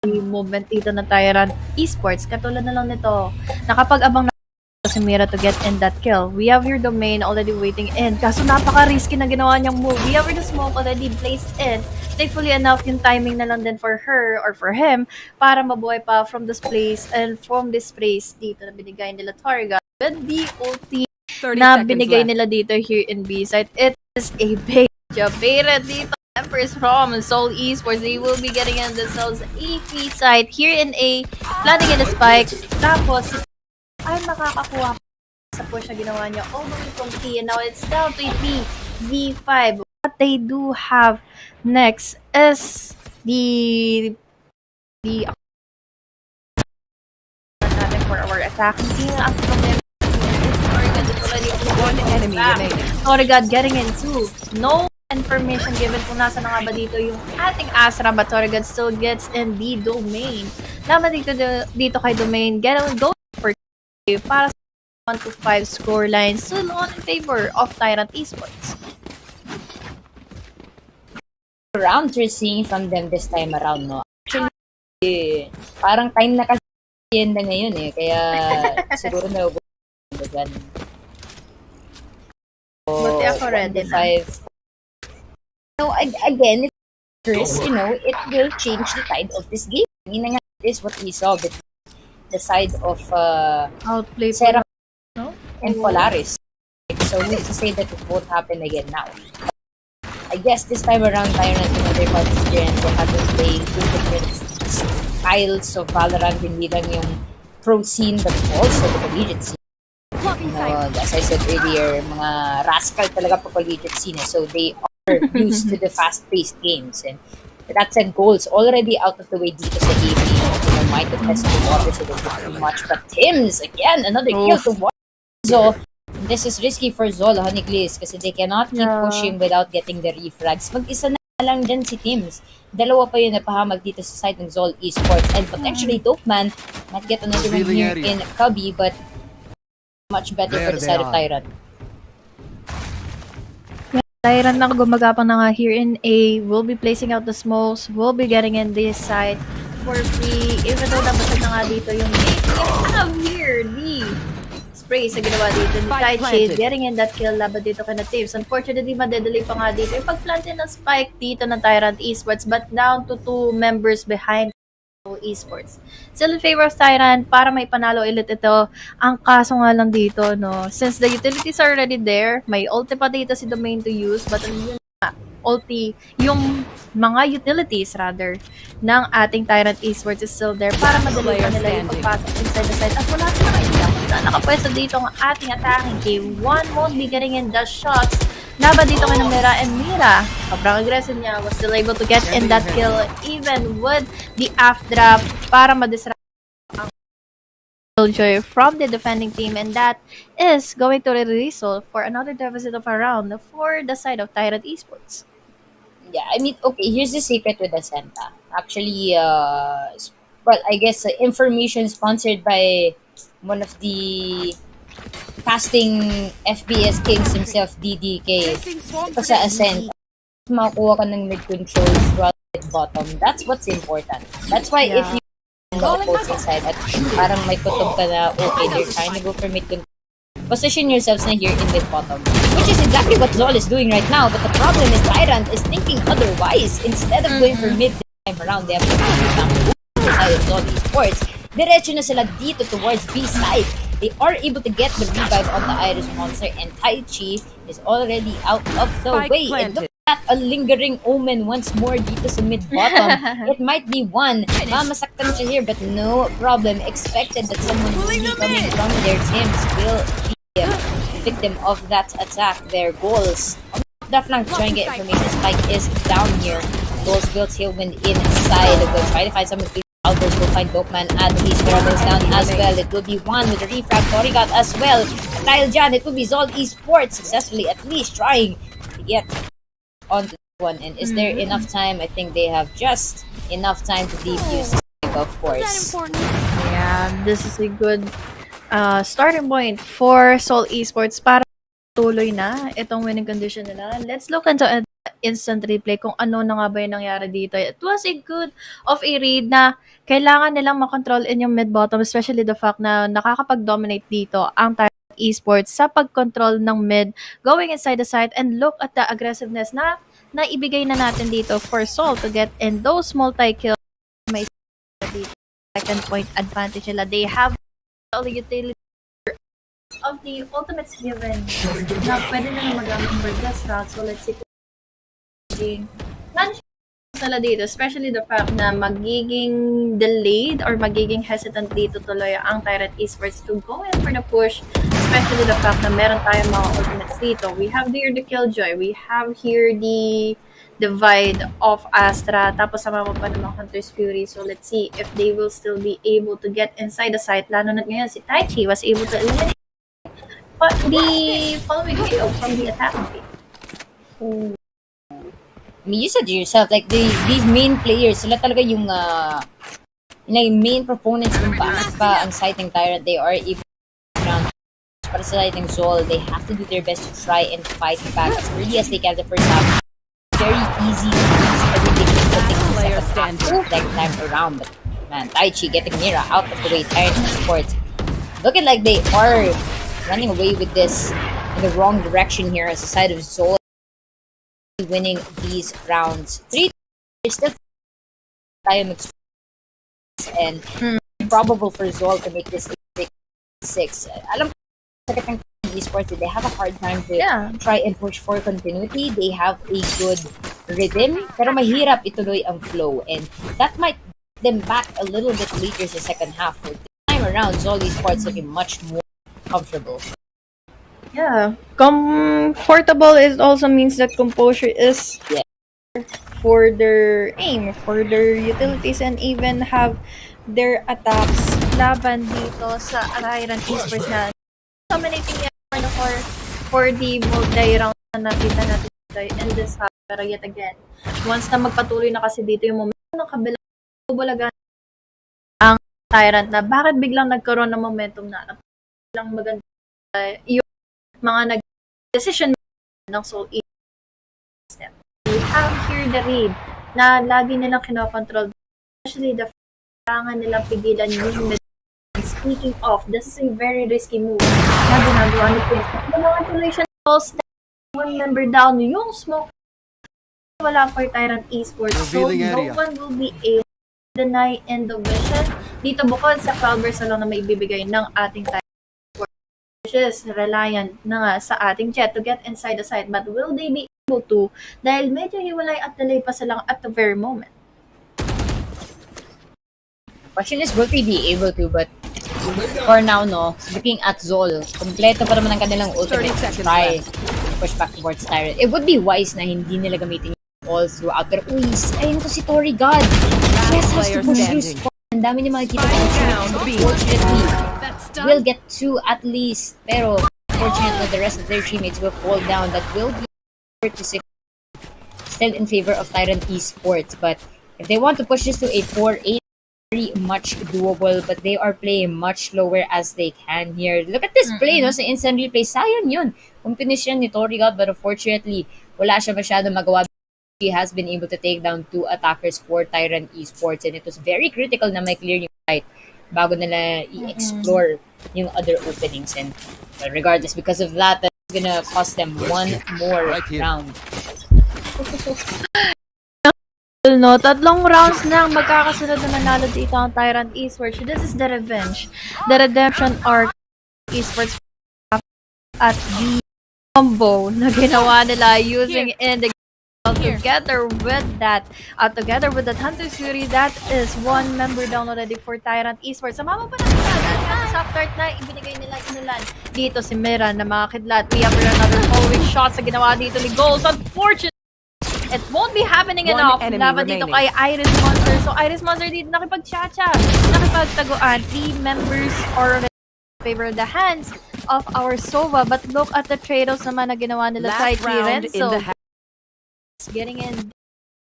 the movement dito na Tyrant Esports. Katulad na lang nito, nakapag-abang na si Mira to get in that kill. We have your domain already waiting in. Kaso napaka-risky na ginawa niyang move. We have the smoke already placed in. Thankfully enough, yung timing na lang din for her or for him para mabuhay pa from this place and from this place dito na binigay nila Torga. With the OT 30 na seconds binigay left. nila dito here in B side, it is a big job. Pero dito, Empress from Seoul Esports, they will be getting in themselves AP side here in A, planting in the spike. Tapos, ay makakakuha sa push na ginawa niya all the way from T, and now it's down to V5. What they do have next is the natin for our attacking team. Ang problem One enemy remaining. Torigad getting into no information given kung nasa na nga ba dito yung ating Astra, but Torigad still gets in the domain. Naman dito kay domain, go for para sa 1-5 scoreline, still on in favor of Tyrant Esports. Rounds we're seeing from them this time around, no? Actually, parang time na kasi yan na ngayon eh. Kaya siguro na dyan. Buti ako ready na. So, again, first, it will change the tide of this game. Meaning nga, this is what we saw between the side of Outplay Serra no? and Polaris. So, who's to say that it won't happen again now? I guess this time around, Tyrant, they've had experience. They have been playing two different styles of Valorant. Hindi lang yung pro scene, but also the collegiate scene. As I said earlier, mga rascal talaga po collegiate scene. So they are used to the fast-paced games. And that said, goals already out of the way dito sa game. Might have tested the water so too much. But Tim's, again, another kill to watch. So this is risky for Zol, Honeyclays, kasi they cannot keep pushing without getting the refrags. Mag-isa na lang dyan si Tim's. Dalawa pa yun napahamag dito sa side ng Zol Esports. And potentially Dope Man might get another one here in Cubby, but much better for the side of Tyrant. Tyrant na gumagapang na nga here in A, will be placing out the smokes, will be getting in this side for free, even though nabasag na nga dito yung have here the spray sa ginawa dito ni Taichi, getting in that kill laban dito kay na Tips. Unfortunately, madedelay pa nga dito yung pagplantin ng spike dito ng Tyrant Esports, but down to 2 members behind Esports. Still in favor of Tyrant para may panalo ulit ito. Ang kaso nga lang dito, no, since the utilities are already there, may ulti pa dito si Domain to use, but yun na, ulti, yung mga utilities rather ng ating Tyrant Esports is still there para madali pa nila yung pagpasok inside the site. At wala na nakapwesto dito ang ating attacking game. One won't be getting in the shots. Laban dito kay Mira, and Mira, sobrang aggressive niya, was still able to get in that kill even with the after para ma-disrupt ang Killjoy from the defending team, and that is going to result for another deficit of a round for the side of Tyrant Esports. Yeah, I mean, okay, here's the secret with the Senta. Actually, well, I guess information sponsored by one of the casting FPS kings himself, DDK. Ito sa Ascent, makakuha ka ng mid-control throughout bottom. That's what's important. That's why if you the opposing side at parang may kutob ka na, okay, they're trying to go for mid-control, position yourselves na here in mid-bottom. Which is exactly what Zol is doing right now, but the problem is Tyrant is thinking otherwise. Instead of going for mid this time around, they have to go down to the side of Zol Esports. Diretso na sila dito towards B side. They are able to get the revive on the Iris Monster, and Taichi is already out of the way. And look at a lingering omen once more dito sa mid-bottom. It might be one. Mamasaktan siya here, but no problem. Expected that someone will be coming from their teams will be victim of that attack. Their goals. The flank trying to get information. Spike is down here. Goals built Tailwind inside. They'll try to find someone out First will find Dokman at least Mira goes down as well. It will be one with the refrag. Torigat as well. At dahil dyan, it will be Zol Esports successfully at least trying to get onto this one. And is there enough time? I think they have just enough time to defuse, of course. Yeah, this is a good starting point for Seoul Esports para tuloy na itong winning condition nila. Let's look into an instant replay kung ano na nga ba yung nangyari dito. It was a good of a read na kailangan nilang makontrol in yung mid-bottom, especially the fact na nakakapag-dominate dito ang Tyrant Esports sa pag-control ng mid, going inside the site, and look at the aggressiveness na ibigay na natin dito for Seoul to get in those multi-kills. May second point advantage nila. They have all the utility of the ultimates given na pwede na magamit for this round. So let's see kung nila dito, especially the fact na magiging delayed or magiging hesitant dito tuloy ang Tyrant Esports to go in for the push, especially the fact na meron tayong mga ultimates dito. We have here the Killjoy, we have here the Divide of Astra, tapos sama mo pa naman Hunter's Fury. So let's see if they will still be able to get inside the site, lalo na ngayon si Taichi was able to eliminate the following KO from the attacking team. I mean, you said to yourself, like, these main players, sila talaga yung main proponents ng bakit pa ang sighting Tyrant. They are able to round para sa sighting Zol. They have to do their best to try and fight back as early as they can the first half. Very easy to use everything to take the second half like time around. But man, Taichi getting Mira out of the way. Tyrant Esports looking like they are running away with this in the wrong direction here as the side of Zol winning these rounds. 3 is still time and probable for Zol to make this 6. Alam ko sa Esports, they have a hard time to try and push for continuity. They have a good rhythm, pero mahirap ituloy ang flow, and that might get them back a little bit later sa second half. For this time around, Zol Esports looking much more comfortable. Yeah, comfortable is also means that composure is for their aim, for their utilities, and even have their attacks laban dito sa Tyrant Esports na dominating yan for the multi-round na nakita natin in this half. Pero yet again, once na magpatuloy na kasi dito yung momentum ng kabilang bubulagan ang Tyrant na bakit biglang nagkaroon ng momentum na biglang maganda yung mga nag-decision ng Seoul Esports. We have here the read na lagi nilang kinokontrol, especially the kailangan nilang pigilan yung mid. Speaking of, this is a very risky move na ginagawa ni Quinn. Yung mga duration calls, one member down, yung smoke wala for Tyrant Esports. So no one will be able to deny end of vision dito bukod sa cloudburst lang na may ibibigay ng ating Tyrant Esports, which is reliant na nga sa ating Jet to get inside the site. But will they be able to? Dahil medyo hiwalay at delay pa silang at the very moment. Question is, will they be able to? But for now, no, looking at Zol, kompleto pa naman ang kanilang ultimate to try to push back towards Tyrant. It would be wise na hindi nila gamitin yung all throughout their uys. Ayun to si Tori God. Yes, has to push through spot. Ang dami niya makikita ko. Unfortunately, we'll get 2 at least. Pero, unfortunately, the rest of their teammates will fall down. That will be 4-6. Still in favor of Tyrant Esports. But if they want to push this to a 4-8, very much doable, but they are playing much slower as they can here. Look at this play, no? Sa instant replay, sayang yun. Kung finish yan ni Tori God, but unfortunately, wala siya masyado magawa. He has been able to take down 2 attackers for Tyrant Esports, and it was very critical na may clear yung fight bago nila i-explore yung other openings. And regardless, because of that, that's gonna cost them one more round. No, 3 rounds na ang magkakasunod na manalo dito ang Tyrant Esports. This is the revenge. The redemption arc Esports at the combo na ginawa nila using in the together with that Hunter's Fury, that is 1 member down already for Tyrant Esports. Sa mama pa natin sa start na ibinigay nila inulan dito si Mira na mga kidlat. We have another following shot sa ginawa dito ni Goals. Unfortunately, It won't be happening One enough. enemy Laban dito kay remaining. Iris Monster. So Iris Monster dito nakipag-chacha. Nakipagtaguan. 3 members are already in favor of the hands of our Sova. But look at the trade-offs naman na ginawa nila kay Last round in Renzo. the half. Getting in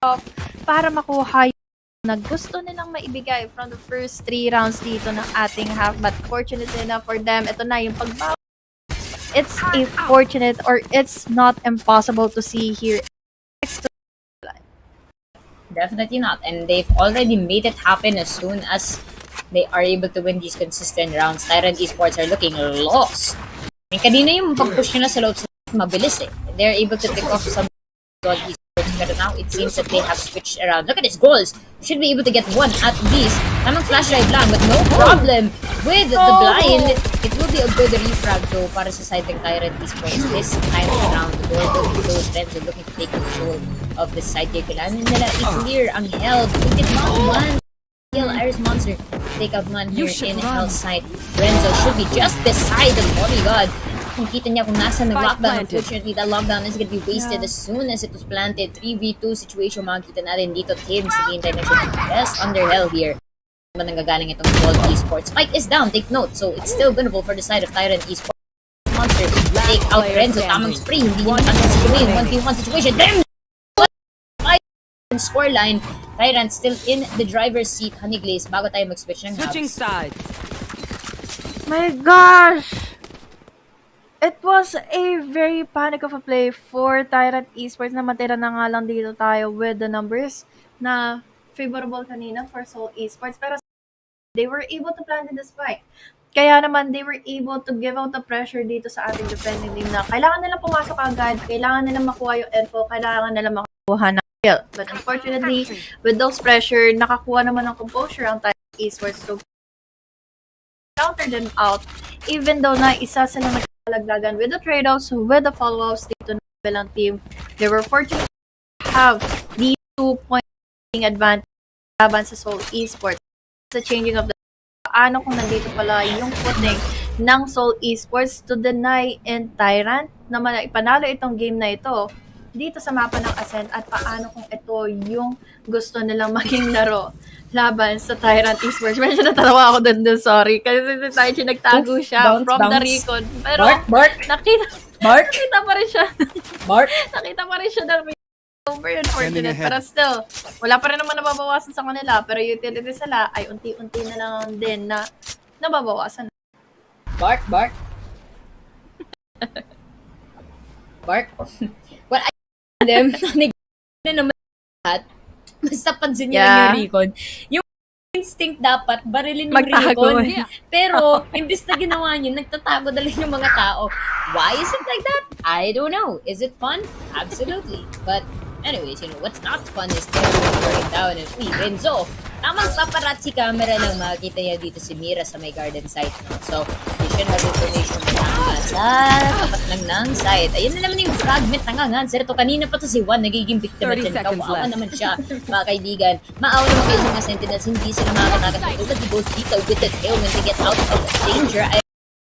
off para makuha yung na gusto nilang maibigay from the first 3 rounds dito ng ating half. But fortunately enough for them, ito na yung pagbawa. It's a fortunate or it's not impossible to see here. Definitely not. And they've already made it happen as soon as they are able to win these consistent rounds. Tyrant Esports are looking lost. And kanina yung pag-push nila sa loob mabilis eh. They're able to pick off some Esports, pero now it seems that they have switched around. Look at his goals. Should be able to get one at least. Tamang flash drive lang, but no problem with the blind. It will be a good refrag though para sa side ng Tyrant Esports this time around. The door will be closed. Renzo looking to take control of the side here. Kailangan nila i-clear ang health. Look at man. Kill Iris Monster. Take out man here in health side. Renzo should be just beside him. Oh my god. Kita niya kung nasa nag-lockdown. Unfortunately, that lockdown is gonna be wasted as soon as it was planted. 3v2 situation makikita natin dito. Tim, naghihintay na siya best under hell here. Naman nanggagaling itong Gold Esports. Spike is down, take note. So, it's still winnable for the side of Tyrant Esports. Monster, take out Renzo. Tamang spray. Hindi niya matangos si win. 1v1 situation. Then, scoreline. Tyrant still in the driver's seat. Honey Glaze, bago tayo mag-switch ng Switching halves. sides. My gosh! It was a very panic of a play for Tyrant Esports na matira na nga lang dito tayo with the numbers na favorable kanina for Seoul Esports. Pero they were able to plant the spike. Kaya naman, they were able to give out the pressure dito sa ating defending team na kailangan nilang pumasok agad, kailangan nilang makuha yung info, kailangan nilang makuha ng kill. But unfortunately, with those pressure, nakakuha naman ng composure ang Tyrant Esports to counter them out. Even though na isa sila nagkalaglagan with the trade-offs, with the follow-ups dito ng bilang team, they were fortunate to have the 2-point advantage laban sa Seoul Esports. Sa changing of the paano kung nandito pala yung footing ng Seoul Esports to deny in Tyrant na ipanalo itong game na ito dito sa mapa ng Ascent at paano kung ito yung gusto nilang maging laro laban sa Tyrant Esports. Medyo natawa ako dun, sorry. Kasi si Taichi nagtago siya from the recon. Pero nakita pa rin siya. Nakita pa rin siya ng very unfortunate. Pero still, wala pa rin naman nababawasan sa kanila. Pero utility sila ay unti-unti na lang din na nababawasan. Bark. Well, I them na naman lahat. Basta pansin niyo lang yung recon. Yung instinct dapat, barilin yung recon. Pero, imbis na ginawa niyo, nagtatago na lang yung mga tao. Why is it like that? I don't know. Is it fun? Absolutely. But, anyways, what's not fun is going down and Renzo. Tamang paparazzi camera lang makikita niya dito si Mira sa may garden site. So, you should have information sa tapat lang ng site. Ayun na naman yung fragment ng answer. Ito kanina pa to si Juan nagiging biktima dyan. Kawawa naman siya, mga kaibigan. Maawa naman kayo mga sentinels. Hindi sila makakatakas. Tulad ni Ghost dito with the tailwind to get out of danger.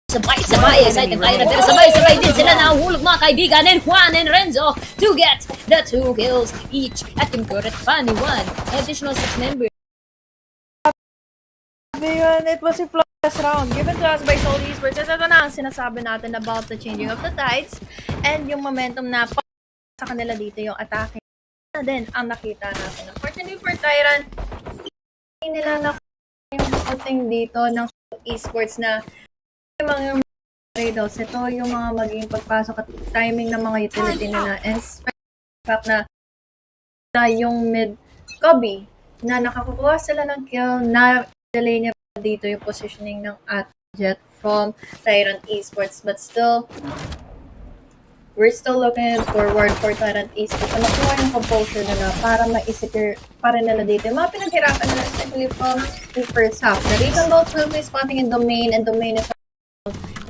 Sabay-sabay sa itong Tyrant. Pero sabay-sabay din sila nahulog mga kaibigan. And Juan and Renzo to get the 2 kills each. At yung turret pa ni Juan. Additional 6 members. It was a flawless round given to us by Seoul Esports. Ito na ang sinasabi natin about the changing of the tides and yung momentum na sa kanila dito yung atake na din ang nakita natin. Unfortunately for Tyrant, hindi nila nakuha yung footing dito ng Seoul Esports na yung mga trade-offs. Ito yung mga magiging pagpasok at timing ng mga utility nila. And fact na yung mid-cubby na nakakukuha sila ng kill na delay niya dito yung positioning ng Jet from Tyrant Esports. But still, we're still looking forward for Tyrant Esports na makuha yung composure nila para ma-secure pa rin nila dito. Yung mga pinaghirapan nila, especially from the first half. The Recon Bolts will be spotting in domain, and domain is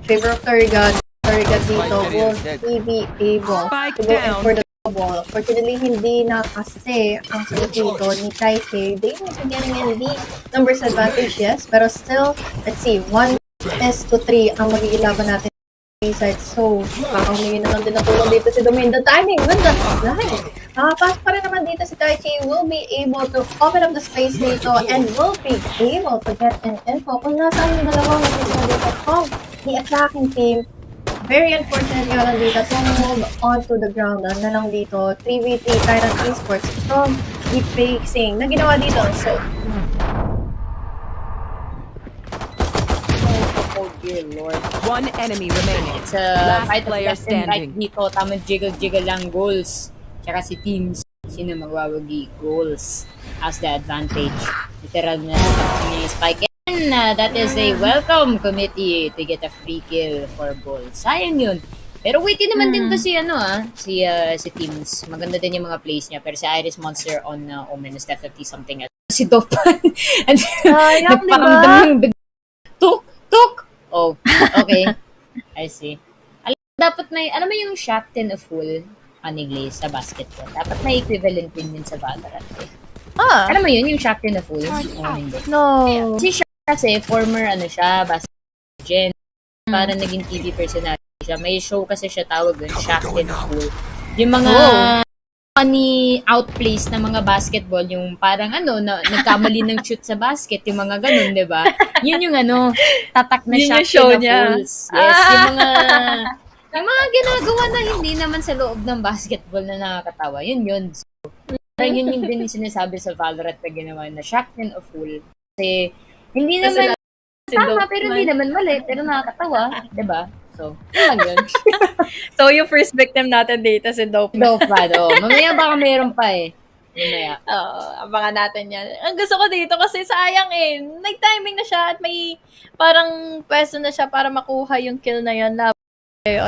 favor of Turrigan. Turrigan dito will he be able to go in for the ball. Fortunately, hindi na kasi ang sagot dito ni Taisei. They may be getting in the numbers advantage, yes. Pero still, let's see. 1 is to 3 ang magigilaban natin side. So, makakamingin naman din natulong dito si Domain. The timing with the slide. Nakapasok pa rin naman dito si Taichi. Will be able to open up the space dito and will be able to get an info kung nasaan yung dalawang nagsisimula dito from the attacking team. Very unfortunate nga lang dito to move onto the ground. Na lang dito, 3v3 Tyrant Esports from the facing na ginawa dito. So, Oh dear Lord. One enemy remaining. It's a Last fight of player left and right standing. dito. Tamang jiggle-jiggle lang goals. Tsaka si teams. Sino magwawagi goals as the advantage. Literal na niya yung spike. And that is a welcome committee to get a free kill for goals. Sayang yun. Pero waiting naman din to si si teams. Maganda din yung mga plays niya. Pero si Iris Monster on Omen is definitely something else. Si Dopan. And nagparamdam yung big tuk! Oh, okay. I see. Dapat alam mo yung Shafton of Full Aniglaze sa basketball. Dapat may equivalent din sa Valorant. Alam mo yun, yung Shafton of Full? no. Si Shaq kasi, former basketball gen. Parang naging TV personality siya. May show kasi siya tawag doon, Shafton of Full. Yung mga funny outplays na mga basketball, yung parang nagkamali ng shoot sa basket, yung mga ganun, di ba? Yun yung tatak na Yun yung shot show na niya. fools. Yes, yung mga ginagawa na hindi naman sa loob ng basketball na nakakatawa. Yun. So, parang yun yung din yung sinasabi sa Valorant na ginawa na shocked and a fool. Kasi, hindi naman tama, pero hindi naman mali, pero nakakatawa, di ba? So, yun lang yun. So, yung first victim natin dito si Dope. Dope pa, mamaya baka mayroon pa mamaya. Abangan natin yan. Ang gusto ko dito kasi sayang nag-timing na siya at may parang pwesto na siya para makuha yung kill na yun na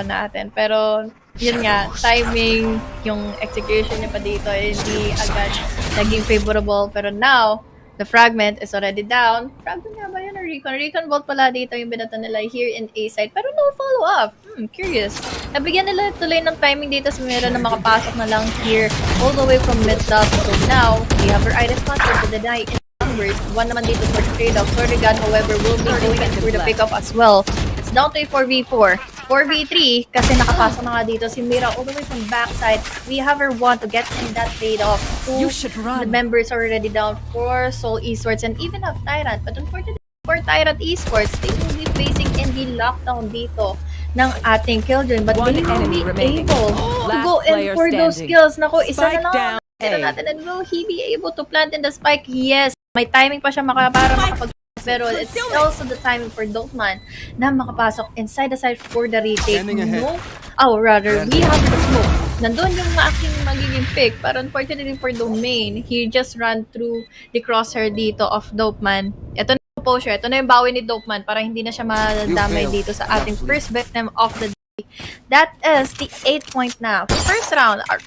natin. Pero, yun nga, timing, yung execution niya pa dito, hindi agad naging favorable. Pero now, the fragment is already down. Fragment nga ba yun or recon? Recon vault pala dito yung binata nila here in A side. Pero no follow-up. Curious. Nabigyan nila tuloy ng timing dito sa meron na makapasok na lang here all the way from mid-top. So now, we have our Iris Monster to deny in numbers. One naman dito for the trade-off. Sordigan, however, will be going in for the pick-up as well. It's down to a 4v4. 4v3 kasi nakapasok na nga dito si Mira all the way from backside. We have her want to get in that trade-off. You should The run. members are already down for Soul Esports and even have Tyrant. But unfortunately for Tyrant Esports, they will be facing in the lockdown dito ng ating Killjoy. But One they will enemy be remaining. able to Last go in player for those standing. kills. Naku, isa Spike na down. lang natin. And will he be able to plant in the spike? Yes. May timing pa siya para makapag pero it's also the timing for Doltman na makapasok inside the site for the retake. Standing ahead. No? Oh, rather, we have the smoke. Nandun yung aking magiging pick. Pero unfortunately for Domain, he just ran through the crosshair dito of Dopeman. Ito na yung posture. Ito na yung bawi ni Dopeman para hindi na siya madamay dito sa ating first victim of the day. That is the 8 point now. First round. Or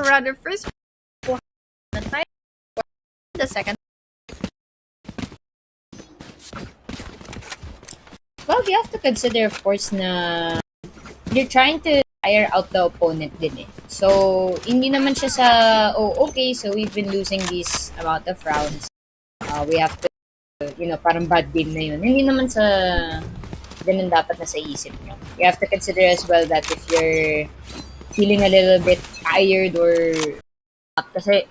rather, first the time for the second. Well, you have to consider, of course, na you're trying to tire out the opponent din So, hindi naman siya sa, okay, so we've been losing this amount of rounds. We have to, parang bad game na yun. Hindi naman sa, ganun dapat na sa isip nyo. You have to consider as well that if you're feeling a little bit tired or kasi,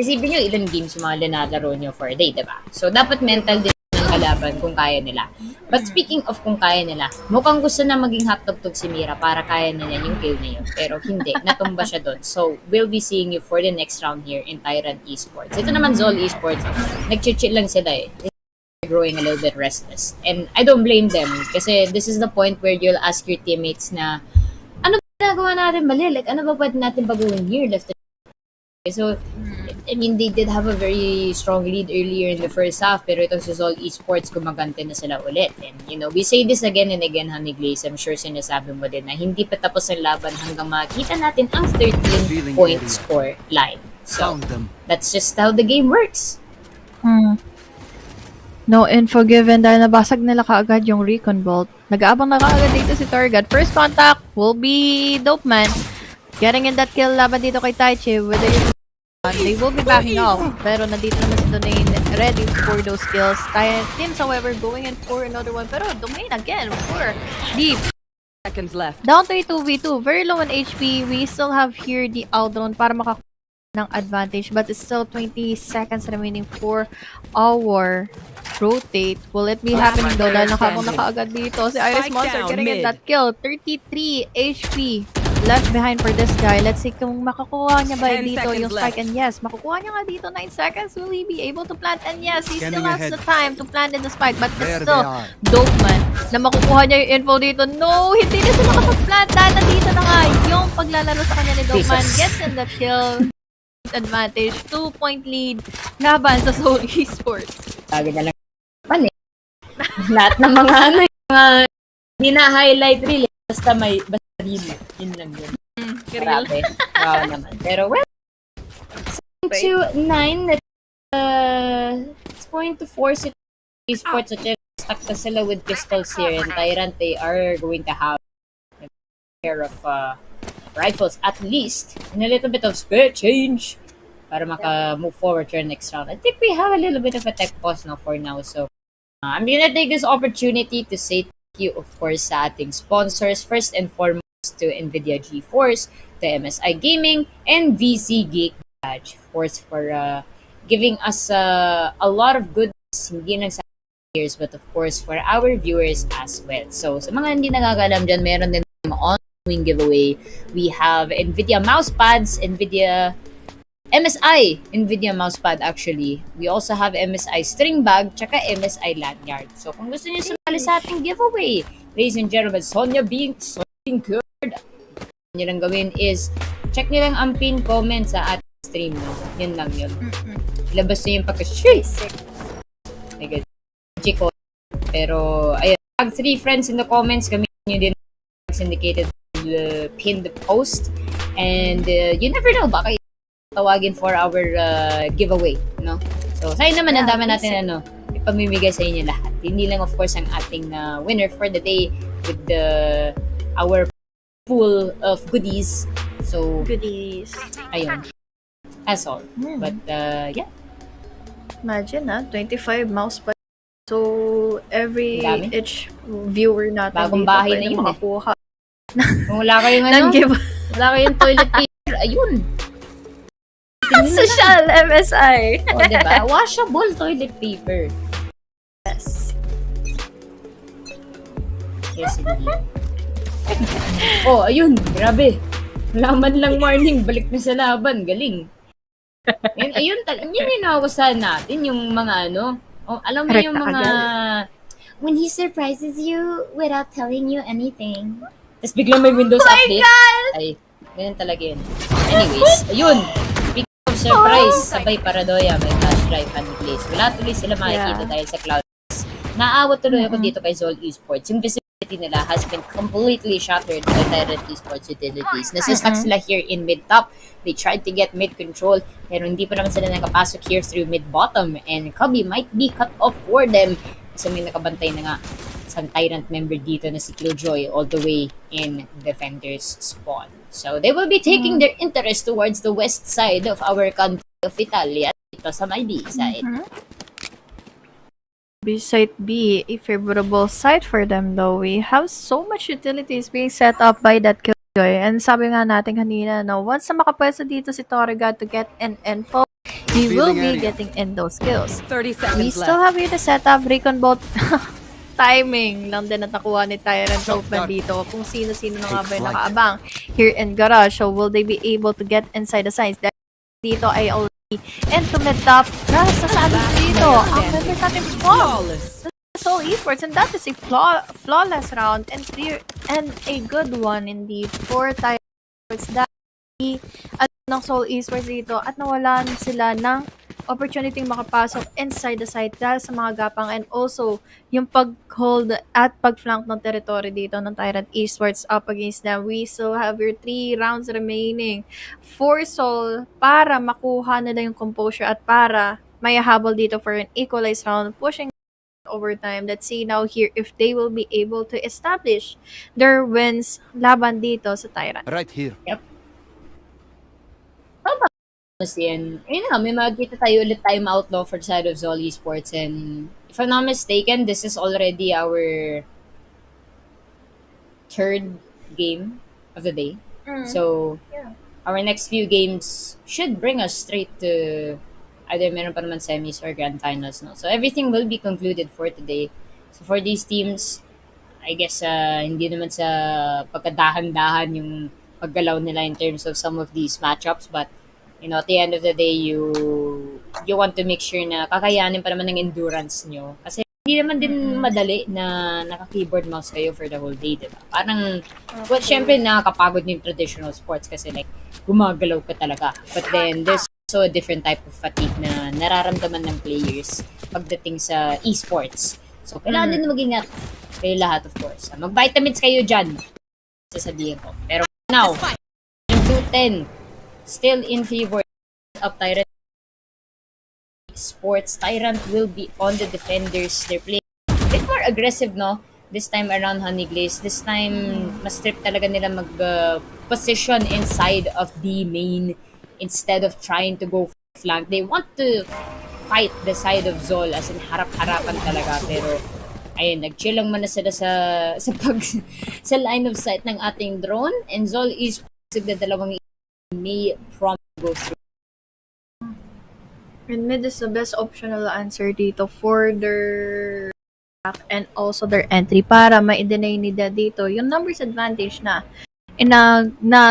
isipin nyo ilang games yung mga linalaro nyo for a day, diba? So, dapat mental din kalaban kung kaya nila. But speaking of kung kaya nila, mukhang gusto na maging hotdog si Mira para kaya nila yung kill na yun. Pero hindi, natumba siya doon. So, we'll be seeing you for the next round here in Tyrant Esports. Ito naman Zol Esports, nag-chill lang sila They're growing a little bit restless. And I don't blame them kasi this is the point where you'll ask your teammates na ano ba ginagawa natin mali? Like, ano ba pwede natin baguhin here? Left So, I mean, they did have a very strong lead earlier in the first half, pero itong si Zol Esports, gumagante na sila ulit. And, we say this again and again, Honey Glaze, I'm sure sinasabi mo din na hindi pa tapos ang laban hanggang makita natin ang 13-point score line. So, that's just how the game works. No info given dahil nabasag nila kaagad yung Recon Bolt. Nag-aabang na kaagad dito si Target. First contact will be Dopeman. Getting in that kill laban dito kay Taichi with the they will be backing off. Pero nandito naman si Domain ready for those kills. Teams, however, going in for another one. Pero Domain again for deep Seconds left. Down to a 2v2. Very low on HP. We still have here the Aldron para makakuha ng advantage. But it's still 20 seconds remaining for our rotate. Will it be happening though? Dahil nakabang na kaagad dito. Si Iris Spike Monster down getting mid. in that kill. 33 HP left behind for this guy. Let's see kung makakuha niya ba 10 dito seconds yung spike. And yes, makukuha niya nga dito 9 seconds. Will he be able to plant? And yes, he Scanning still has ahead. the time to plant in the spike. But There it's they still are. dope man na makukuha niya yung info dito. No, hindi na siya makapag-plant dahil nandito na nga yung paglalaro sa kanya ni dope man. Gets in the kill. Advantage. 2-point lead laban sa Seoul Esports. Lagi na lang pan eh. Lahat ng mga mga hina-highlight reel. Basta reel. Yun lang yun. Grabe. Wow naman. Pero well, 7-9, it's going to force it esports at stuck na sila with pistols here, and Tyrant, they are going to have a pair of rifles at least, and a little bit of spare change para maka-move forward to our next round. I think we have a little bit of a tech pause now for now, so I'm gonna take this opportunity to say thank you, of course, sa ating sponsors. First and foremost, to NVIDIA GeForce, to MSI Gaming, and VC Geek, GeForce, for giving us a lot of goodness, hindi lang sa viewers, but of course for our viewers as well. So sa mga hindi nakakalam dyan, meron din ongoing giveaway. We have NVIDIA mousepads, MSI NVIDIA mousepad actually. We also have MSI string bag, tsaka MSI lanyard. So kung gusto niyo sumali sa ating giveaway, ladies and gentlemen, Sonia being good. Nyo lang gawin is check nyo lang ang pin comment sa ating stream. No? Yun lang yun. Ilabas nyo yung pagka-shake. Chico. Pero, ayun. Tag 3 friends in the comments. Gamitin nyo din syndicated pinned post. And you never know. Baka tawagin for our giveaway. No? So, sa'yo naman, ang dami natin ipamimigay sa inyo lahat. Hindi lang, of course, ang ating winner for the day with our pool of goodies. So, Goodies. ayun. That's all. But, yeah. Imagine 25 mousepad. So, each viewer natin Bagong dito bahay pwede na yun makakuha. Kung wala kayong wala kayong toilet paper, ayun. Social MSI. O, diba? Washable toilet paper. Yes. Yes, indeed. Oh, ayun. Grabe. Laman lang morning. Balik na sa laban. Galing. Ayun, yun yung nawawasan natin. Yung mga alam mo yung mga when he surprises you without telling you anything. Tapos biglang may Windows update. Ay, ganyan talaga yun. Anyways, ayun. Speaking of surprise, sabay paradoya, may flash drive honey place. Wala tuloy sila makikita dahil sa cloud. Naawat tuloy ako dito kay Zol Esports. Yung visibility nila has been completely shattered by Tyrant Esports utilities. Nasa-stuck sila here in mid-top. They tried to get mid-control, pero hindi pa naman sila nakapasok here through mid-bottom. And Cubby might be cut off for them. Kasi may nakabantay na nga isang Tyrant member dito na si Killjoy all the way in Defender's spawn. So they will be taking their interest towards the west side of our country of Italia. Ito sa my B side. Site B, a favorable site for them though. We have so much utilities being set up by that Killjoy. And sabi nga natin kanina, once na makapwesto dito si Torriga to get an info, he will be getting in those kills. 30 seconds We still have here the setup, Recon Bolt. Timing lang din at nakuha ni Tyrant Open dito. Kung sino-sino na nga ba yung nakaabang here in Garage. So will they be able to get inside the signs? Dito ay already into mid-top. Nasasabi dito. Ang member natin Flawless. Seoul Esports, and that is a flawless round and clear and a good one indeed for Tyrant Esports. Dahil ng Seoul Esports dito at nawalan sila ng opportunity makapasok inside the site dahil sa mga gapang, and also yung pag-hold at pag-flank ng territory dito ng Tyrant Esports up against them. We still have your 3 rounds remaining for Seoul para makuha nila yung composure at para may habol dito for an equalized round, pushing overtime. Let's see now here if they will be able to establish their wins laban dito sa Tyrant. Right here. And ayun nga, may magkita tayo ulit time outlaw for the side of Zol Esports, and if I'm not mistaken, this is already our third game of the day. Mm. So, Yeah. our next few games should bring us straight to either meron pa naman semis or grand finals. No? So, everything will be concluded for today. So, for these teams, I guess hindi naman sa pagkadahan-dahan yung paggalaw nila in terms of some of these matchups, but at the end of the day, you want to make sure na kakayanin pa naman ng endurance nyo. Kasi hindi naman din madali na naka-keyboard mouse kayo for the whole day, diba? Parang, well, syempre nakakapagod yung traditional sports kasi like, gumagalaw ka talaga. But then, there's also a different type of fatigue na nararamdaman ng players pagdating sa esports. So, kailangan din mag-ingat kayo lahat, of course. Mag-vitamins kayo dyan, sasabihin ko. Pero now, yung 210, still in favor of Tyrant Sports. Tyrant will be on the defenders. They're playing a bit more aggressive, no? This time around Honey Glaze. This time, mas trip talaga nila mag-position inside of the main instead of trying to go flank. They want to fight the side of Zol as in harap-harapan talaga. Pero, ayun, nag-chill lang muna sila sa line of sight ng ating drone. And Zol is the dalawang may prompt go through. And mid is the best optional answer dito for their attack and also their entry para ma-deny nila dito yung numbers advantage na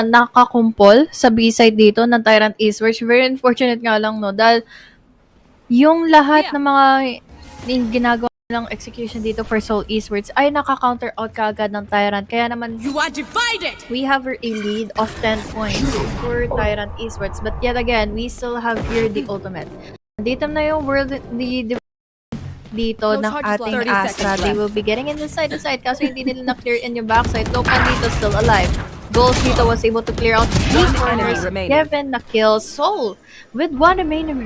nakakumpol sa B-side dito ng Tyrant Esports. Very unfortunate nga lang, no? Dahil yung lahat ng mga ginagawa ng execution dito for Seoul Esports ay naka-counter out kaagad ng Tyrant. Kaya naman, You are divided! we have a lead of 10 points for Tyrant Esports. But yet again, we still have here the ultimate. Dito na yung world, the dito ng ating Astra. They will be getting in the side to side kasi hindi nila na-clear in yung backside. Lopan dito still alive. Goals dito was able to clear out three corners. Kevin na kills Soul with one remaining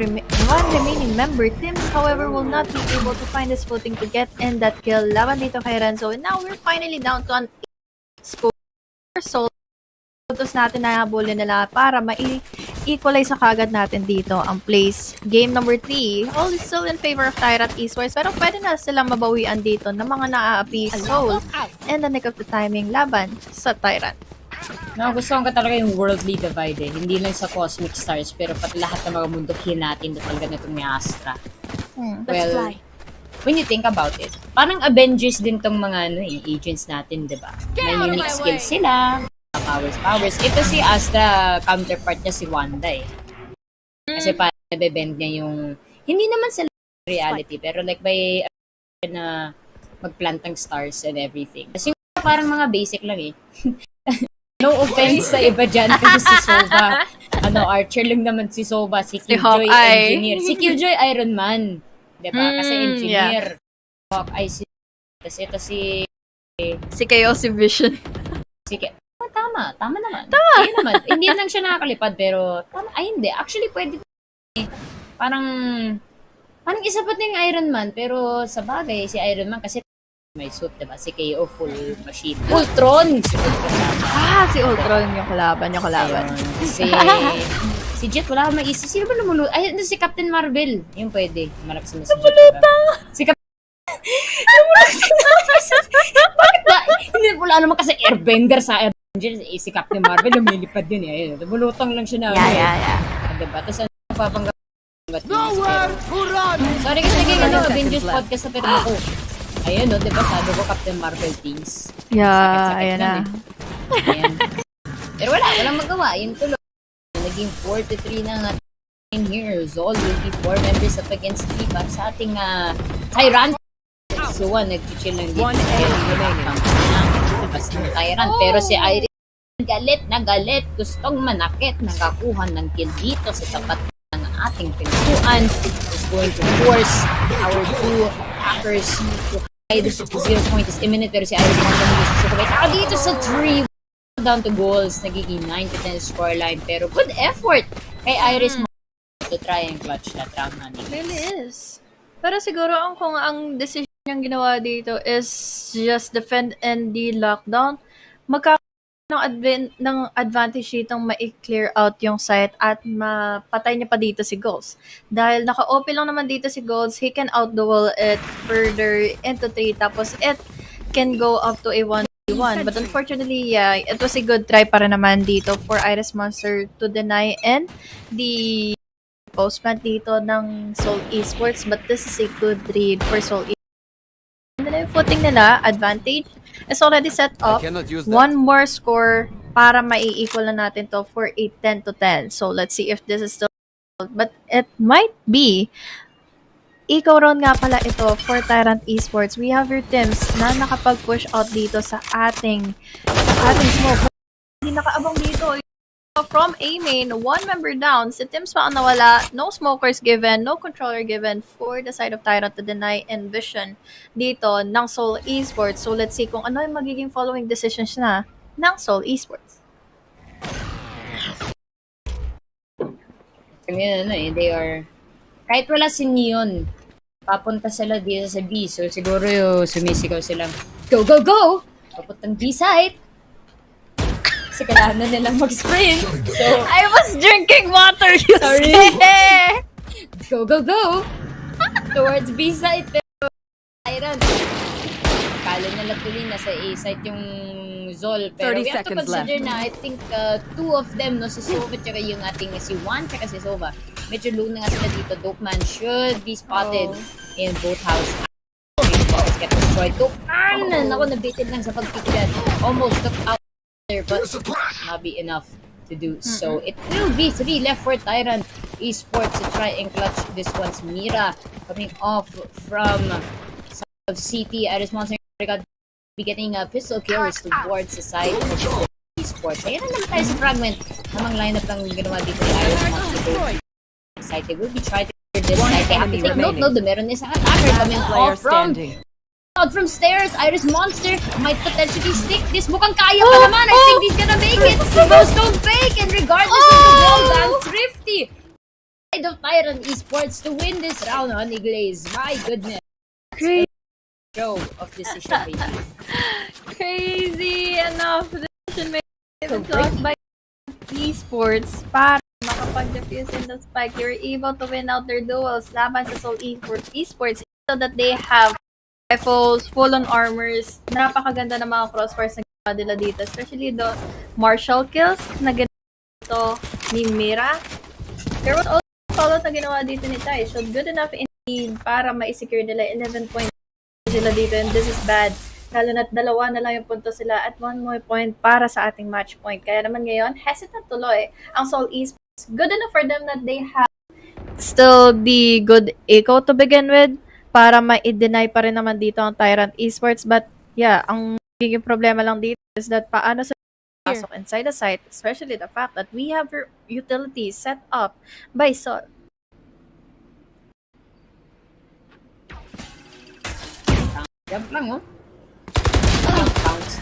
member. Tims, however, will not be able to find his footing to get in that kill. Laban dito kay Renzo. And now we're finally down to an score for Soul. Photos natin na habulin nila para ma-equalize sa kagad natin dito ang place. Game number 3. All is still in favor of Tyrant Esports pero pwede na silang mabawian dito ng mga naaapi Soul and the nick of the timing laban sa Tyrant. Nagustuhan ko talaga yung worldly divide eh. Hindi lang sa Cosmic Stars pero pati lahat ng mga mundo natin na talaga nitong ni Astra. Well, when you think about it, parang Avengers din tong mga agents natin, di ba? May unique skills sila, powers. Ito si Astra, counterpart niya si Wanda eh. Kasi parang nabebend niya yung, hindi naman sa reality, pero like by na magplant ng stars and everything. Kasi parang mga basic lang eh. No offense sa iba dyan, pero si Sova, archer lang naman si Sova, si Killjoy, engineer. Si Killjoy, Iron Man. Diba? Kasi engineer. Hawkeye, ito si Kayo si Vision. Tama naman. Tama naman. Hindi lang siya nakakalipad, pero tama. Ay, hindi. Actually, pwede parang isa pa yung Iron Man, pero sa bagay, si Iron Man kasi may suit, diba? Si KO full machine. Ultron! Si Ultron yung kalaban. Ayun. Si Jet, wala akong maisip. Sino ba lumulutang? Ay, si Captain Marvel. Yung pwede. Malakas na si Jet. Lumulutang! Si Captain Bakit ba? Hindi wala naman kasi airbender sa Avengers. Si Captain Marvel, lumilipad din eh. Lumulutang lang siya na. Yeah. Diba? Tapos papangga. Sorry kasi naging Avengers podcast sa pero ako. Ayun, no, diba sabi ko Captain Marvel things. Yeah, ayan na. Ayan. Pero walang magawa. Yun tuloy. Naging 4-3 na nga here. Zol will be 4 members up against 3 para sa ating Tyrant. So, nag-chill lang dito. Basta ng Tyrant. Pero si Iris, galit na galit. Gustong manakit. Nakakuha ng kill dito sa tapat ng ating pintuan. Is going to force our two hackers to hide. 0 point is imminent. Pero si Iris naman naman dito sa 3. Down to goals. Nagiging 9-10 scoreline. Pero good effort kay Iris to try and clutch that round na nila. Really is. Pero siguro kung ang decision niyang ginawa dito is just defend and the lockdown, magkakaroon ng advantage dito ma-clear out yung site at mapatay niya pa dito si Ghost. Dahil naka-OP lang naman dito si Ghost, he can outduel it further into 3 tapos it can go up to a 1v1 21. But unfortunately, yeah, it was a good try para naman dito for Iris Monster to deny and the postman dito ng Seoul Esports. But this is a good read for Seoul Esports. And then yung footing nila, advantage is already set I up. cannot use that. One more score para mai-equal na natin to for a 10-10. So let's see if this is still, but it might be. Ikaw round nga pala ito for Tyrant Esports. We have your teams na nakapag-push out dito sa ating smoke. Hindi nakaabang dito. From A main, one member down. Si Tims pa ang nawala. No smokers given, no controller given for the side of Tyrant to deny and vision dito ng Seoul Esports. So let's see kung ano yung magiging following decisions na ng Seoul Esports. They are, kahit wala si Neon, papunta sila dito sa B. So siguro yung sumisigaw silang, go, go, go! Papuntang B side. Kasi kailangan na nilang mag-sprint. So, I was drinking water, you sorry. say! Go, go, go! Towards B side. Pero, Tyrant. Kala nila tuloy nasa A side yung Zol. Pero 30 we have to seconds consider left. na, I think, two of them, no, si Sova tsaka yung ating si Juan tsaka si Sova. Medyo low na nga sila dito. Dopeman should be spotted in both houses. Always get destroyed. Dopeman! Ako, nabitin lang sa pagpikyan. Almost took out there, but not be enough to do so. It will be 3 left for Tyrant Esports to try and clutch this one's Mira coming off from side of CT. Iris Monster be getting pistol kills towards the side of Esports. Ayan na naman tayo sa fragment. Namang lineup lang ginawa dito ni Iris Monster. Excited. We'll be trying to this side. They have to take note. No, meron isang attacker coming off from out from stairs. Iris Monster might potentially stick this. Mukhang kaya pa naman. I think he's gonna make it. Those don't fake. And regardless of the wall dance, Thrifty side of Tyrant Esports to win this round, Honey Glaze. My goodness. Crazy. Show of decision making. Crazy enough decision making lost by Esports para makapag-defuse in the spike. They were able to win out their duels laban sa Seoul Esports so that they have rifles, full-on armors. Napakaganda ng mga crossfires na ginawa nila dito. Especially the martial kills na ginawa ni Mira. There was also solos na ginawa dito ni Tai. So good enough indeed para ma-secure nila 11 points sila dito. And this is bad. Lalo na't dalawa na lang yung punto sila at 1 more point para sa ating match point. Kaya naman ngayon, hesitant tuloy ang Seoul Esports. Good enough for them that they have still the good echo to begin with para ma-deny pa rin naman dito ang Tyrant Esports. But yeah, ang biging problema lang dito is that paano sa pasok inside the site, especially the fact that we have utilities set up by Sol. Jump lang, oh. Bounce.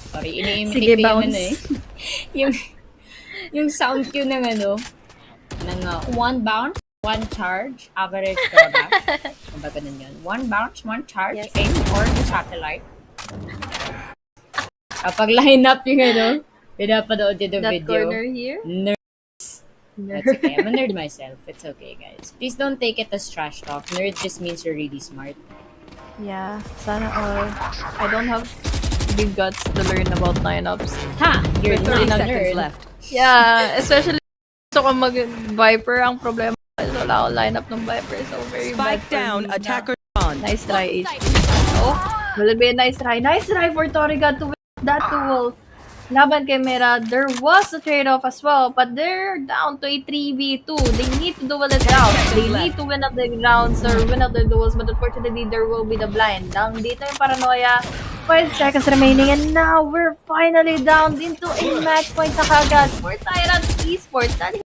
Sorry, ini-imitate Sige, ko yung bounce. ano eh. yung sound cue ng ano, ng one bounce, one charge, average product. Kung ba ganun yun? One bounce, one charge, Yes. aim for the satellite. Kapag line up yung ano, pinapanood yung That video. corner here. Nerds. That's okay. I'm a nerd myself. It's okay, guys. Please don't take it as trash talk. Nerd just means you're really smart. Yeah, sana all. I don't have the guts to learn about lineups. Ha! You're With 30 not a seconds nerd. left. Yeah, especially gusto ko mag-Viper. Ang problema is wala akong lineup ng Viper. So very bad Spike for down, me na. attacker on. Nice try, H. Oh, will it be a nice try? Nice try for Toriga to win that duel. Laban kay Mera, there was a trade-off as well, but they're down to a 3v2. They need to duel it out. They need to win out the rounds or win out their duels, but unfortunately, there will be the blind. Down dito yung paranoia. 5 seconds remaining, and now we're finally down into a match point na kagad for Tyrant Esports. Dahil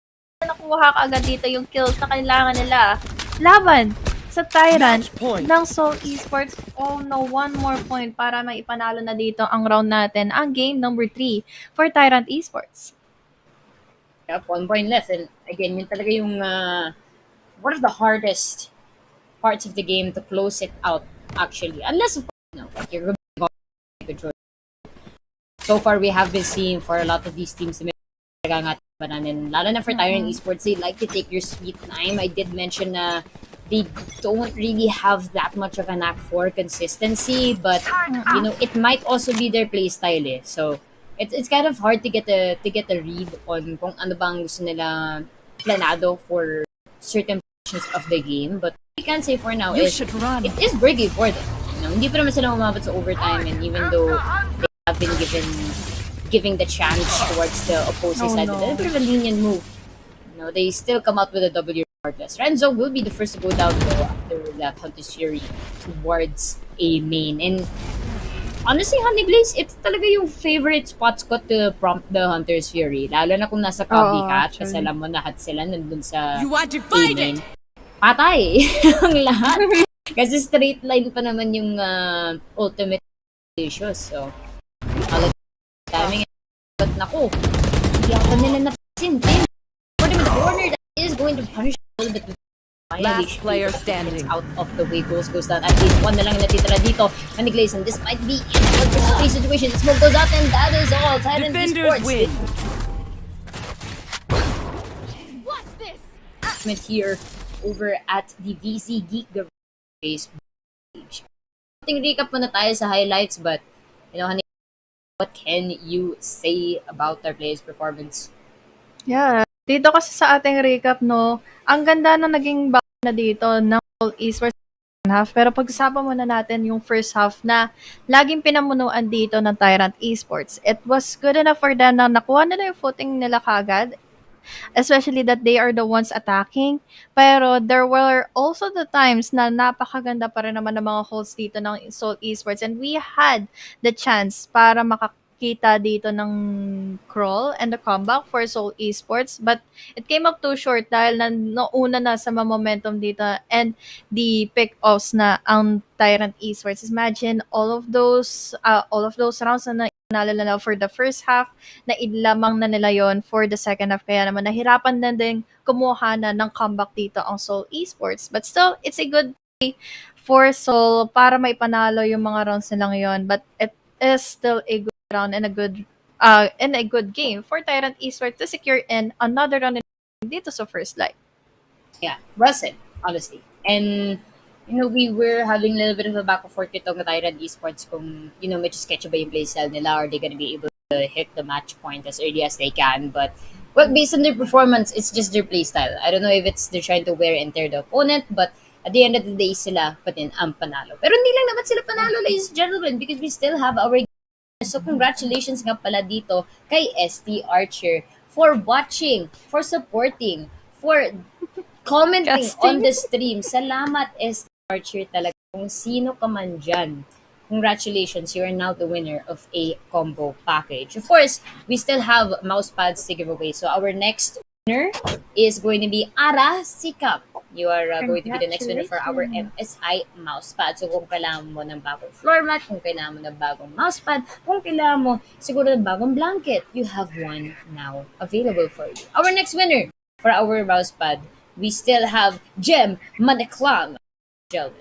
nakuha kaagad dito yung kills na kailangan nila. Laban sa Tyrant ng Seoul Esports. Oh no, 1 more point para maipanalo na dito ang round natin, ang game number 3 for Tyrant Esports. Yep, 1 point left. And again, yun talaga yung one of the hardest parts of the game to close it out, actually. Unless, of course, like you're control. So far, we have been seeing for a lot of these teams na talaga nga bananin. Lalo na for Tyrant Esports, they like to take your sweet time. I did mention na they don't really have that much of a knack for consistency, but it might also be their play style eh. So it's kind of hard to get a read on kung ano bang gusto nila planado for certain portions of the game. But what we can say for now You is should run. it is working for them. Hindi pa naman sila umabot sa overtime, and even though they have been giving the chance towards the opposing side, a little bit of a lenient move. They still come out with a W regardless. Renzo will be the first to go down though after that Hunter's Fury towards A main. And honestly, Honey Blaze, it's talaga yung favorite spots ko to prompt the Hunter's Fury. Lalo na kung nasa copy ka, kasi alam mo lahat sila nandun sa You are A divided. main. Patay! Ang lahat. Kasi straight line pa naman yung ultimate issues. So, all the timing. But naku, hindi ako nila napansin. For the corner, that is going to punish a little bit. Last player standing. It's out of the way. Goes down. At least one na lang yung natitira dito. Manny Glaze, and this might be a situation. The smoke goes out, and that is all. Titan Defenders Esports. win. What's this? Here over at the VC Geek Facebook page. Ating recap muna tayo sa highlights, but Honey, what can you say about our players' performance? Yeah. Dito kasi sa ating recap, no, ang ganda na naging na dito ng all esports second half. Pero pag-usapan muna natin yung first half na laging pinamunuan dito ng Tyrant Esports. It was good enough for them na nakuha nila yung footing nila kagad. Especially that they are the ones attacking. Pero there were also the times na napakaganda pa rin naman ng mga holds dito ng Soul Esports. And we had the chance para makakita dito ng crawl and the comeback for Soul Esports. But it came up too short dahil nauna na sa momentum dito and the pick-offs na ang Tyrant Esports. Imagine all of those rounds na nalala for the first half, na idlamang na nila yon for the second half. Kaya naman nahirapan na din kumuha na ng comeback dito ang Soul Esports. But still, it's a good day for Soul para may panalo yung mga rounds nilang yon. But it is still a good round and a good game for Tyrant Esports to secure in another round dito sa first light. Yeah, well said, honestly. And we were having a little bit of a back and forth itong Tyrant Esports kung, medyo sketchy ba yung playstyle nila, or they gonna be able to hit the match point as early as they can. But, well, based on their performance, it's just their playstyle. I don't know if they're trying to wear and tear the opponent, but at the end of the day, sila pa din ang panalo. Pero hindi lang naman sila panalo, ladies and gentlemen, because we still have our game. So, congratulations nga pala dito kay ST Archer for watching, for supporting, for commenting on the stream. Salamat, ST Archer talaga. Kung sino ka man dyan, congratulations, you are now the winner of a combo package. Of course, we still have mouse pads to give away. So our next winner is going to be Ara Sikap. You are going to be the next winner for our MSI mouse pad. So kung kailangan mo ng bagong floor mat, kung kailangan mo ng bagong mouse pad, kung kailangan mo siguro ng bagong blanket, you have one now available for you. Our next winner for our mouse pad, we still have Gem Maneklang.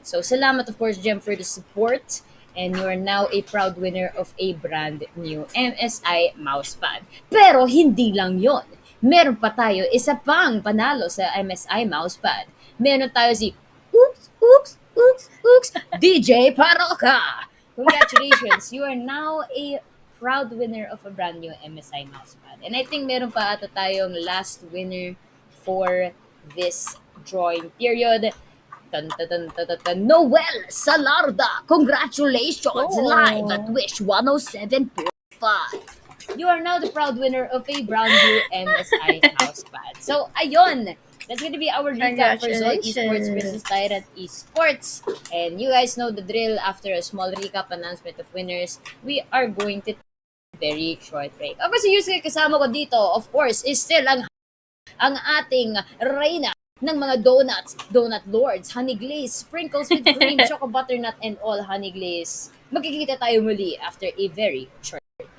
So, salamat, of course, Gem, for the support. And you are now a proud winner of a brand new MSI mousepad. Pero, hindi lang yon. Meron pa tayo isa pang panalo sa MSI mousepad. Meron tayo si DJ Paroka. Congratulations. You are now a proud winner of a brand new MSI mousepad. And I think meron pa ata tayong last winner for this drawing period. Noel Salarda, congratulations live at Wish 107.5. You are now the proud winner of a brand new MSI mousepad. So, ayun, that's gonna be our recap for Zol Esports versus Tyrant Esports. And you guys know the drill. After a small recap announcement of winners, we are going to take a very short break. Ako si Yusuke, kasama ko dito, of course, is still ang ating reyna ng mga donuts, donut lords, honey glaze, sprinkles with cream, choco butternut, and all honey glaze. Magkikita tayo muli after a very short break.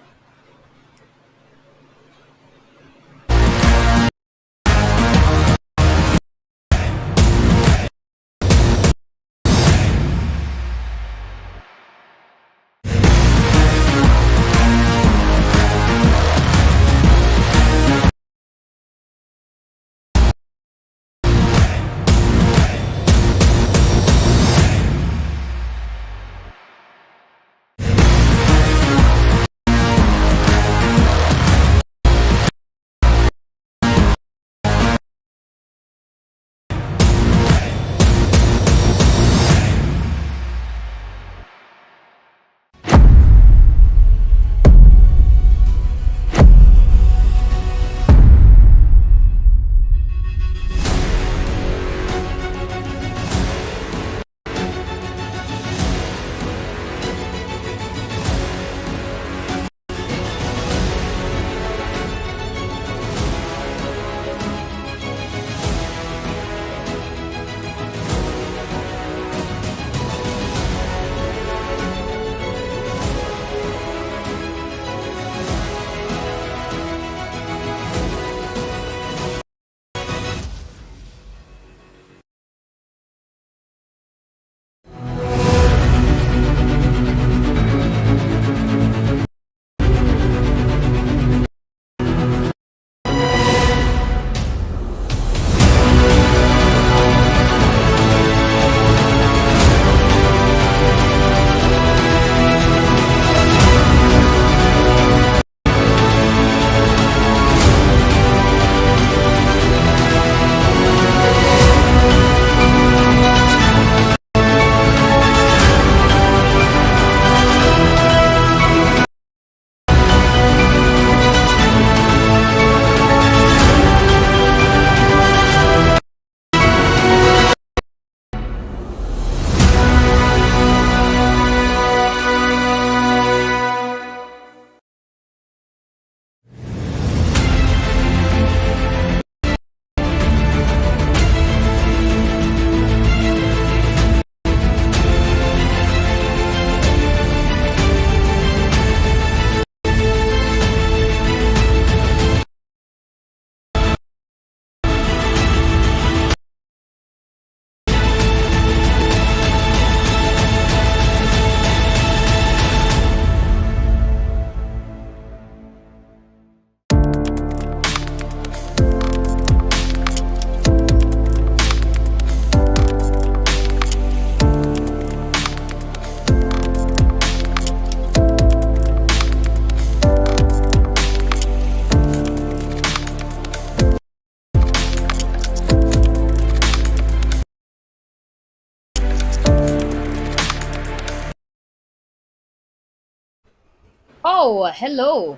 Oh, hello.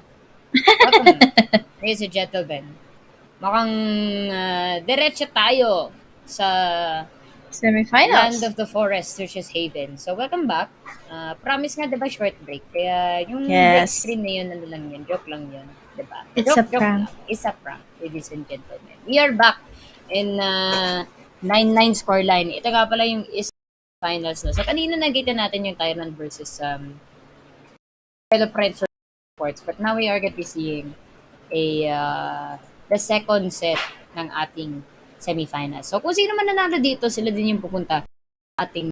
Welcome, ladies and gentlemen. Mukhang diretso tayo sa Land Semifinals. of the Forest, which is Haven. So, welcome back. Promise nga, diba, short break? Kaya yung break Yes. stream na yun, ano lang yun, joke lang yun. Diba? It's a prank. Lang. It's a prank, ladies and gentlemen. We are back in 9-9 scoreline. Ito nga pala yung is finals na. So, kanina nagkita natin yung Tyrant versus fellow friends or sports. But now we are going to be seeing the second set ng ating semifinals. So, kung sino man nanalo dito, sila din yung pupunta sa ating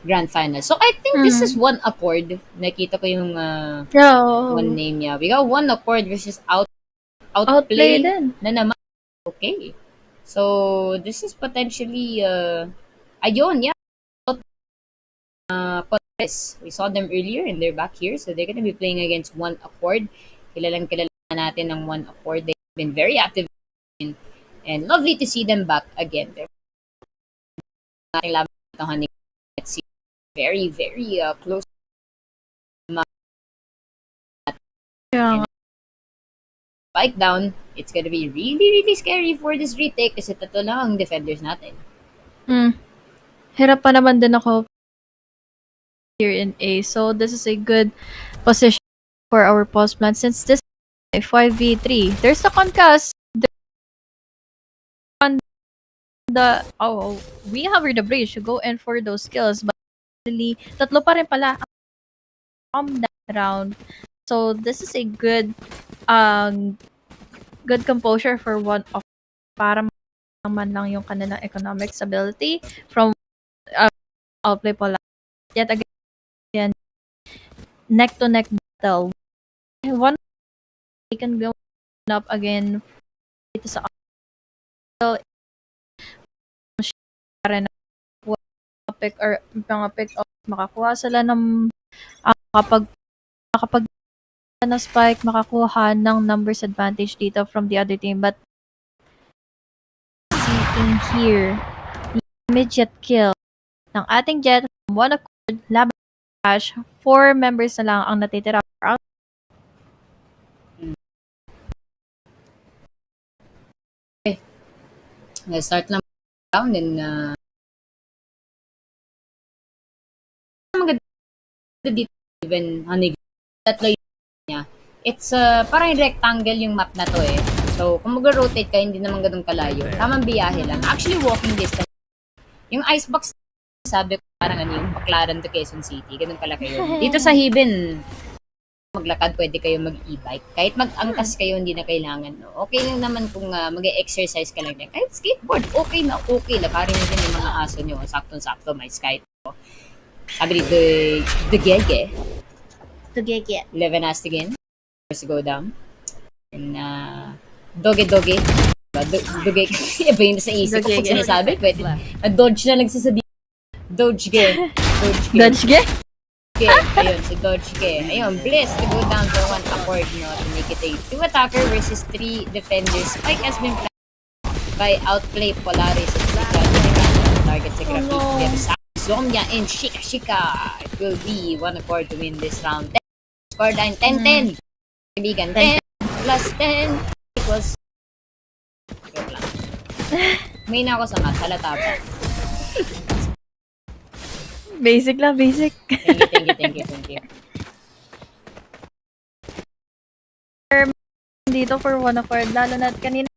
grand final. So, I think this is One Accord. Nakita ko yung one name niya. We got One Accord versus Outplay din. na naman. Okay. So, this is potentially ayun, yeah. Yes, we saw them earlier and they're back here. So they're going to be playing against One Accord. Kilalang kilala natin ng One Accord. They've been very active and lovely to see them back again. They're nating laban ito, honey. Let's see. Very, very close. Yeah. Spike down. It's going to be really, really scary for this retake kasi ito lang ang defenders natin. Hirap pa naman din ako here in A. So this is a good position for our pulse plan since this is 5v3. There's the concuss. We have the bridge to go in for those kills, but really, tatlo pa rin pala from that round. So this is a good good composure for one of para man lang yung kanilang economic stability from outplay pala. Yet again, neck to neck battle. One they can go up again dito sa pick or mga pick up makakuha sila ng kapag na spike makakuha ng numbers advantage dito from the other team, but seeing here the immediate kill ng ating Jet from One Accord laban Ash. 4 members na lang ang natitira. Start lang down and maganda dito even honey tatlo niya. It's parang rectangle yung map na to eh. So, kung mag-rotate ka, hindi naman ganun kalayo. Tamang biyahe lang. Actually, walking distance. Yung icebox, sabi ko parang ano yung Baclaran to Quezon City. Ganun kalaki yun. Dito sa Haven, maglakad, pwede kayo mag-e-bike. Kahit mag-angkas kayo, hindi na kailangan. No? Okay lang naman kung mag-exercise ka lang din. Kahit skateboard, okay na okay. Lakarin nyo din yung mga aso nyo. Saktong-sakto, may skate. Sabi ni the Gege. The Gege. 11 has to gain. First go down. And Doge. Doge. Iba yung sa isip ko. Pag sinasabi, pwede. Dodge na nagsasabi. Dodge ge. Dodge ge? Ayun, si Dodge ge. Ayun, Bliss to go down to One Accord, no, to make it a 2 attacker versus 3 defenders. Spike has been planned by Outplay Polaris. Target sa Graffiti. Zomya and Shika. It will be One Accord to win this round. Scoreline 10-10. Kaibigan, 10 plus 10 equals... Joke lang. May na ako sa math. Halata pa. Basic lang, basic. Thank you. Dito for One Accord, lalo na kanina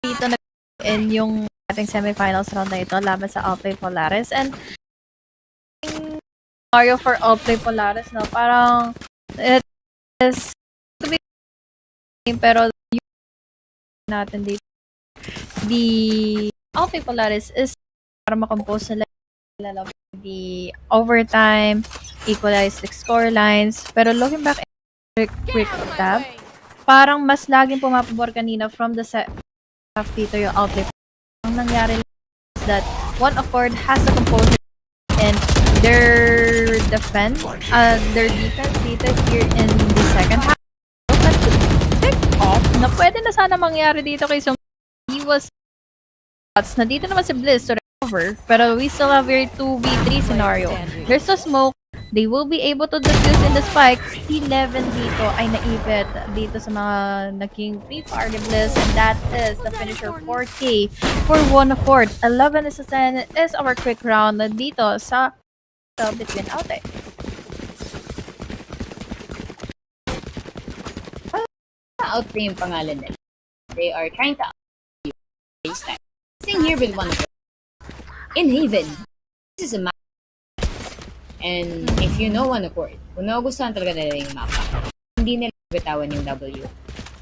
dito nag-in yung ating semifinals round na ito laban sa Outplay Polaris. And Mario for Outplay Polaris, no? Parang it is to be pero natin dito the Outplay Polaris is para makompose nila the overtime, equalize the score lines. Pero looking back quick tab, parang mas laging pumapabor kanina from the set half dito yung Outplay. Ang nangyari is that One Accord has the composure and their defense dito here in the second half. Pick off na pwede na sana mangyari dito kay Song. He was na dito naman si Bliss to recover, pero we still have your 2v3 scenario. There's a smoke They will be able to defuse in the spike. 11 dito ay naipit dito sa mga naging free party bliss, and that is the finisher 4K for one accord. 11 is 10 is our quick round dito sa between outing. Outplay yung pangalan nila. They are trying to outplay you. Same here with one of them. In Haven, this is a map. And if you know one accord, kung nagustuhan talaga nila yung mapa, hindi nila bitawan yung W.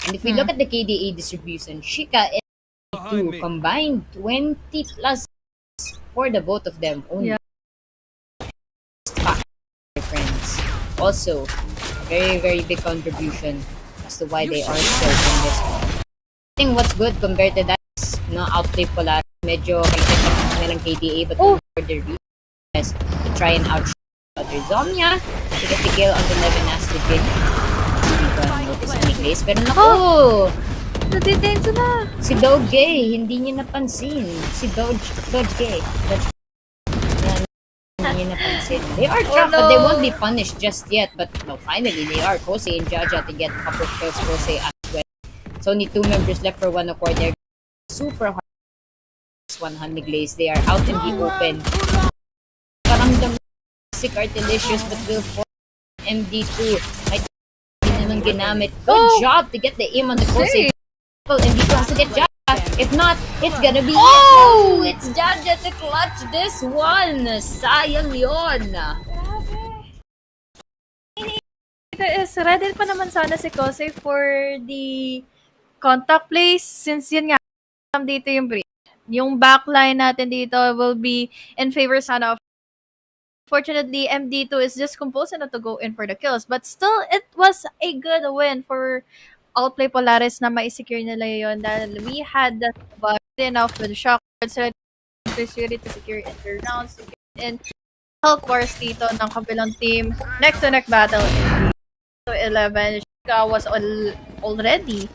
And if we look at the KDA distribution, Shika and 2 combined 20 plus for the both of them only. Friends. Also, very, very big contribution as to why they are still in this one. I think what's good compared to that is outplay Polaris. Medyo kaya nilang KDA, but for the reach is to try and outshoot other Zomnia to get the kill on the 11 as the big. Hindi ko notice any place. Pero naku! Natitain sila! Si Doge, hindi niya napansin. Si Doge. Hindi niya napansin. They are trapped, but they won't be punished just yet. But no, finally, they are. Kose and Jaja to get a couple of kills. Kose as well. It's only 2 members left for one accord. They're super hard. One Honey Glaze. They are out in the open. Paramdam sick are delicious, but will for MD2. Ay, hindi naman ginamit. Good job to get the aim on the Kose. MD2 has to get Jaja. If not, it's gonna be it's Jaja to clutch this one. Sayang yun. Is ready pa naman sana si Kose for the contact plays, since yun nga dito yung breach. Yung backline natin dito will be in favor sana of. Fortunately, MD2 is just composed enough to go in for the kills, but still it was a good win for Outplay Polaris na ma-secure nila yun dahil we had the enough with shockwards ready to secure in the rounds, and health wars dito ng kabilang team. Neck-to-neck battle in 11. Shika was already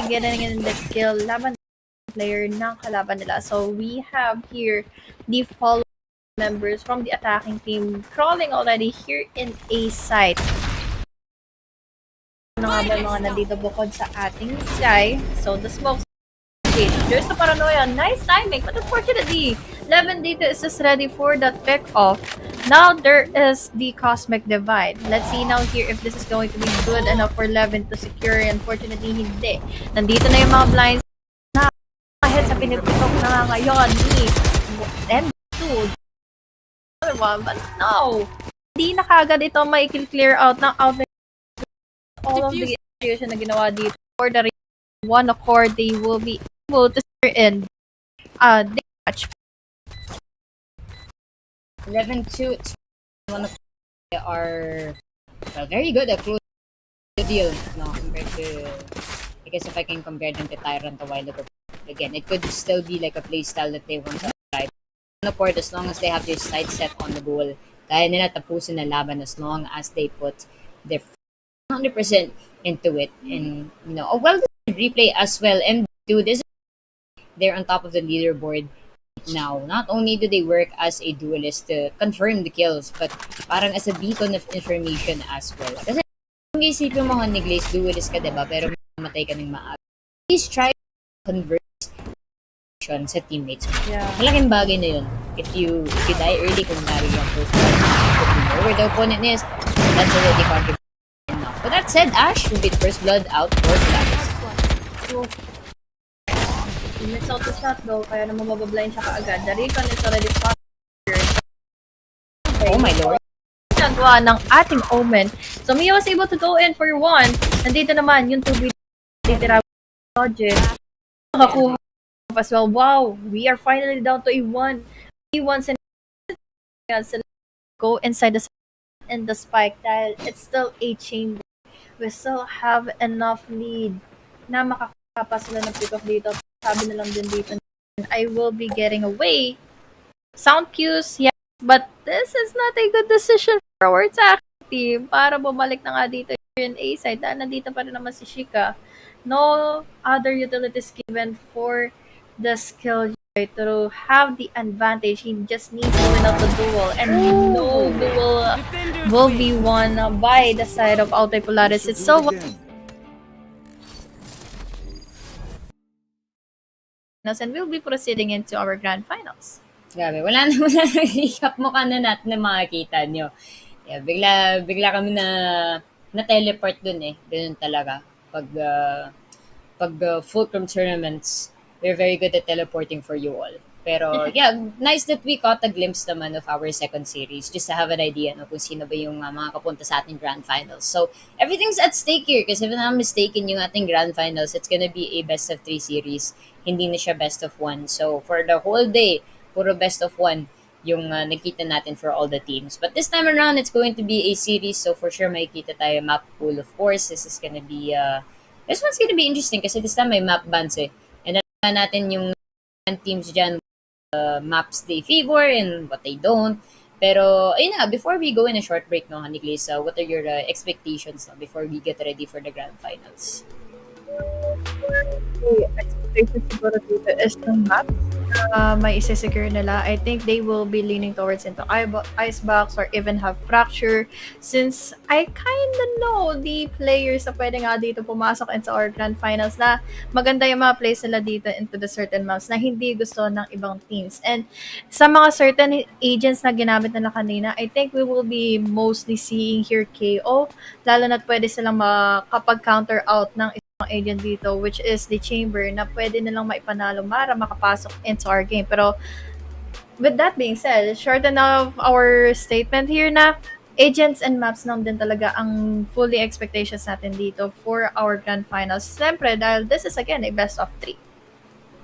getting in the kill laban player ng kalaban nila. So we have here the follow members from the attacking team crawling already here in A site. Ano nga ba mga nandito bukod sa ating sky? So the smoke. There's the paranoia. Nice timing, but unfortunately, 11 dito is just ready for that pick off. Now there is the cosmic divide. Let's see now here if this is going to be good enough for 11 to secure. Unfortunately, hindi. Nandito na yung mga blinds na kahit sa pinipitok na ngayon ni M2. Other one, but no. Hindi na kagad ito ma-clear out ng outlet. All of the execution na ginawa dito for the one accord, they will be able to secure in the match. 11-2. One of they are very good at close the deal. No, compared to, I guess if I can compare them to Tyrant a while ago. Again, it could still be like a playstyle that they want to try. One accord, as long as they have their sights set on the goal, kaya nila tapusin na laban as long as they put their 100% into it. And a well replay as well. And do this, they're on top of the leaderboard now. Not only do they work as a duelist to confirm the kills, but parang as a beacon of information as well. Kasi kung isipin mo Honey Glaze, duelist ka, diba? Pero mamatay ka ng maaga. Please try to convert sa teammates mo. Yeah. Malaking bagay na yun. If you die early, kung nari yung first blood, where the opponent is, that's already contributing. But that said, Ash will be first blood out for Polaris. Miss out the shot though, kaya naman mabablind siya kaagad. The recon is already spotted here. Okay. Oh my lord. Nagawa ng ating Omen. So Mia was able to go in for one. Nandito naman yung 2B project. Nakakuha as well. Wow, we are finally down to a 1. He wants and go inside the spike dahil it's still a chamber. We still have enough lead na makakapa sila ng pick-off dito. Sabi na lang din dito, I will be getting away. Sound cues, yes, but this is not a good decision for our attacking team para bumalik na nga dito in A side. Dahil nandito pa rin naman si Shika. No other utilities given for the skill to have the advantage. He just needs to win out the duel, and no duel will be won by the side of Altai Polaris. It's so and we'll be proceeding into our grand finals. Grabe, wala na recap mo ka na natin na makikita nyo. Yeah, bigla kami na teleport dun eh. Ganun talaga. Pag Fulcrum tournaments, we're very good at teleporting for you all. Pero yeah, nice that we caught a glimpse naman of our second series just to have an idea no, kung sino ba yung mga kapunta sa ating grand finals. So, everything's at stake here kasi if I'm not mistaken, yung ating grand finals, it's gonna be a best of 3 series. Hindi na siya best of 1. So, for the whole day, puro best of 1 yung nakita natin for all the teams. But this time around, it's going to be a series. So, for sure, makikita tayo map pool. Of course, this is gonna be this one's gonna be interesting kasi this time may map bans eh. And then natin yung teams dyan, maps they favor and what they don't. Pero, ayun na, before we go in a short break, no, Honeyclays, what are your expectations no, before we get ready for the grand finals? Expectations siguro dito is yung map may isa-secure nila. I think they will be leaning towards into icebox or even have fracture since I kinda know the players na pwede nga dito pumasok into our grand finals na maganda yung mga plays nila dito into the certain maps na hindi gusto ng ibang teams. And sa mga certain agents na ginamit nila kanina, I think we will be mostly seeing here KO, lalo na't pwede silang makapag-counter out ng agent dito, which is the chamber na pwede nilang maipanalo para makapasok into our game. Pero with that being said, short enough our statement here na agents and maps lang din talaga ang fully expectations natin dito for our grand finals. Siyempre, dahil this is again a best of 3.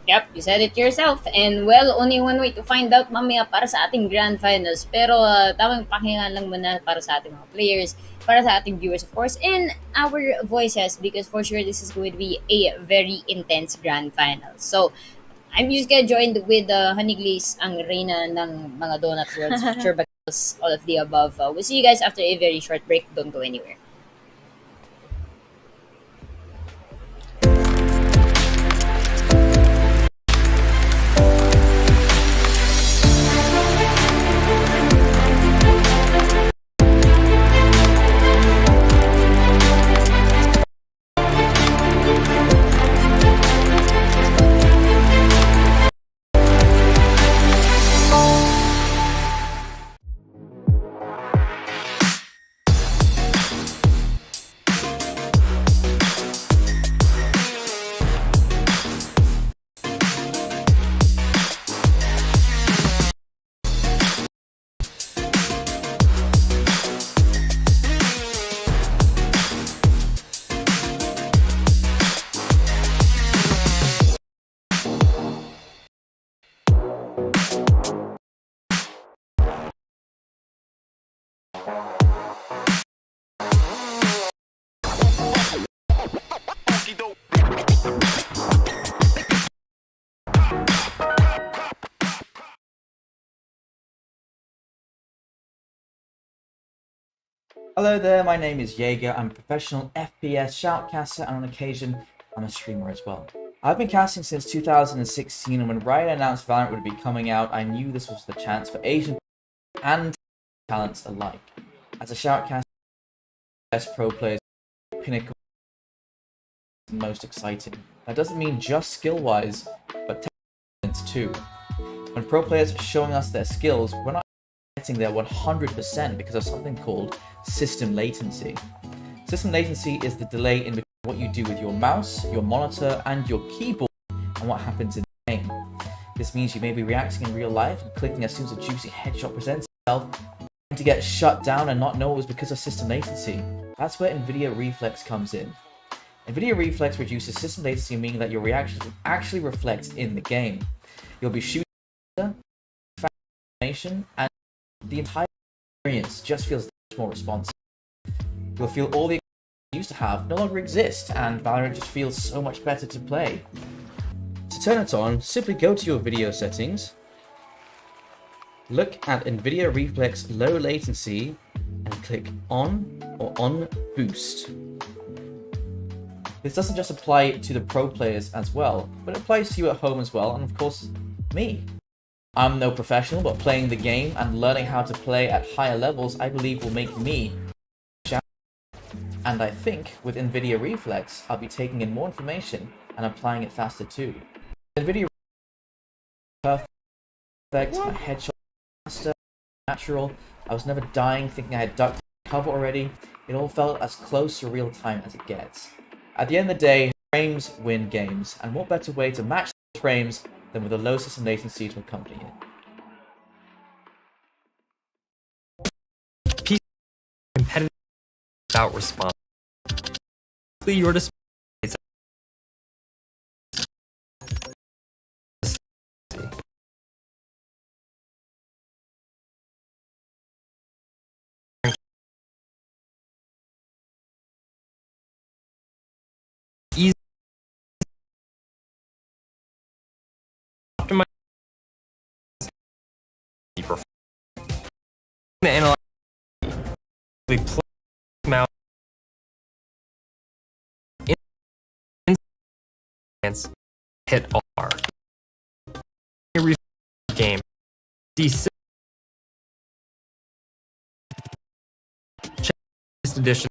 Yep, you said it yourself. And well, only one way to find out mamaya para sa ating grand finals. Pero tamang pakinggan lang muna para sa ating mga players, para sa ating viewers of course, and our voices because for sure this is going to be a very intense grand final. So, I'm just gonna join with Honeyclays, ang reyna ng mga Donut Worlds, future battles, all of the above. We'll see you guys after a very short break. Don't go anywhere. Hello there, my name is Jaeger. I'm a professional FPS shoutcaster and on occasion, I'm a streamer as well. I've been casting since 2016 and when Riot announced Valorant would be coming out, I knew this was the chance for Asian and talents alike. As a shoutcaster, best pro players, pinnacle, most exciting. That doesn't mean just skill-wise, but talents too. When pro players are showing us their skills, we're not getting there 100% because of something called system latency. System latency is the delay in between what you do with your mouse, your monitor, and your keyboard and what happens in the game. This means you may be reacting in real life and clicking as soon as a juicy headshot presents itself to get shut down and not know it was because of system latency. That's where NVIDIA Reflex comes in. NVIDIA Reflex reduces system latency, meaning that your reaction actually reflects in the game. You'll be shooting animation and the entire experience just feels much more responsive. You'll feel all the you used to have no longer exist, and Valorant just feels so much better to play. To turn it on, simply go to your video settings, look at NVIDIA Reflex Low Latency, and click on or on Boost. This doesn't just apply to the pro players as well, but it applies to you at home as well, and of course, me. I'm no professional, but playing the game and learning how to play at higher levels, I believe will make me and I think with NVIDIA Reflex, I'll be taking in more information and applying it faster too. NVIDIA perfect, my headshot faster, natural. I was never dying thinking I had ducked cover already. It all felt as close to real time as it gets. At the end of the day, frames win games, and what better way to match those frames than with a low system latency to accompany it. PC competitive without response. Your display is easy optimize for analyze mouse hit R. Game D6 edition.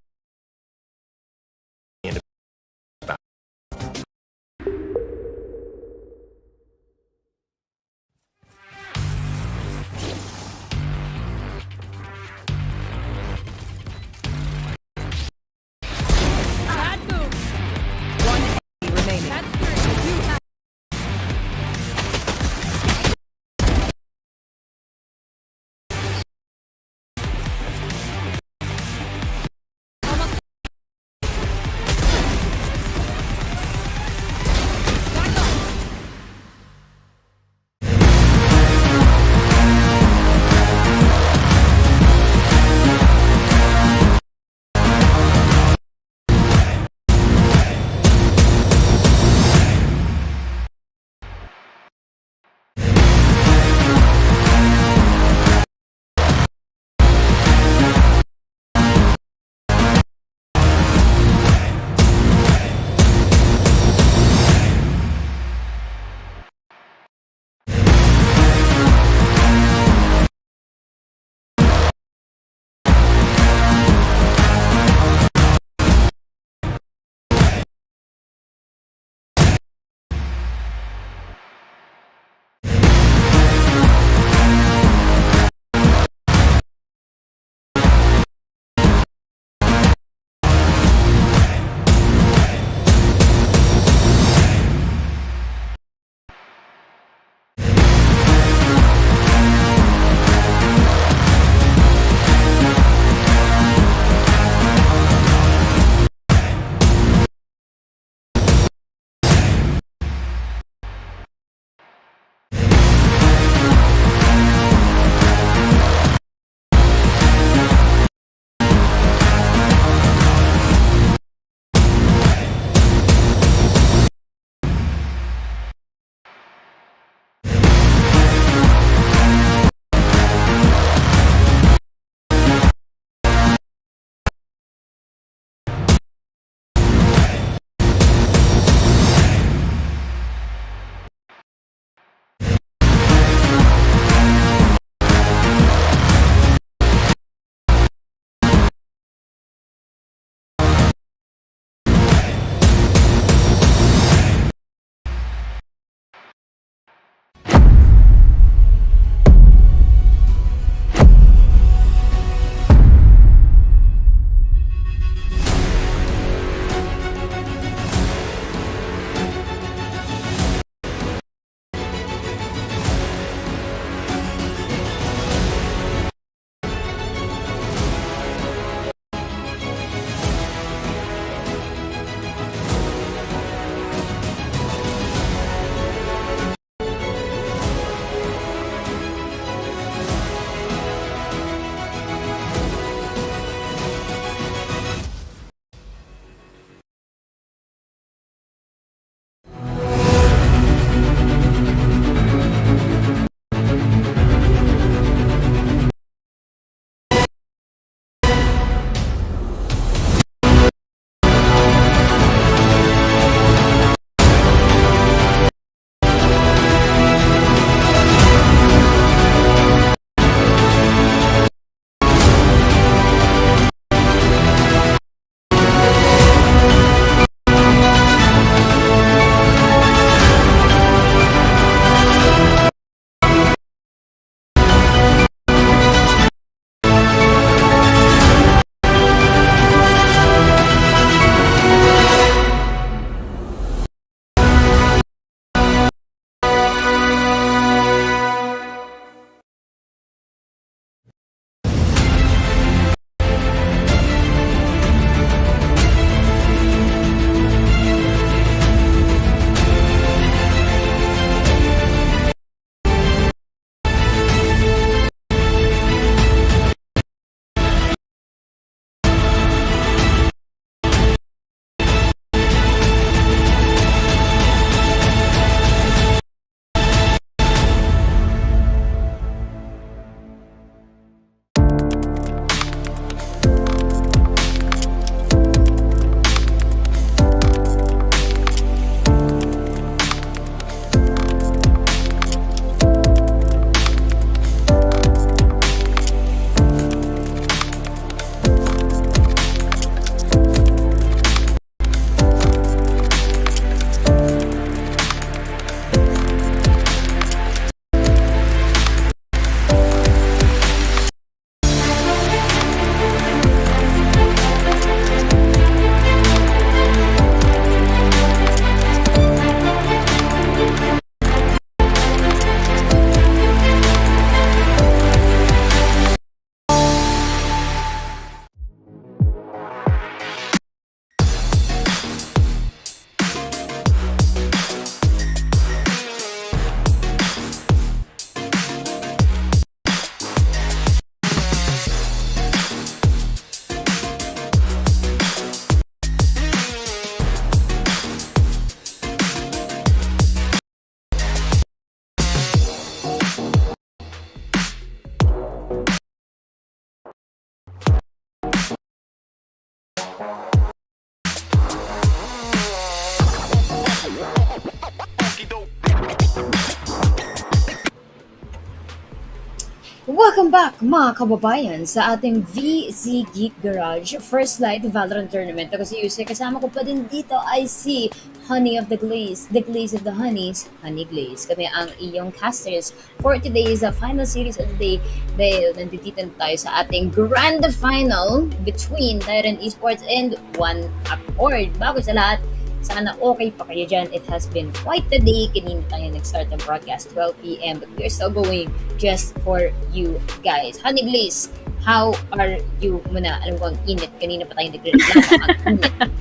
Welcome back mga kababayan sa ating VZ Geek Garage First Light Valorant Tournament. Ako si Yuse, kasama ko pa din dito ay si Honey of the Glaze of the Honeys, Honey Glaze. Kami ang iyong casters for today's final series of the day. Dahil nandito tayo sa ating grand final between Tyrant Esports and One Accord. Bago sa lahat, sana okay pa kayo dyan. It has been quite a day. Kanina tayo nag-start ng broadcast 12 p.m. But we're still going just for you guys. Honey Blaze, how are you muna? Alam ko, ang init. Kanina pa tayo nagre-reklamo. Ang init.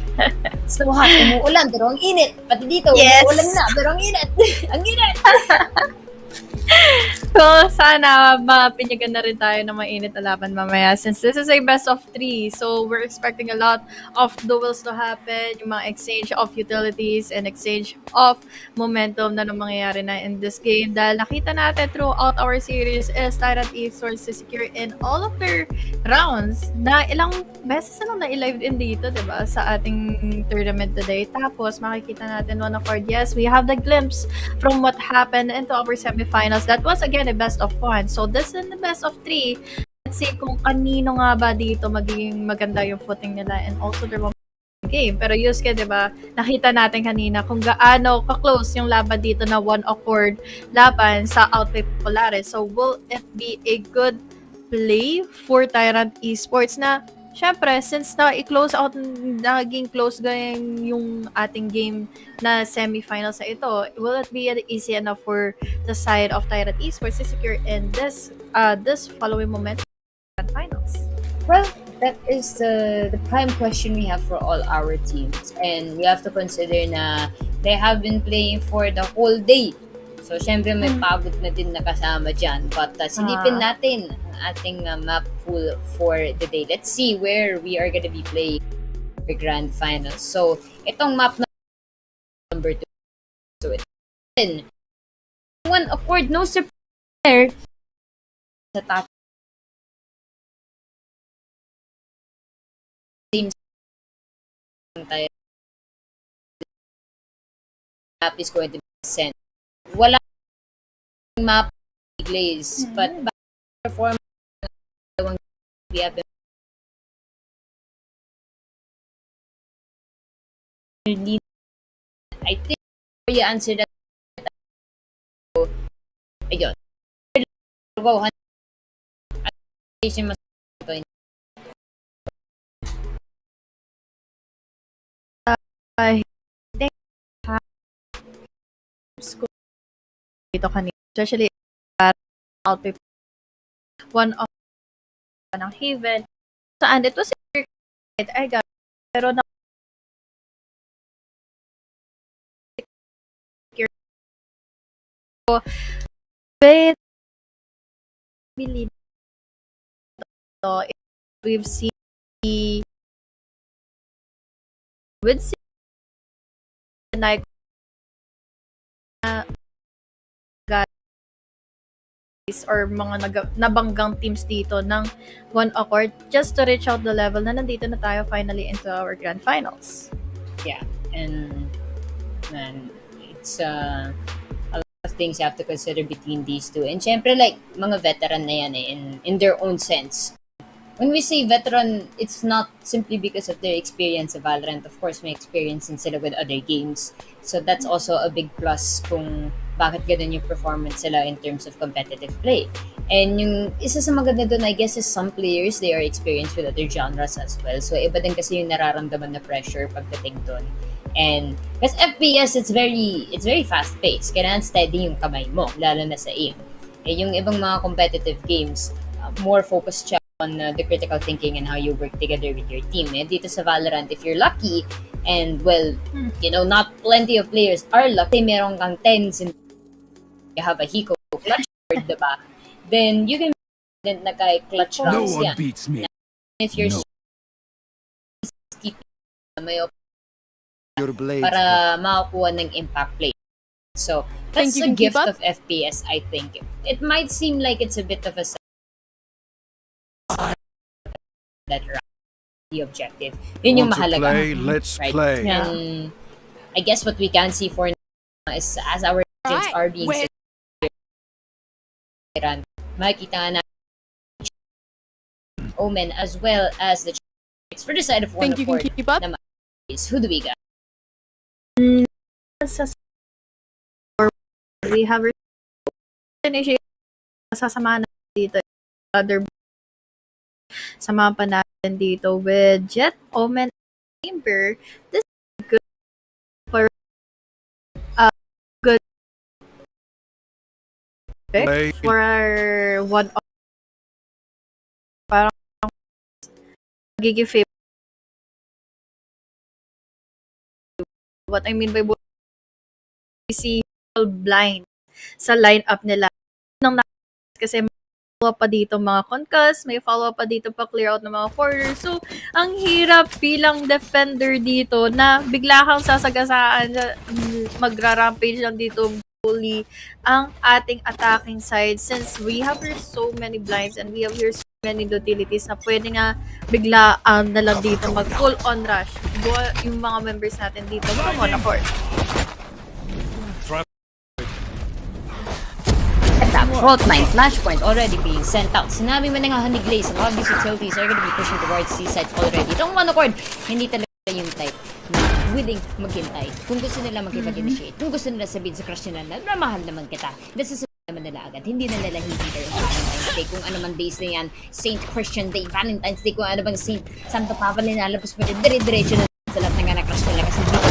So hot. Umuulan, pero ang init. Pati dito, umuulan na, pero ang init. Ang init! So, sana mapinyagan na rin tayo ng mainit na laban mamaya since this is a best of 3. So, we're expecting a lot of duels to happen, yung mga exchange of utilities and exchange of momentum na mangyayari na in this game. Dahil nakita natin throughout our series is Tyrant Esports to secure in all of their rounds na ilang beses na na-live in dito, diba? Sa ating tournament today. Tapos, makikita natin One Accord. Yes, we have the glimpse from what happened into our semifinals. That was again a best of 1. So this is the best of 3. Let's see kung kanino nga ba dito magiging maganda yung footing nila and also their game. Pero Yusuke, diba, nakita natin kanina kung gaano ka-close yung laban dito na One Accord laban sa Outplay Polaris. So will it be a good play for Tyrant Esports na syempre, since na-close out, naging close yung ating game na semifinals na ito, will it be easy enough for the side of Tyrant Esports to secure in this following momentum finals? Well, that is the prime question we have for all our teams. And we have to consider na they have been playing for the whole day. So, syempre may pagod na din nakasama dyan. But silipin natin ang ating map pool for the day. Let's see where we are gonna be playing the grand finals. So, itong map na number 2. So, it's One Accord, no surprise there. Sa top teams tayo. Map is going to be sent. Wala map glaze, but performance we have been I think you answered that. Ayun. Go, I think school dito kanina, especially Outplay one of ng Haven saan it was I got pero na so with believe we've seen with Nike or mga nabanggang teams dito ng One Accord just to reach out the level na nandito na tayo finally into our grand finals. Yeah, and man, it's a lot of things you have to consider between these two. And syempre, like, mga veteran na yan in their own sense. When we say veteran, it's not simply because of their experience sa Valorant. Of course, may experience din sila with other games. So that's also a big plus kung bakit ganun yung performance sila in terms of competitive play. And yung isa sa maganda doon, I guess, is some players, they are experienced with other genres as well. So iba din kasi yung nararamdaman na pressure pagdating doon. And kasi FPS, it's very fast-paced. Kailangan steady yung kamay mo, lalo na sa aim. Eh, yung ibang mga competitive games, more focused siya on the critical thinking and how you work together with your team. Eh, dito sa Valorant, if you're lucky, and well, you know, not plenty of players are lucky, meron kang 10s and you have a Hiko clutch board, diba? Then you can na kay clutch rounds No one yan. beats me. If you're No. may Your blades. para makakuha ng impact play. So, that's the gift of FPS, I think. It might seem like it's a bit of a that the objective. Yun yung Want to mahalaga. play? Let's Right? play. Yeah. And I guess what we can see for now is as our agents are being secured, makikita nga Omen, as well as the Chicks. For the side of One Think you can Accord, keep up? naman is who do we got? Sa we have initiated sasamahan natin dito other samahan pa natin dito with Jet, Omen, Chamber. This is good for good pick for one parang magiging favorite. What I mean by we see blind sa lineup nila nang kasi may follow-up pa dito mga concuss, may follow-up pa dito pa clear out ng mga corners. So, ang hirap bilang defender dito na bigla kang sasagasaan, magra-rampage lang dito fully ang ating attacking side since we have here so many blinds and we have here so many utilities na pwede nga bigla na lang dito mag full on rush yung mga members natin dito from One Accord. Frontline flashpoint already being sent out. Sinabi mo na nga Honey Glaze, a lot of these utilities are going to be pushing towards C-side already. Itong One Accord, hindi talaga yung type na willing maghintay. Kung gusto nila makipag-initiate, kung gusto nila sabihin sa crush nila na mahal naman kita, nasusunod naman nila agad. Hindi na nila hindi tayo Valentine's Day. Kung ano man days na yan, Saint Christian Day, Valentine's Day, kung ano bang Saint Santo Papa nilalabas mo rin, dire-diretso na sa lahat ng crush nila kasi hindi ko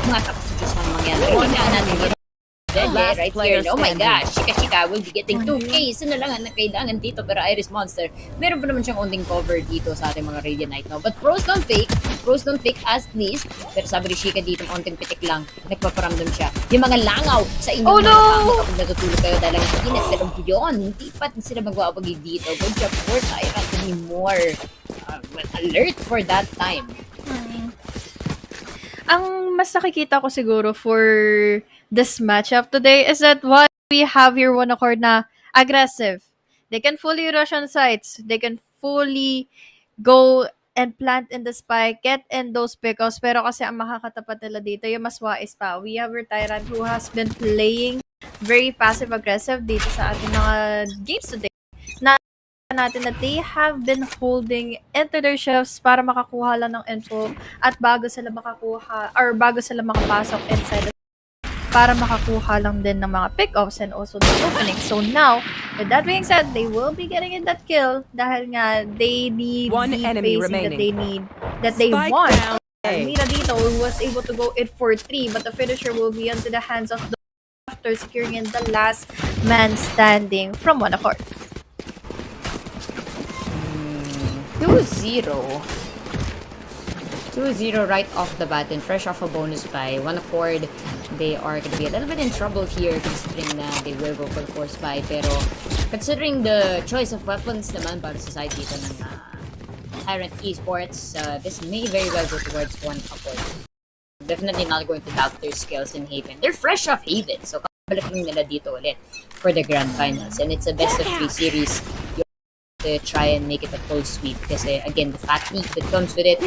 mga tapos sa Diyos mga mangyari. Hindi na natin yun. Right here. Oh my gosh, Shika will be getting 2K. Isa na lang ang kailangan dito pero Iris Monster, meron pa naman siyang onting cover dito sa ating mga Radiant Knight now. But pros don't fake at least. Pero sabi ni Shika dito, onting pitik lang, nagpaparamdam siya. Yung mga langaw sa inyong mga kamo kapag natutulog kayo dahil ang init. Pero yun, hindi pa sila magwawagi dito. Good job for Tyrant to be more alert for that time. Ang mas nakikita ko siguro for this matchup today is that what we have here One Accord na aggressive. They can fully rush on sites. They can fully go and plant in the spike, get in those pickles. Pero kasi ang makakatapat nila dito, yung mas wais pa. We have our Tyrant who has been playing very passive-aggressive dito sa ating mga games today. Na natin na they have been holding into their shifts para makakuha lang ng info at bago sila makakuha or bago sila makapasok inside the para makakuha lang din ng mga pick-offs and also the opening. So now, with that being said, they will be getting in that kill dahil nga they need one the enemy pacing that they want. And Mira dito was able to go it for 3 but the finisher will be into the hands of the after securing in the last man standing from One Accord. 2-0. 2-0 right off the bat and fresh off a bonus buy. One Accord, they are going to be a little bit in trouble here considering na they will go for force buy. Pero considering the choice of weapons naman para sa side dito ng Tyrant Esports, this may very well go towards One Accord. Definitely not going to doubt their skills in Haven. They're fresh off Haven, so kabalikin nila dito ulit for the Grand Finals. And it's a best of 3 series. To try and make it a full sweep kasi again the fatigue that comes with it,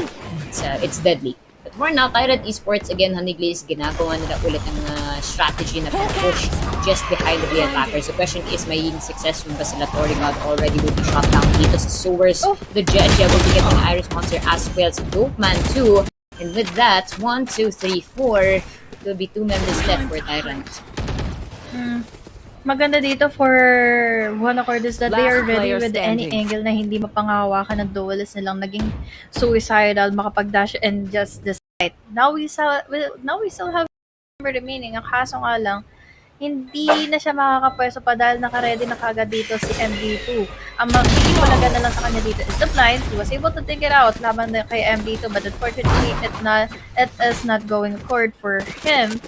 it's deadly. But for now, Tyrant Esports again, Honey Glaze, ginagawa nila ulit ang strategy na push just behind the attackers. The question is, may successful ba sila? Torigod already will be shot down dito sa sewers. The Jeja will be getting Iris Monster as well as Dope Man too. And with that, 1, 2, 3, 4, it will be 2 members left for Tyrant. Maganda dito for One Accord is that they are ready with any angle na hindi mapangahawakan ng duelist nilang naging suicidal, makapag-dash and just decide. Now we still have remaining. Ang kaso nga lang, hindi na siya makakapwesto pa dahil naka-ready na kagad dito si MD2. Ang mag-iipulaga na lang sa kanya dito is the blinds. He was able to take it out laban na kay MD2 but unfortunately it is not going accord for him.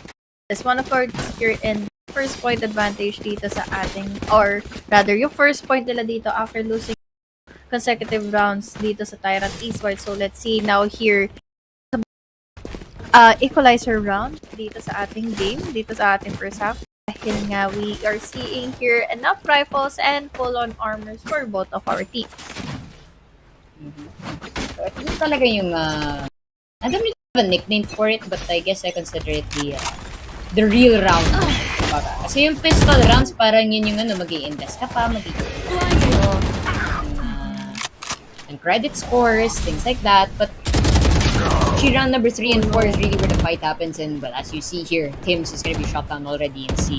This One Accord here in first point advantage dito sa ating, or rather, yung first point nila dito after losing consecutive rounds dito sa Tyrant Esports. So, let's see now here, equalizer round dito sa ating game, dito sa ating first half. Dahil nga, we are seeing here enough rifles and full-on armors for both of our teams. So, ito talaga yung, I don't really have a nickname for it, but I guess I consider it the real round. Kasi yung pistol rounds, parang yun yung mag-i-invest ka pa, and credit scores, things like that. But round number 3 and 4 is really where the fight happens, and well, as you see here, Tim's is gonna be shot down already in C.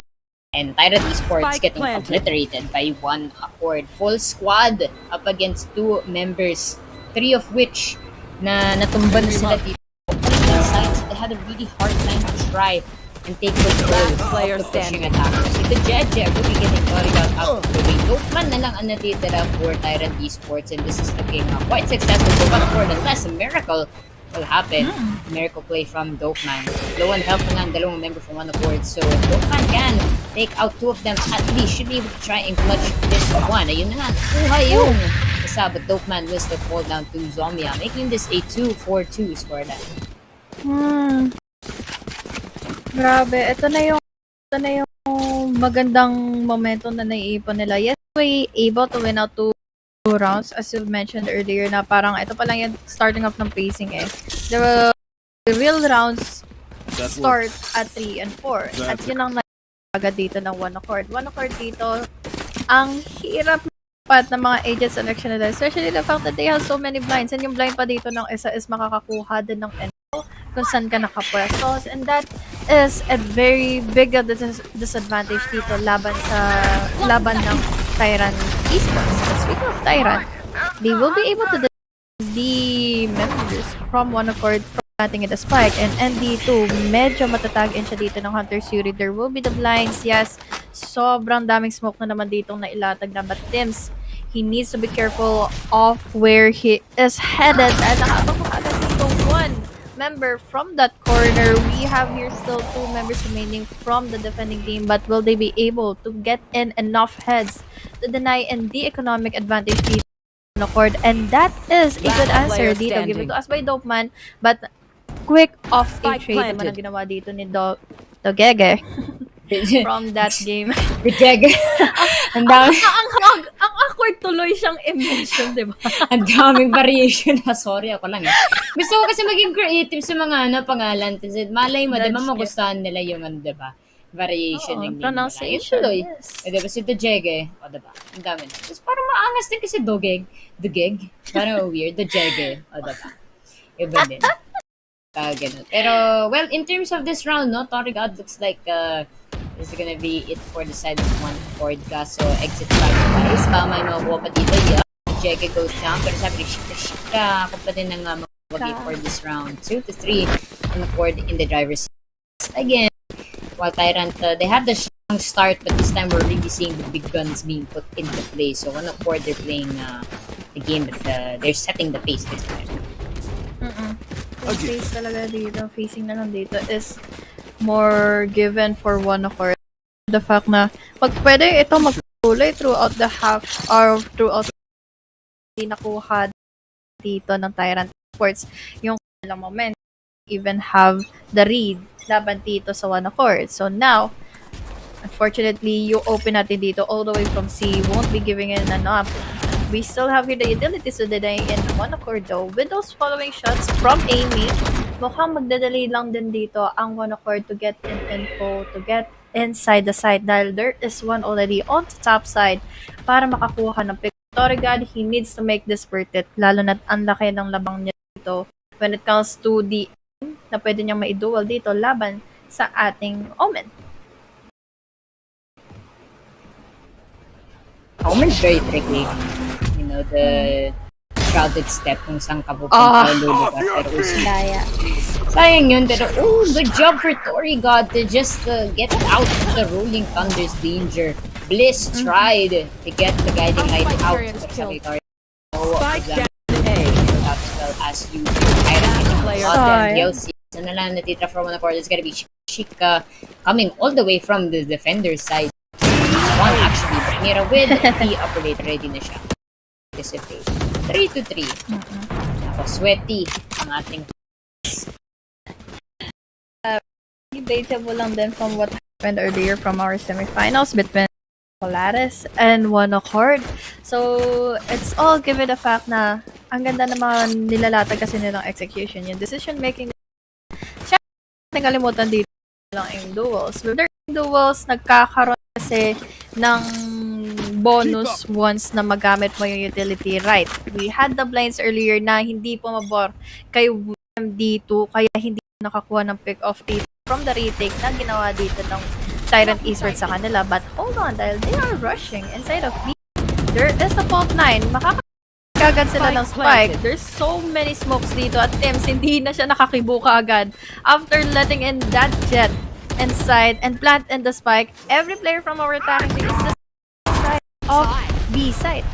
And Tyrant Esports Spike getting planted. obliterated by one accord. Full squad up against 2 members, 3 of which na natumba na sila dito. Opening sides, they had a really hard time to try and take control player of the pushing standing. attackers. Si the Jeje will be getting carried out of the way. Dopeman na lang ang natitira for Tyrant Esports, and this is looking quite successful for one accord unless a miracle will happen. Miracle play from Dopeman. Low on health na nga ang dalawang member from one accord. So Dopeman can take out 2 of them at least. Should be able to try and clutch this one. Ayun na nga, kuha yung isa, but Dopeman will still fall down to Zomia, making this a 2-4-2 scoreline. Grabe, ito na yung magandang momento na naiipon nila. Yes, we able to win out 2 rounds as you mentioned earlier na parang ito pa lang yung starting off ng pacing eh. The real rounds start at 3 and 4. At yun ang agad dito ng one accord. One accord dito, ang hirap pat ng mga agent selection nila. Especially the fact that they have so many blinds. And yung blind pa dito ng isa is makakakuha din ng info kung saan ka nakapwesto. And that is a very big disadvantage dito laban ng Tyrant Esports. But speaking of Tyrant, they will be able to the members from one accord from nating at the spike, and ND2 medyo matatagin siya dito ng Hunter's Fury. There will be the blinds, yes, sobrang daming smoke na naman ditong nailatag na, but Tims, he needs to be careful of where he is headed, at nakabang agad dito one member from that corner. We have here still 2 members remaining from the defending team, but will they be able to get in enough heads to deny and the economic advantage dito on accord? And that is a good answer dito given to us by Dopeman, but quick off a trade naman ang ginawa dito ni Dogege from that game. Dogege. Ang dami. Ang awkward tuloy siyang i-mention, di ba? Ang daming variation na. Sorry, ako lang eh. Gusto ko kasi maging creative sa mga pangalan. Malay mo, di ba magustuhan nila yung di ba? Variation ng name. Pronunciation, yes. Di ba si Dogege? O, di ba? Ang dami na. Tapos parang maangas din kasi Dogeg. Parang weird. Dogege. O, di ba? Iba din. Ganun. Pero, well, in terms of this round, no, Torigod looks like this is gonna be it for the side of one accord. So, exit sacrifice. May makuha pa dito. Yeah. Jeke goes down. Pero sabi, shit ka. Ako pa din ang mag-wait for this round. 2-3 on accord in the driver's seat. Again, while Tyrant, they had the strong start, but this time we're really seeing the big guns being put into play. So, one accord, they're playing the game, but they're setting the pace this time. Yung face talaga dito, facing na lang dito is more given for one accord. The fact na pag pwede ito magtuloy throughout the half or throughout the nakuha dito ng Tyrant Sports yung kanilang moment, even have the read laban dito sa one accord. So now, unfortunately, you open natin dito all the way from C, won't be giving it enough. We still have here the utilities to deny in one accord though. With those following shots from Amy, mukhang magdadali lang din dito ang one accord to get in info, to get inside the site dahil there is one already on the top side para makakuha ng pick. Torigod, he needs to make this worth it, lalo na ang laki ng labang niya dito when it comes to the na pwede niyang maidual dito laban sa ating Omen. Omen's very tricky. You know, the crowded step kung saan ka pupunta lulugar. Pero sayang yun. Pero, good job for Torigod to just get out of the Rolling Thunder's danger. Bliss tried to get the guiding light out. Pero sabi Torigod, as well as you DLC. So na lang natitra from one accord. It's gonna be Chica coming all the way from the defender's side. One actually bring it with the operator ready na siya. Anticipate. 3-3. Sweaty ang ating Debatable lang din from what happened earlier from our semifinals between Polaris and one accord. So, it's all given the fact na ang ganda naman nilalatag kasi nilang execution. Yung decision making siya kalimutan dito lang yung duels. With their duels, nagkakaroon kasi ng bonus once na magamit mo yung utility right. We had the blinds earlier na hindi pumabor kay MD2 kaya hindi nakakuha ng pick-off dito from the retake na ginawa dito ng Tyrant Esports sa kanila. But hold on, dahil they are rushing inside of B. There is the fault 9. Makakagad sila ng spike. There's so many smokes dito at Tims hindi na siya nakakibuka agad after letting in that jet inside and plant in the spike. Every player from our attacking team is just side of B side.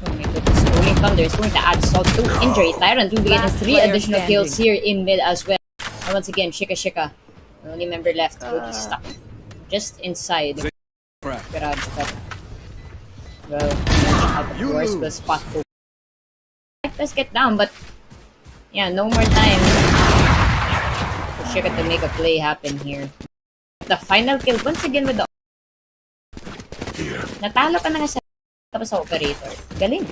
Oh my goodness, Rolling Thunder is going to add salt to injury. Tyrant will be getting 3 additional kills here in mid as well. And once again, Shika. The only member left will be stuck just inside. Garage, but well, out of course, will spot to. Let's get down, but yeah, no more time for Shika to make a play happen here. The final kill once again with the natalo ka na nga sa tapos sa operator. Galing.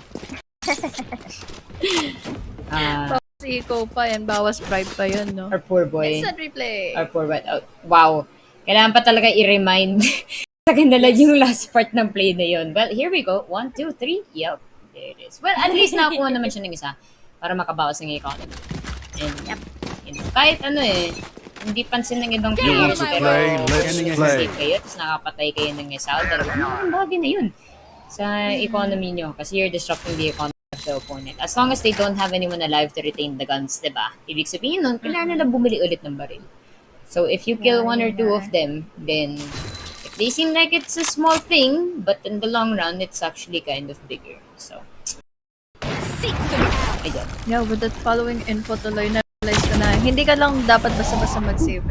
Si Iko pa yan, bawas bribe pa yun, no? Our poor boy. Instant replay. Our poor boy. Oh, wow. Kailangan pa talaga i-remind sa kanila yung last part ng play na yun. Well, here we go. 1, 2, 3. Yep. There it is. Well, at least nakakuha naman siya ng isa para makabawas ng economy. And, you know, kahit ano hindi pansin ng ibang players, pero save kayo, tapos nakapatay kayo ng isa. Ang bagay na yun sa economy nyo kasi you're disrupting the economy of the opponent. As long as they don't have anyone alive to retain the guns, diba? Ibig sabihin nun, kailangan nila bumili ulit ng baril. So if you kill 1 or 2 of them, then if they seem like it's a small thing, but in the long run, it's actually kind of bigger. So, ayun. Yeah, with that following info tuloy na-realize ko na hindi ka lang dapat basta-basta mag-save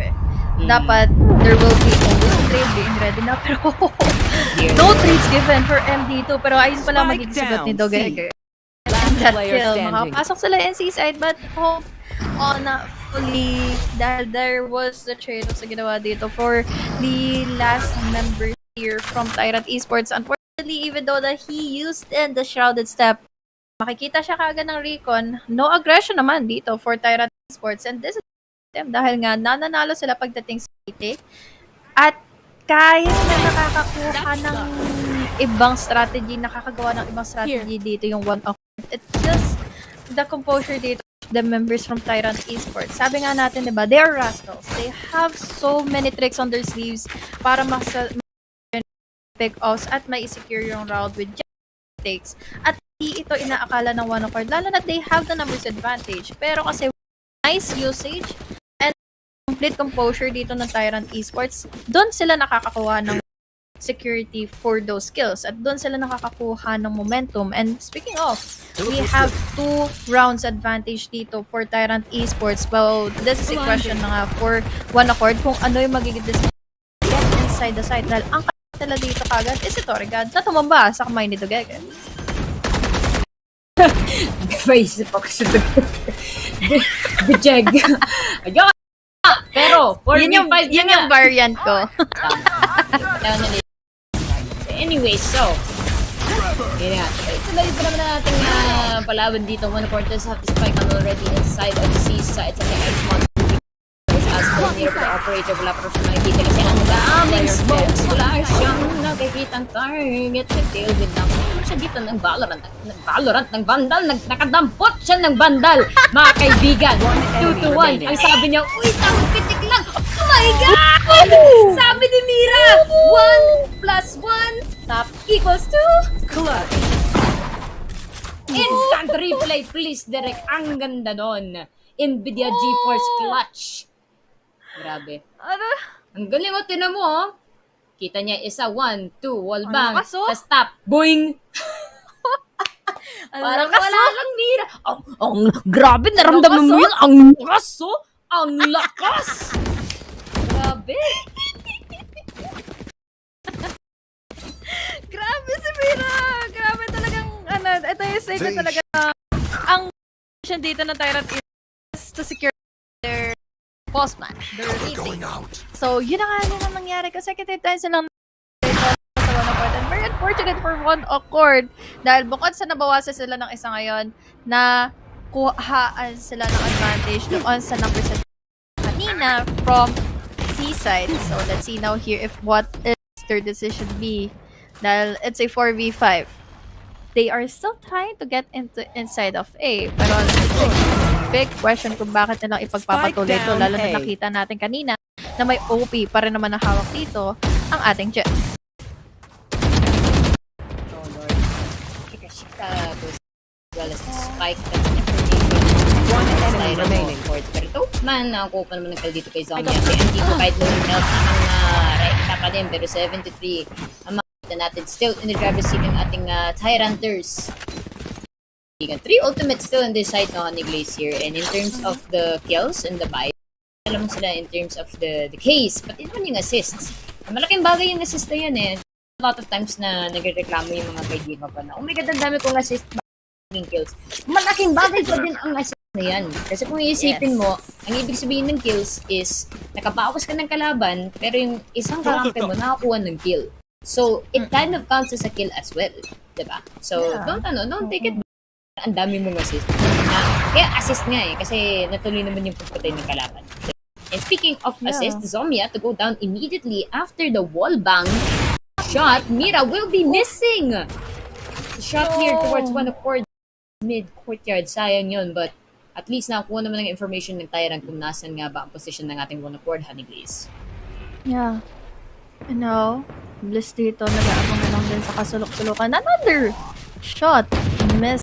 Dapat there will be always a trade being ready na pero no trades given for MD2 pero ayun pala magiging sagot ni Dogege. That kill, makapasok sila NC side but hope not fully dahil there was the trade-off sa ginawa dito for the last member here from Tyrant Esports. Unfortunately, even though that he used in the shrouded step, makikita siya kaagad ng recon, no aggression naman dito for Tyrant Esports and this is them dahil nga nananalo sila pagdating sa retake at kahit na nakakakuha ng ibang strategy, nakakagawa ng ibang strategy dito yung one of it's just the composure dito the members from Tyrant Esports. Sabi nga natin, diba, they are rascals. They have so many tricks on their sleeves para pick-offs at mai-secure yung round with takes. At hindi ito inaakala ng one of our, lalo na they have the numbers advantage. Pero kasi nice usage and complete composure dito ng Tyrant Esports, doon sila nakakakuha ng security for those skills at doon sila nakakakuha ng momentum. And speaking of, we have 2 rounds advantage dito for Tyrant Esports. Well, this is a question na nga for One Accord kung ano yung magiging decision inside the site dahil ang nila dito kagad is ito, regard na tumamba sa kamay ni Dogege. Paisip ako sa Bijeg. Ayun! Pero, 4v5 yun yung variant ko. Anyway, so, yun nga. Tuloy pa naman natin palaban dito. One quarters have the spike already inside of the C-side. Sa may X-Mod. As for near the operator, wala pa rin siya makikita kasi ang daming smokes. Wala siyang nakikitang target. Nag-tailwind lang. Ano siya dito ng Valorant? Ng Vandal. Nakadampot siya ng Vandal. Mga kaibigan. 2-1. Ang sabi niya, uy, tamang pitik lang. Oh my God! Sabi ni Mira, 1 + 1 top equals 2. Clutch. Instant replay, please, Derek. Ang ganda nun. NVIDIA GeForce Clutch. Grabe. Ang galing o, tinan mo oh. Kita niya isa, 1, 2, wall bang. Tapos tap, boing! Parang wala lang Mira. Grabe, naramdaman mo yun. Ang lakas oh. Ang lakas! Grabe. Grabe si Mira! Grabe talagang, ito yung statement talaga na ang mission dito ng Tyrant is to secure their boss man, their retake. So, yun na nga yun ang nangyari. Consecutive times silang sa One Accord. And very unfortunate for One Accord dahil bukod sa nabawasan sila ng isa ngayon na kuhaan sila ng advantage doon sa numbers kanina from C-side. So, let's see now here if what is their decision be Dahil it's a 4v5. They are still trying to get inside of A. Pero it's a big question kung bakit nilang ipagpapatuloy ito. Lalo na nakita natin kanina na may OP pa rin naman na hawak dito ang ating Jet. Oh Lord. As well as the spike that's information. One enemy remaining. Pero ito, man, nakakuha pa naman ng kill dito kay Zombie. At si dito kahit low health naman right pa din. Pero 73 ang makita natin still in the driver's seat ng ating Tyranters. 3 ultimates still on this side no Honey Glacier. And in terms of the kills and the buy, alam mo sila in terms of the case, pati naman yung assists. Malaking bagay yung assist na yan eh. A lot of times na nagreklamo yung mga kaibigan ko na, oh my God, ang dami kong assist, kills. Malaking bagay ko din ang assist na yan. Kasi kung iisipin mo, ang ibig sabihin ng kills is, nakabawas ka ng kalaban, pero yung isang karakter mo nakakuha ng kill. So, it kind of counts as a kill as well. Diba? So, don't take it back. Ang dami mong assist. Kaya assist nga eh, kasi natuloy naman yung pagpatay ng kalaban. And speaking of assist, Zomia to go down immediately after the wall bang shot, Mira will be missing! The shot here towards one of court mid-courtyard, sayang yun, but at least nakuha naman ng information ng Tyrant kung nasan nga ba ang position ng ating one of court, Honey Glaze. Yeah. And now, Bliss dito, nag-aabang na lang din sa kasulok-sulukan. Another shot. Miss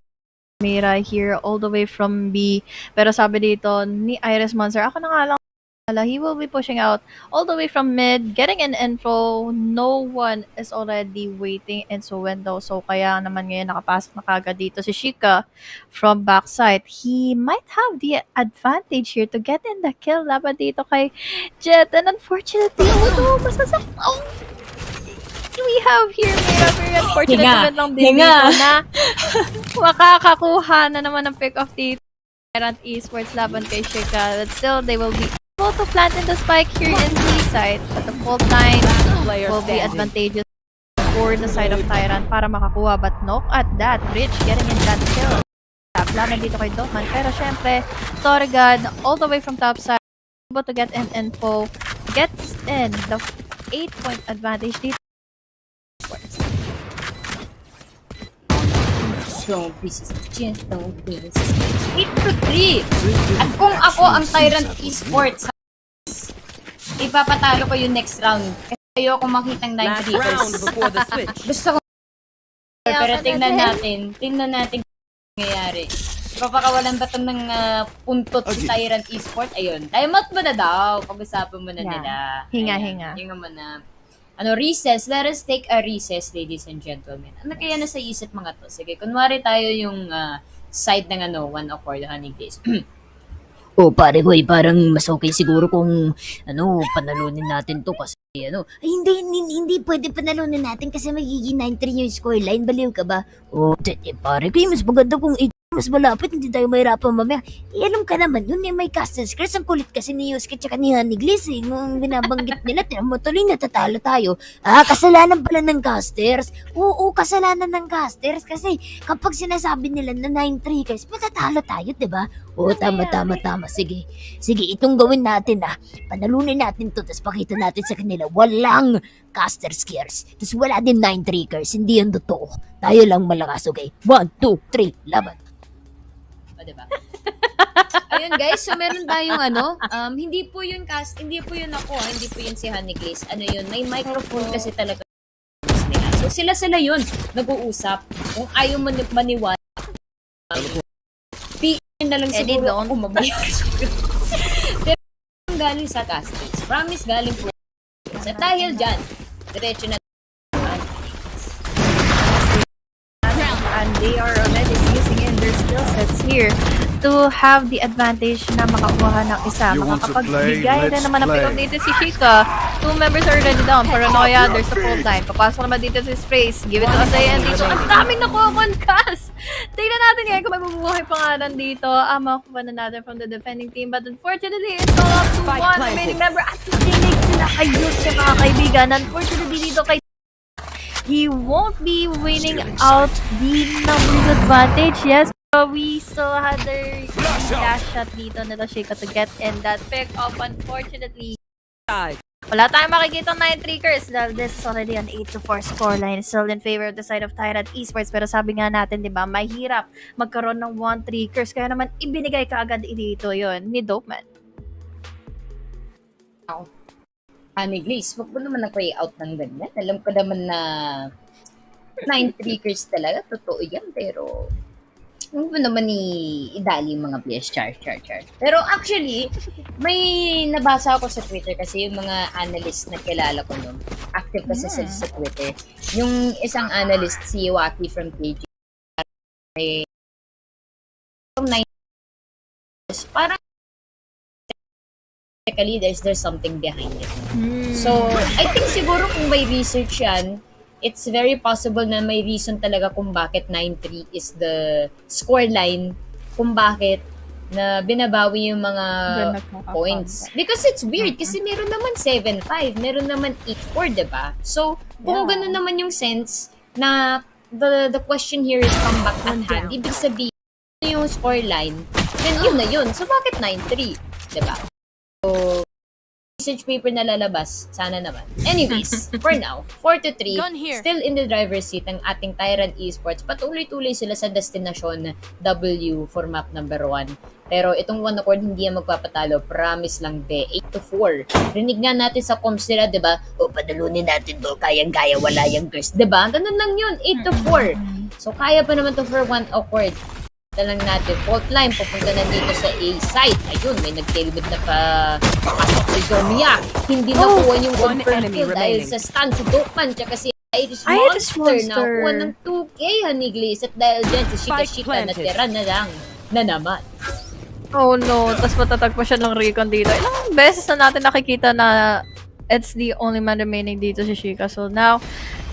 Mira here all the way from B. Pero sabi dito ni Iris Monster, ako na nga lang, he will be pushing out all the way from mid, getting an info. No one is already waiting into window. So kaya naman ngayon nakapasok na kagad dito si Shika from backside. He might have the advantage here to get in the kill laban dito kay Jet. And unfortunately, we have here Mira. Very unfortunate naman lang din dito na makakakuha na naman ng pick-off dito. Valorant Esports laban kay Shika. But still, they will be able to plant in the spike here in C side. But the full time will be advantageous for the side of Tyrant para makakuha. But look at that. Rich getting in that kill. Laban dito kay Dotman. Pero syempre, Torrigan all the way from top side. Able to get an info. Gets in the 8-point advantage dito. Don't pieces, just don't pieces. 8-3! At kung ako ang Tyrant Esports, ipapatalo ko yung next round. Kasi ayoko makitang 9 triggers. Gusto ko. Pero tingnan natin kung nangyayari. Papakawalan ba ito ng puntot si Tyrant Esports? Ayun, timeout mo na daw. Pag-usapan mo na nila. Hinga. Hinga mo na. Recess. Let us take a recess, ladies and gentlemen. Ano kaya nasa isip mga to? Sige, kunwari tayo yung side ng one of the Honey Glaze. Pare ko, parang mas okay siguro kung panalunin natin to kasi ay hindi pwede panalunin natin kasi magiging 9-3 yung scoreline. Baliw ka ba? Pare ko, mas maganda kung mas malapit, hindi tayo mahirapan mamaya. Alam ka naman, yun may casters. Kasi ang kulit kasi ni Yusuke tsaka ni Honey Glaze nung binabanggit nila, tinamatuloy natatalo tayo. Kasalanan pala ng casters. Oo, kasalanan ng casters kasi kapag sinasabi nila na 9-3 guys, matatalo tayo, diba? Tama. Sige, itong gawin natin panalunin natin to, tapos pakita natin sa kanila, walang caster scares. Tapos wala din 9-3 guys, hindi yan totoo. Tayo lang malakas, okay? 1, 2, 3, laban. Diba? Ayun guys, so meron tayong hindi po yun hindi po yun ako, hindi po yun si Honey Glaze. May microphone kasi talaga nila. So sila yun, nag-uusap. Kung ayaw mo maniwala, PM na lang siguro ako mamaya. Pero galing sa casters. Promise galing po. Sa dahil dyan, diretso na and they are already using in their skill sets here to have the advantage na makakuha ng isa. Makakapagbigay na naman ng pick-up dito si Shika. 2 members are already down. Paranoia, there's the full time. Papasok naman dito si Sprays. Give it to Asay and dito. Ang daming nakuha cast. Tingnan natin ngayon kung may mabubuhay pa nga nandito. Makakuha na natin from the defending team. But unfortunately, it's all up to one remaining member. At nakinig sila kayo sa mga kaibigan. Unfortunately, dito kay he won't be winning out the numbers advantage. Yes, but we still had their last shot dito nila Shika to get in that pick up. Unfortunately, Wala tayong makikita 9-3 curse dahil this is already an 8-4 scoreline. Still in favor of the side of Tyrant Esports. Pero sabi nga natin, di ba, mahirap magkaroon ng 1-3 curse. Kaya naman, ibinigay ka agad dito yon ni Dopeman. Honey Glaze, wag mo naman na-play out ng ganyan. Alam ko naman na 9 triggers talaga. Totoo yan, pero huwag mo naman idali yung mga PS. Char. Pero actually, may nabasa ako sa Twitter kasi yung mga analyst na kilala ko nun. Active kasi sila sa Twitter. Yung isang analyst, si Waki from KG, parang there's something behind it. So, I think siguro kung may research yan, it's very possible na may reason talaga kung bakit 9-3 is the scoreline, kung bakit na binabawi yung mga points. Because it's weird, kasi meron naman 7-5, meron naman 8-4, diba? So, kung ganun naman yung sense na the question here is comeback at hand, ibig sabihin yung scoreline, then yun na yun. So, bakit 9-3? Diba? So, research paper na lalabas. Sana naman. Anyways, for now, 4-3, still in the driver's seat ang ating Tyrant Esports. Patuloy-tuloy sila sa destinasyon W for map number 1. Pero itong one accord hindi yan magpapatalo. Promise lang be. 8-4. Rinig nga natin sa comms nila, diba? O, padalunin natin to. Kayang-kaya, wala yung girls. Diba? Ganun lang yun. 8-4. So, kaya pa naman to for one accord. Lang natin, fault line, pupunta na dito sa A site. Ayun, may nag-tailbit na pasok si Zomia. Hindi nakuha yung confirm kill dahil sa stun si Dopeman, tsaka si Irish Monster na nakuha ng 2K, Haniglis. At dahil dyan, si Shika natira na lang na naman. Oh no, tapos matatagpo siya ng recon dito. Ilang beses na natin nakikita na it's the only man remaining dito si Shika. So now,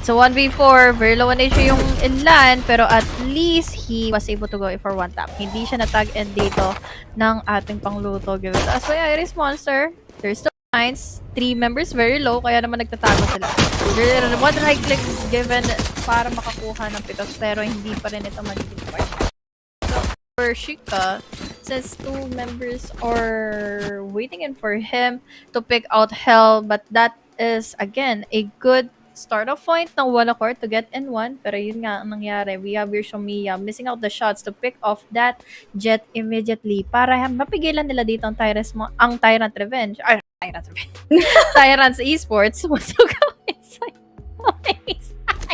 so 1v4, very low on HP yung inland, pero at least he was able to go for one tap. Hindi siya natag-end dito ng ating pangluto. Give it as by Iris Monster. There's 2 lines, 3 members very low, kaya naman nagtatago sila. One right click given para makakuha ng pitos, pero hindi pa rin ito magiging part. So for Shika, since 2 members are waiting in for him to pick out Hell, but that is again a good start off point ng one accord to get in one. Pero yun nga ang nangyari. We have your Shomiya missing out the shots to pick off that jet immediately para mapigilan nila dito ang Tyrant Revenge. Ay, Tyrant Revenge. Tyrant's Esports.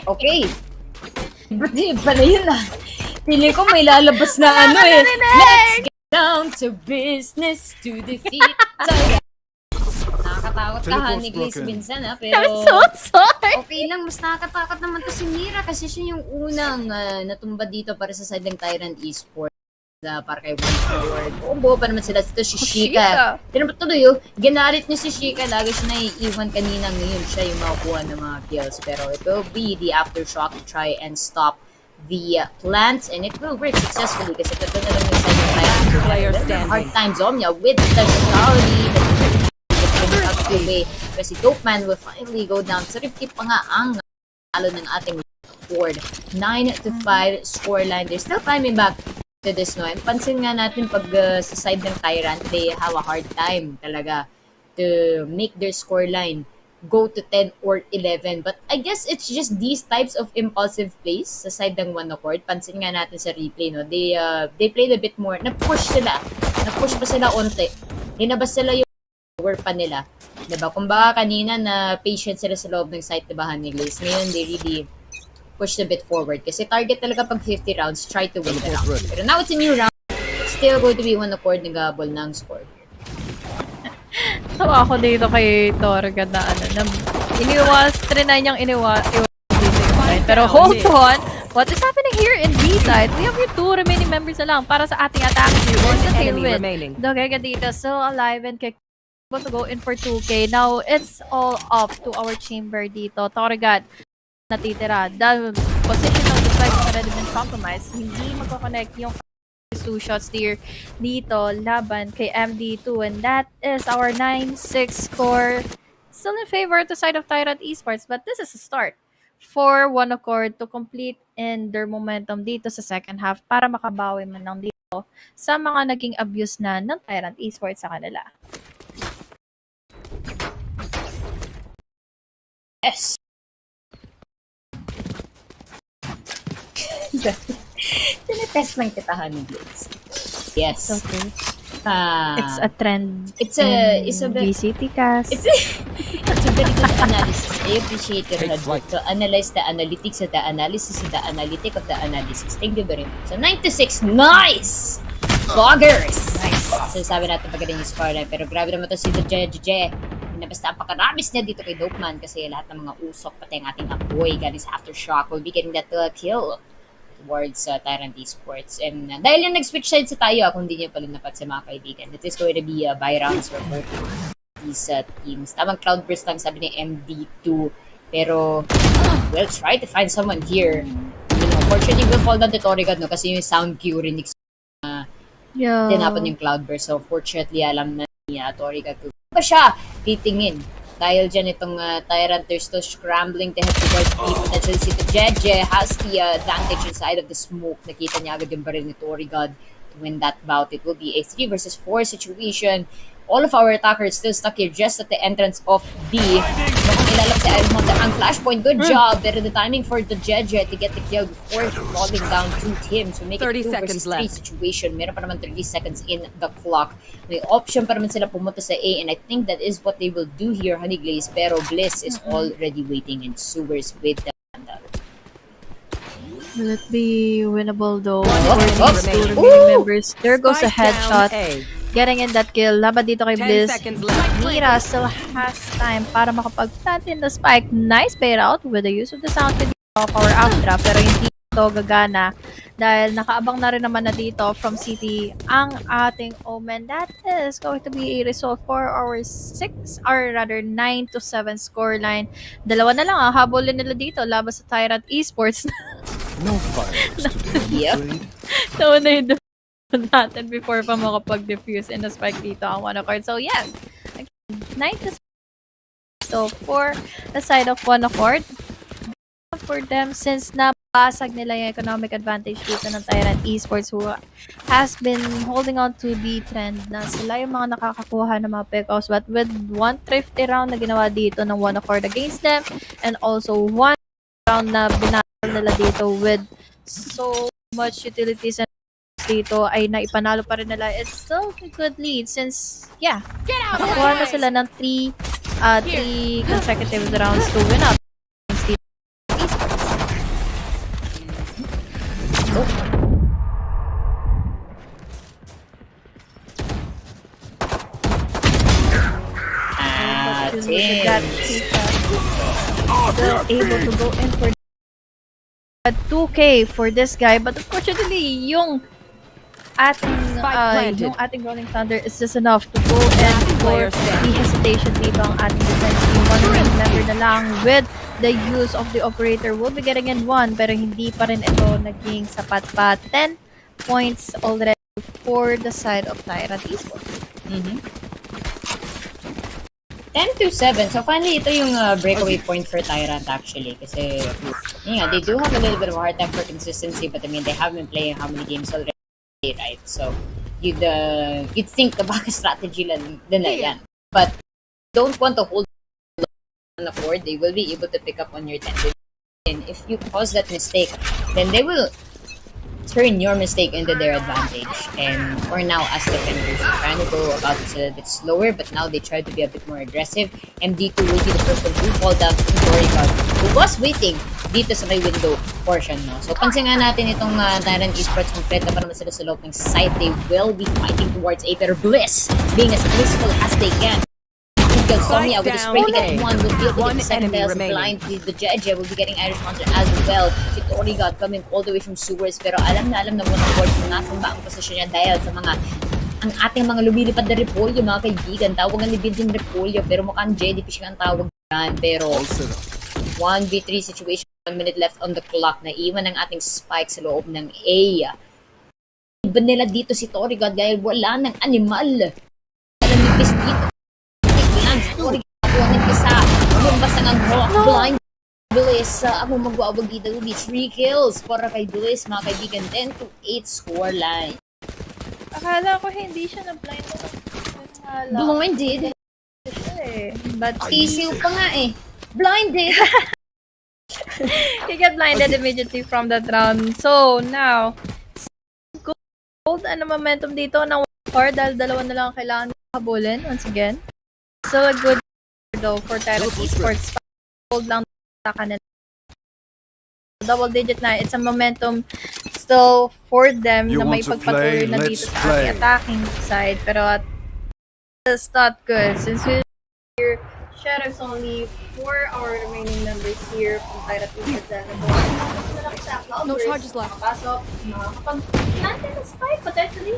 Okay. Ba't iba na yun ah? Pili ko may lalabas na ano eh. Let's get down to business to defeat Tyrant. Nakakatakot ka, Haniglis, minsan ha, pero I'm so sorry! Okay lang, mas nakakatakot naman to si Mira kasi siya yung unang natumba dito para sa side ng Tyrant Esports para kay One Forward. Buo pa naman sila. Ito si Shika. Pero tuloy yun, ginarit niya si Shika, lagi siya naiiwan kanina, ngayon siya yung makakuha ng mga kills. Pero it will be the aftershock to try and stop the plants, and it will work successfully kasi ito na lang yung side ng Tyrant. Hard time Zomya with the Charlie out the way. Kasi Dopeman will finally go down. So, repeat pa nga ang talo ng ating board. 9-5 scoreline. They're still climbing back to this, no? And pansin nga natin pag sa side ng Tyrant, they have a hard time talaga to make their scoreline go to 10 or 11. But I guess it's just these types of impulsive plays sa side ng one accord. Pansin nga natin sa replay, no? They played a bit more. Na-push sila. Na-push pa sila onte. Hinabas sila yung power pa nila. Diba? Kung baka kanina na patient sila sa loob ng site, diba, Haniglis? Ngayon, they really pushed a bit forward. Kasi target talaga pag 50 rounds, try to win the round. Pero now it's a new round. Still going to be one accord nag-abol ng score. So ako dito kay Torga na trinay niyang iniwas pero hold on, what is happening here in B side? We have your 2 remaining members na lang para sa ating attack. There's a tailwind. Dogega dito still alive and able to go in for 2K. Now it's all up to our chamber dito. Torga natitira. The position of the flag has already been compromised. Hindi magkoconnect yung 2 shots dito laban kay MD2, and that is our 9-6 score. Still in favor to side of Tyrant Esports, but this is a start for One Accord to complete in their momentum dito sa second half para makabawi man lang dito sa mga naging abuse na ng Tyrant Esports sa kanila. Tinetest lang kita, Honey Blades. Yes. It's okay. Ah, It's a trend. It's a very, VCT cast. it's a very good analysis. I appreciate your hard to analyze the analytics of the analysis of the analytic of the analysis. Thank you very much. So 96, nice! Boggers! Nice. So sabi natin magaling yung scoreline, pero grabe naman to si The Jeje. Basta ang pakarabis niya dito kay Dopeman kasi lahat ng mga usok, pati ang ating apoy galing sa Aftershock will be getting that kill towards Tyrant Esports. And dahil yung nag-switch sides sa tayo, kung hindi niyo pala napat sa mga kaibigan, it is going to be buy rounds for both these teams. Tamang Cloudburst lang sabi ni MD2, pero we'll try to find someone here. You know, fortunately, we'll fall down to Torigad, no, kasi yung sound cue rin tinapan yung Cloudburst. So fortunately, alam na ni Torigad kung ba siya titingin. Dahil dyan itong Tyrant, they're still scrambling to head towards B. Potentially si Jeje has the advantage inside of the smoke. Nakita niya agad yung baril ni Torigod to win that bout. It will be a 3 versus 4 situation. All of our attackers still stuck here just at the entrance of B. Mukhang ilalap si Iron Hunter ang flashpoint. Good job! Pero the timing for the Jeje to get the kill before falling down to him. So make it 2 versus 3 situation. Meron pa naman 30 seconds in the clock. May option pa naman sila pumunta sa A, and I think that is what they will do here, Honey Glaze. Pero Bliss is already waiting in sewers with the Vandal. Will it be winnable though for these two remaining members? There goes a headshot. Getting in that kill. Laban dito kay Bliss. Mira still has time para makapag-plant in the spike. Nice bait out with the use of the sound of our Astra. Pero hindi ito gagana dahil nakaabang na rin naman na dito from City ang ating Omen. That is going to be a result for our 9-7 scoreline. Dalawa na lang ang habulin nila dito laban sa Tyrant Esports. No fires today, I'm afraid. Nauna yung natin before pa makapag-defuse in the spike dito ang one accord. So yeah, 9-7. So for the side of one accord, for them since nabasag nila yung economic advantage dito ng Tyrant Esports who has been holding on to the trend na sila yung mga nakakakuha ng mga pick-offs, but with one thrifty round na ginawa dito ng one accord against them and also one round na binattle nila dito with so much utilities and dito ay naipanalo pa rin nila. It's still a good lead since nakuha na sila ng 3 consecutive rounds to win up. Still able to go in for 2K for this guy, but unfortunately yung ating Rolling Thunder is just enough to go and for the hesitation dito ang ating defense team. One remember na lang with the use of the operator. Will be getting in one pero hindi pa rin ito naging sapat pa. 10 points already for the side of Tyrant Esports. 10-7. So finally, ito yung breakaway point for Tyrant actually. Kasi, they do have a little bit of a hard time for consistency, but I mean, they have been playing how many games already, right? So, you'd think the baka strategy lang din na yan. But, don't want to hold on the board, they will be able to pick up on your 10. And if you cause that mistake, then they will turn your mistake into their advantage. And for now, as defenders, they're trying to go about this a little bit slower, but now they try to be a bit more aggressive. MD2 will be the first one to fall down to Torigod, who was waiting dito sa may window portion. No? So, pansin nga natin itong Tyrant Esports, complete pa naman sila sa loob ng site. They will be fighting towards a better Bliss, being as graceful as they can. Sonia with the spray to get one will be able to get the second dials blind. The Jeje will be getting Irish Monster as well. Si Torigod coming all the way from sewers, pero alam na muna board kung nasan ba ang posisyon niya dahil sa ang ating mga lumilipad na repolyo, mga kaibigan. Tawagan ni Bidin repolyo, pero mukhang JD fishing ang tawag yan. Pero 1v3 situation, 1 minute left on the clock. Naiwan ang ating spike sa loob ng A. Iba nila dito si Torigod dahil wala ng animal. Alam ni Bliss dito. Torigod ng isa. Lumbas ang blind. Bliss, ako magwawag dito will be 3 kills para kay Bliss, mga kaibigan. 10-8 scoreline. Akala ko hindi siya na-blind. Blinded? But isiw pa nga eh. Blinded! He got blinded immediately from that round. So, now, gold and momentum dito ng car dahil dalawa na lang ang kailangan habulin once again. So, a good though for Tyrant Esports. Gold lang sa kanila. Double digit na. It's a momentum still for them na may pagpatuloy na dito sa ating attacking side. Pero it's not good since we here Sheriff's only 4 our remaining members here from Tyrant Esports. No charges left. Pasok, nakakapag-planted the spike potentially.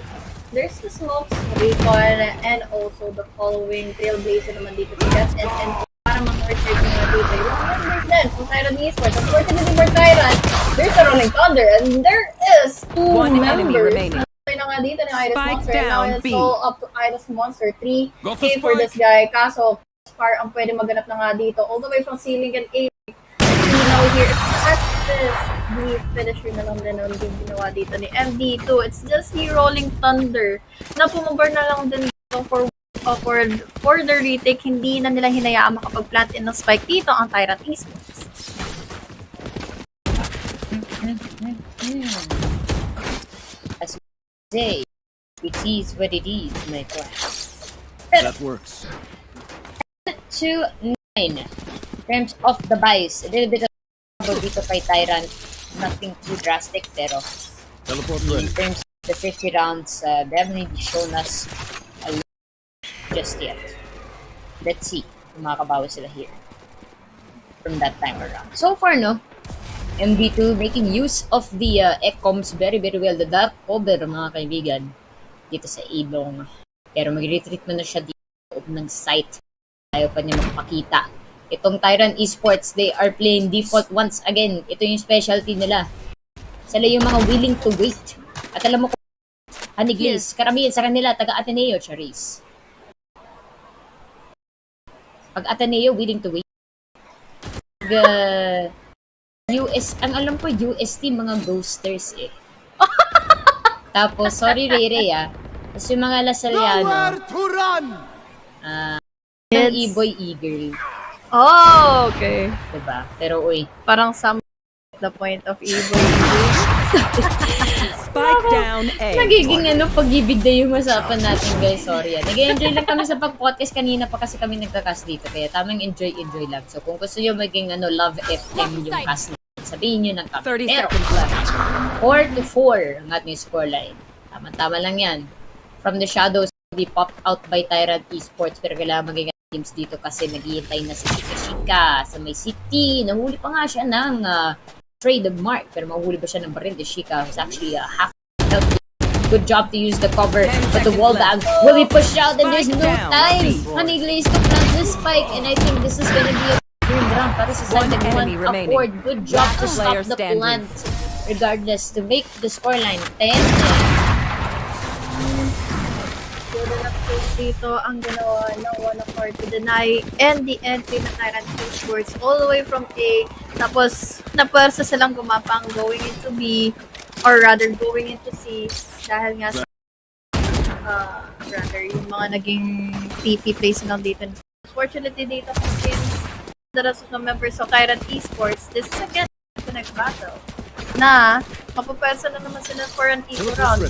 There's the smokes, recon, and also the following trailblazer naman dito sa Jets and para ma-merge mga dito. Yung members din from Tyrant Esports. Unfortunately for Tyrant, there's a Rolling Thunder and there is 2 One enemy members. remaining. Na nga dito ng Iris Spike Monster. down, Now it's B. all up to Iris Monster. 3K for this guy. Kaso, Scar ang pwede maganap na nga dito. All the way from ceiling and A. Now here, at this, the finisher na lang din ang ginawa dito ni MD2. It's just the Rolling Thunder na pumabor na lang din dito for the retake. Hindi na nila hinayaan makapag-plant in ng spike dito ang Tyrant Esports. As we say, it is what it is, my friend. That works. 2-9. In terms of the buys, a little bit of trouble dito kay Tyrant. Nothing too drastic, pero Teleport in ready. terms of the 50 rounds, they haven't really shown us a lot just yet. Let's see kung makakabawi sila here from that time around. So far, no? MV2 making use of the ecoms very well. The dark cover, mga kaibigan, dito sa Ilong. Pero mag-retreat mo na siya dito ng site. Ayaw pa niya magpakita. Itong Tyrant Esports, they are playing default once again. Ito yung specialty nila. Sila yung mga willing to wait. At alam mo kung Haniglis, karamihan sa kanila, taga-Ateneo, Charis. Pag Ateneo, willing to wait. US, ang alam ko, UST, mga ghosters eh. Tapos, sorry Rere Tapos yung mga Lasaliano, ng E-boy, E-girl. Oh, okay. Diba? Pero uy, Parang some the point of evil. Spike down A. nagiging pag-ibig na yung usapan natin guys. Sorry Nag-enjoy lang kami sa pag-podcast kanina pa kasi kami nagka-cast dito. Kaya tamang enjoy lang. So kung gusto nyo maging love FM yung cast natin, sabihin nyo ng kami. 30 Pero, seconds left. 4-4 ang ating scoreline. Tama-tama lang yan. From the shadows, be popped out by Tyrant Esports pero kailangan maging teams dito kasi naghihintay na si Shika sa may city. Nahuli pa nga siya ng trademark pero mahuli ba siya ng baril? The Shika was actually half health. Good job to use the cover but the wall bag will be pushed out and there's no time. Honey Glaze to plant this spike and I think this is gonna be a boom round para sa side that enemy one remaining. upward. Good job to Last stop player the standing. plant regardless to make the scoreline 10. Dito ang ginawa ng one of our to deny and the entry na Tyrant Esports all the way from A. Tapos, napwersa silang gumapang going into B or rather going into C dahil nga sa rather yung mga naging TP plays lang dito. Fortunately dito since the rest of the members of Tyrant Esports, this is again the next battle na mapapwersa na naman sila for an easy round.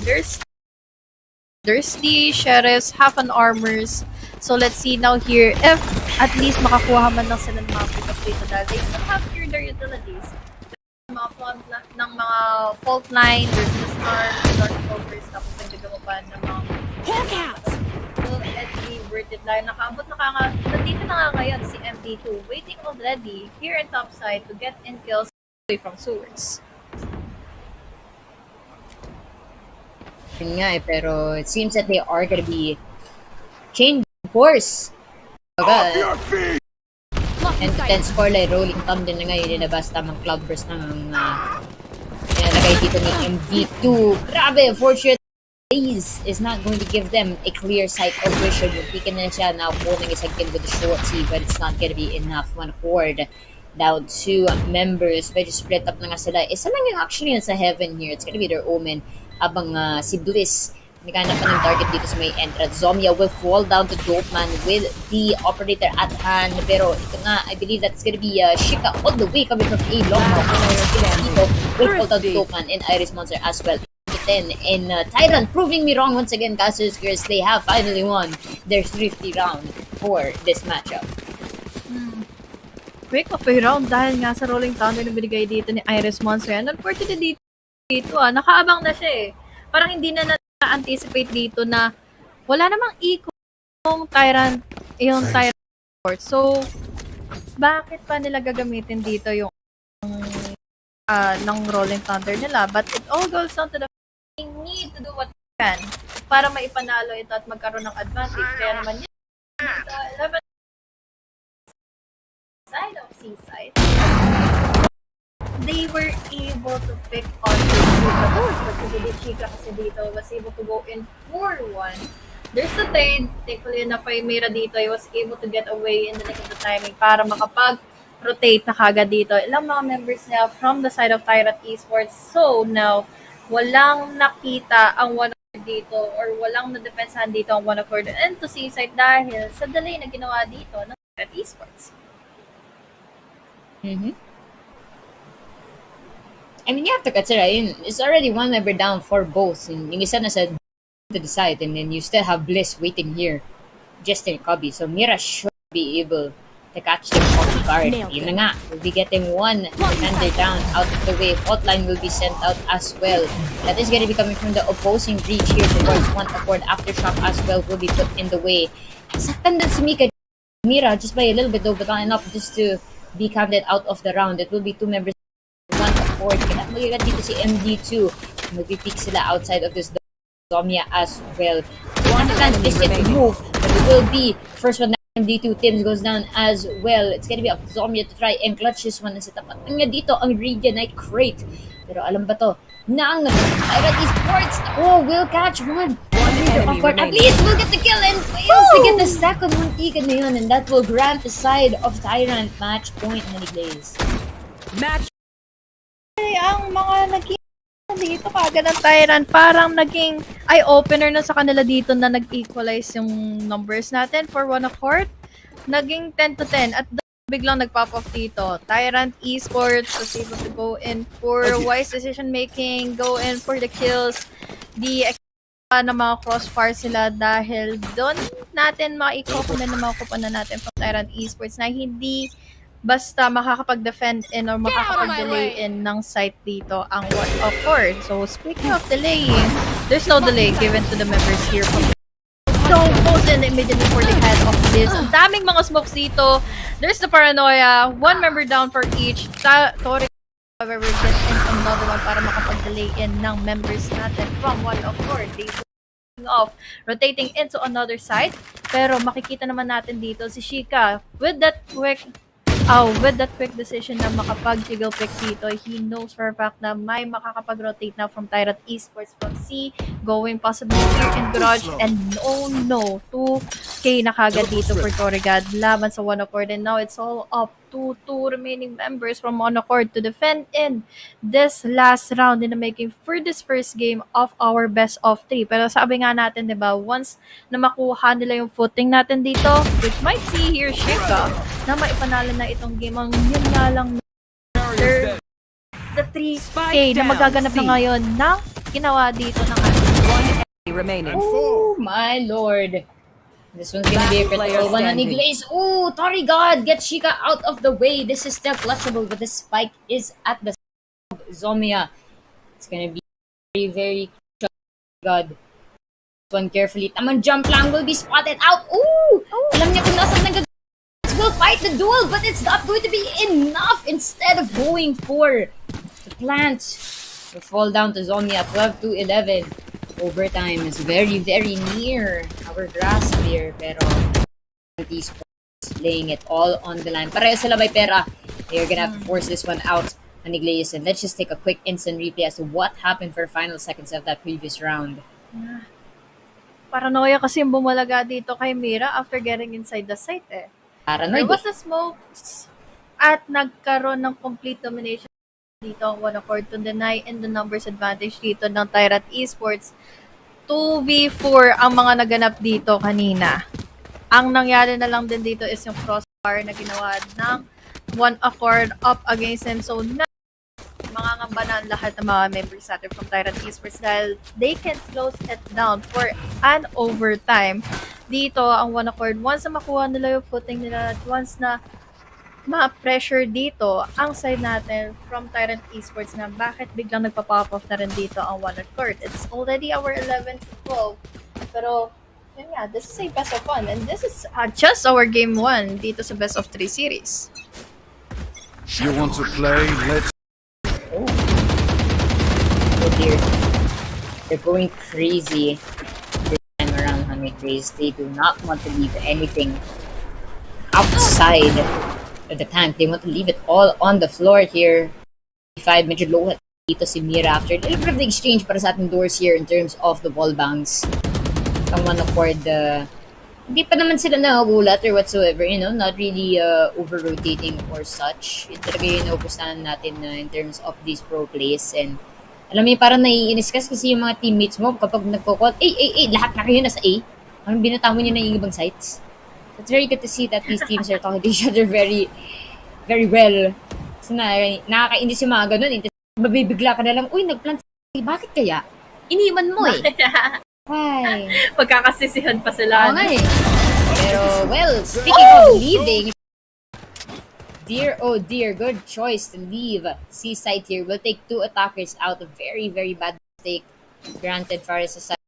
There's the sheriffs, half an armors. So let's see now here if at least makakuha man lang sila ng mga pick-up dito dahil they still have here their utilities. Mga fault line, there's the storm, dark covers, tapos nagdagawa pa ng mga so edgy, worded line. Nakaabot nandito na nga ngayon si MD2 waiting already here in top side to get in kills away from sewers. Yun nga pero it seems that they are gonna be changing course. And 10 scoreline, Rolling Thunder na ngayon nilabas tamang cloudburst ng nilagay dito ni MD2. Grabe, fortunate Blaze is not going to give them a clear sight of vision. Muntikan na siya now pulling his again with the short C but it's not gonna be enough. One horde down 2 members. Medyo split up na nga sila. Isa lang yung actually sa heaven here. It's gonna be their omen. Habang si Bliss Naghanap pa ng target dito sa may entrance. Zomia will fall down to Dopeman with the operator at hand. Pero ito nga, I believe that's gonna be Shika all the way coming from A long dito. Will fall down to Dopeman and Iris Monster as well. 10 and Tyrant proving me wrong once again, Casus, because they have finally won their thrifty round for this matchup. Quick of a round dahil nga sa Rolling Thunder na binigay dito ni Iris Monster. And unfortunately dito nakaabang na siya eh. Parang hindi na na-anticipate dito na wala namang yung Tyrant support. So, bakit pa nila gagamitin dito yung ng Rolling Thunder nila? But it all goes down to the they need to do what they can para maipanalo ito at magkaroon ng advantage. Kaya naman yun, 11 side of Seaside, they were able to pick on the Chika. But si Chika kasi dito was able to go in 4-1. There's the trade. Thankfully enough ay Mira dito. He was able to get away in the nick of the timing para makapag-rotate na kagad dito. Ilang mga members niya from the side of Tyrant Esports. So now, walang nakita ang one dito or walang na-defensahan dito ang one of and to Seaside dahil sa delay na ginawa dito ng Tyrant Esports. I mean, you have to consider, it's already one member down for both. Yung isa na sa to the side, and then you still have Bliss waiting here just in Cubby. So Mira should be able to catch them off guard. Yun na nga, we'll be getting one defender down out of the way. Hotline will be sent out as well. That is going to be coming from the opposing breach here towards one accord. Aftershock as well will be put in the way. Saktan dun si Mira just by a little bit though, but not enough just to be counted out of the round. It will be two members, one accord. Kaya magigat dito si MD2. Mag-peek sila outside of this Zomia as well. One chance is yet to move, but it will be first one. MD2 Tims goes down as well. It's gonna be up to Zomia to try and clutch this one. Nasa tapat nga dito ang Radianite Crate. Pero alam ba to? Nang Tyrant Esports, will catch one. At least we'll get the kill and fails to get the second one taken na yun, and that will grant the side of Tyrant match point na ni Glaze. Match ang mga naging dito kagad ng Tyrant, parang naging eye-opener na sa kanila dito na nag-equalize yung numbers natin for one accord. Naging 10-10 at biglang nag-pop off dito. Tyrant Esports was able to go in for wise decision making, go in for the kills. The na mga crossfire sila dahil doon natin ma-i-comment na mga kupunan natin from Tyrant Esports na hindi basta makakapag-defend in or makakapag-delay in ng site dito ang one of course. So, speaking of delaying, there's no delay given to the members here. So, goes in immediately for the head of this. Ang daming mga smokes dito. There's the paranoia. One member down for each. Tori, however, gets in another one para makapag-delay in ng members natin from one of course. They off, rotating into another side. Pero makikita naman natin dito si Shika with that quick decision na makapag-jiggle pick dito. He knows for a fact na may makakapag-rotate na from Tyrant Esports from C, going possibly here in Garage, and no, 2K na kagad dito for Torigad laban sa One Accord, and now it's all up to two remaining members from One Accord to defend in this last round in the making for this first game of our best of 3. Pero sabi nga natin, diba, once na makuha nila yung footing natin dito, which might see here Shika, na maipanalo na itong game. Ang yun nga lang the 3K na magaganap na ngayon na ginawa dito ng remaining. Oh my lord. This one's gonna be a critical one on Glaze. Oh, Tori God gets Shika out of the way. This is still clutchable, but the spike is at the side of Zomia. It's gonna be very, very crucial. God. This one carefully. Tamang jump lang will be spotted out. Ooh! Alam niya kung nasan nag- will fight the duel, but it's not going to be enough. Instead of going for the plant, will fall down to Zomia 12-11. Overtime is very, very near our grasp here, pero these laying it all on the line. Pareho sila may pera. They're gonna have to force this one out on Iglesias. And let's just take a quick instant replay as to what happened for the final seconds of that previous round. Paranoia kasi yung bumalaga dito kay Mira after getting inside the site eh. Paranoid. There was a smoke at nagkaroon ng complete domination dito ang One Accord to deny in the numbers advantage dito ng Tyrant Esports. 2v4 ang mga naganap dito kanina. Ang nangyari na lang din dito is yung crossbar na ginawa ng One Accord up against him. So, mangangamba na ang lahat ng mga members natin from Tyrant Esports dahil they can close it down for an overtime. Dito, ang One Accord, once na makuha nila yung footing nila at once na ma-pressure dito ang side natin from Tyrant Esports na bakit biglang nagpa-pop off na rin dito ang One Accord. It's already our 11 to 12. Pero, yun nga, this is a best of 1 and this is just our game 1 dito sa best of 3 series. You want to play? Let's. Oh dear. They're going crazy this time around, Honey Craze. They do not want to leave anything outside of the tank. They want to leave it all on the floor here. 5 medyo low dito si Mira after a little bit of the exchange para sa ating doors here in terms of the wall bangs. Ang One Accord, hindi pa naman sila nakagulat or whatsoever, you know, not really over-rotating or such. Ito talaga yung naupustahan natin in terms of these pro plays. And alam mo yung parang naiinis kasi yung mga teammates mo kapag nagpo-call, lahat na kayo nasa A. Parang binatamo nyo na yung ibang sites. It's very good to see that these teams are talking to each other very, very well. So nakakainis yung mga ganun. Mabibigla ka na lang, uy, nagplant bakit kaya? Iniwan mo eh. Ay. Pagkakasisihan pa sila. Oo nga eh. Pero, well, speaking of leaving, dear, oh dear, good choice to leave C-side here. We'll take 2 attackers out. A very, very bad mistake granted for Society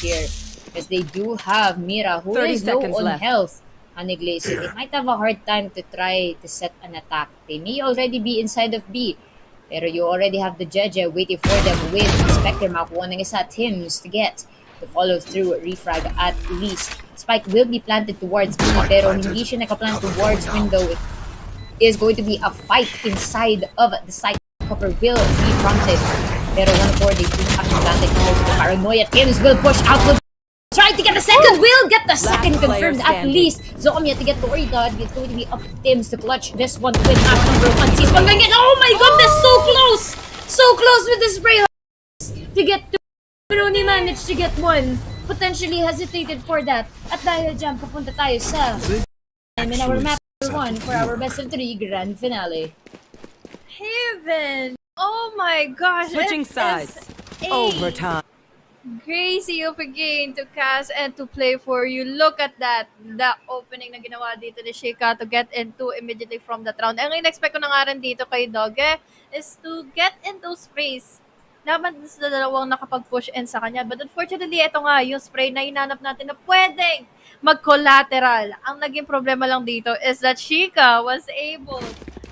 here. Because they do have Mira, who is low on health. Hanigle, so they might have a hard time to try to set an attack. They may already be inside of B. Pero you already have the Jeje waiting for them with Spectre Map. One isa Tims to get to follow through refrag at least. Spike will be planted towards B, pero hindi siya nakaplant towards window. It is going to be a fight inside of the site. Copper will be prompted. Pero One Accord, they do have to plant it close to Paranoia. Tims will push out. Try to get the second, will get the second confirmed at least. Zokamia to get the Oridod. It's going to be up to Tims to clutch this one to win half number 1. Sees one going in. Oh my goodness, so close! So close with the spray to get 2. Pero only managed to get 1. Potentially hesitated for that. At dahil dyan, papunta tayo sa in our map 1 for our best of 3 grand finale. Haven! Oh my gosh! Switching sides. Overtime. Crazy of a game to cast and to play for you. Look at that. The opening na ginawa dito ni Shika to get into immediately from that round. Ang in-expect ko na nga rin dito kay Doge is to get in those sprays. Laban sa dalawang nakapag-push in sa kanya. But unfortunately, ito nga, yung spray na hinanap natin na pwedeng mag-collateral. Ang naging problema lang dito is that Shika was able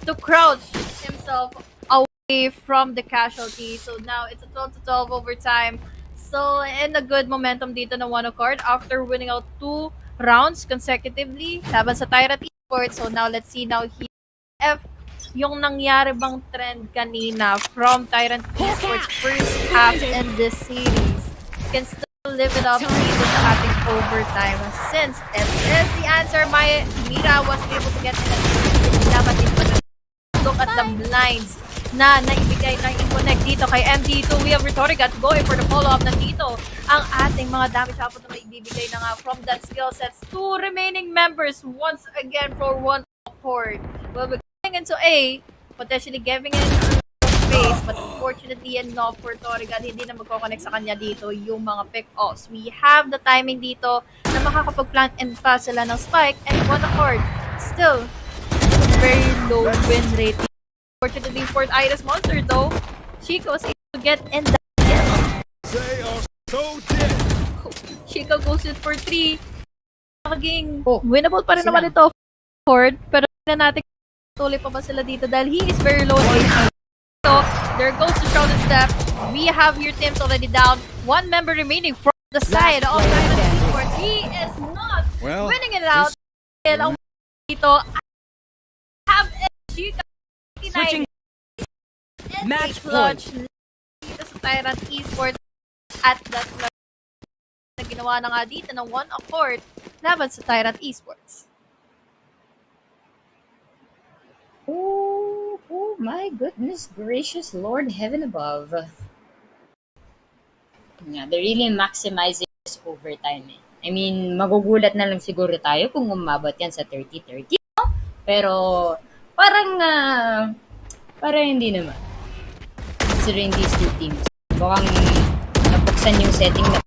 to crouch himself away from the casualty. So now it's a 12-12 overtime. So, in a good momentum dito ng One Accord after winning out 2 rounds consecutively laban sa Tyrant Esports. So, now let's see now if yung nangyari bang trend kanina from Tyrant Esports first half in this series can still live it up dito sa ating overtime. Since if is the answer, Mira was able to get in dapat look at the blinds na naibigay na i-connect dito kay MD2. We have Retorigat going for the follow-up na dito. Ang ating mga damage output na maibibigay na nga from that skill sets. 2 remaining members once again for One Accord. We'll be going into A, potentially giving it space, but unfortunately enough for Retorigat, hindi na magkoconnect sa kanya dito yung mga pick-offs. We have the timing dito na makakapag-plant and pass sila ng Spike and One Accord. Still, very low win rate. Unfortunately for Iris Monster though, Chico was able to get in that They are so dead. Chico goes in for 3. Maging winnable pa rin naman ito Ford, pero na natin tuloy pa ba sila dito dahil he is very low in HP. So, there goes the Shrouded Step. We have your teams already down. 1 member remaining from the side of Tyrant Esports. He is not winning it out. Ang dito have Chico Switching match clutch dito sa Tyrant Esports at that clutch na ginawa na nga dito ng One Accord laban sa Tyrant Esports. Oh my goodness gracious Lord Heaven above. Yeah, they're really maximizing this overtime eh. I mean, magugulat na lang siguro tayo kung umabot yan sa 30-30, no? Pero, parang, parang hindi naman. Considering these two teams, mukhang nabuksan yung setting na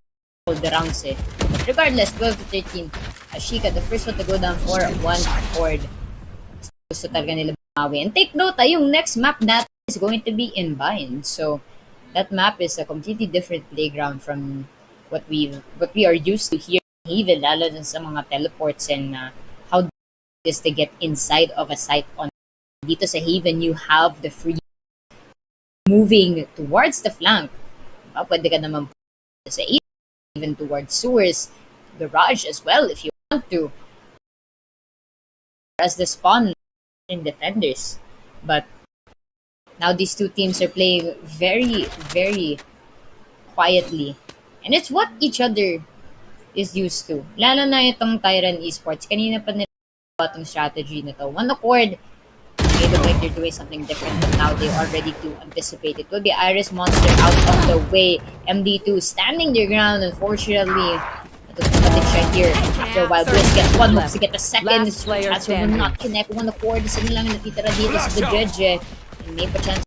all the rounds eh. But regardless, 12-13, Ashika, the first one to go down for one chord. Gusto talaga nila bumawi. And take note, yung next map natin is going to be in Bind. So, that map is a completely different playground from what we are used to here in Haven, lalo dun sa mga teleports and how it is to get inside of a site on. Dito sa Haven, you have the free moving towards the flank. Diba? Pwede ka naman sa even towards sewers, garage as well if you want to. As the spawn in defenders. But now these two teams are playing very, very quietly. And it's what each other is used to. Lalo na itong Tyrant Esports. Kanina pa nila itong strategy na to. One accord, they look like they're doing something different, but now they are ready to anticipate. It will be Iris Monster out of the way. MD2 standing their ground, unfortunately. Automatic shot here. After a while, Bliss gets one move to get the second. Chance will not connect. One accord. Isa nilang natitira dito sa the judge. And may pa chance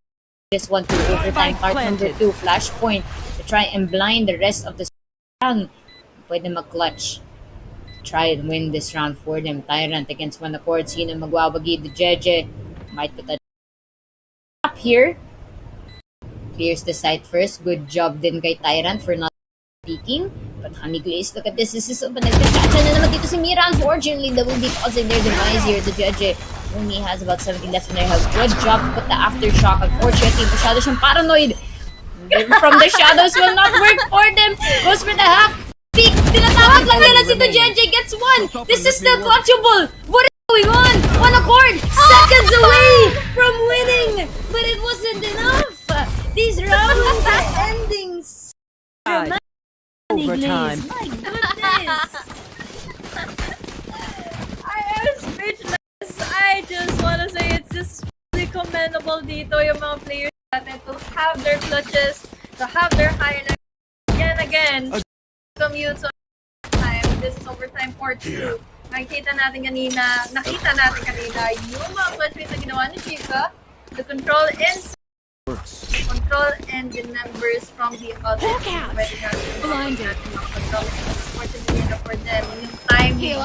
this one to overtime part number 2. Flashpoint to try and blind the rest of the round. Pwede mag-clutch. Try and win this round for them. Tyrant against one accord. Sino magwawagi? The judge might put a up here. Clears the site first. Good job din kay Tyrant for not peeking. But Honey Glaze, look at this. This is open. Nagkakacha na naman dito si Mira. Unfortunately, that will be causing their demise here. The judge only has about 70 left in their health. Good job. Put the aftershock. Unfortunately, masyado siyang paranoid. From the shadows will not work for them. Goes for the half. Peek. Tinatawag lang nila si the judge. Gets one. This is still clutchable. What is going on? One accord. Seconds away from winning. But it wasn't enough. These rounds are ending Overtime. My goodness! I am speechless. I just wanna say it's just really commendable dito yung mga players natin to have their clutches, to have their highlights. Again, commute so time. This is overtime part 2. Nakita natin kanina yung mga clutches na ginawa ni Chica, the control and the numbers from the other team. Pwede natin control. Unfortunately, for them, yung timing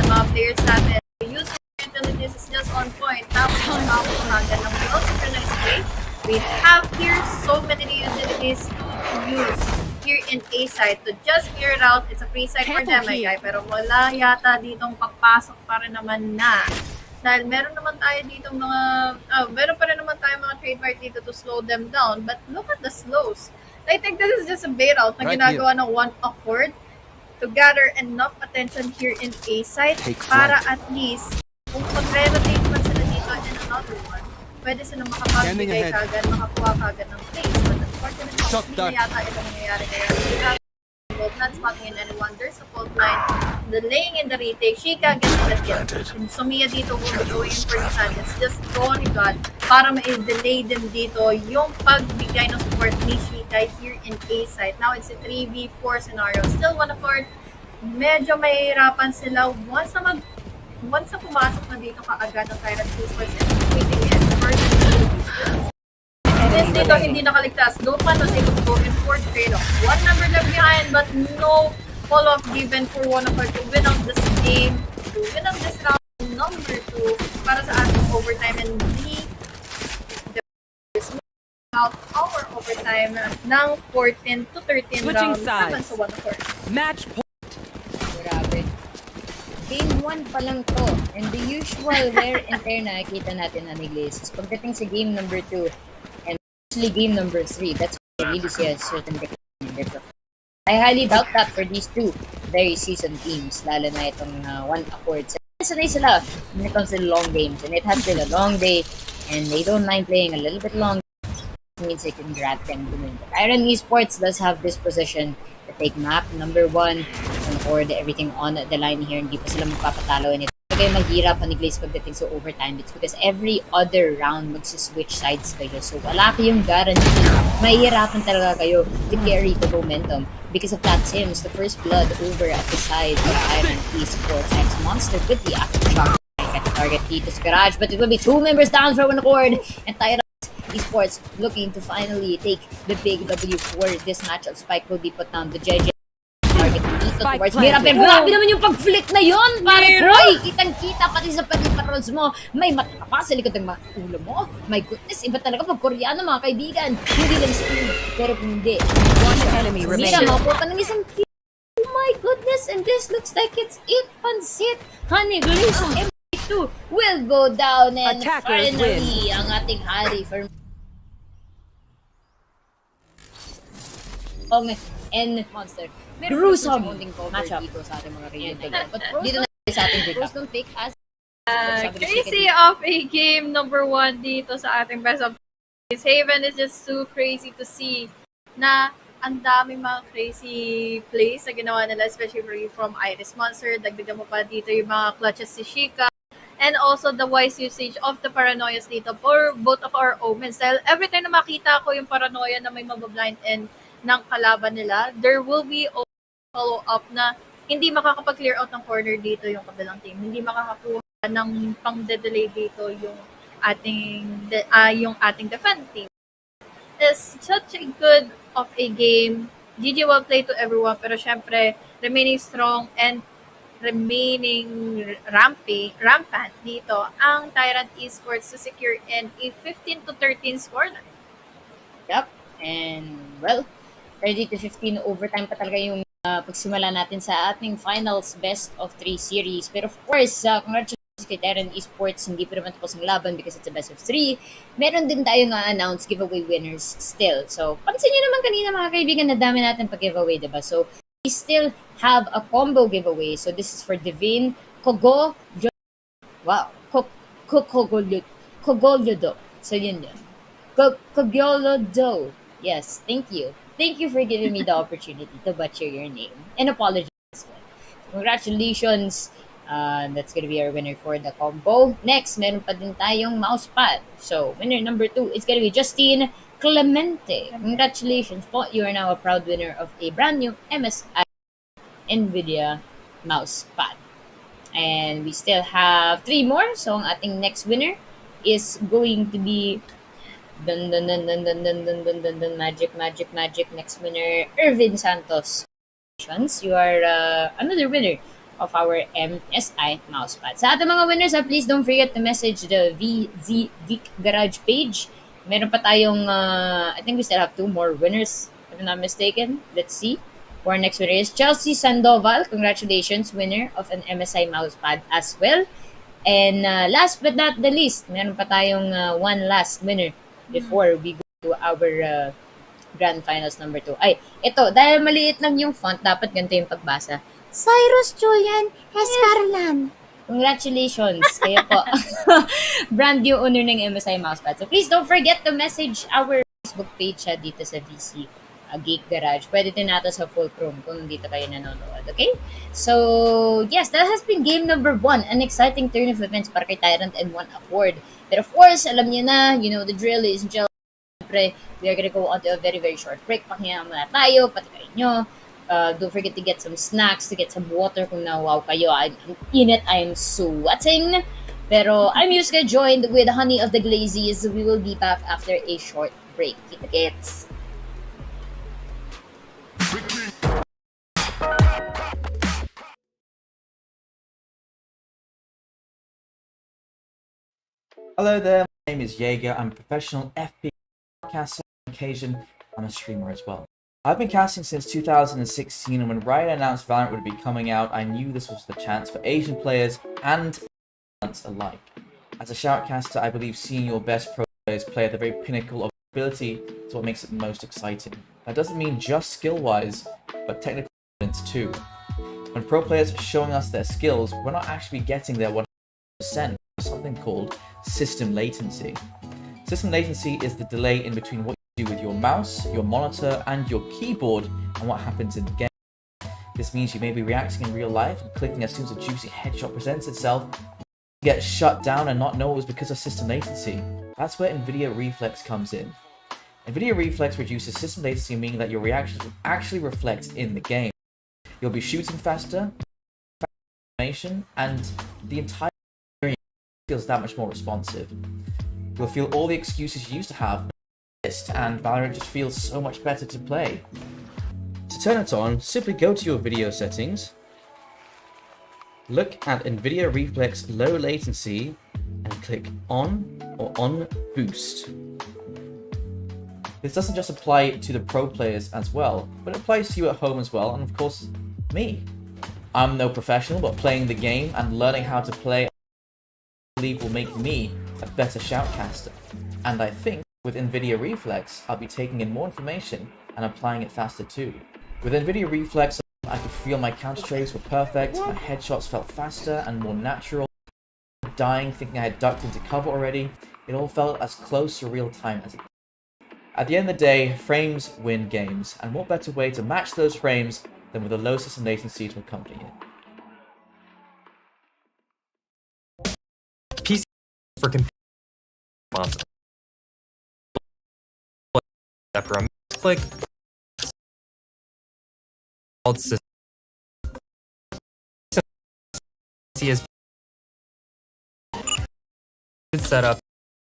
ng mga players natin, the use of utilities is just on point. Tapos, makakapagan ng well-synchronized play. We have here so many utilities to use here in A side to just clear it out. It's a free side for them, pero wala yata ditong papasok pa rin naman na. Dahil meron naman tayo dito meron pa rin naman tayo mga trademark dito to slow them down. But look at the slows. I think this is just a bait out na ginagawa ng one accord to gather enough attention here in A side para at least kung mag-rotate man sila dito in another one, pwede sila makapagbigay kagad, makakuha kagad ng place. But unfortunately, hindi na yata ito nangyayari kaya not spotting in anyone. There's a fault line. The laying in the retake. Sheikah gets the kill. And Somiya dito will be going in for the side. It's just Ronnie God para ma-delay din dito yung pagbigay ng support ni Sheikah here in A side. Now it's a 3v4 scenario. Still one accord. Medyo mahihirapan sila once na pumasok na dito kaagad ang Tyrant Esports and waiting in first. And dito hindi nakaligtas. Lopan was able to go in for trade-off. One number left behind but no follow-up given for one of our to win out this game, to win out this round number 2 para sa ating overtime and out our overtime ng 14-13 round naman sa one of our. Match point. Grabe. Game 1 pa lang to. And the usual wear and tear na nakikita natin na Iglesias. Pagdating sa game number 2 and especially game number 3, that's when I really see a certain decline in their performance. I highly doubt that for these two very seasoned teams, lalo na itong one accord. Sanay sila when it comes to the long games, and it has been a long day, and they don't mind playing a little bit long. It means they can grab them. Iron Esports does have this position to take map number 1 and hoard everything on the line here. Hindi pa sila magpapatalo, and ito kayo mahirapan ni Glaze pagdating sa overtime. It's because every other round magsiswitch sides kayo. So wala kayong guarantee. Mahirapan talaga kayo to carry the momentum. Because of that, Sims, the first blood over at the side of Iron Esports X Monster with the aftershock at the target dito sa garage. But it will be 2 members down for one accord. And Tyrant Esports looking to finally take the big W for this matchup. Spike will be put down. The JJ target dito towards Mira. Pero grabe naman yung pag-flick na yun, pare Roy! Kitang-kita pati sa peripherals mo. May mata ka pa sa likod ng ulo mo. My goodness, iba talaga pag Koreano mga kaibigan. Hindi lang screen, pero kung hindi. One enemy Hindi siya remaining. makuha ng isang kill. Oh my goodness, and this looks like it's it. Pansit. Honey Glaze M2 will go down and Attackers finally, ang ating hari for and Monster. Gruesome matchup dito sa ating mga region. But dito na sa ating recap. Don't take us. Crazy of a game number 1 dito sa ating best of plays. Haven is just too crazy to see na ang daming mga crazy plays na ginawa nila, especially from Iris Monster. Dagdagan mo pa dito yung mga clutches si Shika. And also the wise usage of the paranoias dito for both of our omens. Dahil every time na makita ko yung paranoia na may mabablind and ng kalaban nila, there will be a follow-up na hindi makakapag-clear out ng corner dito yung kabilang team. Hindi makakakuha ng pang-delay dito yung ating defense team. It's such a good of a game. GG well played to everyone, pero syempre, remaining strong and remaining rampant dito ang Tyrant Esports to secure in a 15-13 scoreline. Yep. And, well, 30-15 overtime pa talaga yung pagsimula natin sa ating finals best of 3 series. Pero of course, congratulations kay Tyrant Esports. Hindi pa naman tapos ang laban because it's a best of 3. Meron din tayong announce giveaway winners still. So, pansin nyo naman kanina mga kaibigan na dami natin pag-giveaway, diba? So, we still have a combo giveaway. So, this is for Divine, Kogo, wow, Kogolyodo. So, yun. Kogolyodo. Yes, thank you. Thank you for giving me the opportunity to butcher your name. And apologies. Congratulations. That's gonna be our winner for the combo. Next, meron pa din tayong mousepad. So, winner number 2 is gonna be Justine Clemente. Congratulations po. You are now a proud winner of a brand new MSI NVIDIA mousepad. And we still have 3 more. So, ang ating next winner is going to be magic. Next winner, Irvin Santos. You are another winner of our MSI mousepad. Sa ating mga winners, please don't forget to message the VZ Geek Garage page. Meron pa tayong, I think we still have 2 more winners, if I'm not mistaken. Let's see. Our next winner is Chelsea Sandoval. Congratulations, winner of an MSI mousepad as well. And last but not the least, meron pa tayong 1 last winner before we go to our grand finals number 2. Ay, ito, dahil maliit lang yung font, dapat ganito yung pagbasa. Cyrus Julian Escarlan. Congratulations, kayo po. Brand new owner ng MSI mousepad. So please don't forget to message our Facebook page dito sa VC Geek Garage. Pwede din natin sa full chrome kung dito kayo nanonood. Okay? So, yes, that has been game number 1. An exciting turn of events para kay Tyrant and 1 award. But of course, alam niyo na, you know the drill is we are gonna go on to a very, very short break. Pahinga muna tayo, pati kayo nyo. Don't forget to get some snacks, to get some water kung nawaw kayo. I'm in it, I'm sweating. Pero I'm Yuska, joined with Honey of the Glazies. We will be back after a short break. Kita-kits. Hello there, my name is Jaeger. I'm a professional FPS caster. On occasion, I'm a streamer as well. I've been casting since 2016, and when Riot announced Valorant would be coming out, I knew this was the chance for Asian players and alike. As a shoutcaster, I believe seeing your best pro players play at the very pinnacle of ability is what makes it most exciting. That doesn't mean just skill-wise, but technical confidence too. When pro players are showing us their skills, we're not actually getting their 100%. Something called system latency. System latency is the delay in between what you do with your mouse, your monitor, and your keyboard and what happens in the game. This means you may be reacting in real life and clicking as soon as a juicy headshot presents itself, get shut down and not know it was because of system latency. That's where NVIDIA Reflex comes in. NVIDIA Reflex reduces system latency, meaning that your reactions will actually reflect in the game. You'll be shooting faster, animation, and the entire experience feels that much more responsive. You'll feel all the excuses you used to have, and Valorant just feels so much better to play. To turn it on, simply go to your video settings, look at NVIDIA Reflex Low Latency, and click On or On Boost. This doesn't just apply to the pro players as well, but it applies to you at home as well, and of course, me. I'm no professional, but playing the game and learning how to play, I believe, will make me a better shoutcaster. And I think with NVIDIA Reflex, I'll be taking in more information and applying it faster too. With NVIDIA Reflex, I could feel my counter trades were perfect, my headshots felt faster and more natural. Dying thinking I had ducked into cover already, it all felt as close to real time as it could. At the end of the day, frames win games, and what better way to match those frames than with a low system latency to accompany it. PC for computer responsive. After a click, called system. Is set up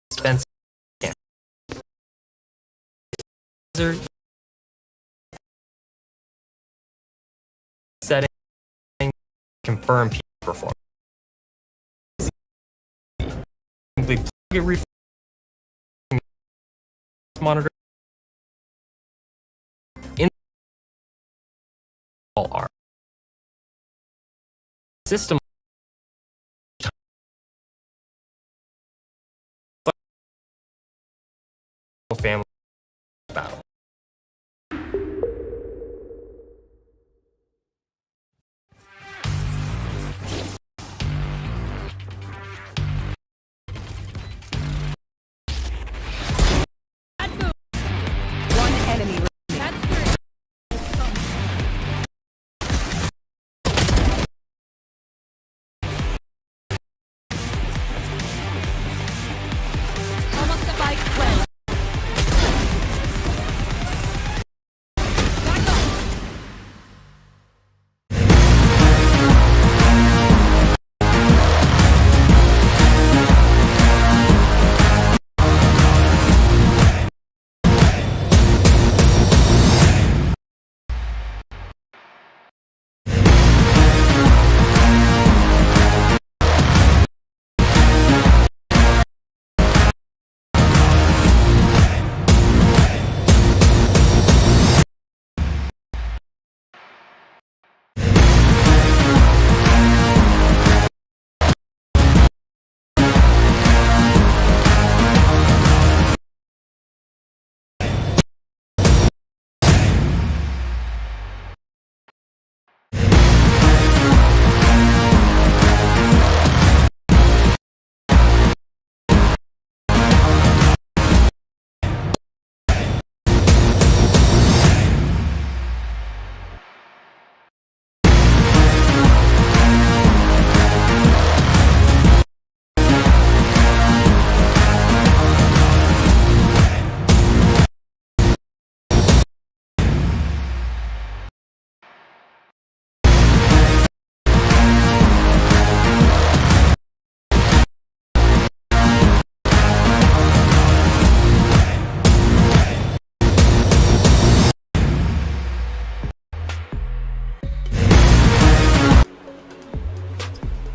expensive setting confirm PC performance. Simply plug a refresh monitor in all R system family battle. One enemy remaining. Almost a bike well.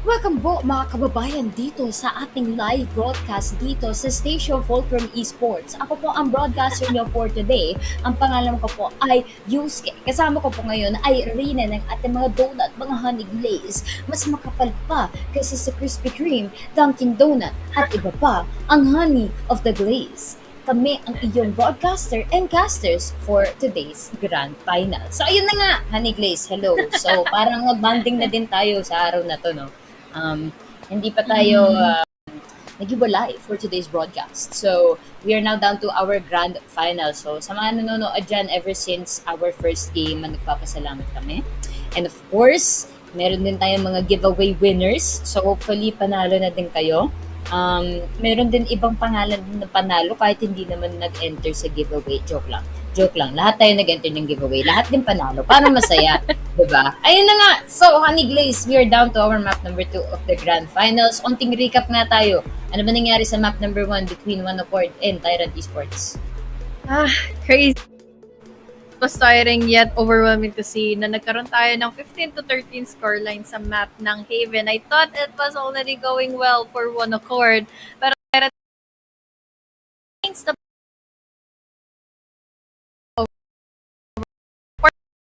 Welcome po mga kababayan dito sa ating live broadcast dito sa Station Fulcrum Esports. Ako po ang broadcaster niyo for today. Ang pangalan ko po ay Yusuke. Kasama ko po ngayon ay Rina ng ating mga donut, mga honey glaze. Mas makapal pa kasi sa Krispy Kreme, Dunkin' Donut at iba pa ang honey of the glaze. Kami ang iyong broadcaster and casters for today's grand final. So ayun na nga, Honey Glaze, hello. So parang bonding na din tayo sa araw na to, no? Hindi pa tayo nag-iwalay for today's broadcast. So we are now down to our grand final. So sa mga nanonood dyan ever since our first game, nagpapasalamat kami. And of course, Meron din tayong mga giveaway winners. So hopefully panalo na din kayo. Meron din ibang pangalan na panalo kahit hindi naman nag-enter sa giveaway. Joke lang. Joke lang. Lahat tayo nag-enter ng giveaway. Lahat din panalo. Para masaya. Diba? Ayun na nga. So, Honey Glaze, we are down to our map number 2 of the Grand Finals. Onting recap nga tayo. Ano ba nangyari sa map number 1 between One Accord and Tyrant Esports? Crazy. It was tiring yet overwhelming to see na nagkaroon tayo ng 15 to 13 scoreline sa map ng Haven. I thought it was already going well for One Accord. Pero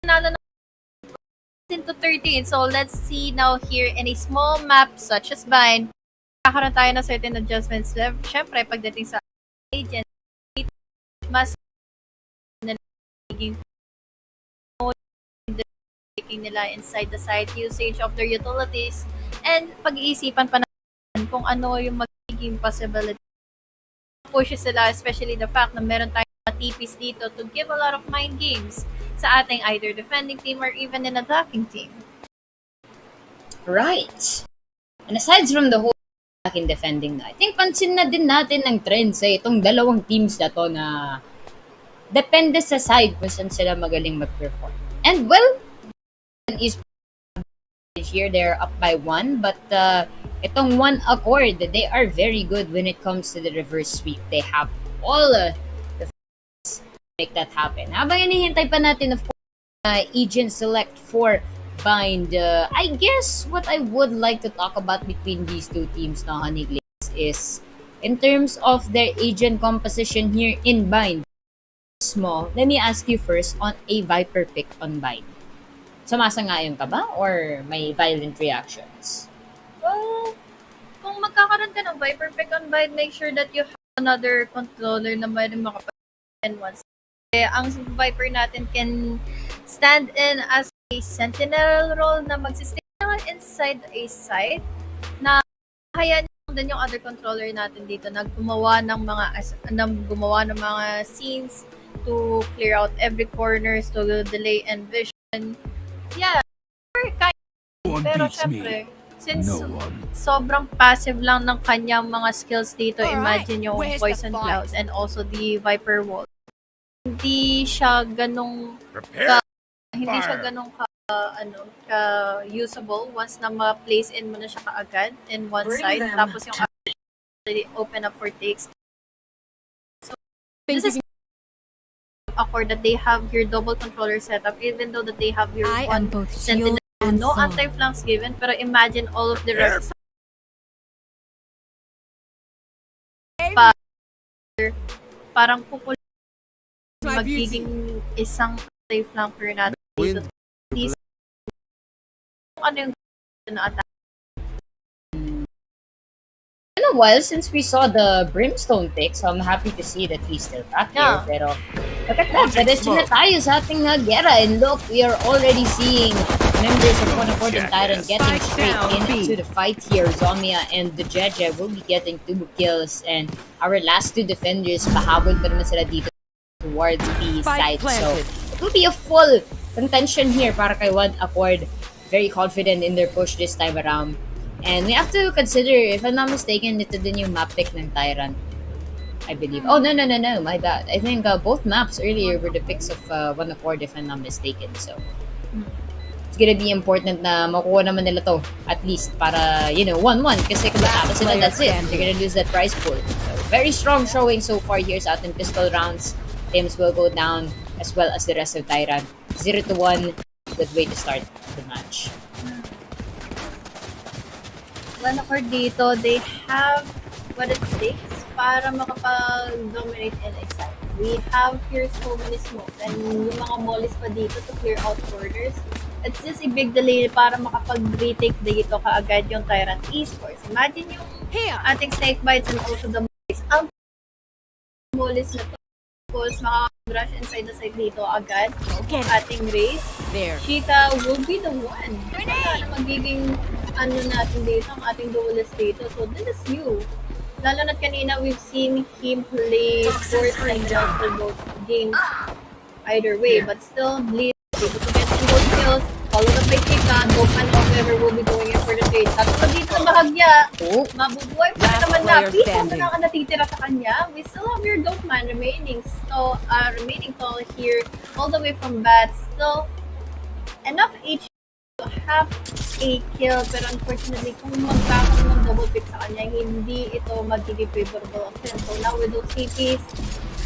nanalo na 15 to 13. So let's see now here in a small map such as Bind. Kakaroon tayo ng certain adjustments. Siyempre, pagdating sa agent, mas taking nila inside the site, usage of their utilities, and pag-iisipan pa natin kung ano yung magiging possibility. Pushes sila, especially the fact na meron tayong mga TPs dito to give a lot of mind games sa ating either defending team or even an attacking team. Right. And aside from the whole attacking defending na, I think pansin na din natin ang trend sa itong dalawang teams na to na depende sa side kung saan sila magaling mag-perform. And well, is here they're up by 1, but itong One Accord, they are very good when it comes to the reverse sweep. They have all the to make that happen. Habang hinihintay pa natin of course agent select for Bind, I guess what I would like to talk about between these two teams na Honey Glaze is in terms of their agent composition here in Bind. Small, let me ask you first on a Viper pick on Bind. Sumasangayon ka ba or may violent reactions? Well, kung magkakaroon ka ng Viper pick on Bind, make sure that you have another controller na pwedeng makapag-in once. Ang Viper natin can stand in as a sentinel role na magsistay naman inside a site na hayaan din yung other controller natin dito na gumawa ng mga scenes to clear out every corners, to delay and vision. Yeah, pero syempre, since sobrang passive lang ng kanyang mga skills dito, imagine yung Poison Clouds and also the Viper Wall. Hindi siya ganong usable once na ma-place in mo na siya kaagad in one side, tapos yung other open up for takes. So, this is awkward that they have your double controller setup, even though that they have your one sentinel, no anti-flanks given, pero imagine all of the rest. Parang pupul magiging isang anti-flanker natin dito. Ano yung na attack? In a while since we saw the Brimstone pick, so I'm happy to see that he's still back here. Pero look at that, diretso na tayo sa ating gera. And look, we are already seeing members of One Accord and Tyrant getting straight into the fight here. Zomia and the Jeje will be getting 2 kills. And our last 2 defenders, pahabol pa naman sila dito towards the side. So it will be a full contention here para kay One Accord. Very confident in their push this time around. And we have to consider, if I'm not mistaken, ito din yung map pick ng Tyrant, I believe. Oh, no, my bad. I think both maps earlier were the picks of One Accord, if I'm not mistaken. So, it's gonna be important na makuha naman nila to, at least, para, 1-1. Kasi kung matapos sila, that's it. They're gonna lose that prize pool. So, very strong showing so far here sa ating pistol rounds. Teams will go down, as well as the rest of Tyrant. 0-1, good way to start the match. One Accord dito, they have what it takes para makapag-dominate in a side. We have here so many smokes and yung mga mollies pa dito to clear out corners. It's just a big delay para makapag-retake dito kaagad yung Tyrant Esports. Imagine yung ating snake bites and also the mollies. Ang mollies na to, of course, makaka-rush inside the side dito agad. Ating race, Cheetah will be the one. Wala na magiging natin dito, ang ating duelist dito. So, this is you. Lalo na kanina, we've seen him play fourth and jump for both games either way. But still, Bleed able to get some good kills. followed up by Chika, Dopan, however, will be going in for the trade. At pag dito na bahagya, mabubuhay pa rin naman na. Please, wala na ka natitira sa kanya. We still have your Dopan remaining. So, remaining tall here, all the way from Bats. So, enough HP to have a kill, pero unfortunately, kung magkakaroon ng double pick sa kanya, hindi ito magiging favorable option. So, now with those CPs,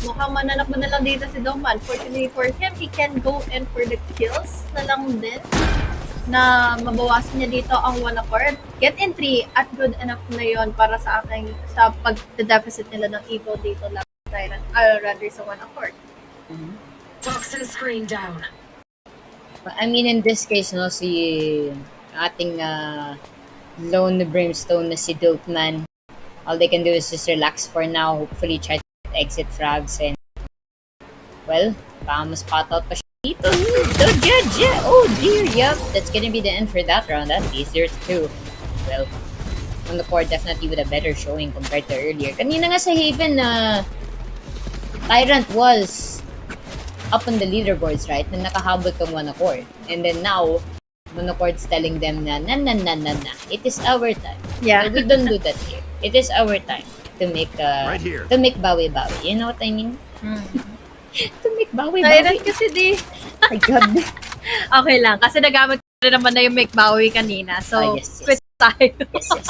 mukhang mananakbo na lang dito si Doman. Fortunately for him, he can go in for the kills na lang din na mabawasan niya dito ang 1 accord. Get in 3 at good enough na yon para sa aking sa pag-deficit nila ng Evo dito lang Tyrant, rather sa 1 accord. Toxin screen down. I mean, in this case, no, si ating lone brimstone na si Dopeman, all they can do is just relax for now, hopefully try to exit frags and, well, baka mas spot out pa siya dito. Oh dear, yep, that's gonna be the end for that round at least. There's 2. Well, on the court, definitely with a better showing compared to earlier. Kanina nga sa Haven, Tyrant was up on the leaderboards, right? Na nakahabot kang 1 accord. And then now, Monocord's telling them na, it is our time. Yeah. But we don't do that here. It is our time to make bawi-bawi. You know what I mean? To make bawi-bawi. Tyrant kasi di. My God. Okay lang, kasi nagamit ko rin naman na yung make bawi kanina. So, yes. switch tayo.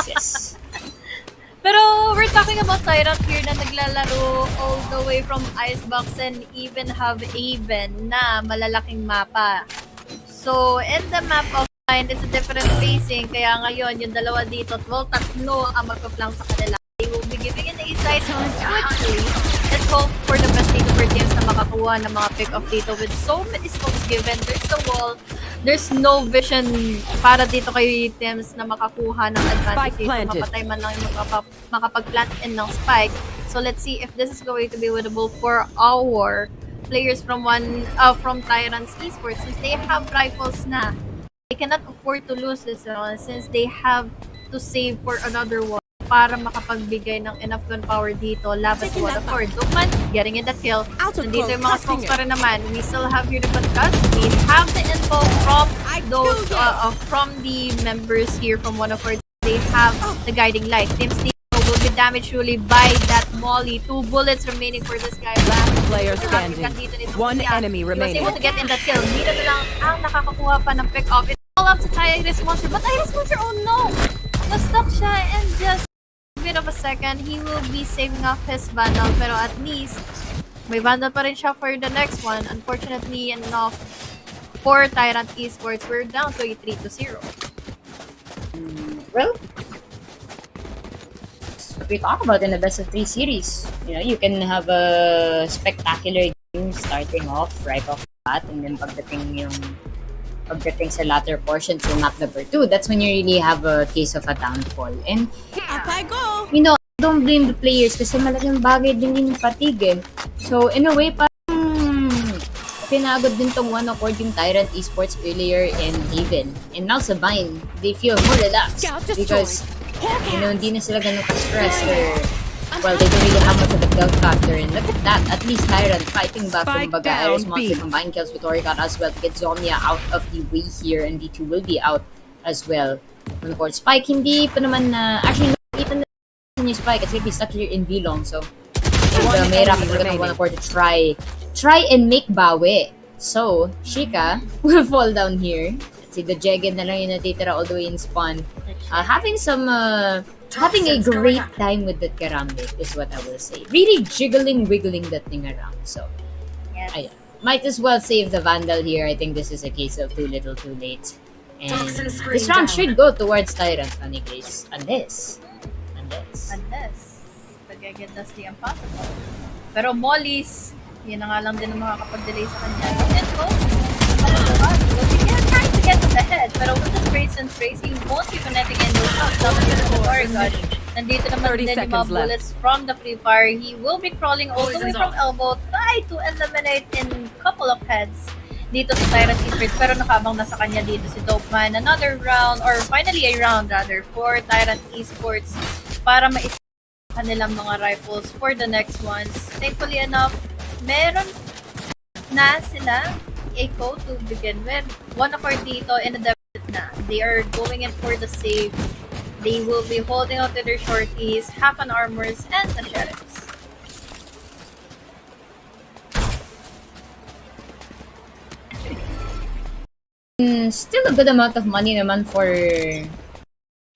Yes. Pero we're talking about Tyrant here na naglalaro all the way from Icebox and even have Haven na malalaking mapa. So, in the map of mine, it's a different facing. Kaya ngayon, yung dalawa dito, tatlo ang magpa-flank sa kanila. They will be giving an A-side quickly. Let's hope for the best dito for teams na makakuha ng mga pick-off dito. With so many smokes given, there's the wall. There's no vision para dito kay teams na makakuha ng advantage dito. Mapatay man lang yung makapag-plant in ng spike. So, let's see if this is going to be winnable for our players from Tyrant's Esports, since they have rifles na. They cannot afford to lose this round since they have to save for another one para makapagbigay ng enough gunpower dito laban sa Wall of Ford. Dukman, getting in the kill. Nandito yung mga smokes pa rin naman. We still have here the podcast. We have the info from those from the members here from One of Ford. They have the guiding light. Team Steve will be damaged surely by that molly. 2 bullets remaining for this guy. Last player standing. 1 enemy remaining. He was able to get in the kill. Dito na lang ang nakakakuha pa ng pick-off. It's all up to Iris Monster. But Iris Monster, oh no! Na-stuck siya and just a bit of a second, he will be saving off his Vandal. Pero at least, may Vandal pa rin siya for the next one. Unfortunately enough, for Tyrant Esports, we're down to a 3-0. Well, what we talk about in the best of 3 series. You know, you can have a spectacular game starting off right off the bat, and then pagdating sa latter portion to map number 2, that's when you really have a case of a downfall. And you know, I don't blame the players kasi malaking bagay din yung fatigue eh. So in a way, parang pinagod din tong One Accord yung Tyrant Esports earlier in Haven. And now sa Vine, they feel more relaxed because you know, hindi na sila ganun ka-stressed or, well, they don't really have much of a doubt factor. And look at that, at least Tyrant fighting back from Baga. Iris Monster combined kills with Origat as well to get Zomnia out of the way here, and D2 will be out as well. Of course, Spike, hindi pa naman na, actually, nakita na yung Spike, it's gonna be stuck here in V-Long, so, may rapat talaga ng One Accord to try and make bawi. So, Shika will fall down here. See, the Jagged na lang yung natitira all the way in spawn. Having a great time with that Karambit is what I will say. Really wiggling that thing around. So, yes. Might as well save the Vandal here. I think this is a case of too little, too late. And this round should go towards Tyrant, funny case. Unless. Pag-get does the impossible. Pero Molly's, yun na nga lang din ang makakapag-delay sa kanya. And go. Trying to get to the head, pero with the sprays and sprays, he won't be connecting in those shots. Dapat yun ang Oregon. Nandito naman din yung mga bullets from the Free Fire. He will be crawling all the way from elbow, try to eliminate in couple of heads dito sa Tyrant Esports, pero nakabang na sa kanya dito si Dopeman. Another round, or finally a round rather, for Tyrant Esports para ma-isip kanilang mga rifles for the next ones. Thankfully enough, meron na sila a co to begin with. One accord dito in the depth na. They are going in for the save. They will be holding out to their shorties, half an armors, and the sheriffs. Still a good amount of money naman for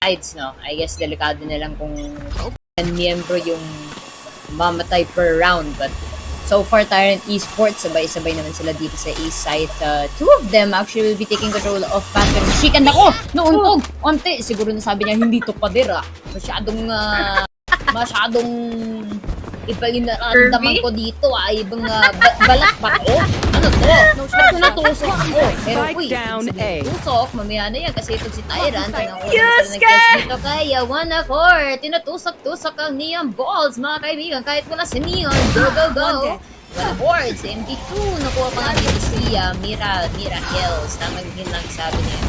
sides, no? I guess delikado na lang kung miyembro yung mamatay per round. But so far, Tyrant Esports, sabay-sabay naman sila dito sa east side. Two of them actually will be taking control of Panther. Chicken ako! Nauntog! Onte! Siguro nasabi niya, hindi to pader, ah. Masyadong iba yung nararamdaman ko dito, ah. Ibang balat ba to? Ano to? Ito natusok ako. Pero uy, tusok, mamaya na yan kasi ito si Tyrant. Yes, dito kaya one accord. Tinutusok-tusok ang neon balls, mga kaibigan. Kahit wala si neon. Go, go, go. One accord. Sa MD2, nakuha pa nga dito si Mira Hills. Tamang yun lang sabi niya.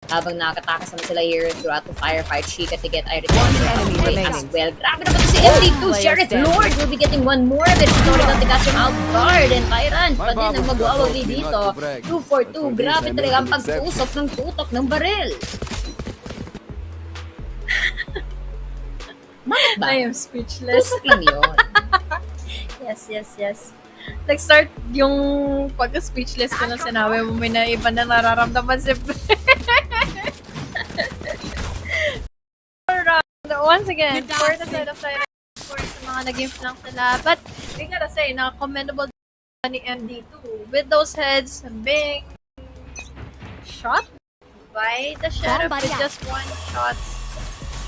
Habang nakatakas naman sila here throughout the firefight, Chica to get Iris as well. Grabe naman si MD2, Sheriff Lord will be getting one more of it. Story na tigas yung outguard and Tyrant pa din ang mag-awagi dito. 2-4-2, grabe talaga ang pagtusok ng tutok ng baril. Bakit ba? I am speechless. Tusok lang yun. Yes. Nag-start yung pagka-speechless ko na sinabi mo, may na iba na nararamdaman si once again, for the side of Tyrant Esports, sa mga naging flank nila. But, we gotta say, commendable ni MD2 with those heads being shot by the sheriff with just one shot.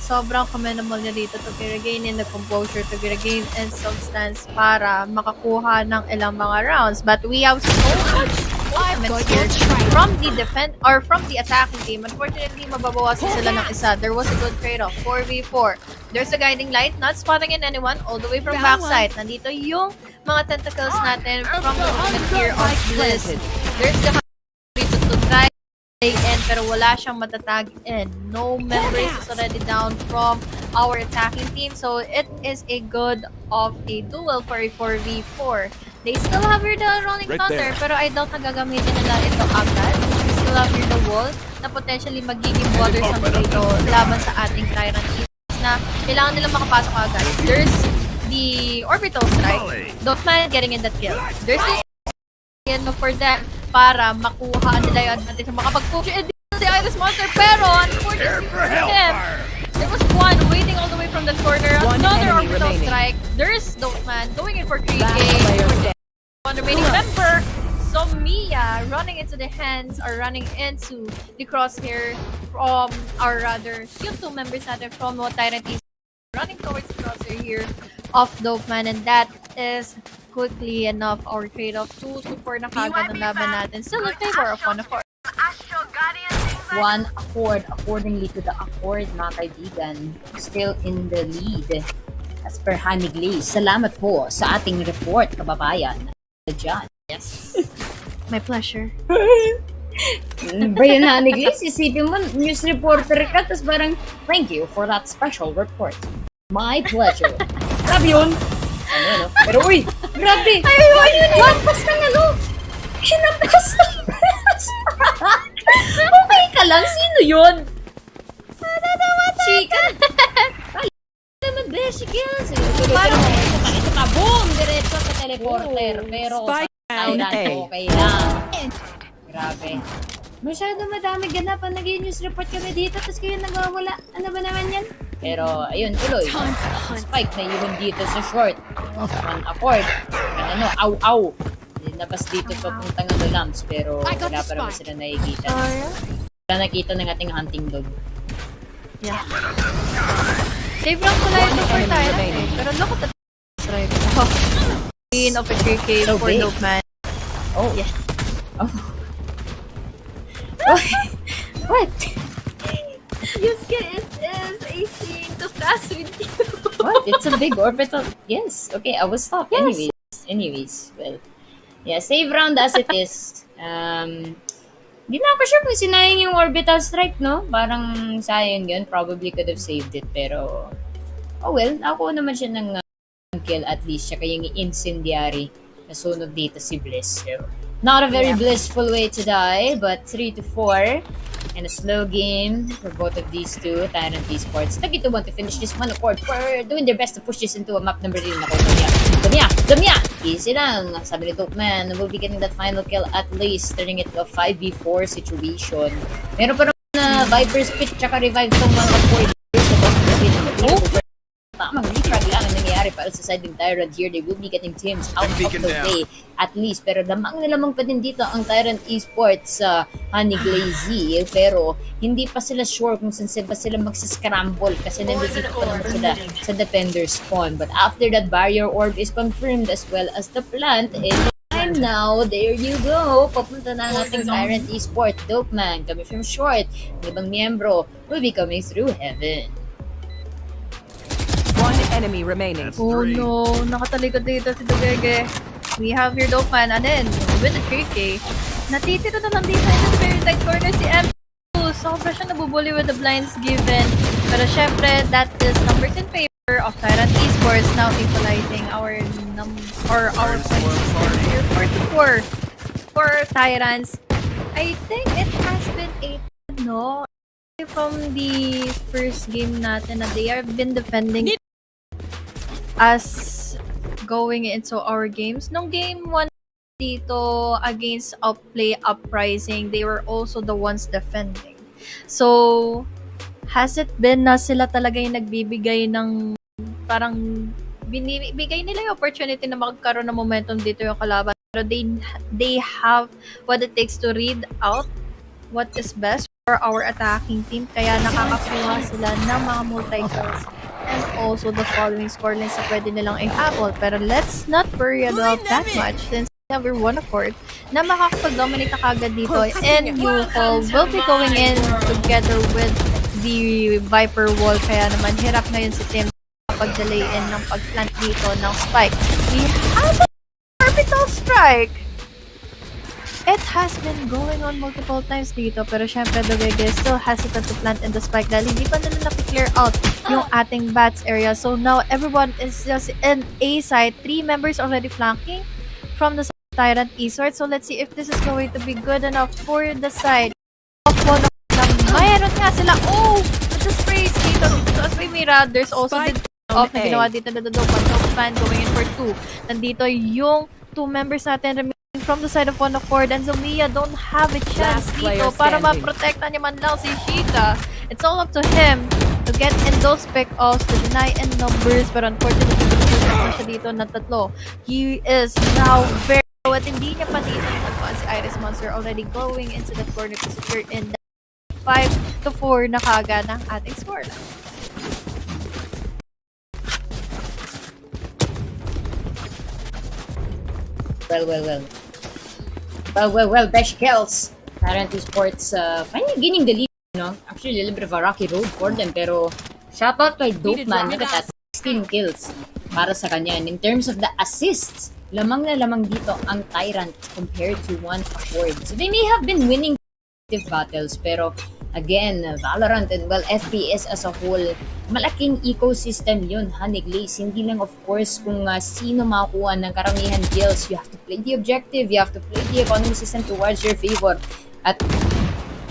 Sobrang commendable niya dito to regain in the composure, to regain in substance para makakuha ng ilang mga rounds. But we have so much elements here from the from the attacking team. Unfortunately, mababawasan sila ng isa. There was a good trade-off, 4v4. There's a guiding light, not spotting in anyone, all the way from backside. Nandito yung mga tentacles natin from the movement here of Bliss. There's the dito to try in, pero wala siyang matatag in. No members is already down from our attacking team, so it is a good of a duel for a 4v4. They still have here the rolling thunder, pero I doubt na gagamitin nila ito agad. They still have here the wall na potentially magiging bothersome dito laban sa ating Tyrant Esports na kailangan nilang makapasok agad. There's the orbital strike. Don't mind getting in that kill. There's the for them para makuha nila yung advantage na makapag-push and the Iris Monster, pero unfortunately for him, there was one waiting all the way from the corner. Another orbital strike. There's Dopeman going in for 3K. One remaining member. So Mia running into the hands or running into the crosshair from, or rather, yung two members natin from what Tyrant is running towards the crosshair here of Dopeman, and that is quickly enough our trade-off 2-4 na kagad ang laban natin. Still in favor of one accord. One accord accordingly to the accord, mga kaibigan. Still in the lead. As per Honey Glaze, salamat po sa ating report, kababayan. Diyan. Yes. My pleasure. Brian Honey Glaze, isipin mo, news reporter ka, tapos parang, thank you for that special report. My pleasure. Grabe yun. Ano? Pero uy, grabe. Lampas ng ano? Hinampas ng press. Okay ka lang? Sino yun? Chika. Ay, naman beshi kills. Parang ito ka, boom! Diretso sa teleporter. Pero sa Thailand, okay lang. Grabe. Masyado madami ganap ang naging news report kami dito, tapos kayo nagwawala. Ano ba naman yan? Pero, ayun, tuloy. Spike na yun dito sa short. One accord. Ano, aw. Nabas dito papuntang ano lamps, pero wala pa naman sila nakikita. Wala nakita ng ating hunting dog. Yeah. Save lang pala ito for tayo. Pero look at the right. Scene of a 3K for Dopeman. Oh. Yeah. Oh. What? Yusuke is a scene to pass with you. What? It's a big orbital. Yes. Okay, I will stop. Yes. Anyways, well, yeah, save round as it is. Di na ako sure kung sinayang yung orbital strike, no? Parang sayang yun. Probably could have saved it, pero oh well, nakuha naman siya ng kill at least. Siya kayong incendiary na sunog dito si Bliss. So, Not a very blissful way to die, but 3-4. And a slow game for both of these two. Tyrant Esports. Tagito want to finish this one accord for doing their best to push this into a map number 3. Nako, Damia! Easy lang. Sabi ni Dope Man, we'll be getting that final kill at least, turning it to a 5v4 situation. Meron pa naman na Viper's Pit tsaka revive itong mga 4 years. Tamang refrag lang ang nangyayari para sa side ng Tyrant here. They will be getting teams out of the way at least. Pero lamang na lamang pa din dito ang Tyrant Esports sa Honey Glazy. Pero hindi pa sila sure kung saan ba sila magsiscramble kasi nandito pa naman sila sa defender spawn. But after that, barrier orb is confirmed as well as the plant. And now, there you go. Papunta na ang ating Tyrant Esports. Dope Man coming from short. Ang ibang miyembro will be coming through heaven. One enemy remaining. Oh no, nakatalikod dito si Dugege. We have your Dope Man, and then with the 3K, natitira na lang dito in the very tight corner si M2. Sobra siya nabubuli with the blinds given. Pero syempre, that is numbers in favor of Tyrant Esports, now equalizing our points here 44 for Tyrants. I think it has been 8, no? From the first game natin na they have been defending us going into our games. Nung game 1 dito against Outplay Uprising, they were also the ones defending. So, has it been na sila talaga yung nagbibigay ng parang binibigay nila yung opportunity na magkaroon ng momentum dito yung kalaban. Pero they have what it takes to read out what is best for our attacking team. Kaya nakakakuha sila ng mga multi-kills and also the following scorelines na pwede nilang ihabol. Pero let's not worry about that much since we're one accord na makakapag-dominate na kagad dito, and UFO will be going in together with the Viper wall. Kaya naman hirap ngayon si Tim pag-delayin ng pag-plant dito ng spike. We have a orbital strike! It has been going on multiple times dito, pero syempre Dugege still hesitant to plant in the spike dahil hindi pa nila na-clear out yung ating bats area. So now everyone is just in A side. 3 members already flanking from the Tyrant Esports. So let's see if this is going to be good enough for the side of one of them. Mayroon nga sila. Oh! The sprays dito as may Mira. There's also the off na ginawa dito na Dope Man going in for 2. Nandito yung 2 members natin remaining from the side of one accord, and Zomia don't have a chance dito para ma-protectan niya man lang si Sheikah. It's all up to him to get in those pick-offs, to deny in numbers, pero unfortunately, na siya dito na 3. He is now very low at hindi niya pa dito natagpuan si Iris Monster, already going into the corner to secure in 5-4 na kagad ng ating score. Well, best kills. Tyrant Esports finally gaining the lead, you know. Actually, a little bit of a rocky road for them, pero shoutout kay Dope Man. Look at that, 16 kills para sa kanya. And in terms of the assists, lamang na lamang dito ang Tyrant compared to one accord. So they may have been winning battles, pero again, Valorant and well, FPS as a whole, malaking ecosystem yun, Honeyglaze. Hindi lang of course kung sino makakuha ng karamihan kills. You have to play the objective, you have to play the economy system towards your favor. At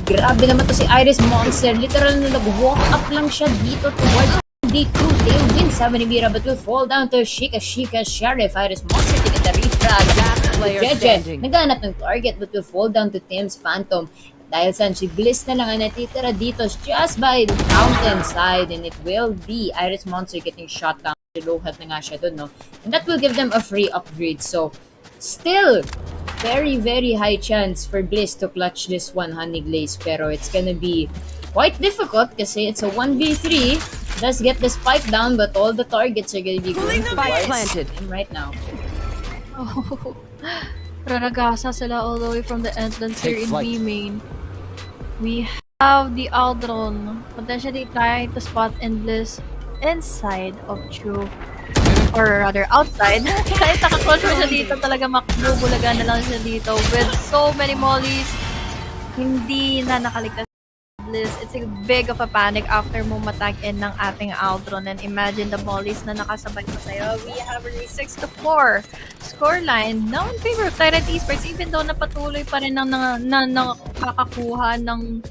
grabe naman to si Iris Monster. Literal na nag-walk up lang siya dito towards D2. They win 70 Mira but will fall down to Sheikah Sheriff. Iris Monster to get the refrag. Jeje, naghanap ng target but will fall down to Tim's Phantom. Dahil saan si Bliss na lang ang natitira dito just by the fountain side, and it will be Iris Monster getting shot down. Lohat na nga siya dun, no? And that will give them a free upgrade. So, still, very, very high chance for Bliss to clutch this one, Honeyglaze. Pero it's gonna be quite difficult kasi it's a 1v3. Does get the spike down, but all the targets are gonna be going towards him right now. Oh, raragasa sila all the way from the entrance here in B main. We have the Aldron potentially trying to spot Endless inside of True. Or rather, outside. Kahit nakakontrol siya dito, talaga makbubulaga na lang siya dito with so many mollies. Hindi na nakaligtas Blizz, it's a big of a panic after mo matag in ng ating Aldron. And imagine the mollies na nakasabay pa sa'yo. We have a 6-4 scoreline now in favor of Tyrant Esports, even though napatuloy pa rin ng nakakakuha ng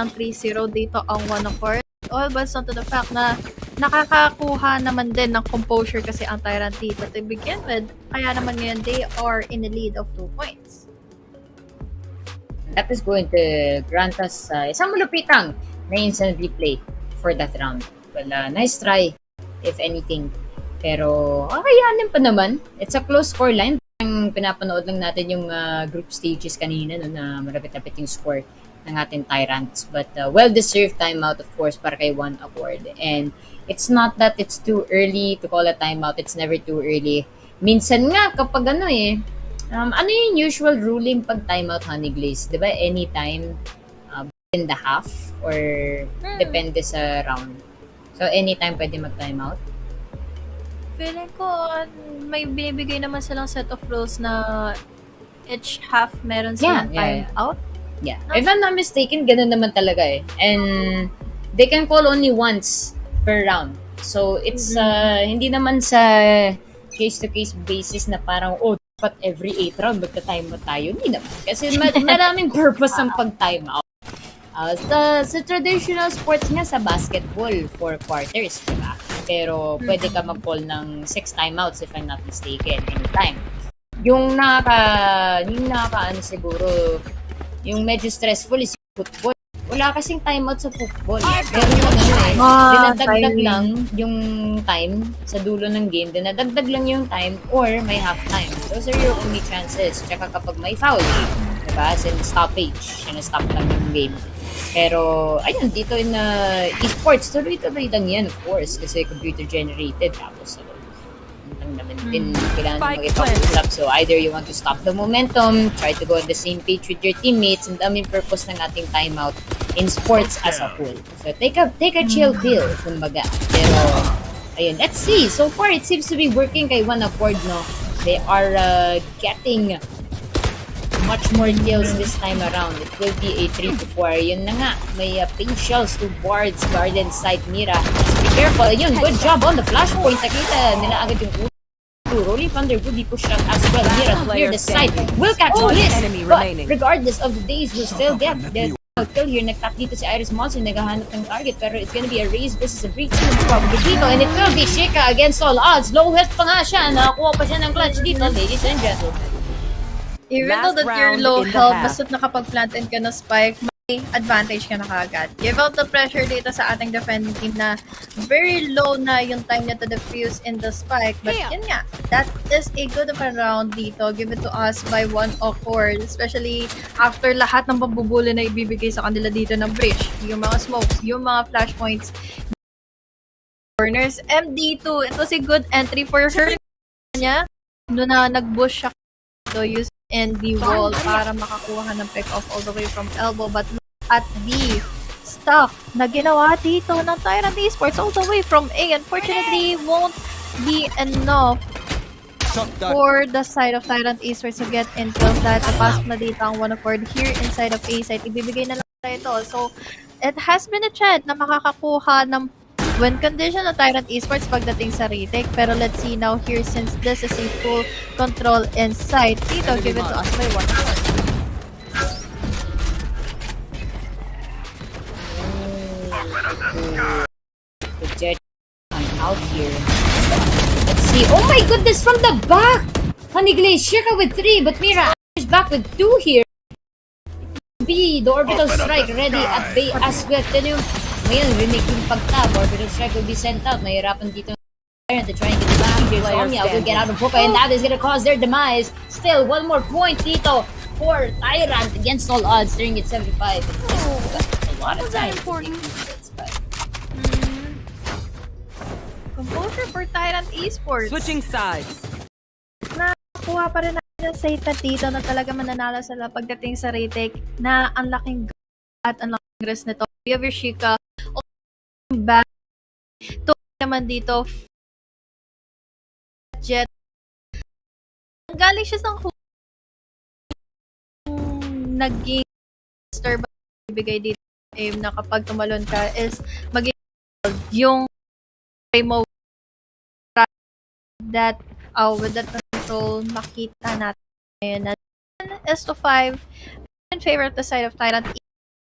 3-0 dito ang 1-4. All boils down to the fact na nakakakuha naman din ng composure kasi ang Tyrant dito to begin with. Kaya naman ngayon, they are in the lead of 2 points. That is going to grant us isang malupitang na instant replay for that round. Well, nice try, if anything. Pero, kakayanin pa naman. It's a close scoreline. Pinapanood lang natin yung group stages kanina, no, na malapit-lapit yung score ng ating Tyrants. But well-deserved timeout, of course, para kay One Accord. And it's not that it's too early to call a timeout. It's never too early. Minsan nga, kapag ano ano yung usual ruling pag timeout, Honey Glaze? Diba anytime in the half? Or depende sa round? So, anytime pwede mag-timeout? Feeling ko, may binibigay naman silang set of rules na each half meron silang timeout. Yeah. If I'm not mistaken, ganun naman talaga eh. And they can call only once per round. So, it's hindi naman sa case-to-case basis na parang, dapat every 8 round magta-timeout tayo. Hindi naman. Kasi maraming purpose ang pag-timeout. Sa traditional sports nga, sa basketball, 4 quarters, diba? Pero pwede ka mag-call ng 6 timeouts if I'm not mistaken, anytime. Yung siguro, yung medyo stressful is football. Wala kasing timeout sa football. Pero yung dinadagdag lang yung time sa dulo ng game, dinadagdag lang yung time or may half time. Those are your only chances. Tsaka kapag may foul, diba? As in stoppage, stop lang yung game. Pero, ayun, dito in esports, tuloy-tuloy lang yan, of course, kasi computer-generated. Tapos, lang naman din kailangan mag-ipag-usap. So, either you want to stop the momentum, try to go on the same page with your teammates, and ang purpose ng ating timeout in sports as a whole. So, take a chill pill, kumbaga. Pero, ayun, let's see. So far, it seems to be working kay One Accord, no? They are getting much more kills this time around. It will be a 3-4. Yun na nga. May pink shells to Bard's Garden side Mira. Be careful. Yun, good job on the flashpoint. Nakita nila agad yung Rolling Thunder would be pushed out as well. Mira to clear the side. Will catch this. But regardless of the days, will still get the kill here. Nagtap dito si Iris Monster. Naghahanap ng target. Pero it's gonna be a race versus a breach probably dito. And it will be Shika against all odds. Low health pa nga siya. Nakakuha pa siya ng clutch dito, ladies and gentlemen. Even though that you're low health, basta't nakapag-plantin ka na spike, may advantage ka na kagad. Give out the pressure dito sa ating defending team na very low na yung time niya to defuse in the spike. But yun nga, that is a good of a round dito. Give it to us by One Accord. Especially after lahat ng pambubuli na ibibigay sa kanila dito ng bridge. Yung mga smokes, yung mga flashpoints, corners, MD2. It was a good entry for her niya. Doon na nag-bush siya. So, use in the wall para makakuha ng pick-off all the way from elbow. But look at the stuff na ginawa dito ng Tyrant Esports all the way from A. Unfortunately, won't be enough for the side of Tyrant Esports to get in kills dahil napasok na dito ang One Accord here inside of A side. Ibibigay na lang ito. So, it has been a chance na makakakuha ng win condition ng Tyrant Esports pagdating sa retake. Pero let's see now here since this is a full control inside. Dito, give it to us by One Accord. The judge out here. Let's see. Oh my goodness, from the back! Honey Glaze, Shika with 3, but Mira is back with 2 here. B, the orbital strike ready at bay as well. Then yung ngayon, rinig yung pag-tab. Orbital strike will be sent out. Mahirapan dito to try and get the back. Here's Omnia will get out of Hoka, and that is gonna cause their demise. Still, one more point dito for Tyrant against all odds, during at 75. A lot of time. Composure for Tyrant Esports. Switching sides. Nakuha pa rin natin yung statement dito na talaga mananalo sila pagdating sa retake na ang laking at ang laking risk nito. Shika back to naman dito Jet. Galing siya sa naging disturb ibigay dito aim na kapag tumalon ka is yung remote that with that control makita natin ngayon na is to 5 in favor of the side of Tyrant.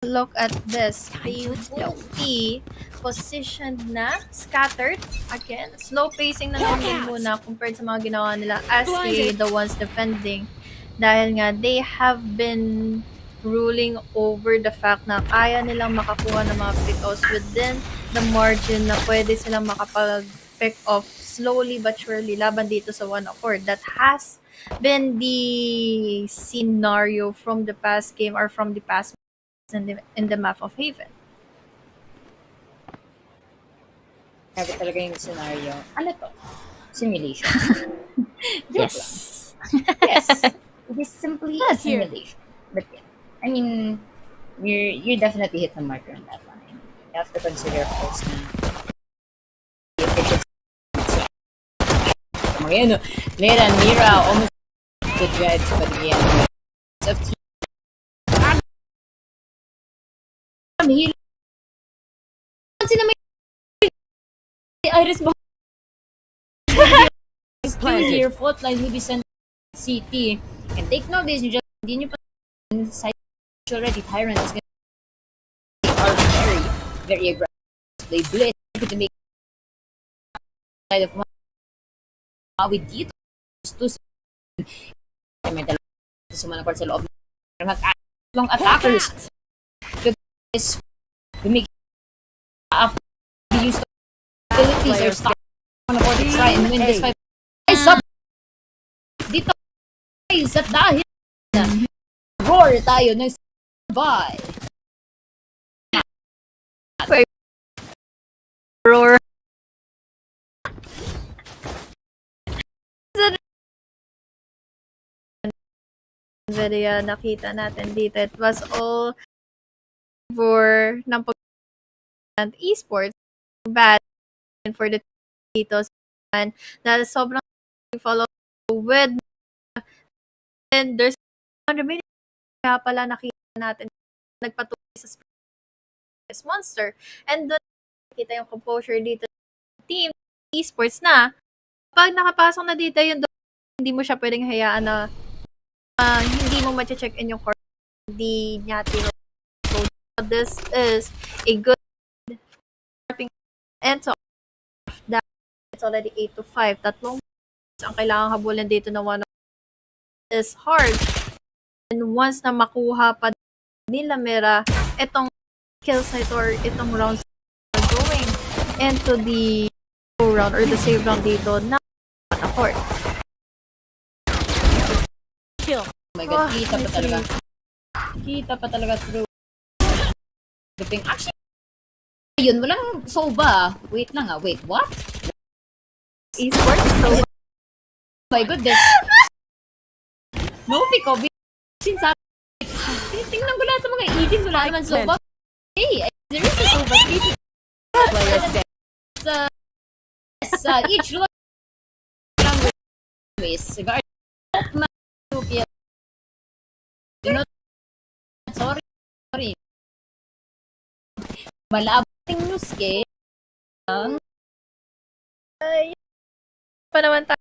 Look at this. They will be positioned na scattered again. Slow pacing na lang din muna compared sa mga ginawa nila as the ones defending. Dahil nga, they have been ruling over the fact na kaya nilang makakuha ng mga pick-offs within the margin na pwede silang makapag-pick off slowly but surely laban dito sa one accord. That has been the scenario from the past game or from the past in the map of Haven. Sabi talaga yung scenario. Ano to? Simulation. Yes. Yes. It is simply a simulation. But yeah, I mean, you definitely hit the marker on that one. You have to consider, of course, na the efficiency. Mga Lera, Mira, almost the dreads, but again, it's up to you. Sila may Iris ba? Here, fault line will be sent CT. And take note this, you just hindi nyo pa side already. Tyrant is gonna are very, very aggressive. They blitz to make side of with dito. May dalawa sumanaport sa loob ng long attackers. Is to make after the use of abilities or stop on the board to try and win this fight. Guys, up! Dito, guys, at dahil roar tayo ng bye. Roar. NVIDIA nakita natin dito. It was all for ng pag esports bad for the dito and dahil sobrang follow with and there's 100 million kaya pala nakita natin nagpatuloy sa this monster and doon nakita yung composure dito team esports na pag nakapasok na dito yung hindi mo siya pwedeng hayaan na hindi mo ma-check in yung core hindi niya tiro. This is a good and so that it's already 8 to 5. Tatlong ang kailangan habulin dito na one is hard. And once na makuha pa nila Mira itong kills na ito or itong rounds going into the round or the save round dito na accord. Kill. Oh my god, kita pa talaga. Kita pa talaga through. Actually, yun, walang soba. Wait lang wait, what? Esports soba? Oh my goodness. No, Pico, since tingnan ko lahat sa mga edits, wala naman soba. Hey, there is a soba. Sa each language, guard, sorry. Malabing nuske. Ay, pa naman tayo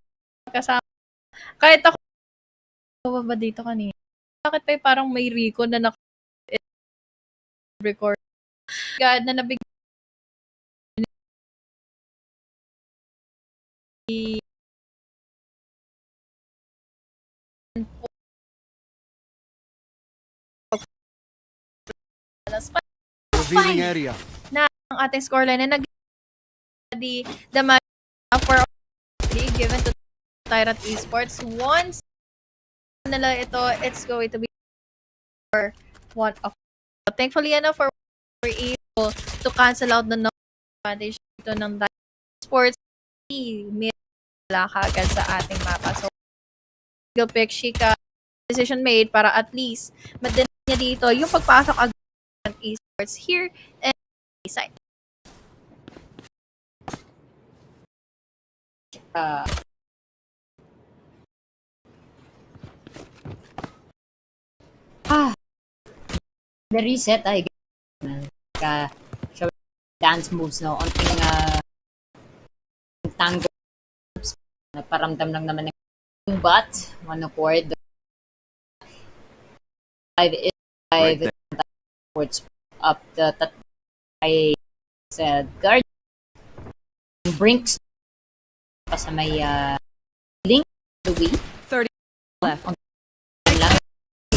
kasama. Kahit ako, ba dito kanina? Bakit pa parang may recon na record? God, na nabig Revealing area. Na ang ating scoreline na the match for 3 given to Tyrant Esports. Once nila ito, it's going to be for one of. Thankfully enough for we're able to cancel out the advantage ito ng Tyrant Esports. May wala kaagad sa ating mapa. So, skill pick, Shika, decision made para at least madala niya dito yung pagpasok agad ng esports here and side. The reset, I guess. Show dance moves, no? Onting tango. Nagparamdam lang naman ng bot. One accord. 5 is 5. Towards up the I said guard. Brinks. Pa sa may link the way. 30 left.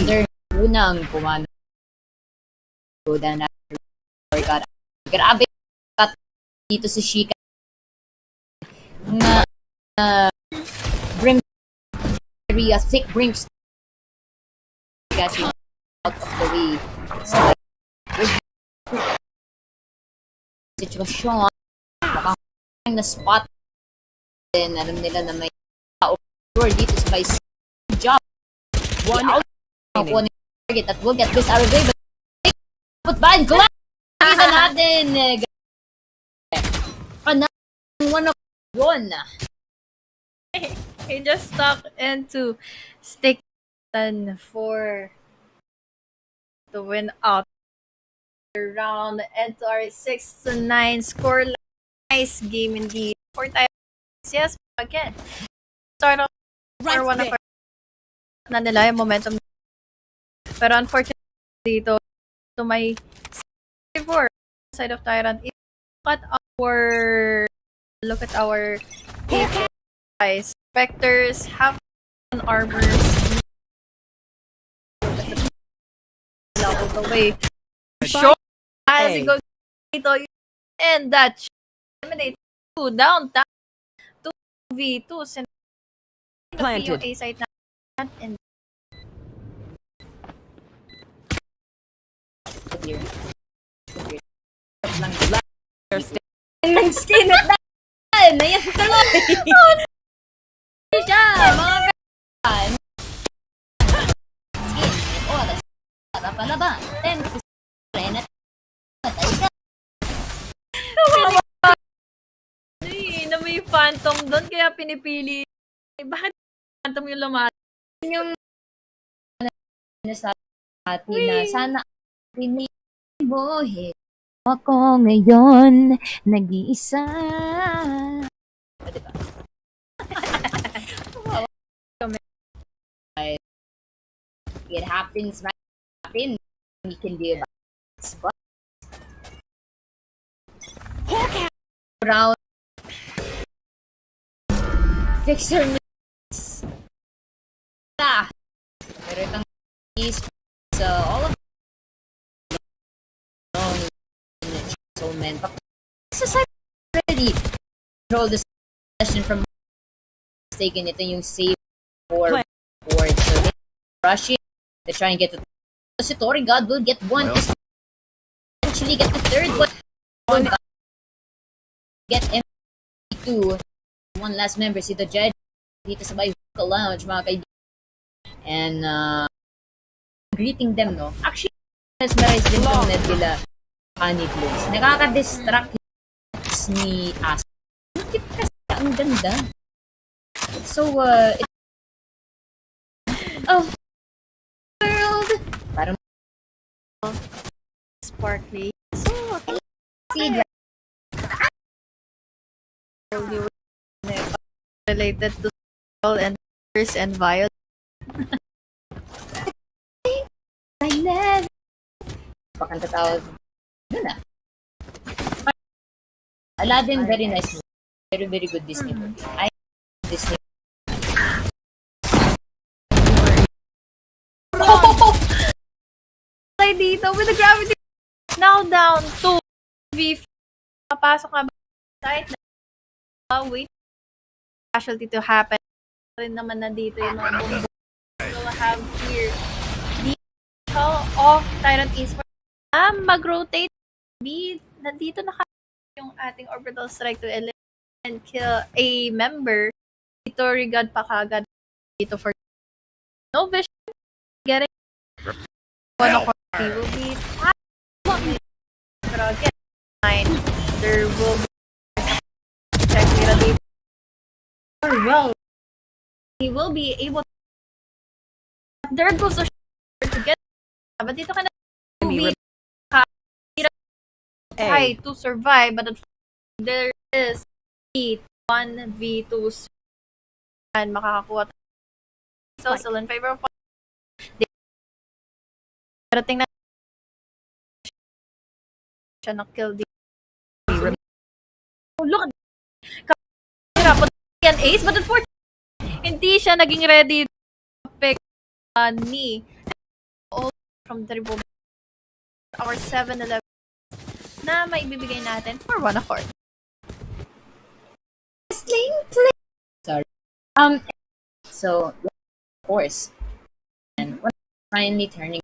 There, unang pumano. Go down after. Grabe. Cut dito si Shika. Brim area thick brings out of the way. So situation baka na spot then alam nila na may tao dito sa may job. One out target that will get this out of the way, but bad glass isa natin one of one. He just stuck into stick for to win out round and to our 6-9 score. Nice game indeed. 4 times. Yes, again. Start off for one of our na nila yung momentum. Pero unfortunately dito to my 4 side of Tyrant. Look at our guys. Specters have armors. All the way. Show as he goes and that eliminates 2 down 2v2 Planted. A side na and Skin at that. Ayan tuloy. Siya, mga kan. Skin. Oras. Para palaban. 10 rin at patay ka. na may phantom doon kaya pinipili. Bakit phantom yung lumatas? Yung nasabi natin na sana pinibuhin ako ngayon nag-iisa. Diba? It happens, right? We can do about it. But round fixer miss. Pero itong is all of so men. Exercise already control the session from mistaken. Ito yung save for board. So they rush it. They try and get the si Tori God will get one. Actually get the third but one get M2. One last member si the Judge dito sa Hookah Lounge mga kaibigan. And greeting them, no? Actually, mesmerize din yung Nebula Honey Blooms. Nakaka-distract ni As. Kasi ang ganda. So, oh, world! Parang Sparkly. so, see, Related to and and Violet. I never. Pakanta tawag. Yun na. Aladdin, very nice movie. Very, very good Disney movie. I Disney. Play dito with the gravity. Now down to V. Papasok na ba? Side na. Wait. Casualty to happen. Rin naman na dito yung mga bumbo. We'll have here. The of Tyrant Esports. Mag-rotate. B. Nandito na yung ating orbital strike to eliminate and kill a member. Dito regard pa kagad dito for no vision. Getting one of he will be pero again fine. There will be check dito. Well, he will be able to there goes the to get but dito ka na Enemy try to survive, but there is 1v2 and makakakuha tayo. So, still in favor of pero tingnan siya na-kill dito. Oh, look! Hirapan yan ace, but unfortunately, hindi siya naging ready to pick ni all from the Republic. Our 7-11 na maibibigay natin for one accord. Sorry. So, of course, and when finally turning,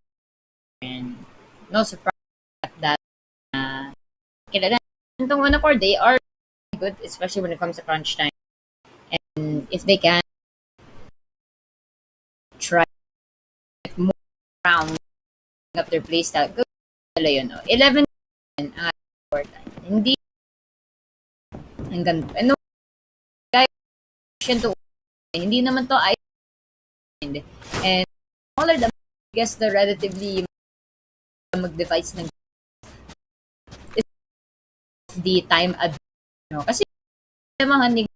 and no surprise at that, itong one accord, they are good, especially when it comes to crunch time. And if they can try more round up their playstyle, good. 11 ang accord time. Hindi ang ganda. No, guys, hindi naman to ay hindi. And smaller the I guess the relatively mag-device ng the time kasi mga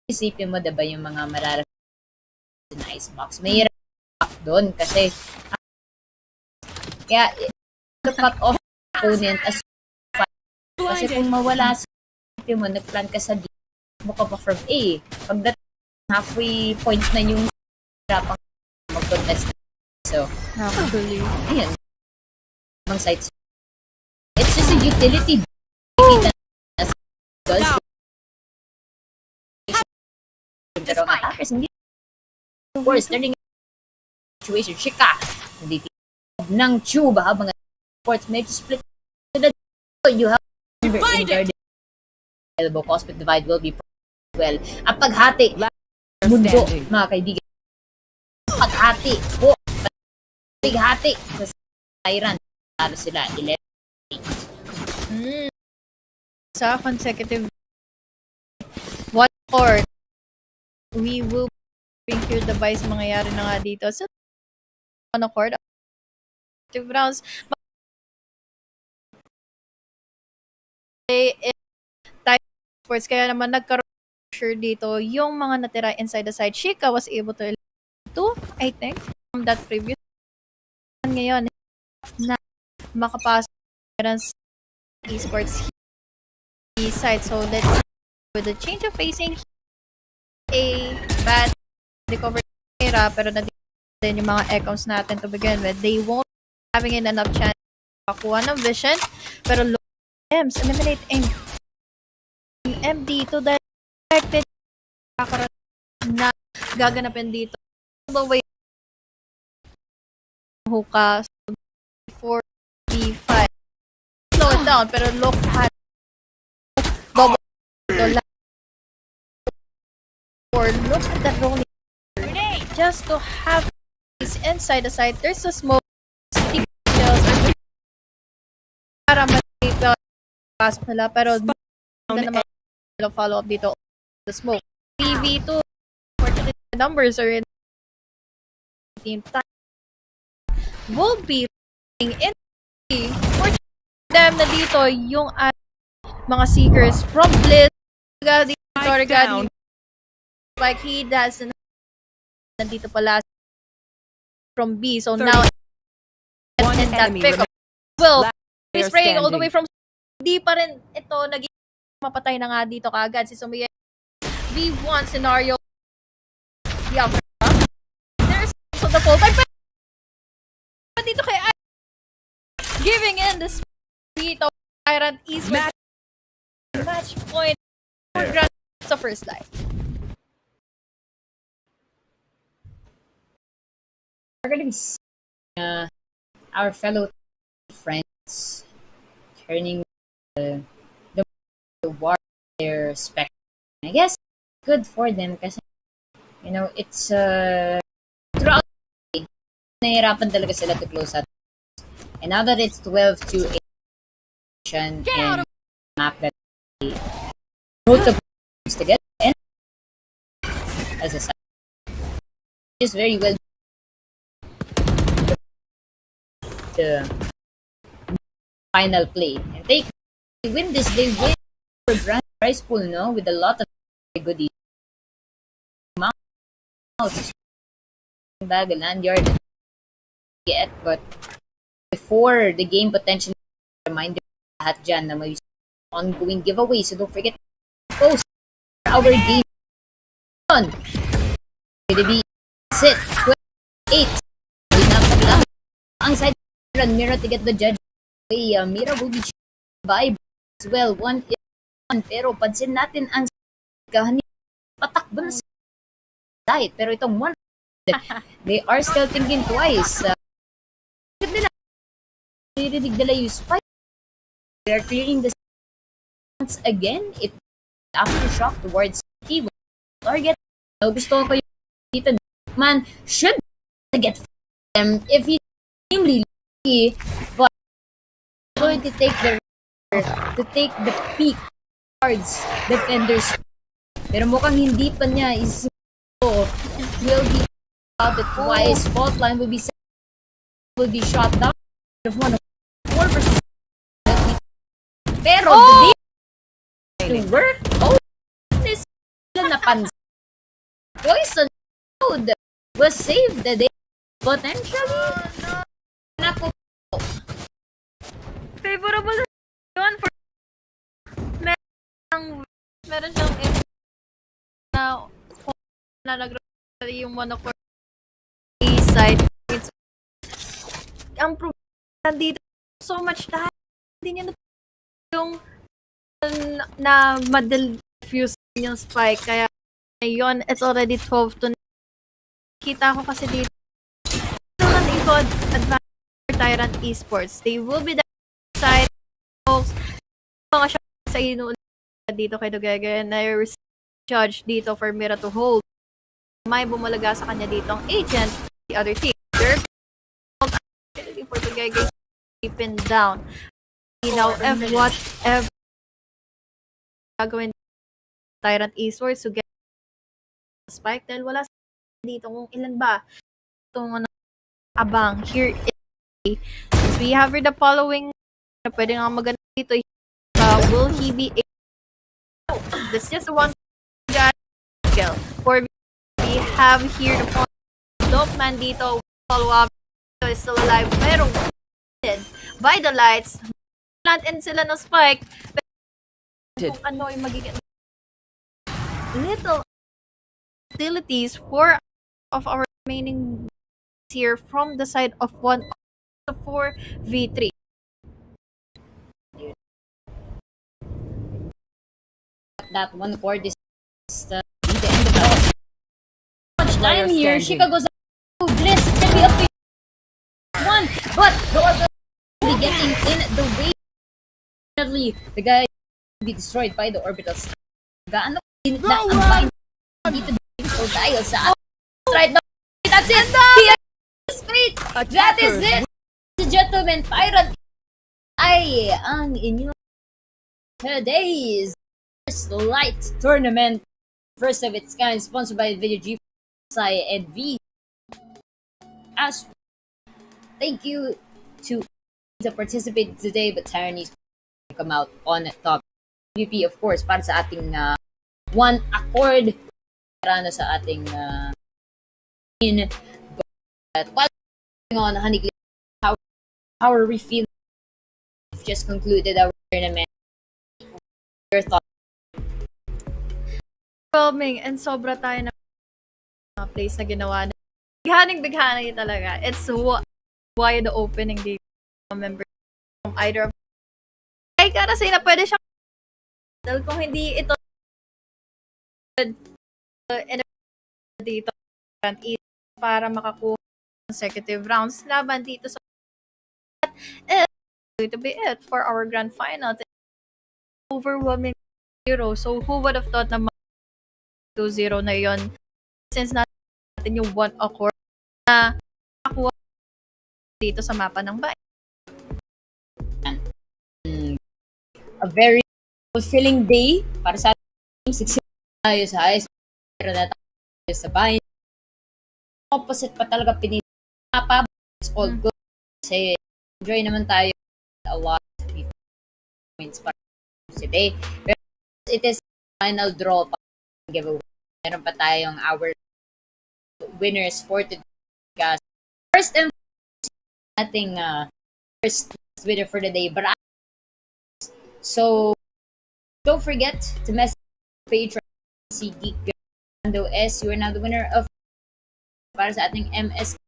isipin mo diba yung mga mararating na icebox may doon kasi kaya cut off opponent as kasi kung mawala sa isipin mo nagplan ka sa D mo ka pa from A pagdating halfway point na yung hirapang mag-contest so Actually ayan mga sites it's just a utility pero ang attackers hindi of course turning situation Shika hindi ng tube habang sports may split you have elbow cosmic divide will be well ang paghati mundo mga kaibigan paghati po paghati sa Tyrant talo sila 11 sa consecutive one court we will bring here the vice mangyayari na nga dito so on court rounds type sports kaya naman nagkaroon sure dito yung mga natira inside the side Shika was able to 2 I think from that previous ngayon na makapasok esports side so let's with the change of facing a bad recovery era pero na din yung mga echoes natin to begin with they won't having enough chance makuha ng vision pero M's eliminating MD to the directed na gaganapin dito the way hookah 4B5 slow it down pero look at double or look at that rolling just to have this inside the site there's a smoke para makita pasok nila pero naman follow up dito the smoke TV2 the numbers are in team time will be in for them na dito yung mga seekers from Blitz dito like he does nandito pala from B so now and that pick up well he's spraying all the way from di pa rin ito naging mapatay na nga dito kaagad si Sumiya V1 scenario yeah there's also the full time but dito kay giving in this dito Tyrant is match point for Grand sa first life. We're going to be seeing our fellow friends turning the war their spec. I guess good for them kasi you know it's throughout the day, nahihirapan talaga sila to close out. And now that it's 12-8 and map that both of them together and as a side is very well final play. And they win this, they win for grand prize pool, no? With a lot of goodies. Bag, a lanyard, get, but before the game potentially reminder lahat dyan na may ongoing giveaway. So don't forget to post our game on be sit 28 ang side Mira to get the judge Mira will be by as well 1-1 pero pansin natin ang kahani patakbo na side pero itong one they are still thinking twice nila nirinig nila yung spike they are clearing the once again it aftershock towards key target gusto ko yung dito man should get them if he extremely lucky but going to take the peak cards defenders pero mukhang hindi pa niya is will be out the twice fault line will be shot down of 4% pero to work this napansin Poison Cloud was saved the day potentially napo Favorable yun for meron siyang na nag-roll yung monocore side. Ang problema dito so much time hindi niya yung na ma-defuse yung spike kaya ngayon it's already 12 to 9. Kita ko kasi dito naman ikod advance for Tyrant Esports they will be the side mga siya sa inuulit dito kay Dugege na judge dito for Mira to hold may bumalaga sa kanya dito ang agent the other team they're for Dugege keeping down now whatever gagawin Tyrant Esports to get spike dahil wala dito kung ilan ba itong abang here is we have the following pwede nga maganda dito will he be able this is one skill for we have here the dope man dito follow up is still alive pero by the lights plant in sila ng spike kung ano yung magiging little utilities for of our remaining here from the side of 4v3 that one core this the end of the much time here Chicago's this can be up to one but the getting in the way the guy will be destroyed by the orbitals gaano na ang bind dito so dahil sa right now that's it straight that is it gentlemen Tyrant ay ang inyo today's first light tournament first of its kind sponsored by NVIDIA GeForce and V as thank you to participate today but Tyrant come out on top MVP of course para sa ating one accord para sa ating in but while on Honey how are we feeling we've just concluded our tournament your thoughts overwhelming and sobra tayo na place na ginawa na bighaning talaga it's why the opening dito member from either of ay kasi na pwede siya dahil kung hindi ito dito para makakuha consecutive rounds laban dito sa it's going to be it for our grand final overwhelming 0 so who would have thought na 2-0 na yon since natin yung 1 accord na makakuha dito sa mapa ng bayan a very fulfilling day para sa team 6 tayo sa high school pero na tayo sa bayan opposite pa talaga pinili it's all good kasi enjoy naman tayo a lot points para today. Pero it is final draw pa giveaway. Meron pa tayong our winners for today. First and ating first winner for the day. But so don't forget to message page si Geek S. You are now the winner of para sa ating MSI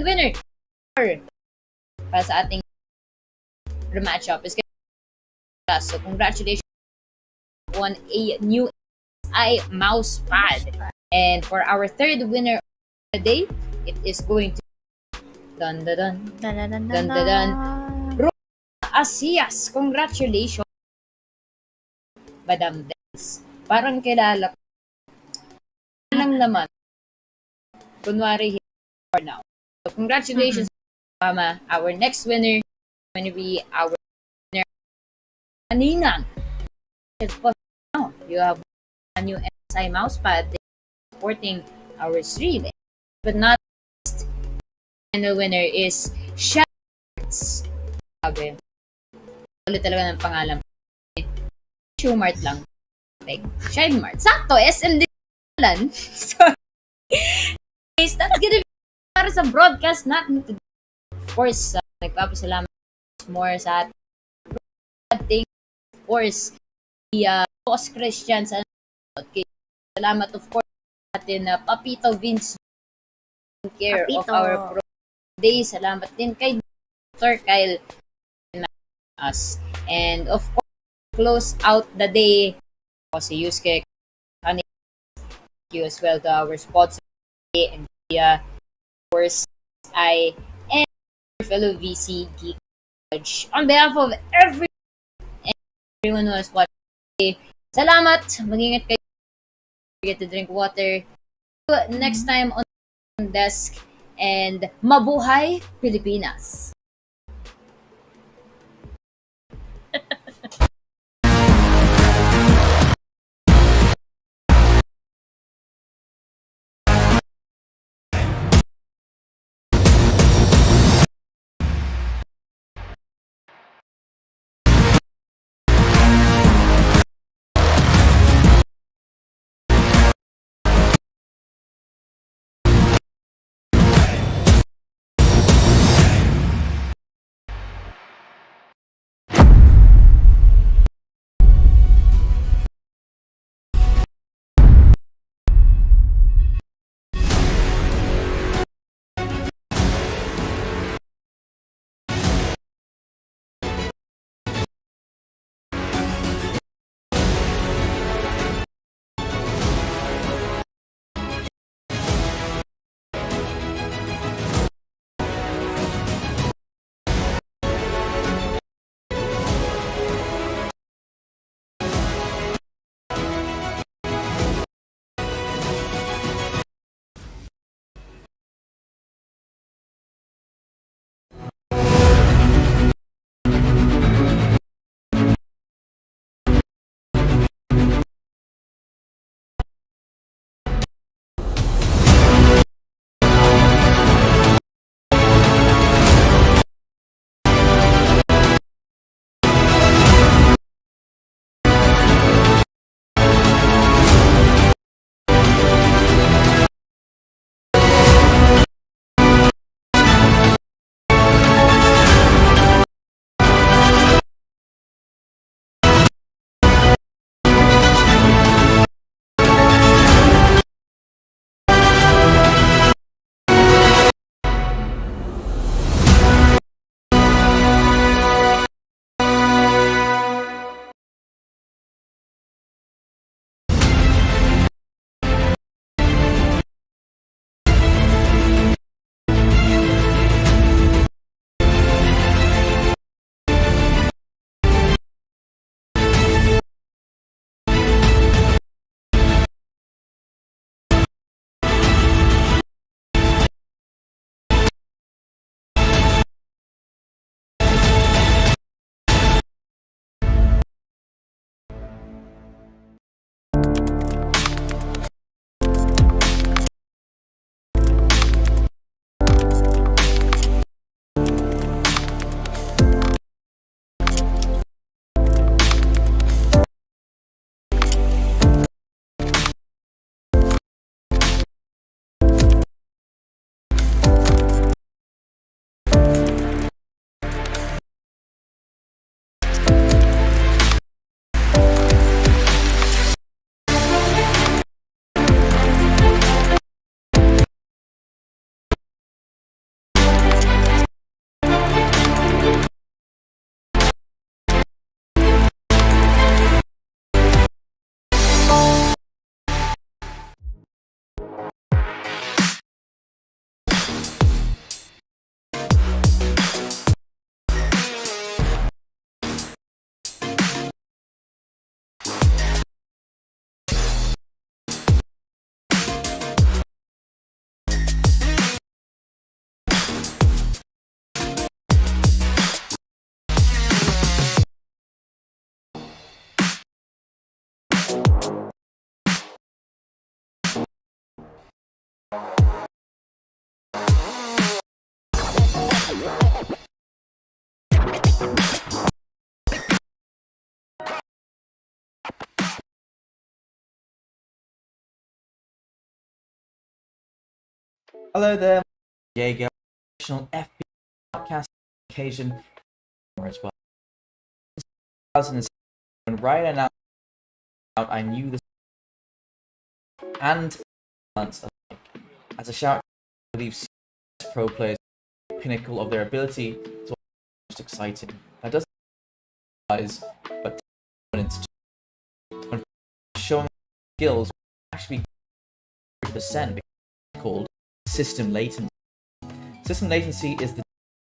winner para sa ating rematch up is so congratulations on a new MSI mouse pad. And for our third winner of the day, it is going to dun dun dun dun dun dun dun Asias. Congratulations, Madam Des. Parang kilala ko lang naman. Kunwari for now. So congratulations, Mama. Our next winner is going to be our winner, Ninang. You have a new MSI mousepad supporting our stream. But not least, the final winner is Shards. Sabi. Ulit talaga ng pangalan. Shumart lang. Like, Shine-Mart. Sakto, SM din lang. So, that's gonna be para sa broadcast natin today. Of course, nagpapasalamat more sa ating, of course, the Boss Christian sa salamat of course natin Papito Vince care Papito. of our pro day. Salamat din kay Dr. Kyle us. And of course, close out the day si Yusuke. Thank you as well to our sponsor NVIDIA, of course, I and our fellow VC Geek. On behalf of everyone who has watched today, salamat. Mag-ingat kayo. Forget to drink water. Next time on desk, and mabuhay Pilipinas. Hello there, Jaeger, professional FPS podcast occasion as well. 2007, when Riot announced out, I knew this and as a shout, I believe pro players pinnacle of their ability to most exciting. That doesn't realize, but when showing skills actually 100% called system latency. System latency is the